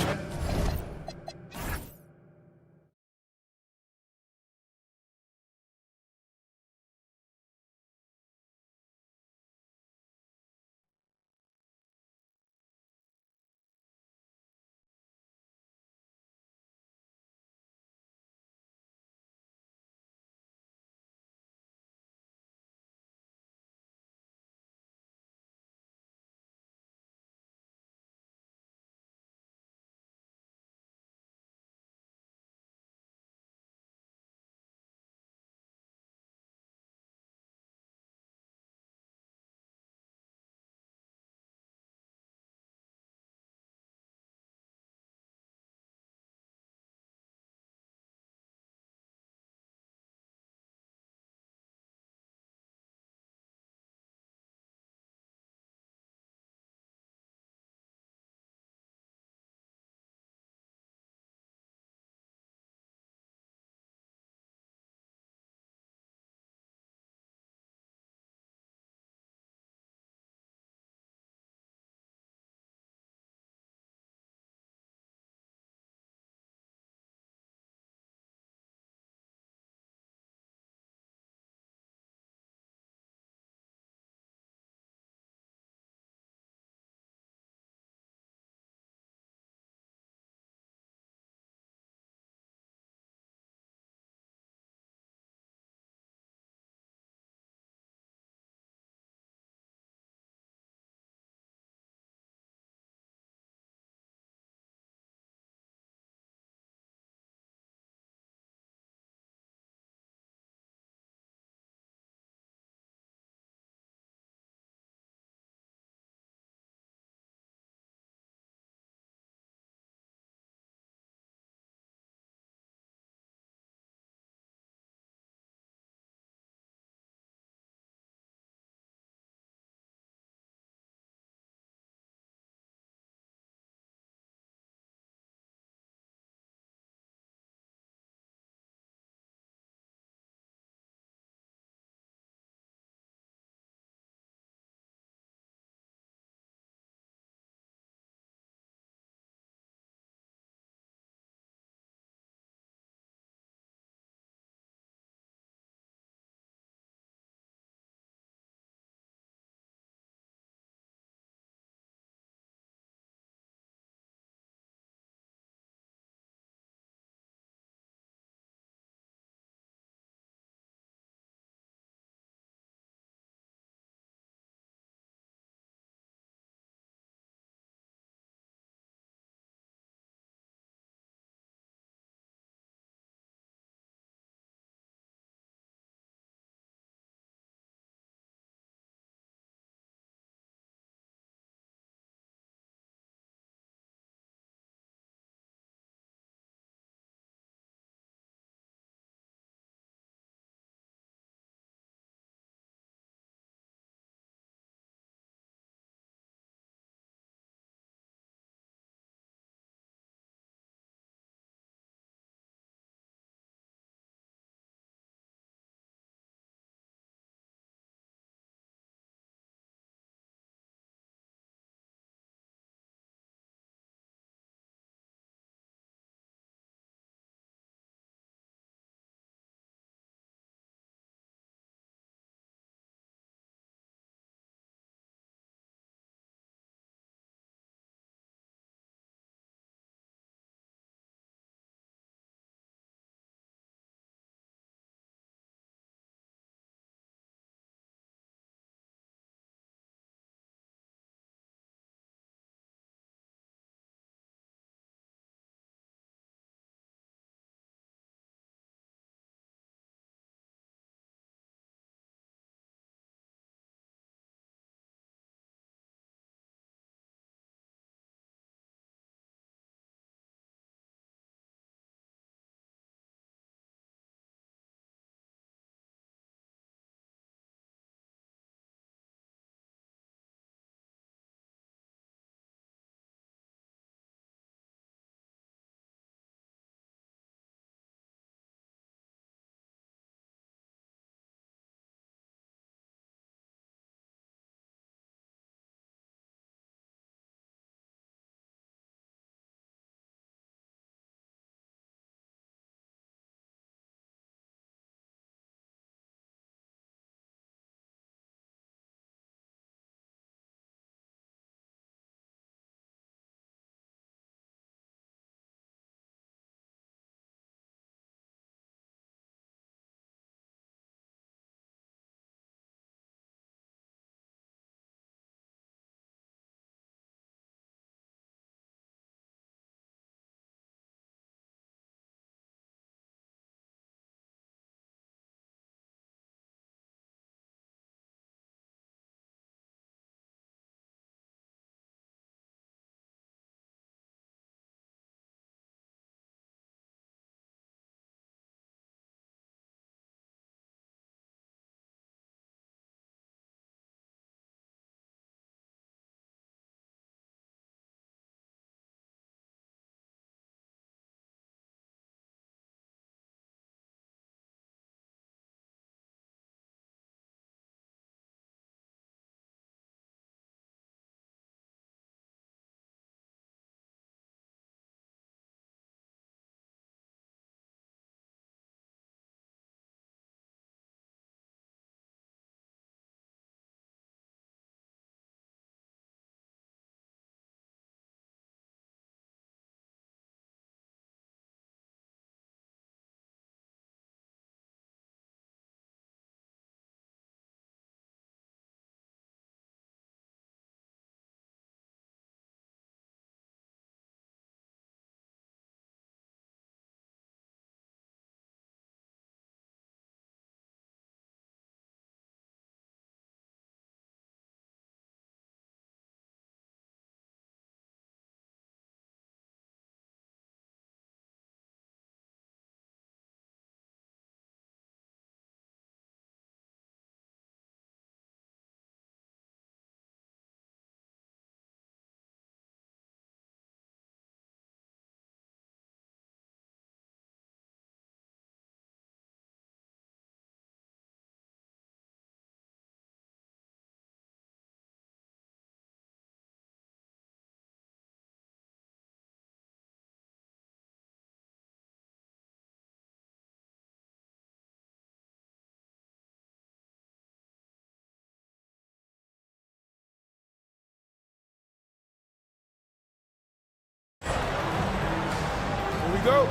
go.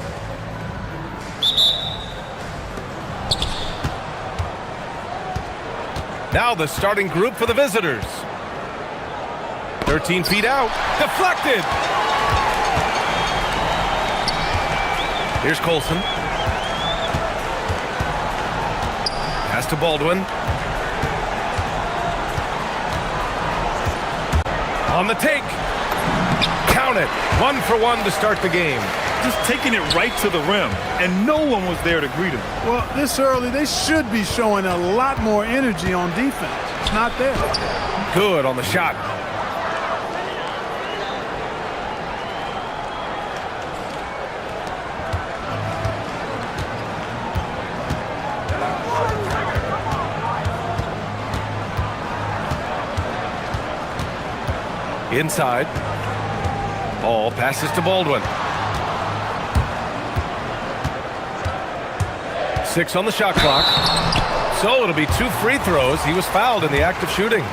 Now the starting group for the visitors. 13 feet out. Deflected. Here's Colson. Pass to Baldwin. On the take. Count it. 1 for 1 to start the game. Just taking it right to the rim, and no one was there to greet him. Well, this early, they should be showing a lot more energy on defense. It's not there. Good on the shot. Inside. Ball passes to Baldwin. 6 on the shot clock. So it'll be 2 free throws. He was fouled in the act of shooting.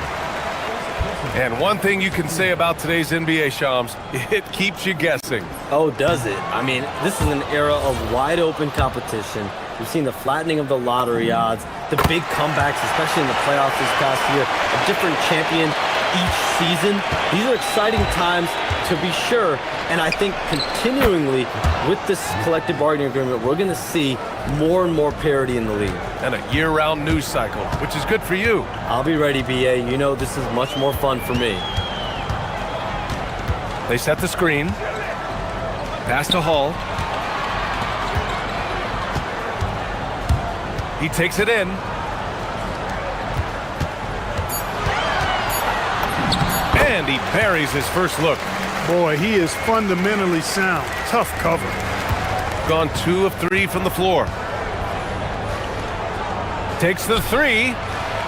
And one thing you can say about today's NBA, Shams, it keeps you guessing. Oh, does it? I mean, this is an era of wide open competition. We've seen the flattening of the lottery odds, the big comebacks, especially in the playoffs this past year, a different champion each season. These are exciting times to be sure, and I think continuingly with this collective bargaining agreement, we're going to see more and more parity in the league. And a year-round news cycle, which is good for you. I'll be ready, BA. You know this is much more fun for me. They set the screen. Pass to Hall. He takes it in. And he buries his first look. Boy, he is fundamentally sound. Tough cover. Gone 2 of 3 from the floor. Takes the 3.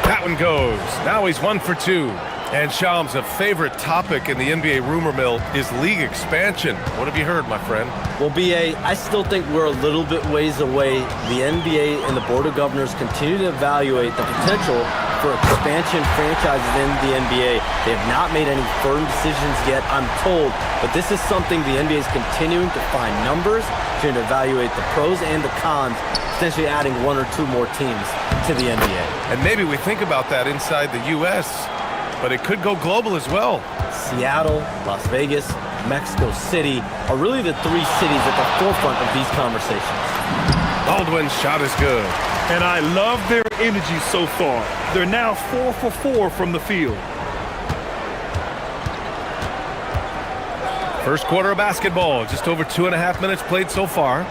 That one goes. Now he's 1 for 2. And Shams, a favorite topic in the NBA rumor mill is league expansion. What have you heard, my friend? Well, BA, I still think we're a little bit ways away. The NBA and the Board of Governors continue to evaluate the potential for expansion franchises in the NBA. They have not made any firm decisions yet, I'm told, but this is something the NBA is continuing to find numbers, to evaluate the pros and the cons, potentially adding 1 or 2 more teams to the NBA. And maybe we think about that inside the U.S., but it could go global as well. Seattle, Las Vegas, Mexico City are really the 3 cities at the forefront of these conversations. Baldwin's shot is good. And I love their energy so far. They're now 4 for 4 from the field. First quarter of basketball, just over 2.5 minutes played so far.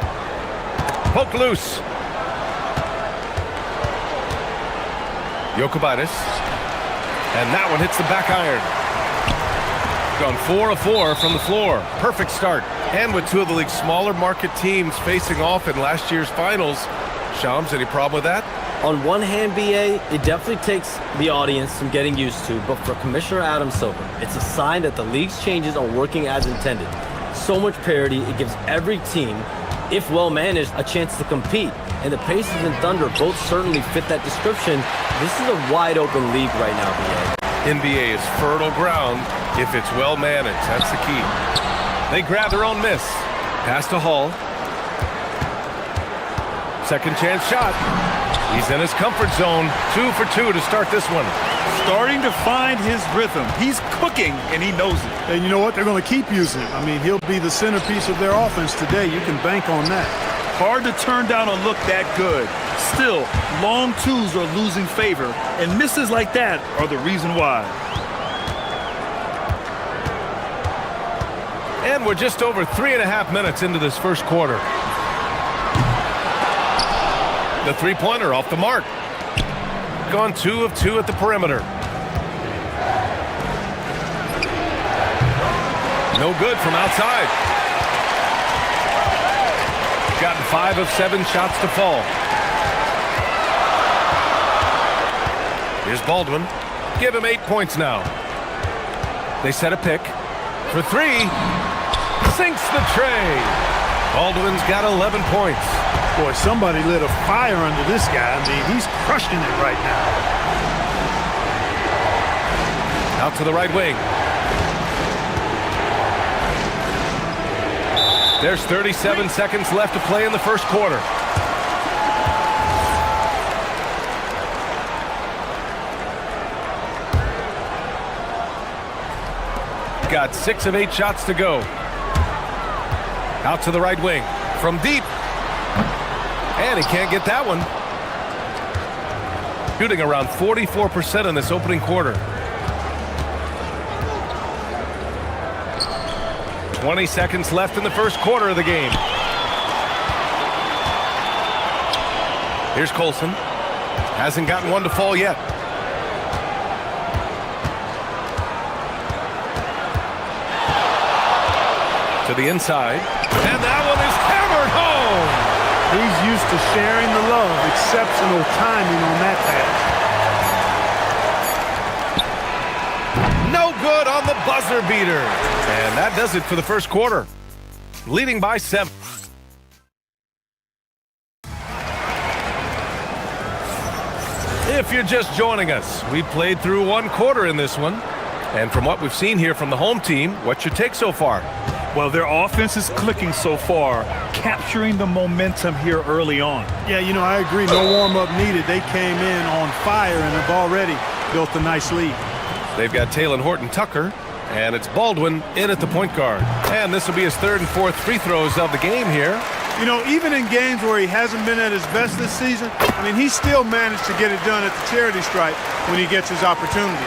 Poke loose. Jokubaitis. And that one hits the back iron. Gone 4 of 4 from the floor. Perfect start. And with 2 of the league's smaller market teams facing off in last year's finals, Shams, any problem with that? On one hand, BA, it definitely takes the audience some getting used to, but for Commissioner Adam Silver, it's a sign that the league's changes are working as intended. So much parity, it gives every team, if well managed, a chance to compete. And the Pacers and Thunder both certainly fit that description. This is a wide open league right now, BA. NBA is fertile ground if it's well managed. That's the key. They grab their own miss. Pass to Hall. Second chance shot. He's in his comfort zone. 2 for 2 to start this one. Starting to find his rhythm. He's cooking, and he knows it. And you know what? They're going to keep using him. I mean, he'll be the centerpiece of their offense today. You can bank on that. Hard to turn down a look that good. Still, long 2s are losing favor, and misses like that are the reason why. And we're just over 3.5 minutes into this first quarter. The three-pointer off the mark. Gone 2 of 2 at the perimeter. No good from outside. Gotten 5 of 7 shots to fall. Here's Baldwin. Give him 8 points now. They set a pick. For 3. Sinks the tray. Baldwin's got 11 points. Boy, somebody lit a fire under this guy. I mean, he's crushing it right now. Out to the right wing. There's 37 seconds left to play in the first quarter. Got 6 of 8 shots to go. Out to the right wing. From deep. And he can't get that one. Shooting around 44% in this opening quarter. 20 seconds left in the first quarter of the game. Here's Colson. Hasn't gotten one to fall yet. To the inside. And that one is hammered home. He's used to sharing the love. Exceptional timing on that pass. No good on the buzzer beater. And that does it for the first quarter. Leading by 7. If you're just joining us, we played through one quarter in this one. And from what we've seen here from the home team, what's your take so far? Well, their offense is clicking so far, capturing the momentum here early on. Yeah, you know, I agree. No warm-up needed. They came in on fire and have already built a nice lead. They've got Talon Horton-Tucker, and it's Baldwin in at the point guard. And this will be his 3rd and 4th free throws of the game here. You know, even in games where he hasn't been at his best this season, I mean, he still managed to get it done at the charity stripe when he gets his opportunity.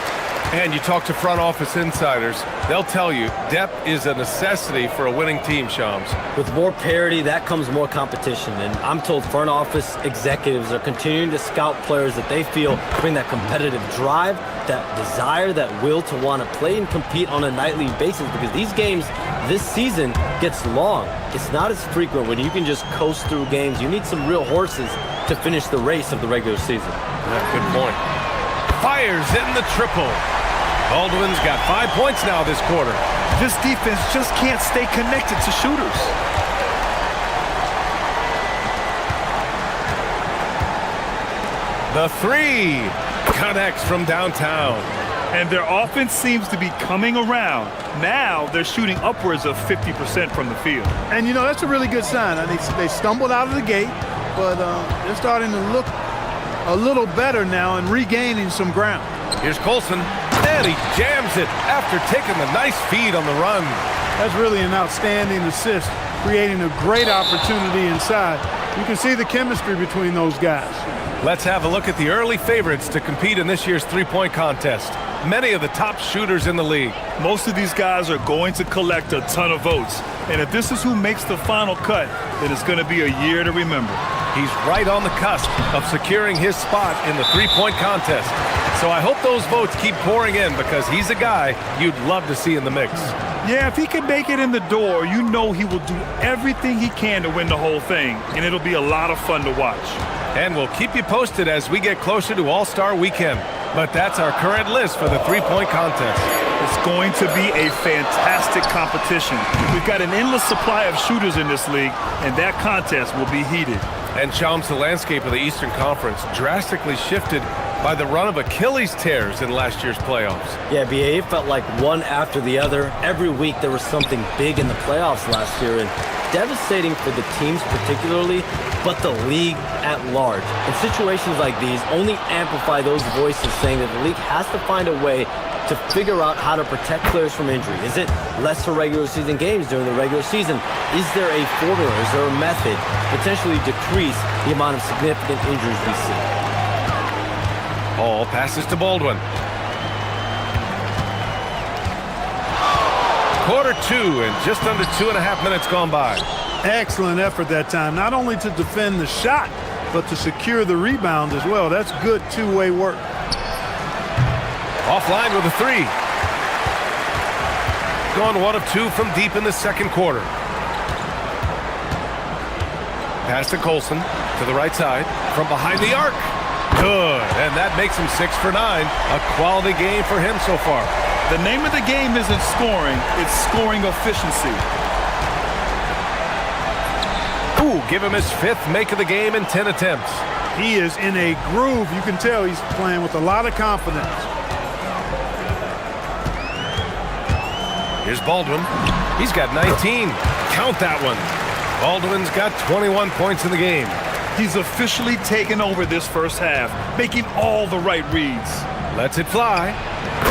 And you talk to front office insiders, they'll tell you depth is a necessity for a winning team, Shams. With more parity, that comes more competition. And I'm told front office executives are continuing to scout players that they feel bring that competitive drive, that desire, that will to want to play and compete on a nightly basis, because these games this season gets long. It's not as frequent when you can just coast through games. You need some real horses to finish the race of the regular season. Good point. Fires in the triple. Baldwin's got 5 points now this quarter. This defense just can't stay connected to shooters. The 3 connects from downtown. And their offense seems to be coming around. Now they're shooting upwards of 50% from the field. And, you know, that's a really good sign. They stumbled out of the gate, but they're starting to look a little better now and regaining some ground. Here's Colson, and he jams it after taking the nice feed on the run. That's really an outstanding assist, creating a great opportunity inside. You can see the chemistry between those guys. Let's have a look at the early favorites to compete in this year's three-point contest. Many of the top shooters in the league. Most of these guys are going to collect a ton of votes. And if this is who makes the final cut, then it's going to be a year to remember. He's right on the cusp of securing his spot in the three-point contest. So I hope those votes keep pouring in, because he's a guy you'd love to see in the mix. Yeah, if he can make it in the door, you know he will do everything he can to win the whole thing. And it'll be a lot of fun to watch. And we'll keep you posted as we get closer to All-Star Weekend. But that's our current list for the three-point contest. It's going to be a fantastic competition. We've got an endless supply of shooters in this league, and that contest will be heated. And Shams, the landscape of the Eastern Conference drastically shifted by the run of Achilles tears in last year's playoffs. Yeah, BA, it felt like one after the other. Every week there was something big in the playoffs last year, and devastating for the teams particularly, but the league at large. And situations like these only amplify those voices saying that the league has to find a way to figure out how to protect players from injury. Is it lesser regular season games during the regular season? Is there a formula? Is there a method to potentially decrease the amount of significant injuries we see? All passes to Baldwin. Quarter 2 and just under 2.5 minutes gone by. Excellent effort that time, not only to defend the shot, but to secure the rebound as well. That's good two-way work. Offline with a 3. Going 1 of 2 from deep in the second quarter. Pass to Colson to the right side from behind the arc. Good, and that makes him 6 for 9. A quality game for him so far. The name of the game isn't scoring, it's scoring efficiency. Ooh, give him his 5th make of the game in 10 attempts. He is in a groove. You can tell he's playing with a lot of confidence. Here's Baldwin. He's got 19. Count that one. Baldwin's got 21 points in the game. He's officially taken over this first half, making all the right reads. Lets it fly.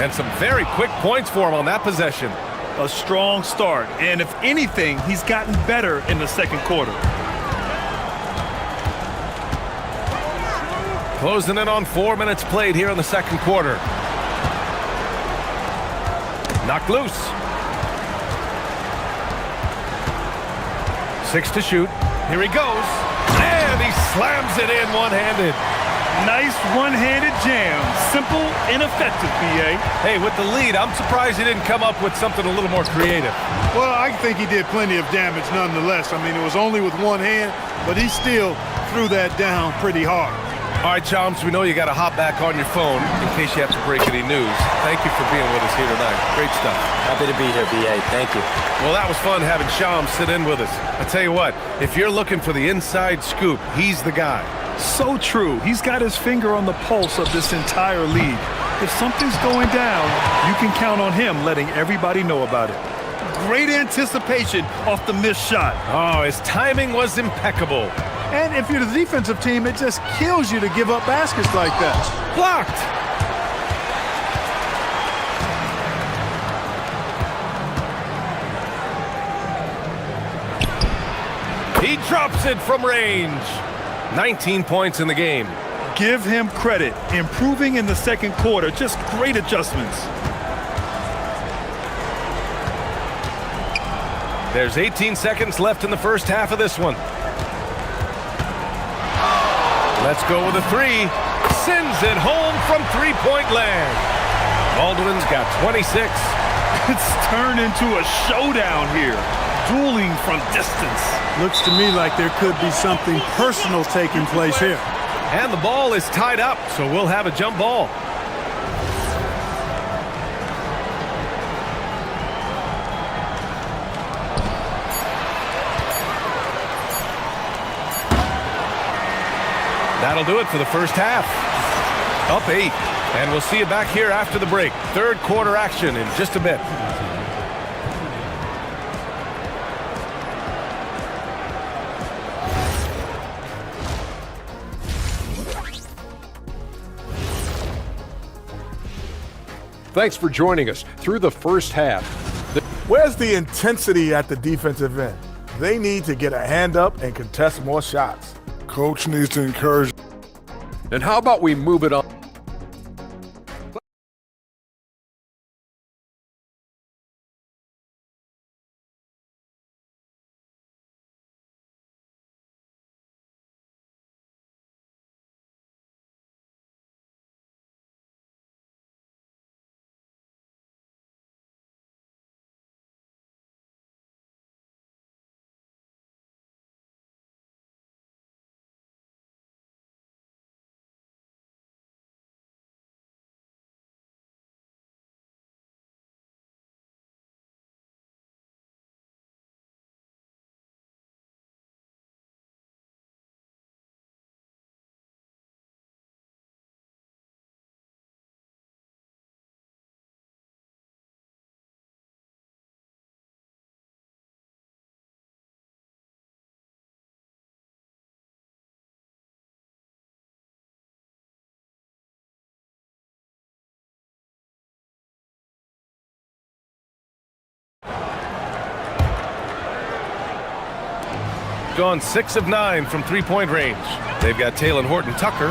And some very quick points for him on that possession. A strong start, and if anything, he's gotten better in the second quarter. Closing in on 4 minutes played here in the second quarter. Knocked loose. 6 to shoot. Here he goes. And he slams it in one-handed. Nice one-handed jam. Simple and effective, B.A. Hey, with the lead, I'm surprised he didn't come up with something a little more creative. Well, I think he did plenty of damage nonetheless. I mean, it was only with one hand, but he still threw that down pretty hard. All right, Chomps, we know you got to hop back on your phone in case you have to break any news. Thank you for being with us here tonight. Great stuff. Happy to be here, B.A. Thank you. Well, that was fun having Chomps sit in with us. I tell you what, if you're looking for the inside scoop, he's the guy. So true. He's got his finger on the pulse of this entire league. If something's going down, you can count on him letting everybody know about it. Great anticipation off the missed shot. Oh, his timing was impeccable. And if you're the defensive team, it just kills you to give up baskets like that. Blocked. He drops it from range. 19 points in the game. Give him credit. Improving in the second quarter. Just great adjustments. There's 18 seconds left in the first half of this one. Let's go with a three. Sends it home from three-point land. Baldwin's got 26. It's turned into a showdown here. Dueling from distance. Looks to me like there could be something personal taking place here. And the ball is tied up, so we'll have a jump ball. That'll do it for the first half. Up 8. And we'll see you back here after the break. Third quarter action in just a bit. Thanks for joining us through the first half. Where's the intensity at the defensive end? They need to get a hand up and contest more shots. Coach needs to encourage. And how about we move it on? Gone 6 of 9 from three-point range. They've got Taylor Horton-Tucker,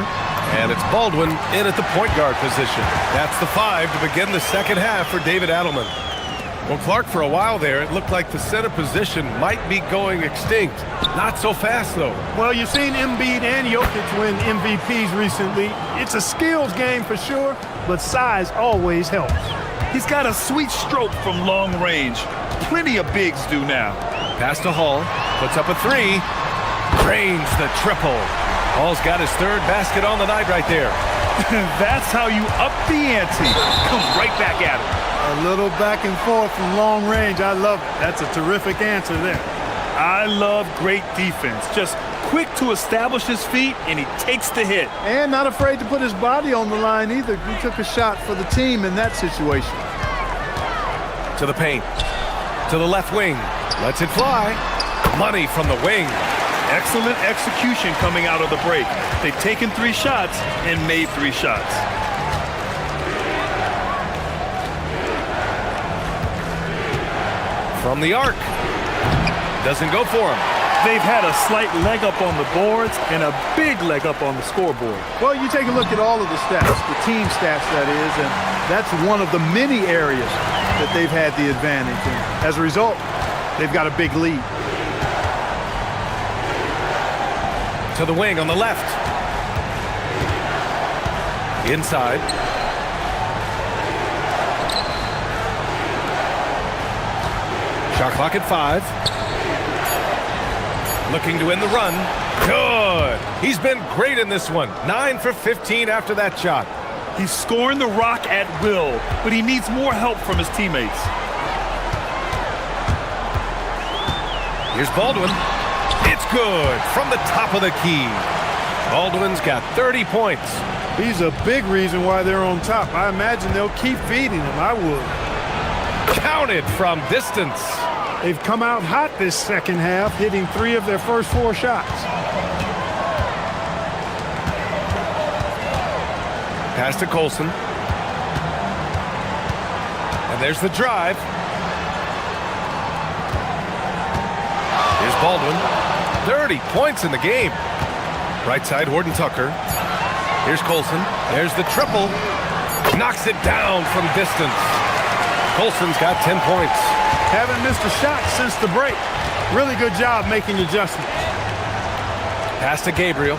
and it's Baldwin in at the point guard position. That's the 5 to begin the second half for David Adelman. Well, Clark, for a while there, it looked like the center position might be going extinct. Not so fast, though. Well, you've seen Embiid and Jokic win MVPs recently. It's a skills game for sure, but size always helps. He's got a sweet stroke from long range. Plenty of bigs do now. Pass to Hall. Puts up a 3. Drains the triple. Hall's got his third basket on the night right there. That's how you up the ante. Come right back at it. A little back and forth from long range. I love it. That's a terrific answer there. I love great defense. Just quick to establish his feet, and he takes the hit. And not afraid to put his body on the line either. He took a shot for the team in that situation. To the paint. To the left wing. Lets it fly. Money from the wing. Excellent execution coming out of the break. They've taken 3 shots and made 3 shots. From the arc. Doesn't go for him. They've had a slight leg up on the boards and a big leg up on the scoreboard. Well, you take a look at all of the stats, the team stats that is, and that's one of the many areas that they've had the advantage. And as a result, they've got a big lead. To the wing on the left. Inside. Shot clock at 5. Looking to win the run. Good. He's been great in this one. 9 for 15 after that shot. He's scoring the rock at will, but he needs more help from his teammates. Here's Baldwin. It's good from the top of the key. Baldwin's got 30 points. He's a big reason why they're on top. I imagine they'll keep feeding him. I would. Counted from distance. They've come out hot this second half, hitting 3 of their first 4 shots. Pass to Colson. And there's the drive. Here's Baldwin. 30 points in the game. Right side, Horton Tucker. Here's Colson. There's the triple. Knocks it down from distance. Colson's got 10 points. Haven't missed a shot since the break. Really good job making adjustments. Pass to Gabriel.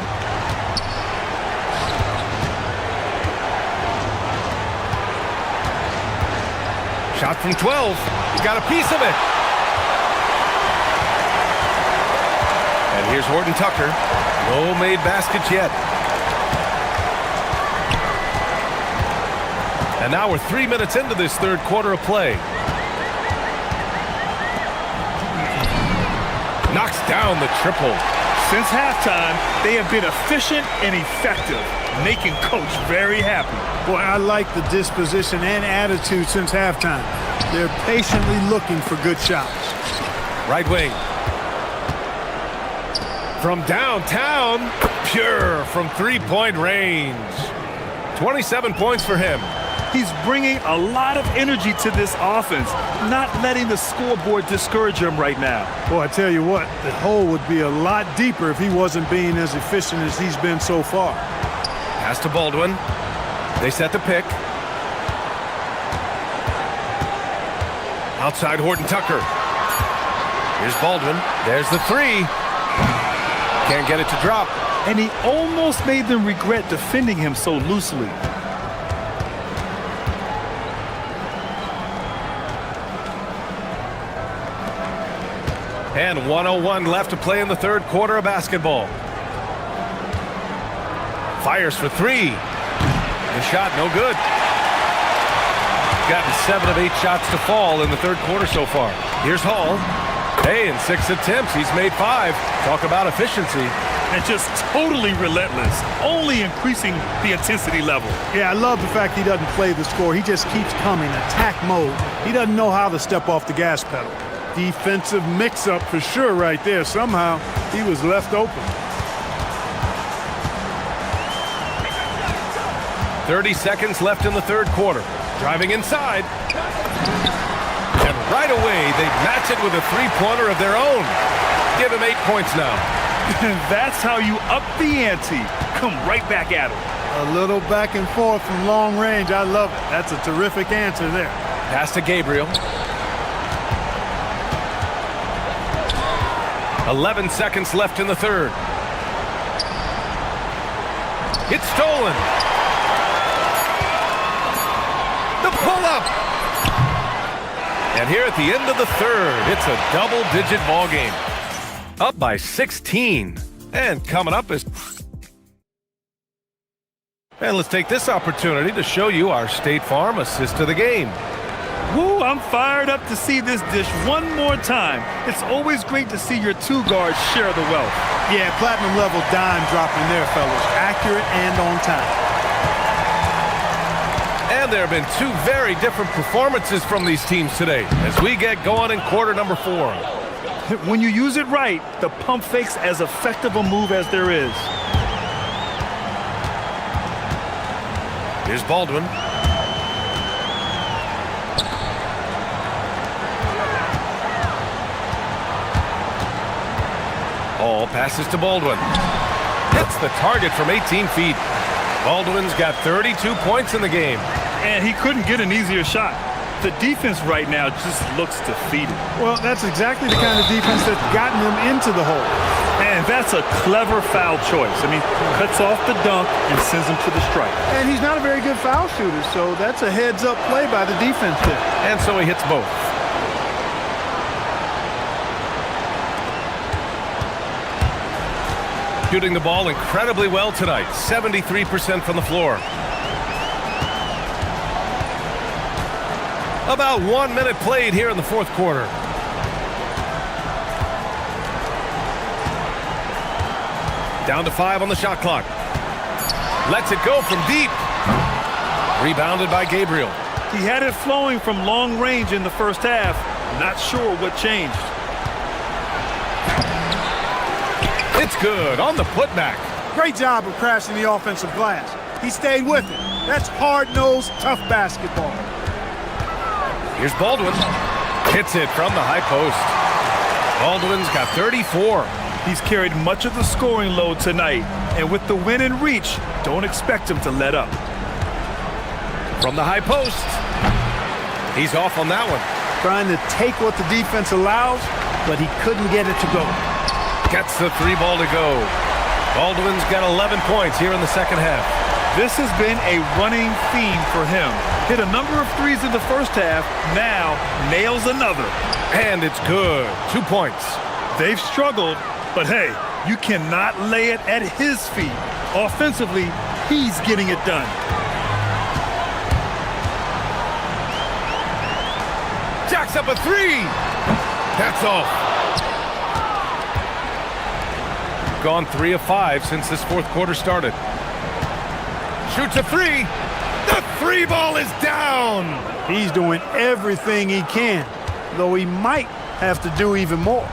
Shot from 12. He got a piece of it. And here's Horton Tucker. No made baskets yet. And now we're 3 minutes into this third quarter of play. Knocks down the triple. Since halftime, they have been efficient and effective, making Coach very happy. Boy, I like the disposition and attitude since halftime. They're patiently looking for good shots. Right wing. From downtown, pure from three-point range. 27 points for him. He's bringing a lot of energy to this offense, not letting the scoreboard discourage him right now. Boy, I tell you what, the hole would be a lot deeper if he wasn't being as efficient as he's been so far. Pass to Baldwin. They set the pick. Outside Horton Tucker. Here's Baldwin. There's the 3. Can't get it to drop. And he almost made them regret defending him so loosely. And 1:01 left to play in the third quarter of basketball. Fires for 3. The shot no good. Gotten 7 of 8 shots to fall in the third quarter so far. Here's Hall. Hey, in 6 attempts, he's made 5. Talk about efficiency. And just totally relentless, only increasing the intensity level. Yeah, I love the fact he doesn't play the score. He just keeps coming, attack mode. He doesn't know how to step off the gas pedal. Defensive mix-up for sure right there. Somehow, he was left open. 30 seconds left in the third quarter. Driving inside. And right away, they match it with a three-pointer of their own. Give him 8 points now. And that's how you up the ante. Come right back at him. A little back and forth from long range. I love it. That's a terrific answer there. Pass to Gabriel. 11 seconds left in the third. It's stolen. The pull-up. And here at the end of the third, it's a double-digit ball game. Up by 16. And coming up is... And let's take this opportunity to show you our State Farm assist of the game. Woo, I'm fired up to see this dish one more time. It's always great to see your 2 guards share the wealth. Yeah, platinum level dime dropping there, fellas. Accurate and on time. And there have been two very different performances from these teams today as we get going in quarter number 4. When you use it right, the pump fake's as effective a move as there is. Here's Baldwin. All passes to Baldwin. Hits the target from 18 feet. Baldwin's got 32 points in the game. And he couldn't get an easier shot. The defense right now just looks defeated. Well, that's exactly the kind of defense that's gotten them into the hole. And that's a clever foul choice. I mean, cuts off the dunk and sends him to the strike. And he's not a very good foul shooter, so that's a heads-up play by the defense there. And so he hits both. Shooting the ball incredibly well tonight, 73% from the floor. About 1 minute played here in the fourth quarter. Down to 5 on the shot clock. Lets it go from deep. Rebounded by Gabriel. He had it flowing from long range in the first half. Not sure what changed. It's good on the putback. Great job of crashing the offensive glass. He stayed with it. That's hard-nosed, tough basketball. Here's Baldwin. Hits it from the high post. Baldwin's got 34. He's carried much of the scoring load tonight. And with the win in reach, don't expect him to let up. From the high post. He's off on that one. Trying to take what the defense allows, but he couldn't get it to go. Gets the 3 ball to go. Baldwin's got 11 points here in the second half. This has been a running theme for him. Hit a number of threes in the first half, now nails another. And it's good. 2 points. They've struggled, but hey, you cannot lay it at his feet. Offensively, he's getting it done. Jacks up a 3. That's off. Gone 3 of 5 since this fourth quarter started. Shoots a 3. The 3 ball is down. He's doing everything he can, though he might have to do even more.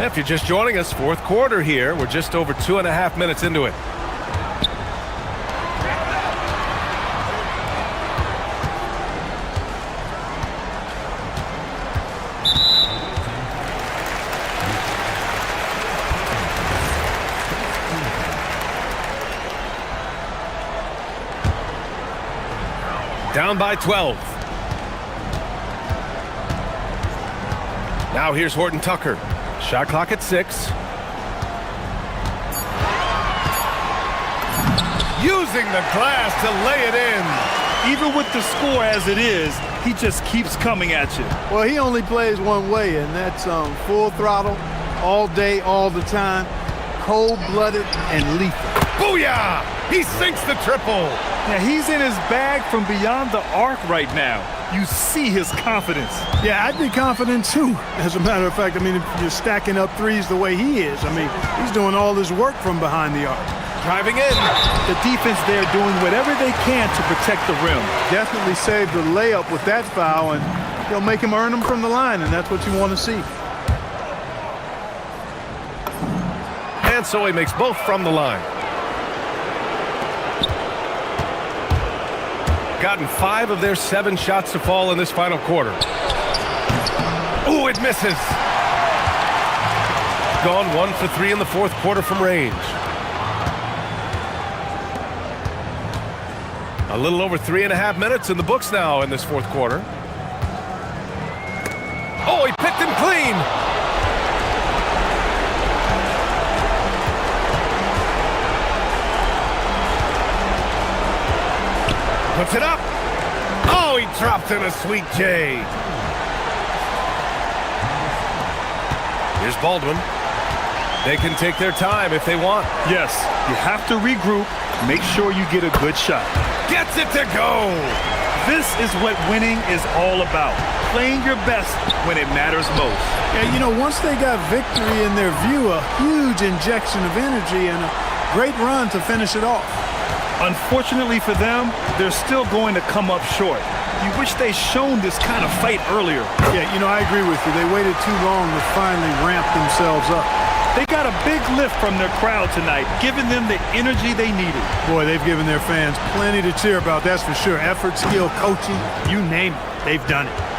If you're just joining us, fourth quarter here. We're just over 2.5 minutes into it. Down by 12. Now here's Horton Tucker. Shot clock at 6. Using the glass to lay it in. Even with the score as it is, he just keeps coming at you. Well, he only plays one way, and that's full throttle, all day, all the time, cold-blooded and lethal. Booyah! He sinks the triple. Yeah, he's in his bag from beyond the arc right now. You see his confidence. Yeah, I'd be confident too. As a matter of fact, I mean, if you're stacking up threes the way he is, I mean, he's doing all this work from behind the arc. Driving in. The defense there doing whatever they can to protect the rim. Definitely saved the layup with that foul, and he'll make him earn them from the line, and that's what you want to see. And so he makes both from the line. Gotten 5 of their 7 shots to fall in this final quarter. Ooh, it misses. Gone 1 for 3 in the fourth quarter from range. A little over 3.5 minutes in the books now in this fourth quarter. Oh, he picked him clean. Puts it up. Oh, he dropped in a sweet J. Here's Baldwin. They can take their time if they want. Yes, you have to regroup. Make sure you get a good shot. Gets it to go. This is what winning is all about. Playing your best when it matters most. Yeah, you know, once they got victory in their view, a huge injection of energy and a Great run to finish it off. Unfortunately for them, they're still going to come up short. You wish they shown this kind of fight earlier. Yeah, you know, I agree with you. They waited too long to finally ramp themselves up. They got a big lift from their crowd tonight, giving them the energy they needed. Boy, they've given their fans plenty to cheer about, that's for sure. Effort, skill, coaching, you name it. They've done it.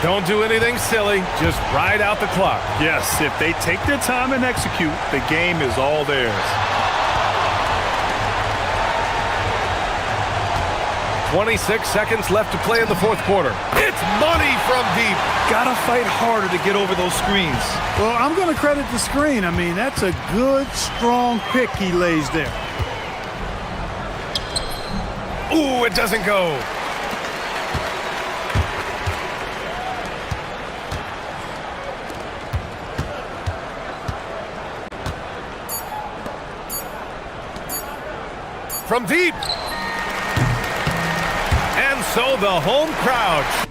Don't do anything silly. Just ride out the clock. Yes, if they take their time and execute, the game is all theirs. 26 seconds left to play in the fourth quarter. It's money from deep. Gotta fight harder to get over those screens. Well, I'm going to credit the screen. I mean, that's a good, strong pick he lays there. Ooh, it doesn't go. From deep. And so the home crowd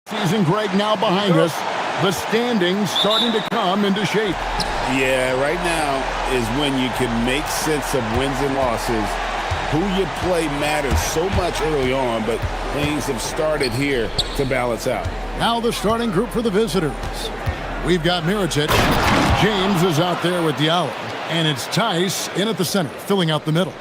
Season break now behind us. The standings starting to come into shape. Yeah, right now is when you can make sense of wins and losses. Who you play matters so much early on, but things have started here to balance out. Now the starting group for the visitors. We've got Mirotic. James is out there with Diallo. And it's Tice in at the center, filling out the middle.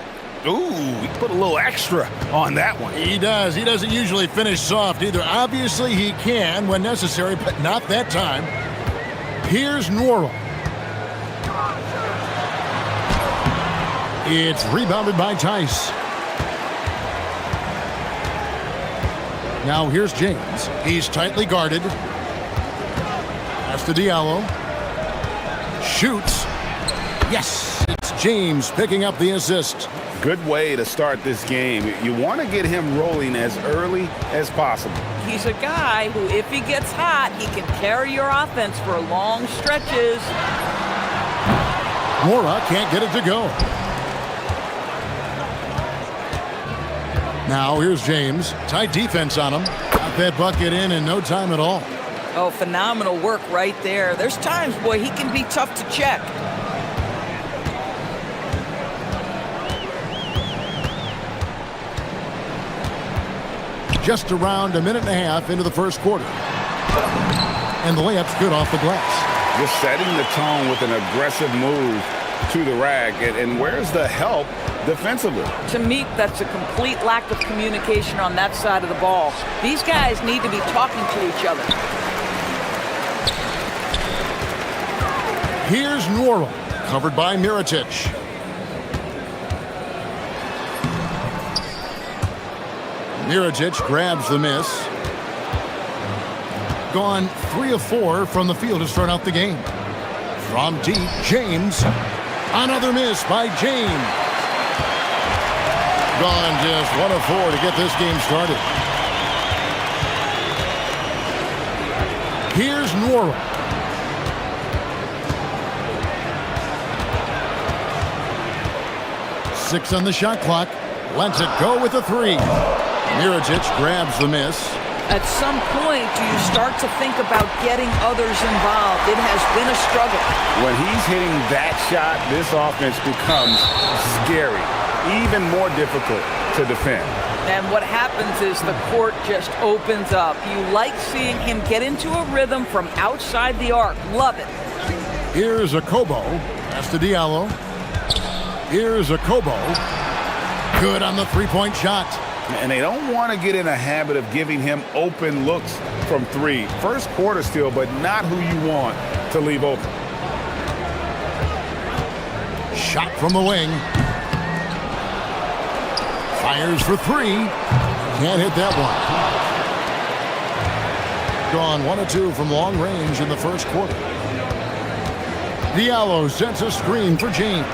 Ooh, he put a little extra on that one. He does. He doesn't usually finish soft either. Obviously, he can when necessary, but not that time. Here's Norrell. It's rebounded by Tice. Now here's James. He's tightly guarded. Pass to Diallo. Shoots. Yes, it's James picking up the assist. Good way to start this game. You want to get him rolling as early as possible. He's a guy who, if he gets hot, he can carry your offense for long stretches. Mora can't get it to go. Now here's James. Tight defense on him. Got that bucket in no time at all. Oh, phenomenal work right there. There's times, boy, he can be tough to check. Just around a minute and a half into the first quarter. And the layup's good off the glass. Just setting the tone with an aggressive move to the rack. And where's the help defensively? To me, that's a complete lack of communication on that side of the ball. These guys need to be talking to each other. Here's Norrell, covered by Mirotic. Mirotic grabs the miss. Gone 3 of 4 from the field to start out the game. From deep, James. Another miss by James. Gone just 1 of 4 to get this game started. Here's Norrell. Six on the shot clock. Lets it go with a 3. Mirotic grabs the miss. At some point, do you start to think about getting others involved? It has been a struggle. When he's hitting that shot, this offense becomes scary, even more difficult to defend. And what happens is the court just opens up. You like seeing him get into a rhythm from outside the arc. Love it. Here's a Kobo. Pass to Diallo. Here's a Kobo. Good on the three-point shot. And they don't want to get in a habit of giving him open looks from 3. First quarter still, but not who you want to leave open. Shot from the wing. Fires for 3. Can't hit that one. Gone 1 of 2 from long range in the first quarter. Diallo sends a screen for James.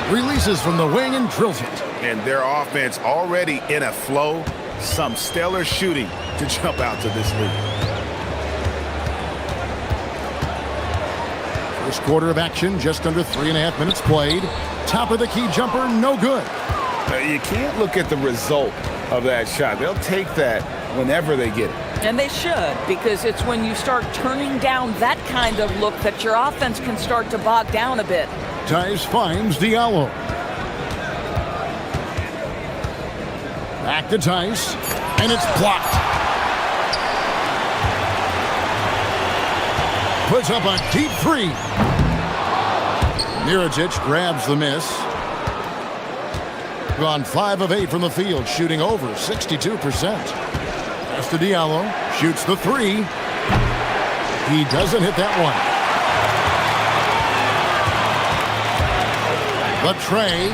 Releases from the wing and drills it. And their offense already in a flow. Some stellar shooting to jump out to this lead. First quarter of action, just under 3.5 minutes played. Top of the key jumper, no good. You can't look at the result of that shot. They'll take that whenever they get it. And they should, because it's when you start turning down that kind of look that your offense can start to bog down a bit. Tice finds Diallo. Back to Tice, and it's blocked. Puts up a deep 3. Mirotic grabs the miss. Gone 5 of 8 from the field, shooting over 62%. Pass to Diallo, shoots the 3. He doesn't hit that one. The tray.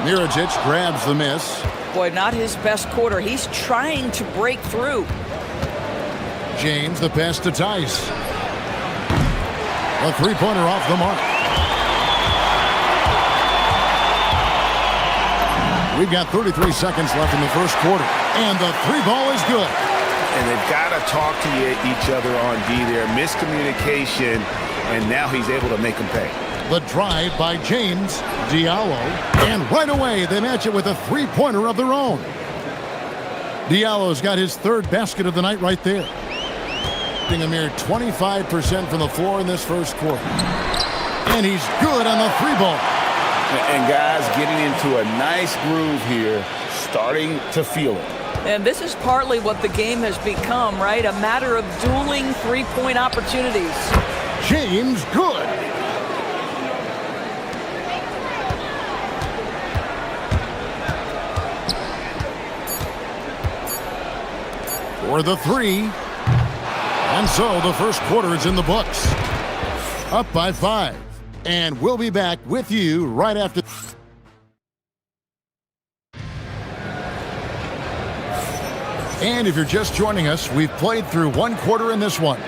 Mirotic grabs the miss. Boy, not his best quarter. He's trying to break through. James, the pass to Tice. A three-pointer off the mark. We've got 33 seconds left in the first quarter. And the 3-ball is good. And they've got to talk to each other on D there. Miscommunication, and now he's able to make them pay. The drive by James, Diallo, and right away they match it with a three-pointer of their own. Diallo's got his third basket of the night right there. Getting a mere 25% from the floor in this first quarter. And he's good on the three ball. And guys getting into a nice groove here, starting to feel it. And this is partly what the game has become, right? A matter of dueling three-point opportunities. James good. For the three. And so the first quarter is in the books. Up by 5. And we'll be back with you right after. And if you're just joining us, we've played through one quarter in this one.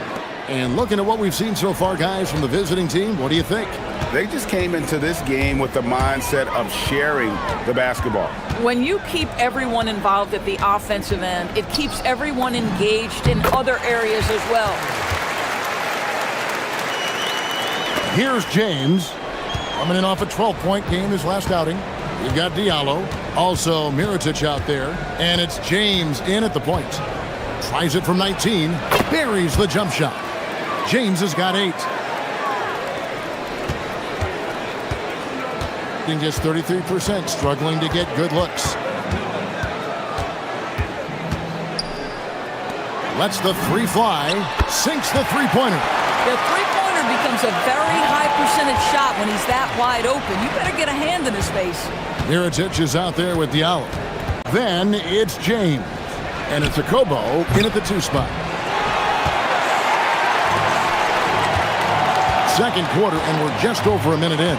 And looking at what we've seen so far, guys, from the visiting team, what do you think? They just came into this game with the mindset of sharing the basketball. When you keep everyone involved at the offensive end, it keeps everyone engaged in other areas as well. Here's James. Coming in off a 12-point game his last outing. You've got Diallo. Also Mirotic out there. And it's James in at the point. Tries it from 19. Buries the jump shot. James has got 8. Just 33%, struggling to get good looks. Lets the three fly. Sinks the three-pointer. The three-pointer becomes a very high percentage shot when he's that wide open. You better get a hand in his face. Mirotic is out there with Diallo. Then it's James. And it's a Kobo in at the 2 spot. Second quarter, and we're just over a minute in.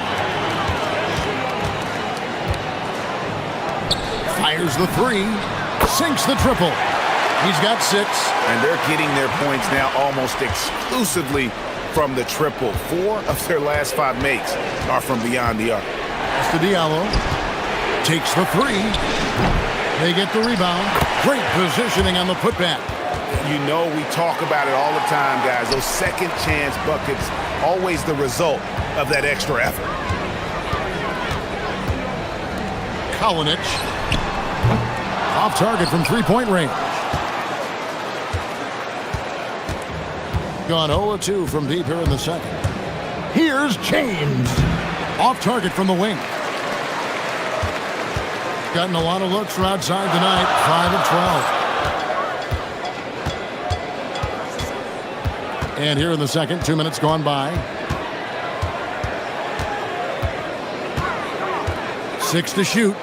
Fires the three. Sinks the triple. He's got 6. And they're getting their points now almost exclusively from the triple. 4 of their last 5 makes are from beyond the arc. That's to Diallo. Takes the 3. They get the rebound. Great positioning on the putback. You know we talk about it all the time, guys. Those second chance buckets, always the result of that extra effort. Kalinic. Off target from three-point range. Gone 0-2 from deep here in the second. Here's James. Off target from the wing. Gotten a lot of looks from outside tonight. 5 of 12. And here in the second, 2 minutes gone by. 6 to shoot.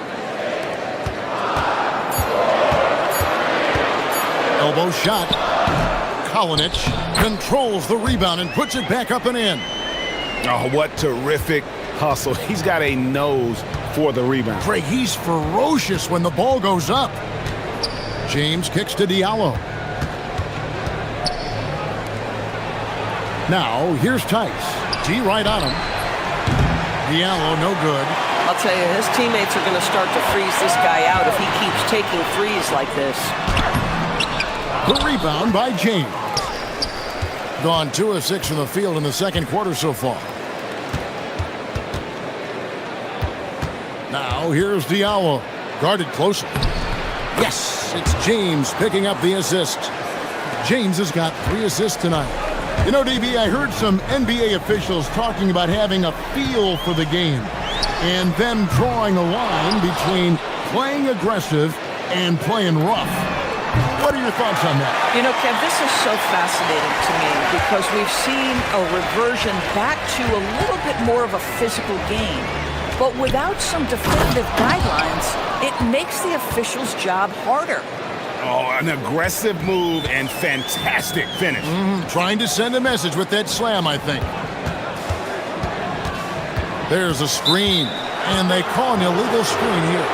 Elbow shot. Kalinic controls the rebound and puts it back up and in. Oh, what terrific hustle. He's got a nose for the rebound. Craig, he's ferocious when the ball goes up. James kicks to Diallo. Now, here's Tice. D right on him. Diallo, no good. I'll tell you, his teammates are going to start to freeze this guy out if he keeps taking threes like this. The rebound by James. Gone 2 of 6 from the field in the second quarter so far. Now here's Diallo. Guarded closely. Yes, it's James picking up the assist. James has got 3 assists tonight. You know, DB, I heard some NBA officials talking about having a feel for the game and them drawing a line between playing aggressive and playing rough. What are your thoughts on that? You know, Kev, this is so fascinating to me because we've seen a reversion back to a little bit more of a physical game. But without some definitive guidelines, it makes the officials' job harder. Oh, an aggressive move and fantastic finish. Trying to send a message with that slam, I think. There's a screen, and they call an illegal screen here.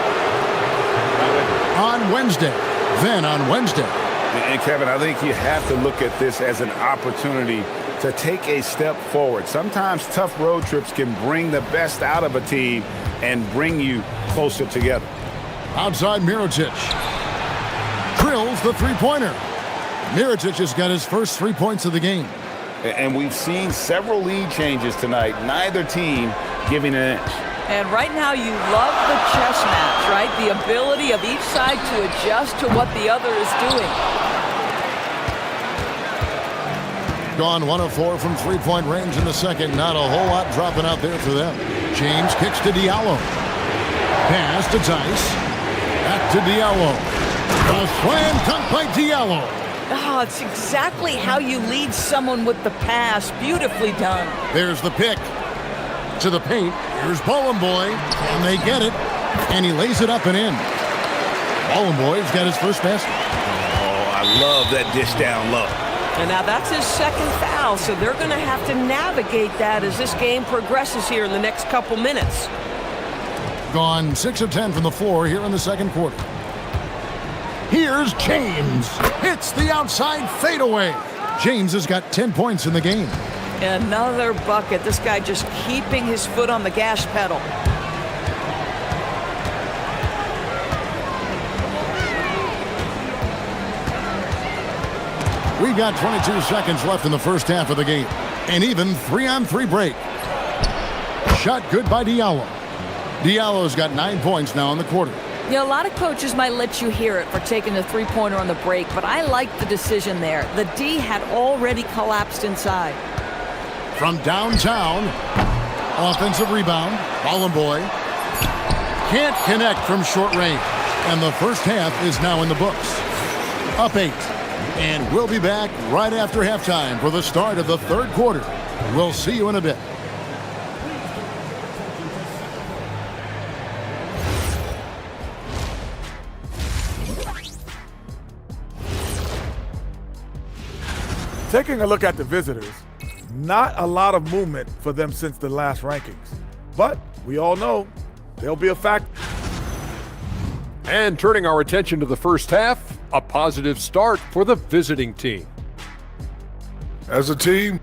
On Wednesday. Then on Wednesday. And Kevin, I think you have to look at this as an opportunity to take a step forward. Sometimes tough road trips can bring the best out of a team and bring you closer together. Outside Mirotic. Drills the three-pointer. Mirotic has got his first 3 points of the game. And we've seen several lead changes tonight. Neither team giving an inch. And right now you love the chess match, right? The ability of each side to adjust to what the other is doing. Gone 1 of 4 from three-point range in the second. Not a whole lot dropping out there for them. James kicks to Diallo. Pass to Tice. Back to Diallo. A slam dunk by Diallo. Oh, it's exactly how you lead someone with the pass. Beautifully done. There's the pick. To the paint. Here's Ballin' Boy. And they get it. And he lays it up and in. Ballin' Boy's got his first basket. Oh, I love that dish down low. And now that's his second foul, so they're going to have to navigate that as this game progresses here in the next couple minutes. Gone 6 of 10 from the floor here in the second quarter. Here's James. Hits the outside fadeaway. James has got 10 points in the game. Another bucket. This guy just keeping his foot on the gas pedal. We've got 22 seconds left in the first half of the game. An even 3-on-3 break. Shot good by Diallo. Diallo's got 9 points now in the quarter. You know, a lot of coaches might let you hear it for taking the three-pointer on the break, but I like the decision there. The D had already collapsed inside. From downtown, offensive rebound. Ballin' Boy can't connect from short range. And the first half is now in the books. Up 8. And we'll be back right after halftime for the start of the third quarter. We'll see you in a bit. Taking a look at the visitors, not a lot of movement for them since the last rankings. But we all know they'll be a factor. And turning our attention to the first half, a positive start for the visiting team. As a team,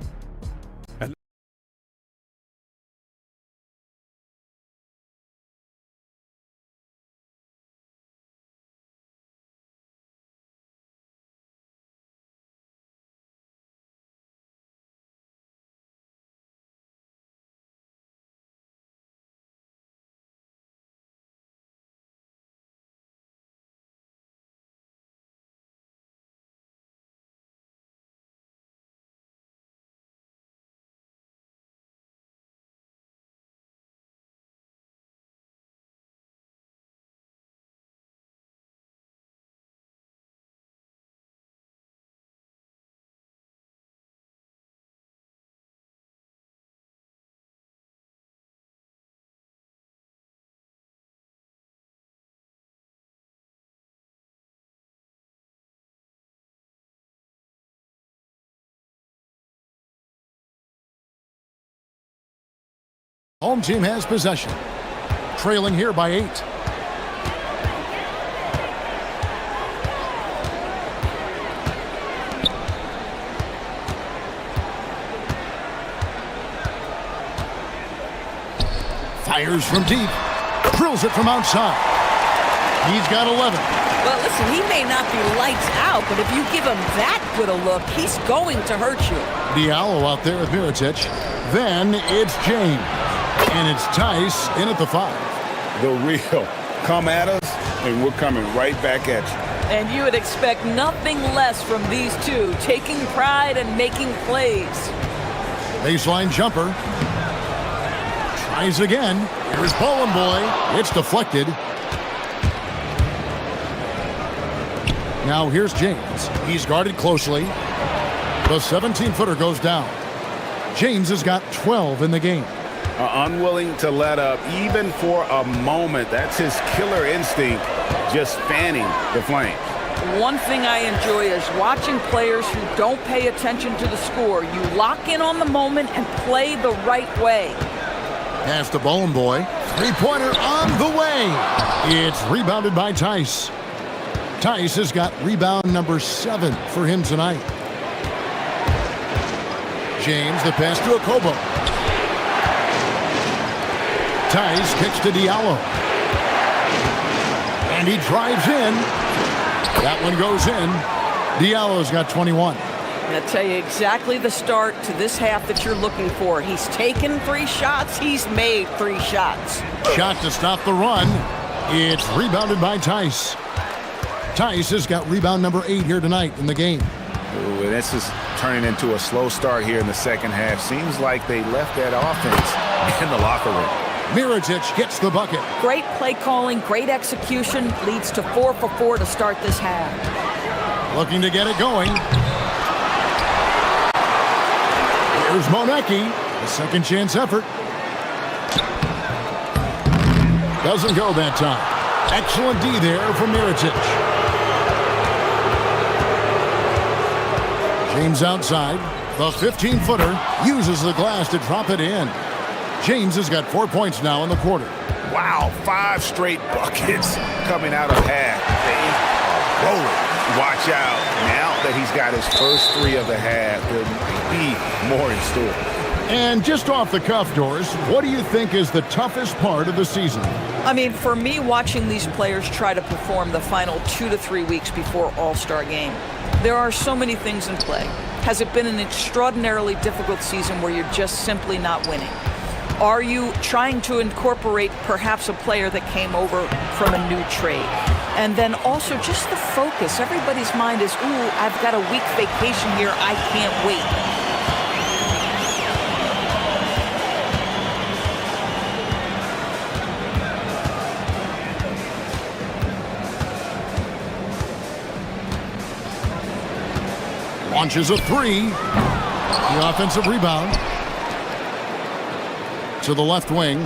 home team has possession. Trailing here by 8. Fires from deep. Drills it from outside. He's got 11. Well, listen, he may not be lights out, but if you give him that good a look, he's going to hurt you. Diallo out there with Mirotic. Then it's James. And it's Tice in at the 5. The real. Come at us, and we're coming right back at you. And you would expect nothing less from these two, taking pride and making plays. Baseline jumper. Tries again. Here's Ballin' Boy. It's deflected. Now here's James. He's guarded closely. The 17-footer goes down. James has got 12 in the game. Unwilling to let up even for a moment. That's his killer instinct, just fanning the flames. One thing I enjoy is watching players who don't pay attention to the score. You lock in on the moment and play the right way. Pass to Ballin' Boy. Three-pointer on the way. It's rebounded by Tice. Tice has got rebound number 7 for him tonight. James, the pass to Okobo. Tice kicks to Diallo. And he drives in. That one goes in. Diallo's got 21. And I'll tell you exactly the start to this half that you're looking for. He's taken 3 shots. He's made 3 shots. Shot to stop the run. It's rebounded by Tice. Tice has got rebound number 8 here tonight in the game. Ooh, and this is turning into a slow start here in the second half. Seems like they left that offense in the locker room. Mirotic gets the bucket. Great play calling, great execution, leads to 4 for 4 to start this half. Looking to get it going. Here's Monecki, a second chance effort. Doesn't go that time. Excellent D there from Mirotic. James outside. The 15-footer uses the glass to drop it in. James has got 4 points now in the quarter. Wow, 5 straight buckets coming out of half. They are rolling. Watch out. Now that he's got his first 3 of the half, there may be more in store. And just off the cuff, Doris, what do you think is the toughest part of the season? I mean, for me, watching these players try to perform the final 2 to 3 weeks before All-Star game, there are so many things in play. Has it been an extraordinarily difficult season where you're just simply not winning? Are you trying to incorporate perhaps a player that came over from a new trade? And then also just the focus. Everybody's mind is, ooh, I've got a week vacation here. I can't wait. Launches a 3. The offensive rebound. To the left wing.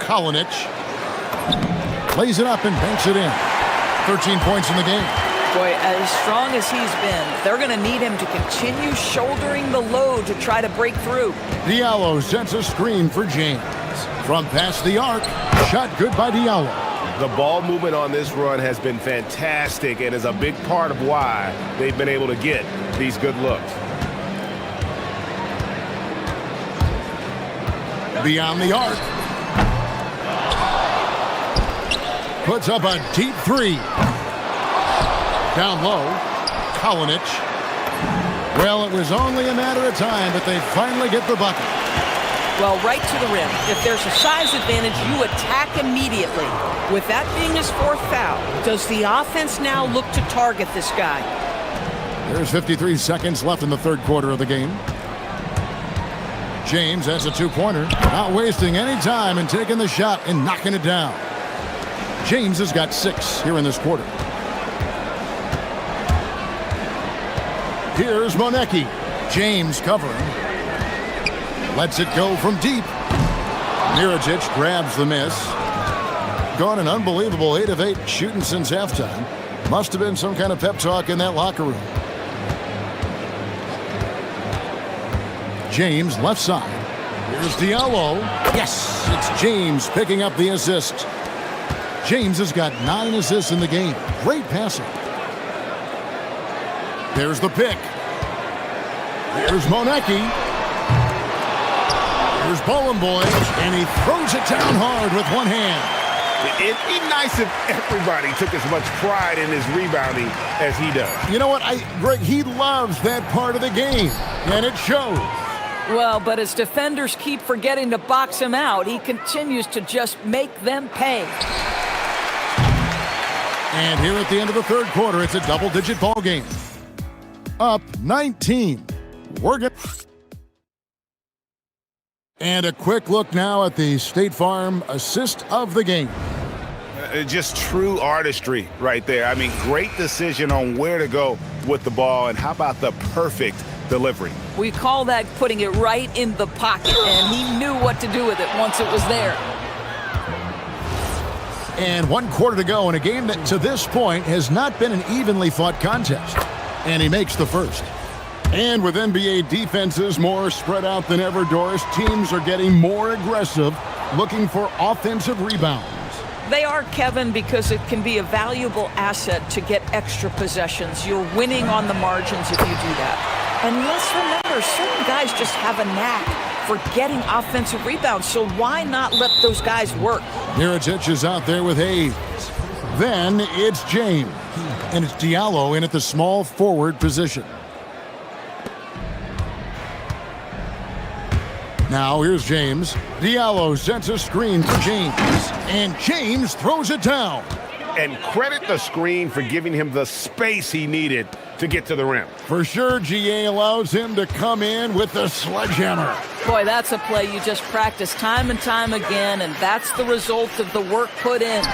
Kalinic lays it up and banks it in. 13 points in the game. Boy, as strong as he's been, they're going to need him to continue shouldering the load to try to break through. Diallo sets a screen for James. From past the arc, shot good by Diallo. The ball movement on this run has been fantastic and is a big part of why they've been able to get these good looks. Beyond the arc. Puts up a deep 3. Down low. Kalinic. Well, it was only a matter of time, but they finally get the bucket. Well, right to the rim. If there's a size advantage, you attack immediately. With that being his 4th foul, does the offense now look to target this guy? There's 53 seconds left in the third quarter of the game. James has a 2-pointer, not wasting any time and taking the shot and knocking it down. James has got 6 here in this quarter. Here's Monecki. James covering. Lets it go from deep. Mirotic grabs the miss. Gone an unbelievable 8 of 8 shooting since halftime. Must have been some kind of pep talk in that locker room. James left side. Here's Diallo. Yes, it's James picking up the assist. James has got 9 assists in the game. Great passing. There's the pick. Here's Monecki. Here's Boy, and he throws it down hard with one hand. It'd be nice if everybody took as much pride in his rebounding as he does. You know what, Greg, he loves that part of the game, and it shows. Well, but as defenders keep forgetting to box him out, he continues to just make them pay. And here at the end of the third quarter, it's a double-digit ball game. Up 19. And a quick look now at the State Farm assist of the game. Just true artistry right there. I mean, great decision on where to go with the ball, and how about the perfect delivery? We call that putting it right in the pocket, and he knew what to do with it once it was there. And 1 quarter to go in a game that to this point has not been an evenly fought contest. And he makes the first. And with NBA defenses more spread out than ever, Doris, teams are getting more aggressive, looking for offensive rebounds. They are, Kevin, because it can be a valuable asset to get extra possessions. You're winning on the margins if you do that. And let's remember, certain guys just have a knack for getting offensive rebounds, so why not let those guys work? Mirotic is out there with Hayes. Then it's James. And it's Diallo in at the small forward position. Now here's James. Diallo sets a screen for James. And James throws it down. And credit the screen for giving him the space he needed to get to the rim. For sure, GA allows him to come in with the sledgehammer. Boy, that's a play you just practice time and time again, and that's the result of the work put in.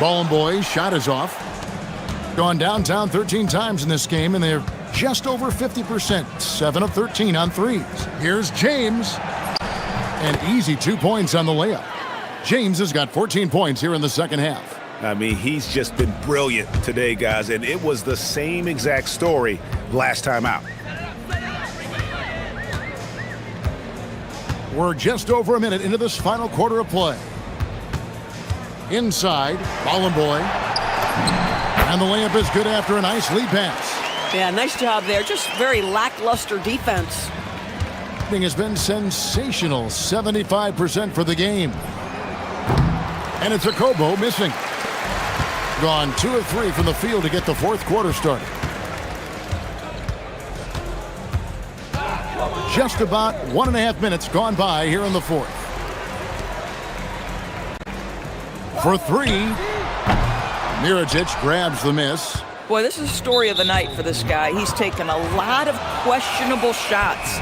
Ball and boys, shot is off. Gone downtown 13 times in this game, and they're just over 50%. 7 of 13 on threes. Here's James. An easy 2 points on the layup. James has got 14 points here in the second half. I mean, he's just been brilliant today, guys, and it was the same exact story last time out. We're just over a minute into this final quarter of play. Inside, ball and boy. And the layup is good after a nice lead pass. Yeah, nice job there. Just very lackluster defense. It has been sensational. 75% for the game. And it's Okobo missing. Gone 2 of 3 from the field to get the fourth quarter started. Just about 1.5 minutes gone by here in the fourth. For 3, Mirajic grabs the miss. Boy, this is the story of the night for this guy. He's taken a lot of questionable shots.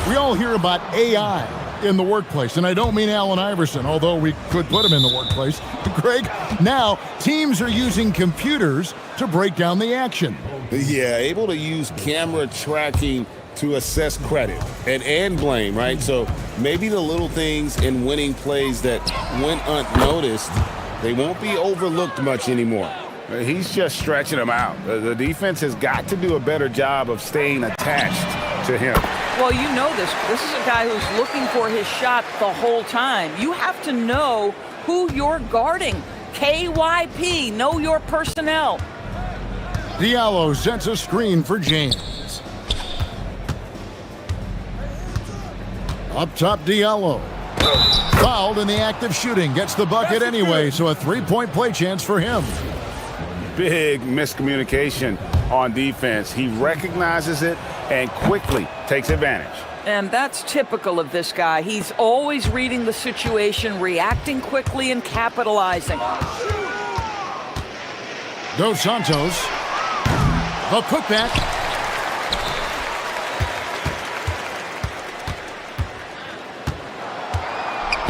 We all hear about AI in the workplace, and I don't mean Allen Iverson, although we could put him in the workplace. Greg, now teams are using computers to break down the action. Yeah, able to use camera tracking to assess credit and blame, right? So maybe the little things in winning plays that went unnoticed, they won't be overlooked much anymore. He's just stretching them out. The defense has got to do a better job of staying attached to him. Well, you know this. This is a guy who's looking for his shot the whole time. You have to know who you're guarding. KYP, know your personnel. Diallo sets a screen for James. Up top, Diallo. Fouled in the act of shooting. Gets the bucket anyway, so a 3-point play chance for him. Big miscommunication on defense. He recognizes it and quickly takes advantage. And that's typical of this guy. He's always reading the situation, reacting quickly, and capitalizing. Dos Santos. The putback.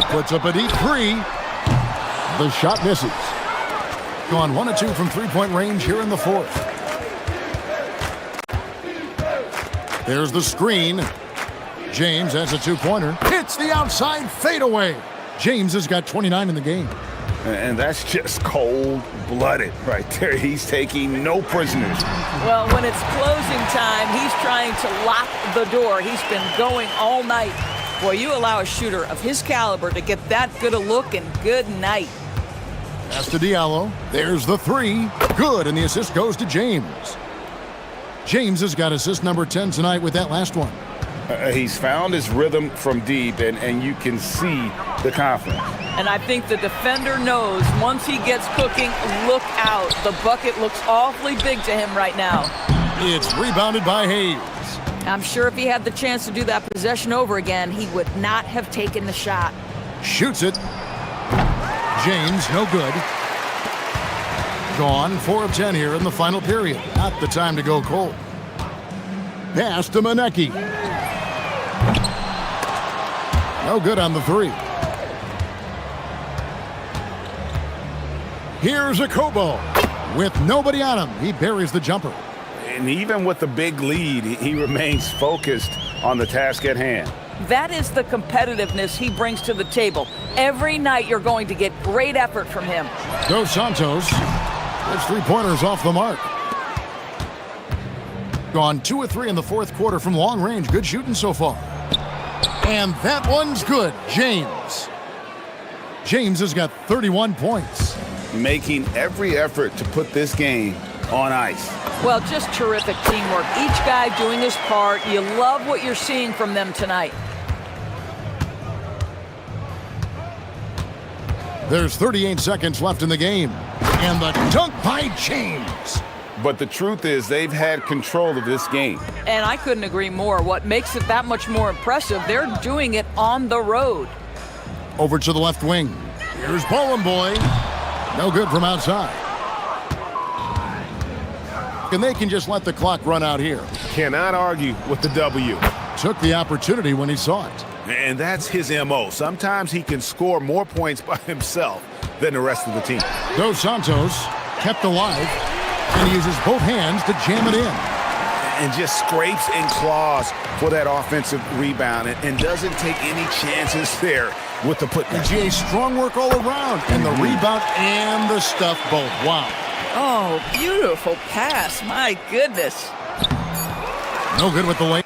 Puts up a deep 3. The shot misses. Gone 1 of 2 from three-point range here in the fourth. There's the screen. James has a 2-pointer. Hits the outside fadeaway. James has got 29 in the game. And that's just cold-blooded right there. He's taking no prisoners. Well, when it's closing time, he's trying to lock the door. He's been going all night. Boy, you allow a shooter of his caliber to get that good a look, and good night. Pass to Diallo. There's the 3. Good, and the assist goes to James. James has got assist number 10 tonight with that last one. He's found his rhythm from deep, and you can see the confidence. And I think the defender knows once he gets cooking, look out. The bucket looks awfully big to him right now. It's rebounded by Hayes. I'm sure if he had the chance to do that possession over again, he would not have taken the shot. Shoots it. James, no good. Gone 4 of 10 here in the final period. Not the time to go cold. Pass to Manecki. No good on the 3. Here's Okobo. With nobody on him, he buries the jumper. And even with the big lead, he remains focused on the task at hand. That is the competitiveness he brings to the table. Every night you're going to get great effort from him. Dos Santos. That's 3-pointers off the mark. Gone 2 of 3 in the fourth quarter from long range. Good shooting so far. And that one's good. James. James has got 31 points. Making every effort to put this game on ice. Well, just terrific teamwork. Each guy doing his part. You love what you're seeing from them tonight. There's 38 seconds left in the game. And the dunk by James. But the truth is they've had control of this game. And I couldn't agree more. What makes it that much more impressive, they're doing it on the road. Over to the left wing. Here's Bowling Boy. No good from outside. And they can just let the clock run out here. Cannot argue with the W. Took the opportunity when he saw it. And that's his MO. Sometimes he can score more points by himself than the rest of the team. Dos Santos kept alive, and he uses both hands to jam it in. And just scrapes and claws for that offensive rebound and doesn't take any chances there with the putback. GA, strong work all around, and the rebound and the stuff both. Wow. Oh, beautiful pass. My goodness. No good with the lane.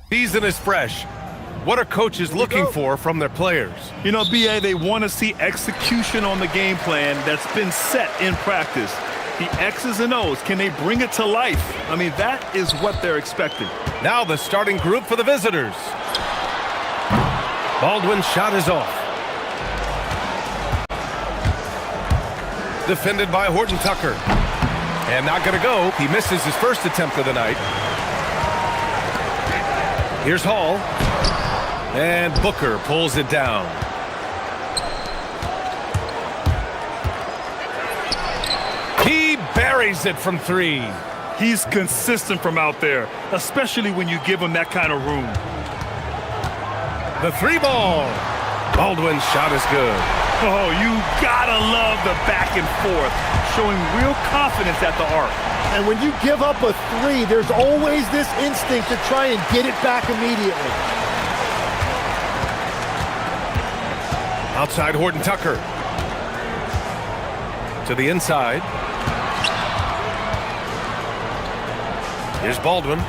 Season is fresh. What are coaches looking for from their players? You know, BA, they want to see execution on the game plan that's been set in practice. The X's and O's, can they bring it to life? I mean, that is what they're expecting. Now the starting group for the visitors. Baldwin's shot is off. Defended by Horton Tucker. And not going to go. He misses his first attempt of the night. Here's Hall. And Booker pulls it down. He buries it from three. He's consistent from out there, especially when you give him that kind of room. The three ball. Baldwin's shot is good. Oh, you gotta love the back and forth, showing real confidence at the arc. And when you give up a three, there's always this instinct to try and get it back immediately. Outside Horton Tucker. To the inside. Here's Baldwin.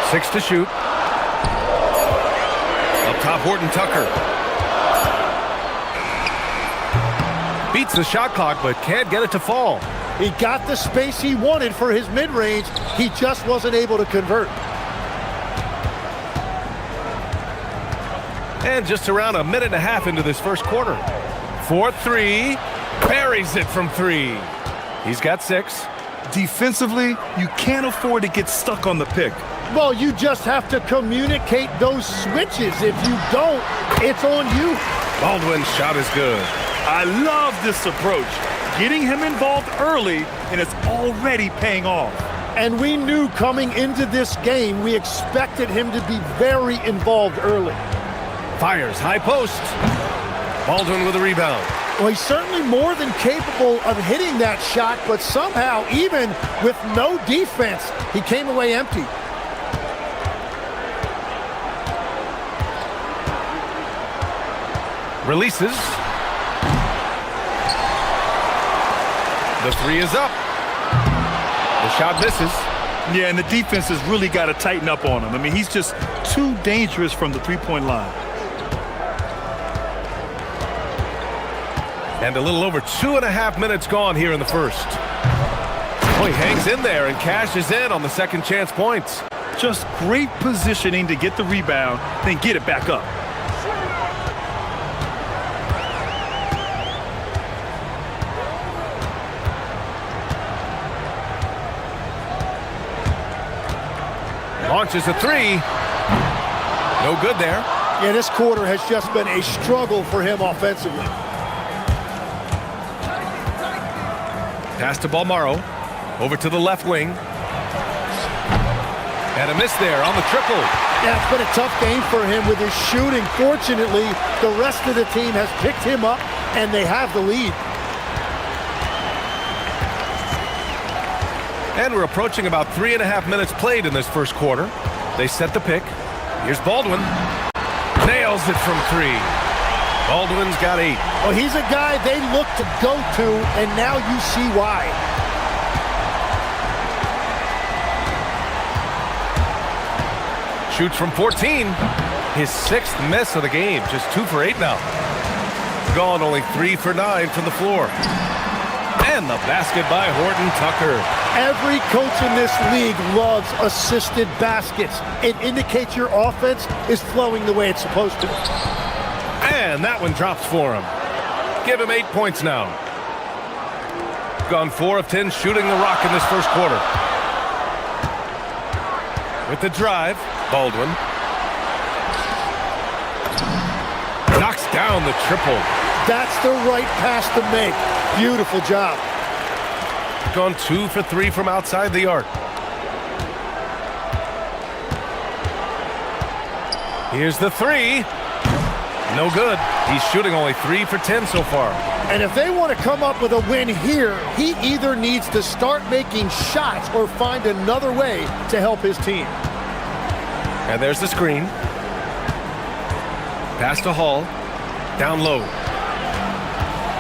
6 to shoot. Up top, Horton Tucker. Beats the shot clock, but can't get it to fall. He got the space he wanted for his mid-range. He just wasn't able to convert. And just around a minute and a half into this first quarter. 4-3. Buries it from three. He's got 6. Defensively, you can't afford to get stuck on the pick. Well, you just have to communicate those switches. If you don't, it's on you. Baldwin's shot is good. I love this approach. Getting him involved early, and it's already paying off. And we knew coming into this game, we expected him to be very involved early. Fires high post. Baldwin with a rebound. Well, he's certainly more than capable of hitting that shot, but somehow, even with no defense, he came away empty. Releases. The three is up. The shot misses. Yeah, and the defense has really got to tighten up on him. I mean, he's just too dangerous from the three-point line. And a little over 2.5 minutes gone here in the first. Oh, he hangs in there and cashes in on the second chance points. Just great positioning to get the rebound, then get it back up. Launches a three. No good there. Yeah, this quarter has just been a struggle for him offensively. Pass to Balmaro. Over to the left wing. And a miss there on the triple. Yeah, it's been a tough game for him with his shooting. Fortunately, the rest of the team has picked him up, and they have the lead. And we're approaching about 3.5 minutes played in this first quarter. They set the pick. Here's Baldwin. Nails it from three. Baldwin's got 8. Well, he's a guy they look to go to, and now you see why. Shoots from 14. His 6th miss of the game. Just 2 for 8 now. Gone only 3 for 9 from the floor. And the basket by Horton Tucker. Every coach in this league loves assisted baskets. It indicates your offense is flowing the way it's supposed to. And that one drops for him. Give him 8 points now. Gone 4 of 10 shooting the rock in this first quarter. With the drive, Baldwin. Knocks down the triple. That's the right pass to make. Beautiful job. Gone 2 for 3 from outside the arc. Here's the three. No good. He's shooting only 3 for 10 so far. And if they want to come up with a win here, he either needs to start making shots or find another way to help his team. And there's the screen. Pass to Hall. Down low.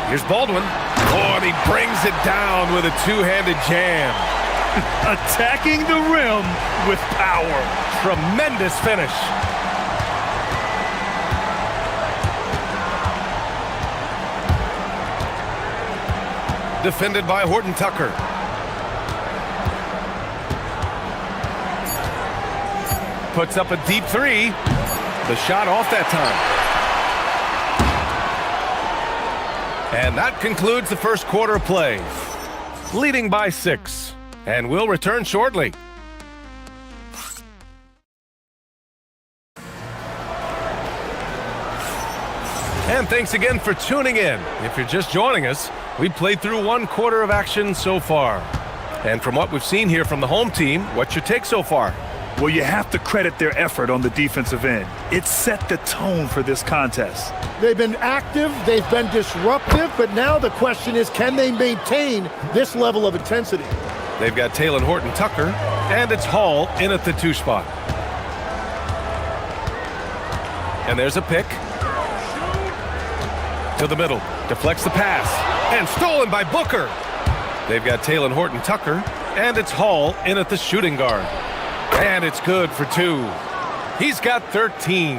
Here's Baldwin. Oh, and he brings it down with a two-handed jam. Attacking the rim with power. Tremendous finish. Defended by Horton Tucker. Puts up a deep three. The shot off that time. And that concludes the first quarter of play. Leading by 6. And we'll return shortly. And thanks again for tuning in. If you're just joining us, we've played through one quarter of action so far. And from what we've seen here from the home team, what's your take so far? Well, you have to credit their effort on the defensive end. It set the tone for this contest. They've been active, they've been disruptive, but now the question is, can they maintain this level of intensity? They've got Taylor Horton Tucker, and it's Hall in at the 2 spot. And there's a pick. To the middle, deflects the pass, and stolen by Booker. They've got Taylor Horton Tucker, and it's Hall in at the shooting guard. And it's good for 2. He's got 13.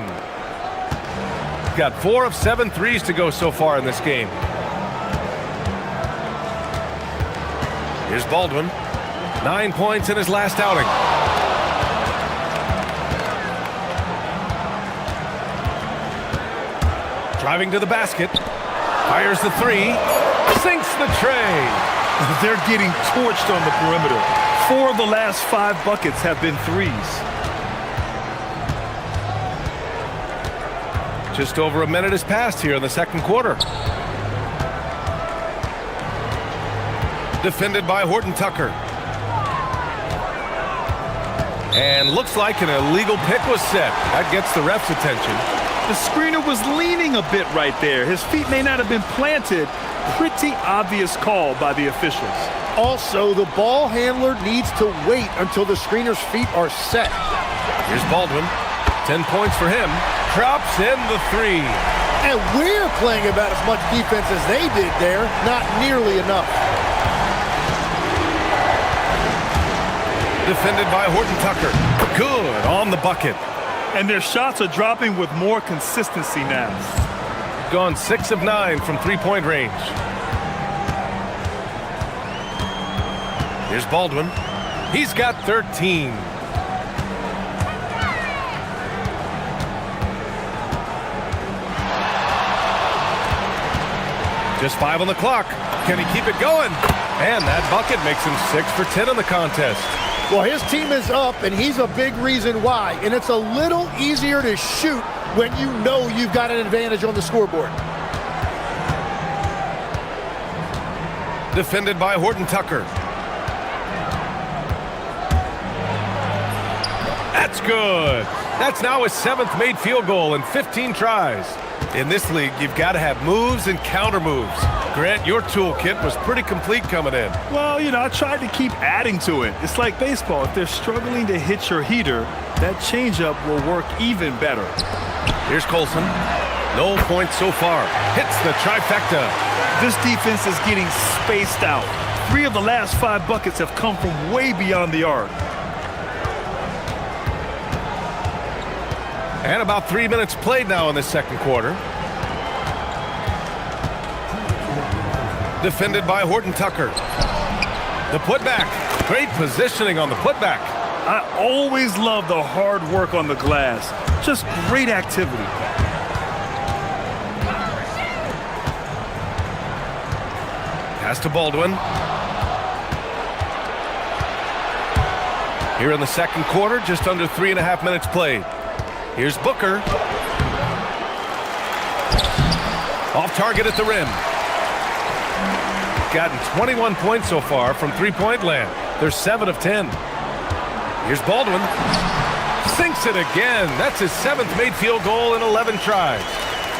Got 4 of 7 threes to go so far in this game. Here's Baldwin. 9 points in his last outing. Driving to the basket. Fires the 3. Sinks the tray. They're getting torched on the perimeter. 4 of the last 5 buckets have been threes. Just over a minute has passed here in the second quarter. Defended by Horton Tucker. And looks like an illegal pick was set. That gets the ref's attention. The screener was leaning a bit right there. His feet may not have been planted. Pretty obvious call by the officials. Also, the ball handler needs to wait until the screener's feet are set. Here's Baldwin. 10 points for him. Drops in the 3. And we're playing about as much defense as they did there. Not nearly enough. Defended by Horton Tucker. Good on the bucket. And their shots are dropping with more consistency now. Gone 6 of 9 from 3-point range. Here's Baldwin. He's got 13. Just 5 on the clock. Can he keep it going? And that bucket makes him 6 for 10 in the contest. Well, his team is up, and he's a big reason why. And it's a little easier to shoot when you know you've got an advantage on the scoreboard. Defended by Horton Tucker. That's good. That's now his 7th made field goal in 15 tries. In this league, you've got to have moves and counter moves. Grant, your toolkit was pretty complete coming in. Well, you know, I tried to keep adding to it. It's like baseball. If they're struggling to hit your heater, that changeup will work even better. Here's Colson. No points so far. Hits the trifecta. This defense is getting spaced out. 3 of the last 5 buckets have come from way beyond the arc. And about 3 minutes played now in the second quarter. Defended by Horton Tucker. The putback. Great positioning on the putback. I always love the hard work on the glass. Just great activity. Pass to Baldwin. Here in the second quarter, just under 3.5 minutes played. Here's Booker. Off target at the rim. Gotten 21 points so far from 3-point land. They're 7 of 10. Here's Baldwin. Sinks it again. That's his 7th made field goal in 11 tries.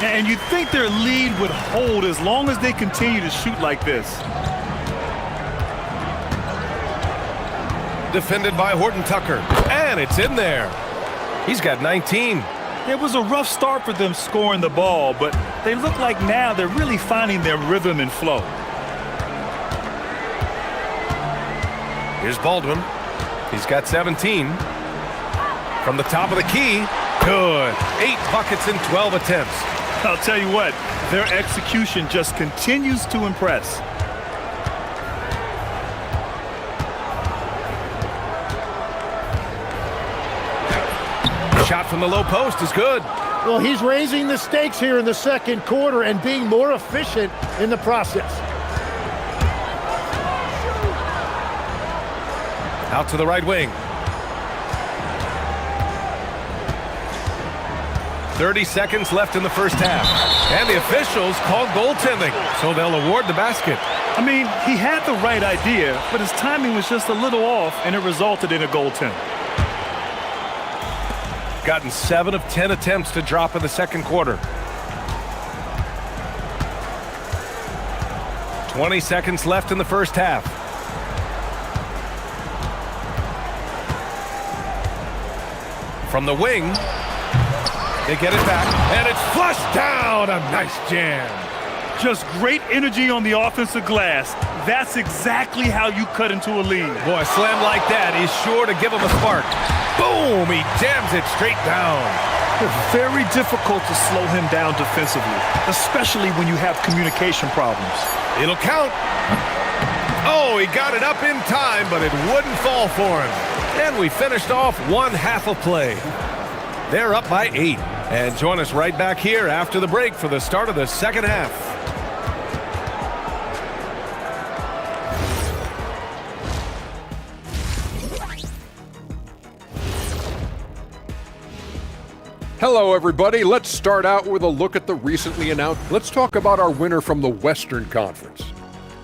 And you'd think their lead would hold as long as they continue to shoot like this. Defended by Horton Tucker. And it's in there. He's got 19. It was a rough start for them scoring the ball, but they look like now they're really finding their rhythm and flow. Here's Baldwin. He's got 17. From the top of the key. Good. 8 buckets in 12 attempts. I'll tell you what, their execution just continues to impress. Shot from the low post is good. Well, he's raising the stakes here in the second quarter and being more efficient in the process. Out to the right wing. 30 seconds left in the first half. And the officials called goaltending, so they'll award the basket. I mean, he had the right idea, but his timing was just a little off, and it resulted in a goaltend. Gotten 7 of 10 attempts to drop in the second quarter. 20 seconds left in the first half. From the wing, they get it back, and it's flushed down. A nice jam. Just great energy on the offensive glass. That's exactly how you cut into a lead. Boy, a slam like that is sure to give him a spark. Boom! He jams it straight down. It's very difficult to slow him down defensively, especially when you have communication problems. It'll count. Oh, he got it up in time, but it wouldn't fall for him. And we finished off one half of play. They're up by 8. And join us right back here after the break for the start of the second half. Hello, everybody. Let's start out with a look at the recently announced. Let's talk about our winner from the Western Conference.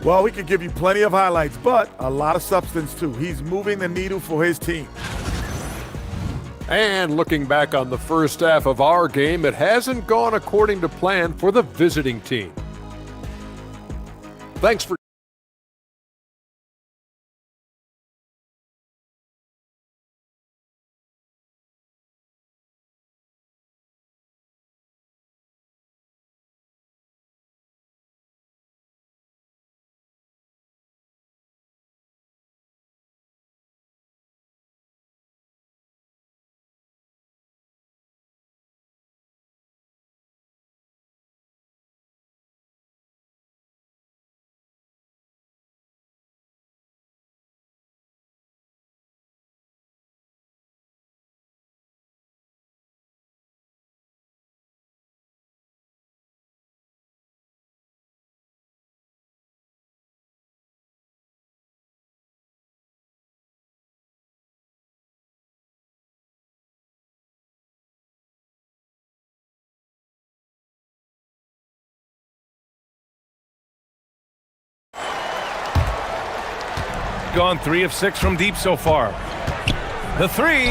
Well, we could give you plenty of highlights, but a lot of substance, too. He's moving the needle for his team. And looking back on the first half of our game, it hasn't gone according to plan for the visiting team. Thanks for gone 3 of 6 from deep so far. The 3. The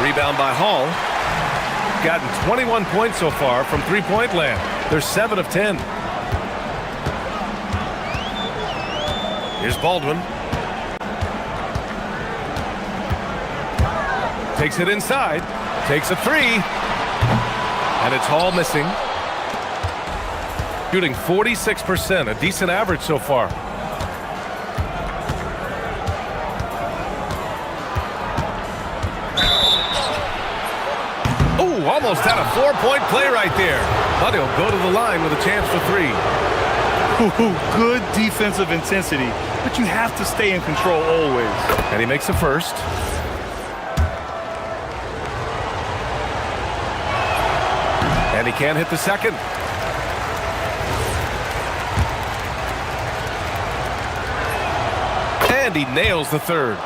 rebound by Hall. Gotten 21 points so far from three-point land. They're 7 of 10. Here's Baldwin. Takes it inside. Takes a 3. And it's Hall missing. Shooting 46%, a decent average so far. Almost had a 4-point play right there. But he'll go to the line with a chance for 3. Good defensive intensity, but you have to stay in control always. And he makes the first. And he can't hit the second. And he nails the third.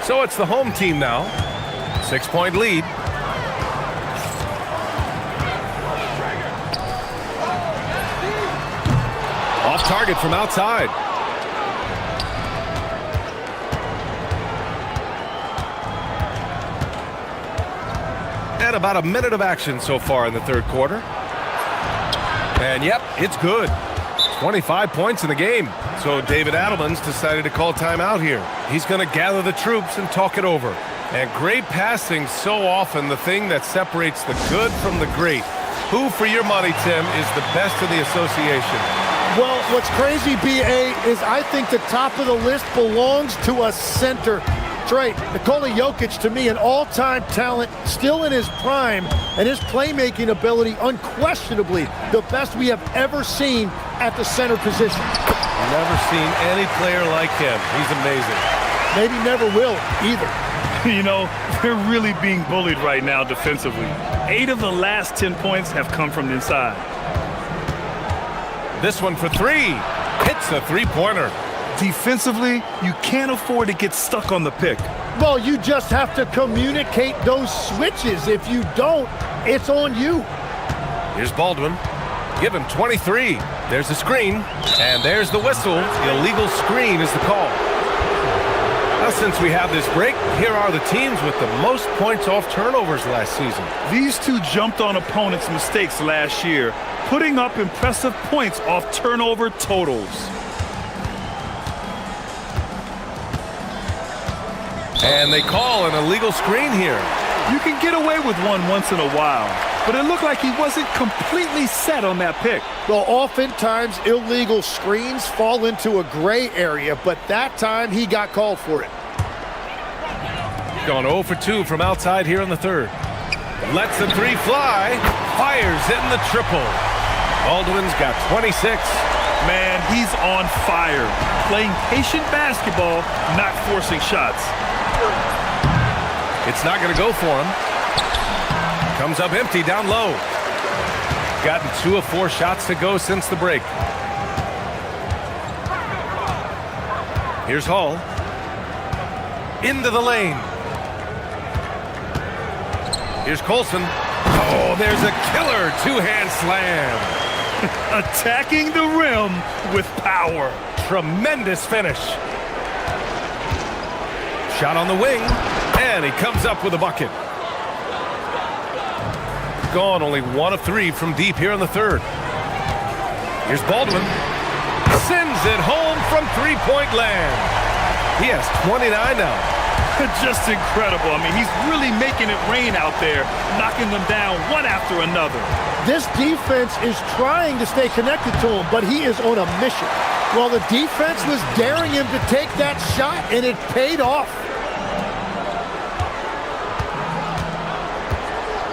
So it's the home team now. 6-point lead. Off target from outside. And about a minute of action so far in the third quarter. And yep, it's good. 25 points in the game. So David Adelman's decided to call timeout here. He's going to gather the troops and talk it over. And great passing, so often the thing that separates the good from the great. Who, for your money, Tim, is the best in the association? Well, what's crazy, B.A., is I think the top of the list belongs to a center. Trey, Nikola Jokic, to me, an all-time talent, still in his prime, and his playmaking ability, unquestionably, the best we have ever seen at the center position. Never seen any player like him. He's amazing. Maybe never will, either. You know, they're really being bullied right now defensively. 8 of the last 10 points have come from the inside. This one for 3. Hits a three-pointer. Defensively, you can't afford to get stuck on the pick. Well, you just have to communicate those switches. If you don't, it's on you. Here's Baldwin. Give him 23. There's the screen, and there's the whistle. Illegal screen is the call. Now, since we have this break, here are the teams with the most points off turnovers last season. These two jumped on opponents' mistakes last year, putting up impressive points off turnover totals. And they call an illegal screen here. You can get away with one once in a while, but it looked like he wasn't completely set on that pick. Well, oftentimes illegal screens fall into a gray area, but that time he got called for it. Going 0 for 2 from outside here in the third. Lets the 3 fly. Fires in the triple. Baldwin's got 26. Man, he's on fire. Playing patient basketball, not forcing shots. It's not going to go for him. Comes up empty down low. Gotten 2 of 4 shots to go since the break. Here's Hall. Into the lane. Here's Colson. Oh, there's a killer 2-hand slam. Attacking the rim with power. Tremendous finish. Shot on the wing, and he comes up with a bucket. Gone only 1 of 3 from deep here in the third. Here's Baldwin. Sends it home from 3-point land. He has 29 now. Just incredible. I mean, he's really making it rain out there, knocking them down one after another. This defense is trying to stay connected to him, but he is on a mission. Well, the defense was daring him to take that shot, and it paid off.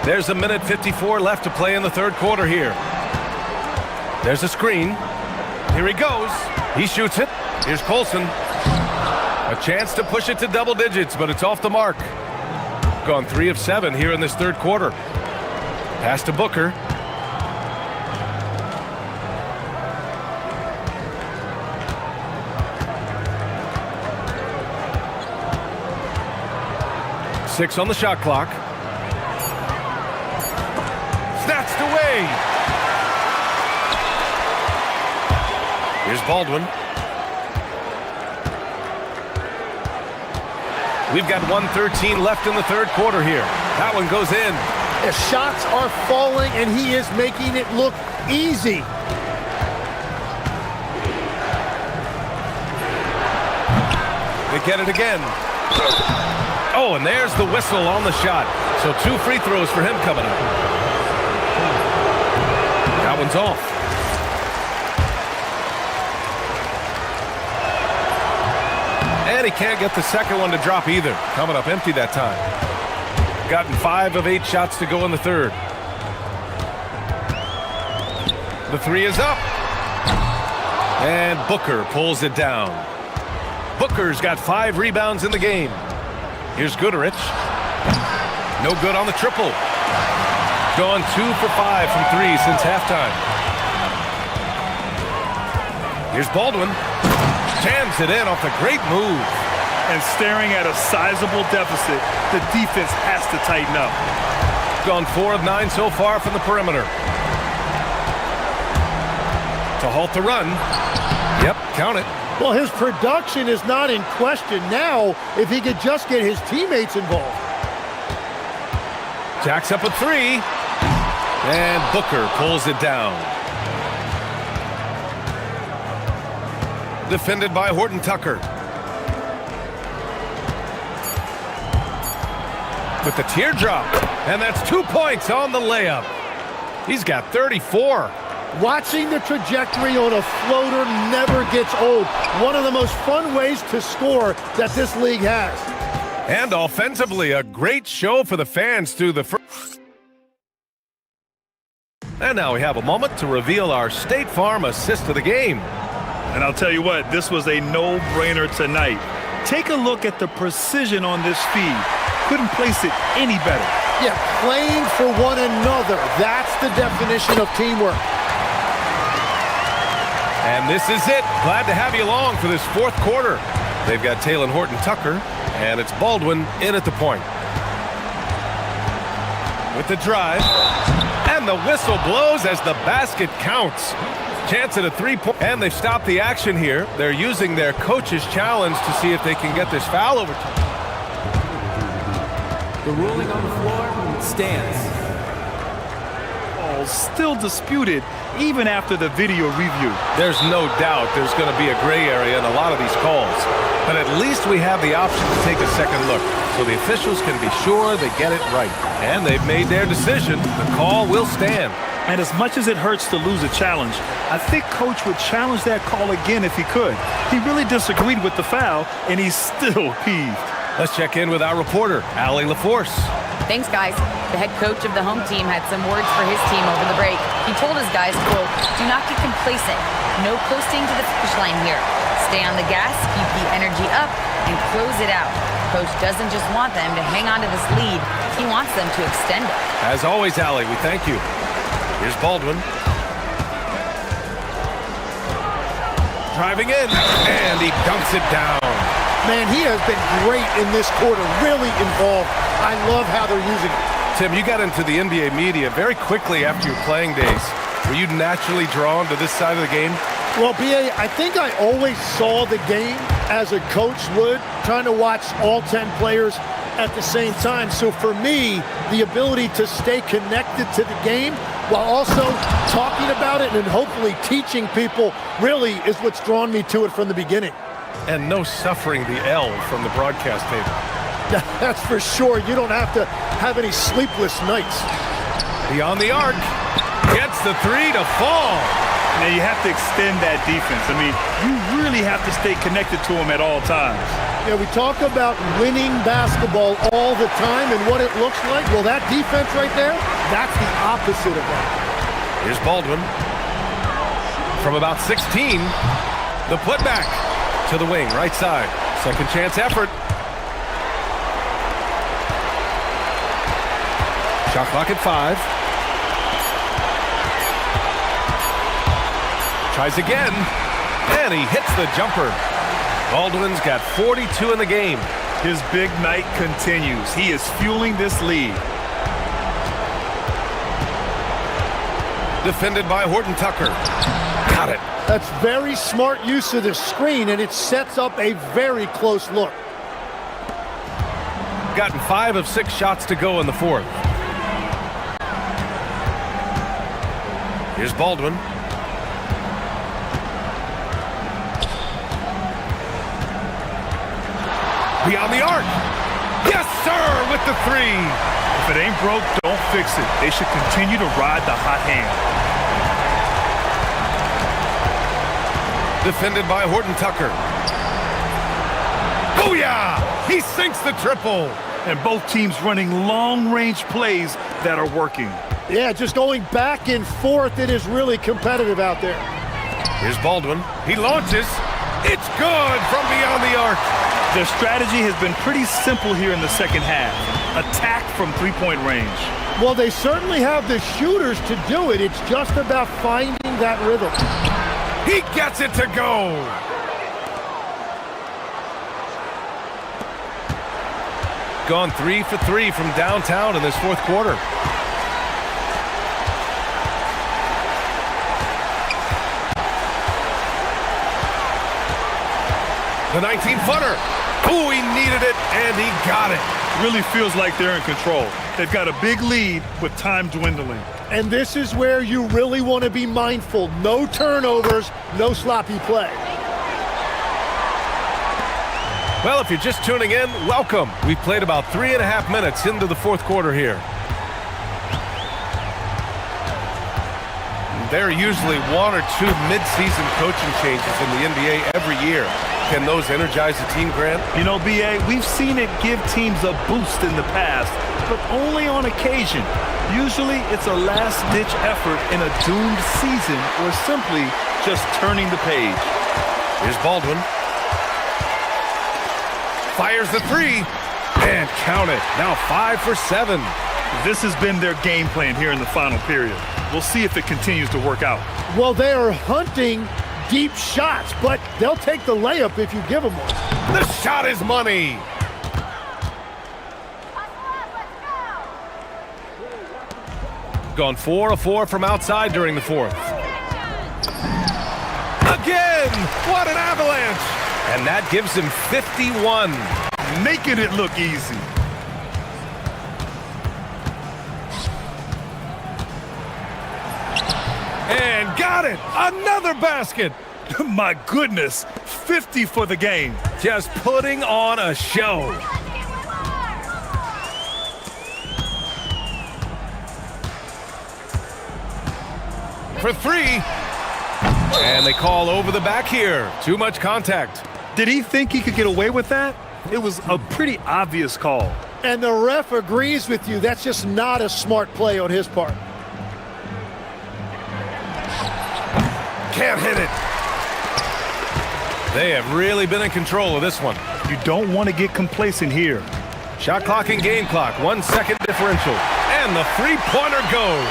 There's a minute 54 left to play in the third quarter here. There's a screen. Here he goes. He shoots it. Here's Colson. A chance to push it to double digits, but it's off the mark. Gone 3 of 7 here in this third quarter. Pass to Booker. Six on the shot clock. Snatched away. Here's Baldwin. We've got 1:13 left in the third quarter here. That one goes in. The shots are falling, and he is making it look easy. They get it again. Oh, and there's the whistle on the shot. So 2 free throws for him coming up. That one's off. And he can't get the second one to drop either. Coming up empty that time. Gotten 5 of 8 shots to go in the third. The 3 is up. And Booker pulls it down. Booker's got 5 rebounds in the game. Here's Goodrich. No good on the triple. Gone 2 for 5 from 3 since halftime. Here's Baldwin. Jams it in off a great move. And staring at a sizable deficit, the defense has to tighten up. Gone 4 of 9 so far from the perimeter. To halt the run. Yep, count it. Well, his production is not in question now if he could just get his teammates involved. Jacks up a 3. And Booker pulls it down. Defended by Horton Tucker. With the teardrop. And that's 2 points on the layup. He's got 34. Watching the trajectory on a floater never gets old. One of the most fun ways to score that this league has. And offensively, a great show for the fans through the first. And now we have a moment to reveal our State Farm assist of the game. And I'll tell you what, this was a no-brainer tonight. Take a look at the precision on this feed. Couldn't place it any better. Yeah, playing for one another. That's the definition of teamwork. And this is it. Glad to have you along for this fourth quarter. They've got Taylor Horton-Tucker, and it's Baldwin in at the point. With the drive, and the whistle blows as the basket counts. Chance at a three-point, and they've stopped the action here. They're using their coach's challenge to see if they can get this foul over. The ruling on the floor stands. Oh, still disputed even after the video review. There's no doubt there's going to be a gray area in a lot of these calls. But at least we have the option to take a second look, so the officials can be sure they get it right. And they've made their decision. The call will stand. And as much as it hurts to lose a challenge, I think Coach would challenge that call again if he could. He really disagreed with the foul, and he's still peeved. Let's check in with our reporter, Allie LaForce. Thanks, guys. The head coach of the home team had some words for his team over the break. He told his guys, quote, "Do not get complacent. No coasting to the finish line here. Stay on the gas, keep the energy up, and close it out." Coach doesn't just want them to hang on to this lead. He wants them to extend it. As always, Allie, we thank you. Here's Baldwin. Driving in, and he dunks it down. Man, he has been great in this quarter, really involved. I love how they're using it. Tim, you got into the NBA media very quickly after your playing days. Were you naturally drawn to this side of the game? Well, B.A., I think I always saw the game as a coach would, trying to watch all 10 players at the same time. So for me, the ability to stay connected to the game while also talking about it and hopefully teaching people really is what's drawn me to it from the beginning. And no suffering the L from the broadcast table. That's for sure. You don't have to have any sleepless nights. Beyond the arc. Gets the three to fall. Now you have to extend that defense. I mean, you really have to stay connected to them at all times. Yeah, we talk about winning basketball all the time and what it looks like. Well, that defense right there, that's the opposite of that. Here's Baldwin. From about 16, the putback to the wing, right side. Second chance effort. Shot clock at 5. Tries again, and he hits the jumper. Baldwin's got 42 in the game. His big night continues. He is fueling this lead. Defended by Horton-Tucker. Got it. That's very smart use of the screen, and it sets up a very close look. Gotten 5 of 6 shots to go in the fourth. Here's Baldwin. Beyond the arc. Yes, sir, with the three. If it ain't broke, don't fix it. They should continue to ride the hot hand. Defended by Horton-Tucker. Booyah! He sinks the triple. And both teams running long-range plays that are working. Yeah, just going back and forth. It is really competitive out there. Here's Baldwin. He launches. It's good from beyond the arc. Their strategy has been pretty simple here in the second half. Attack from three-point range. Well, they certainly have the shooters to do it. It's just about finding that rhythm. He gets it to go. Gone 3 for 3 from downtown in this fourth quarter. The 19-footer. Ooh, he needed it, and he got it. Really feels like they're in control. They've got a big lead with time dwindling. And this is where you really want to be mindful. No turnovers, no sloppy play. Well, if you're just tuning in, welcome. We've played about 3.5 minutes into the fourth quarter here. There are usually one or two mid-season coaching changes in the NBA every year. Can those energize a team, Grant? You know, B.A., we've seen it give teams a boost in the past, but only on occasion. Usually it's a last-ditch effort in a doomed season or simply just turning the page. Here's Baldwin. Fires the three. And count it. Now 5 for 7. This has been their game plan here in the final period. We'll see if it continues to work out. Well, they are hunting deep shots, but they'll take the layup if you give them one. The shot is money. Gone 4 of 4 from outside during the fourth. Again! What an avalanche! And that gives him 51. Making it look easy. And got it! Another basket! My goodness, 50 for the game. Just putting on a show. For three. And they call over the back here. Too much contact. Did he think he could get away with that? It was a pretty obvious call. And the ref agrees with you. That's just not a smart play on his part. Can't hit it. They have really been in control of this one. You don't want to get complacent here. Shot clock and game clock, 1 second differential. And the three-pointer goes.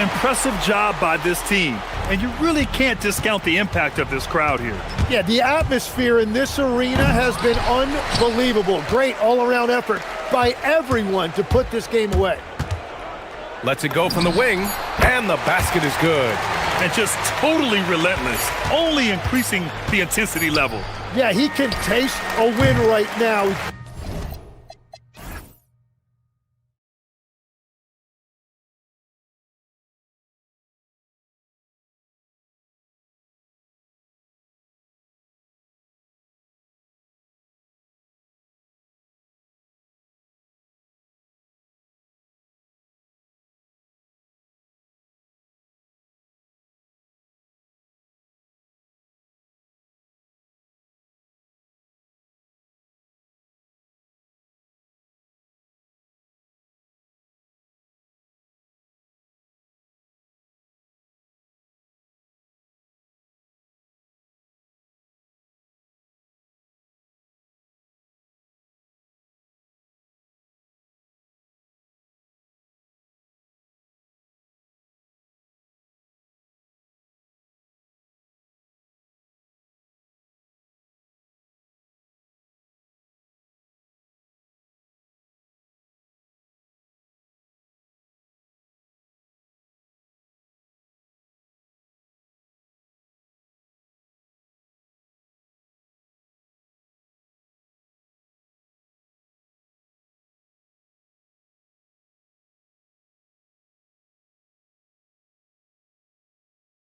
Impressive job by this team. And you really can't discount the impact of this crowd here. Yeah, the atmosphere in this arena has been unbelievable. Great all-around effort by everyone to put this game away. Lets it go from the wing, and the basket is good. And just totally relentless, only increasing the intensity level. Yeah, he can taste a win right now.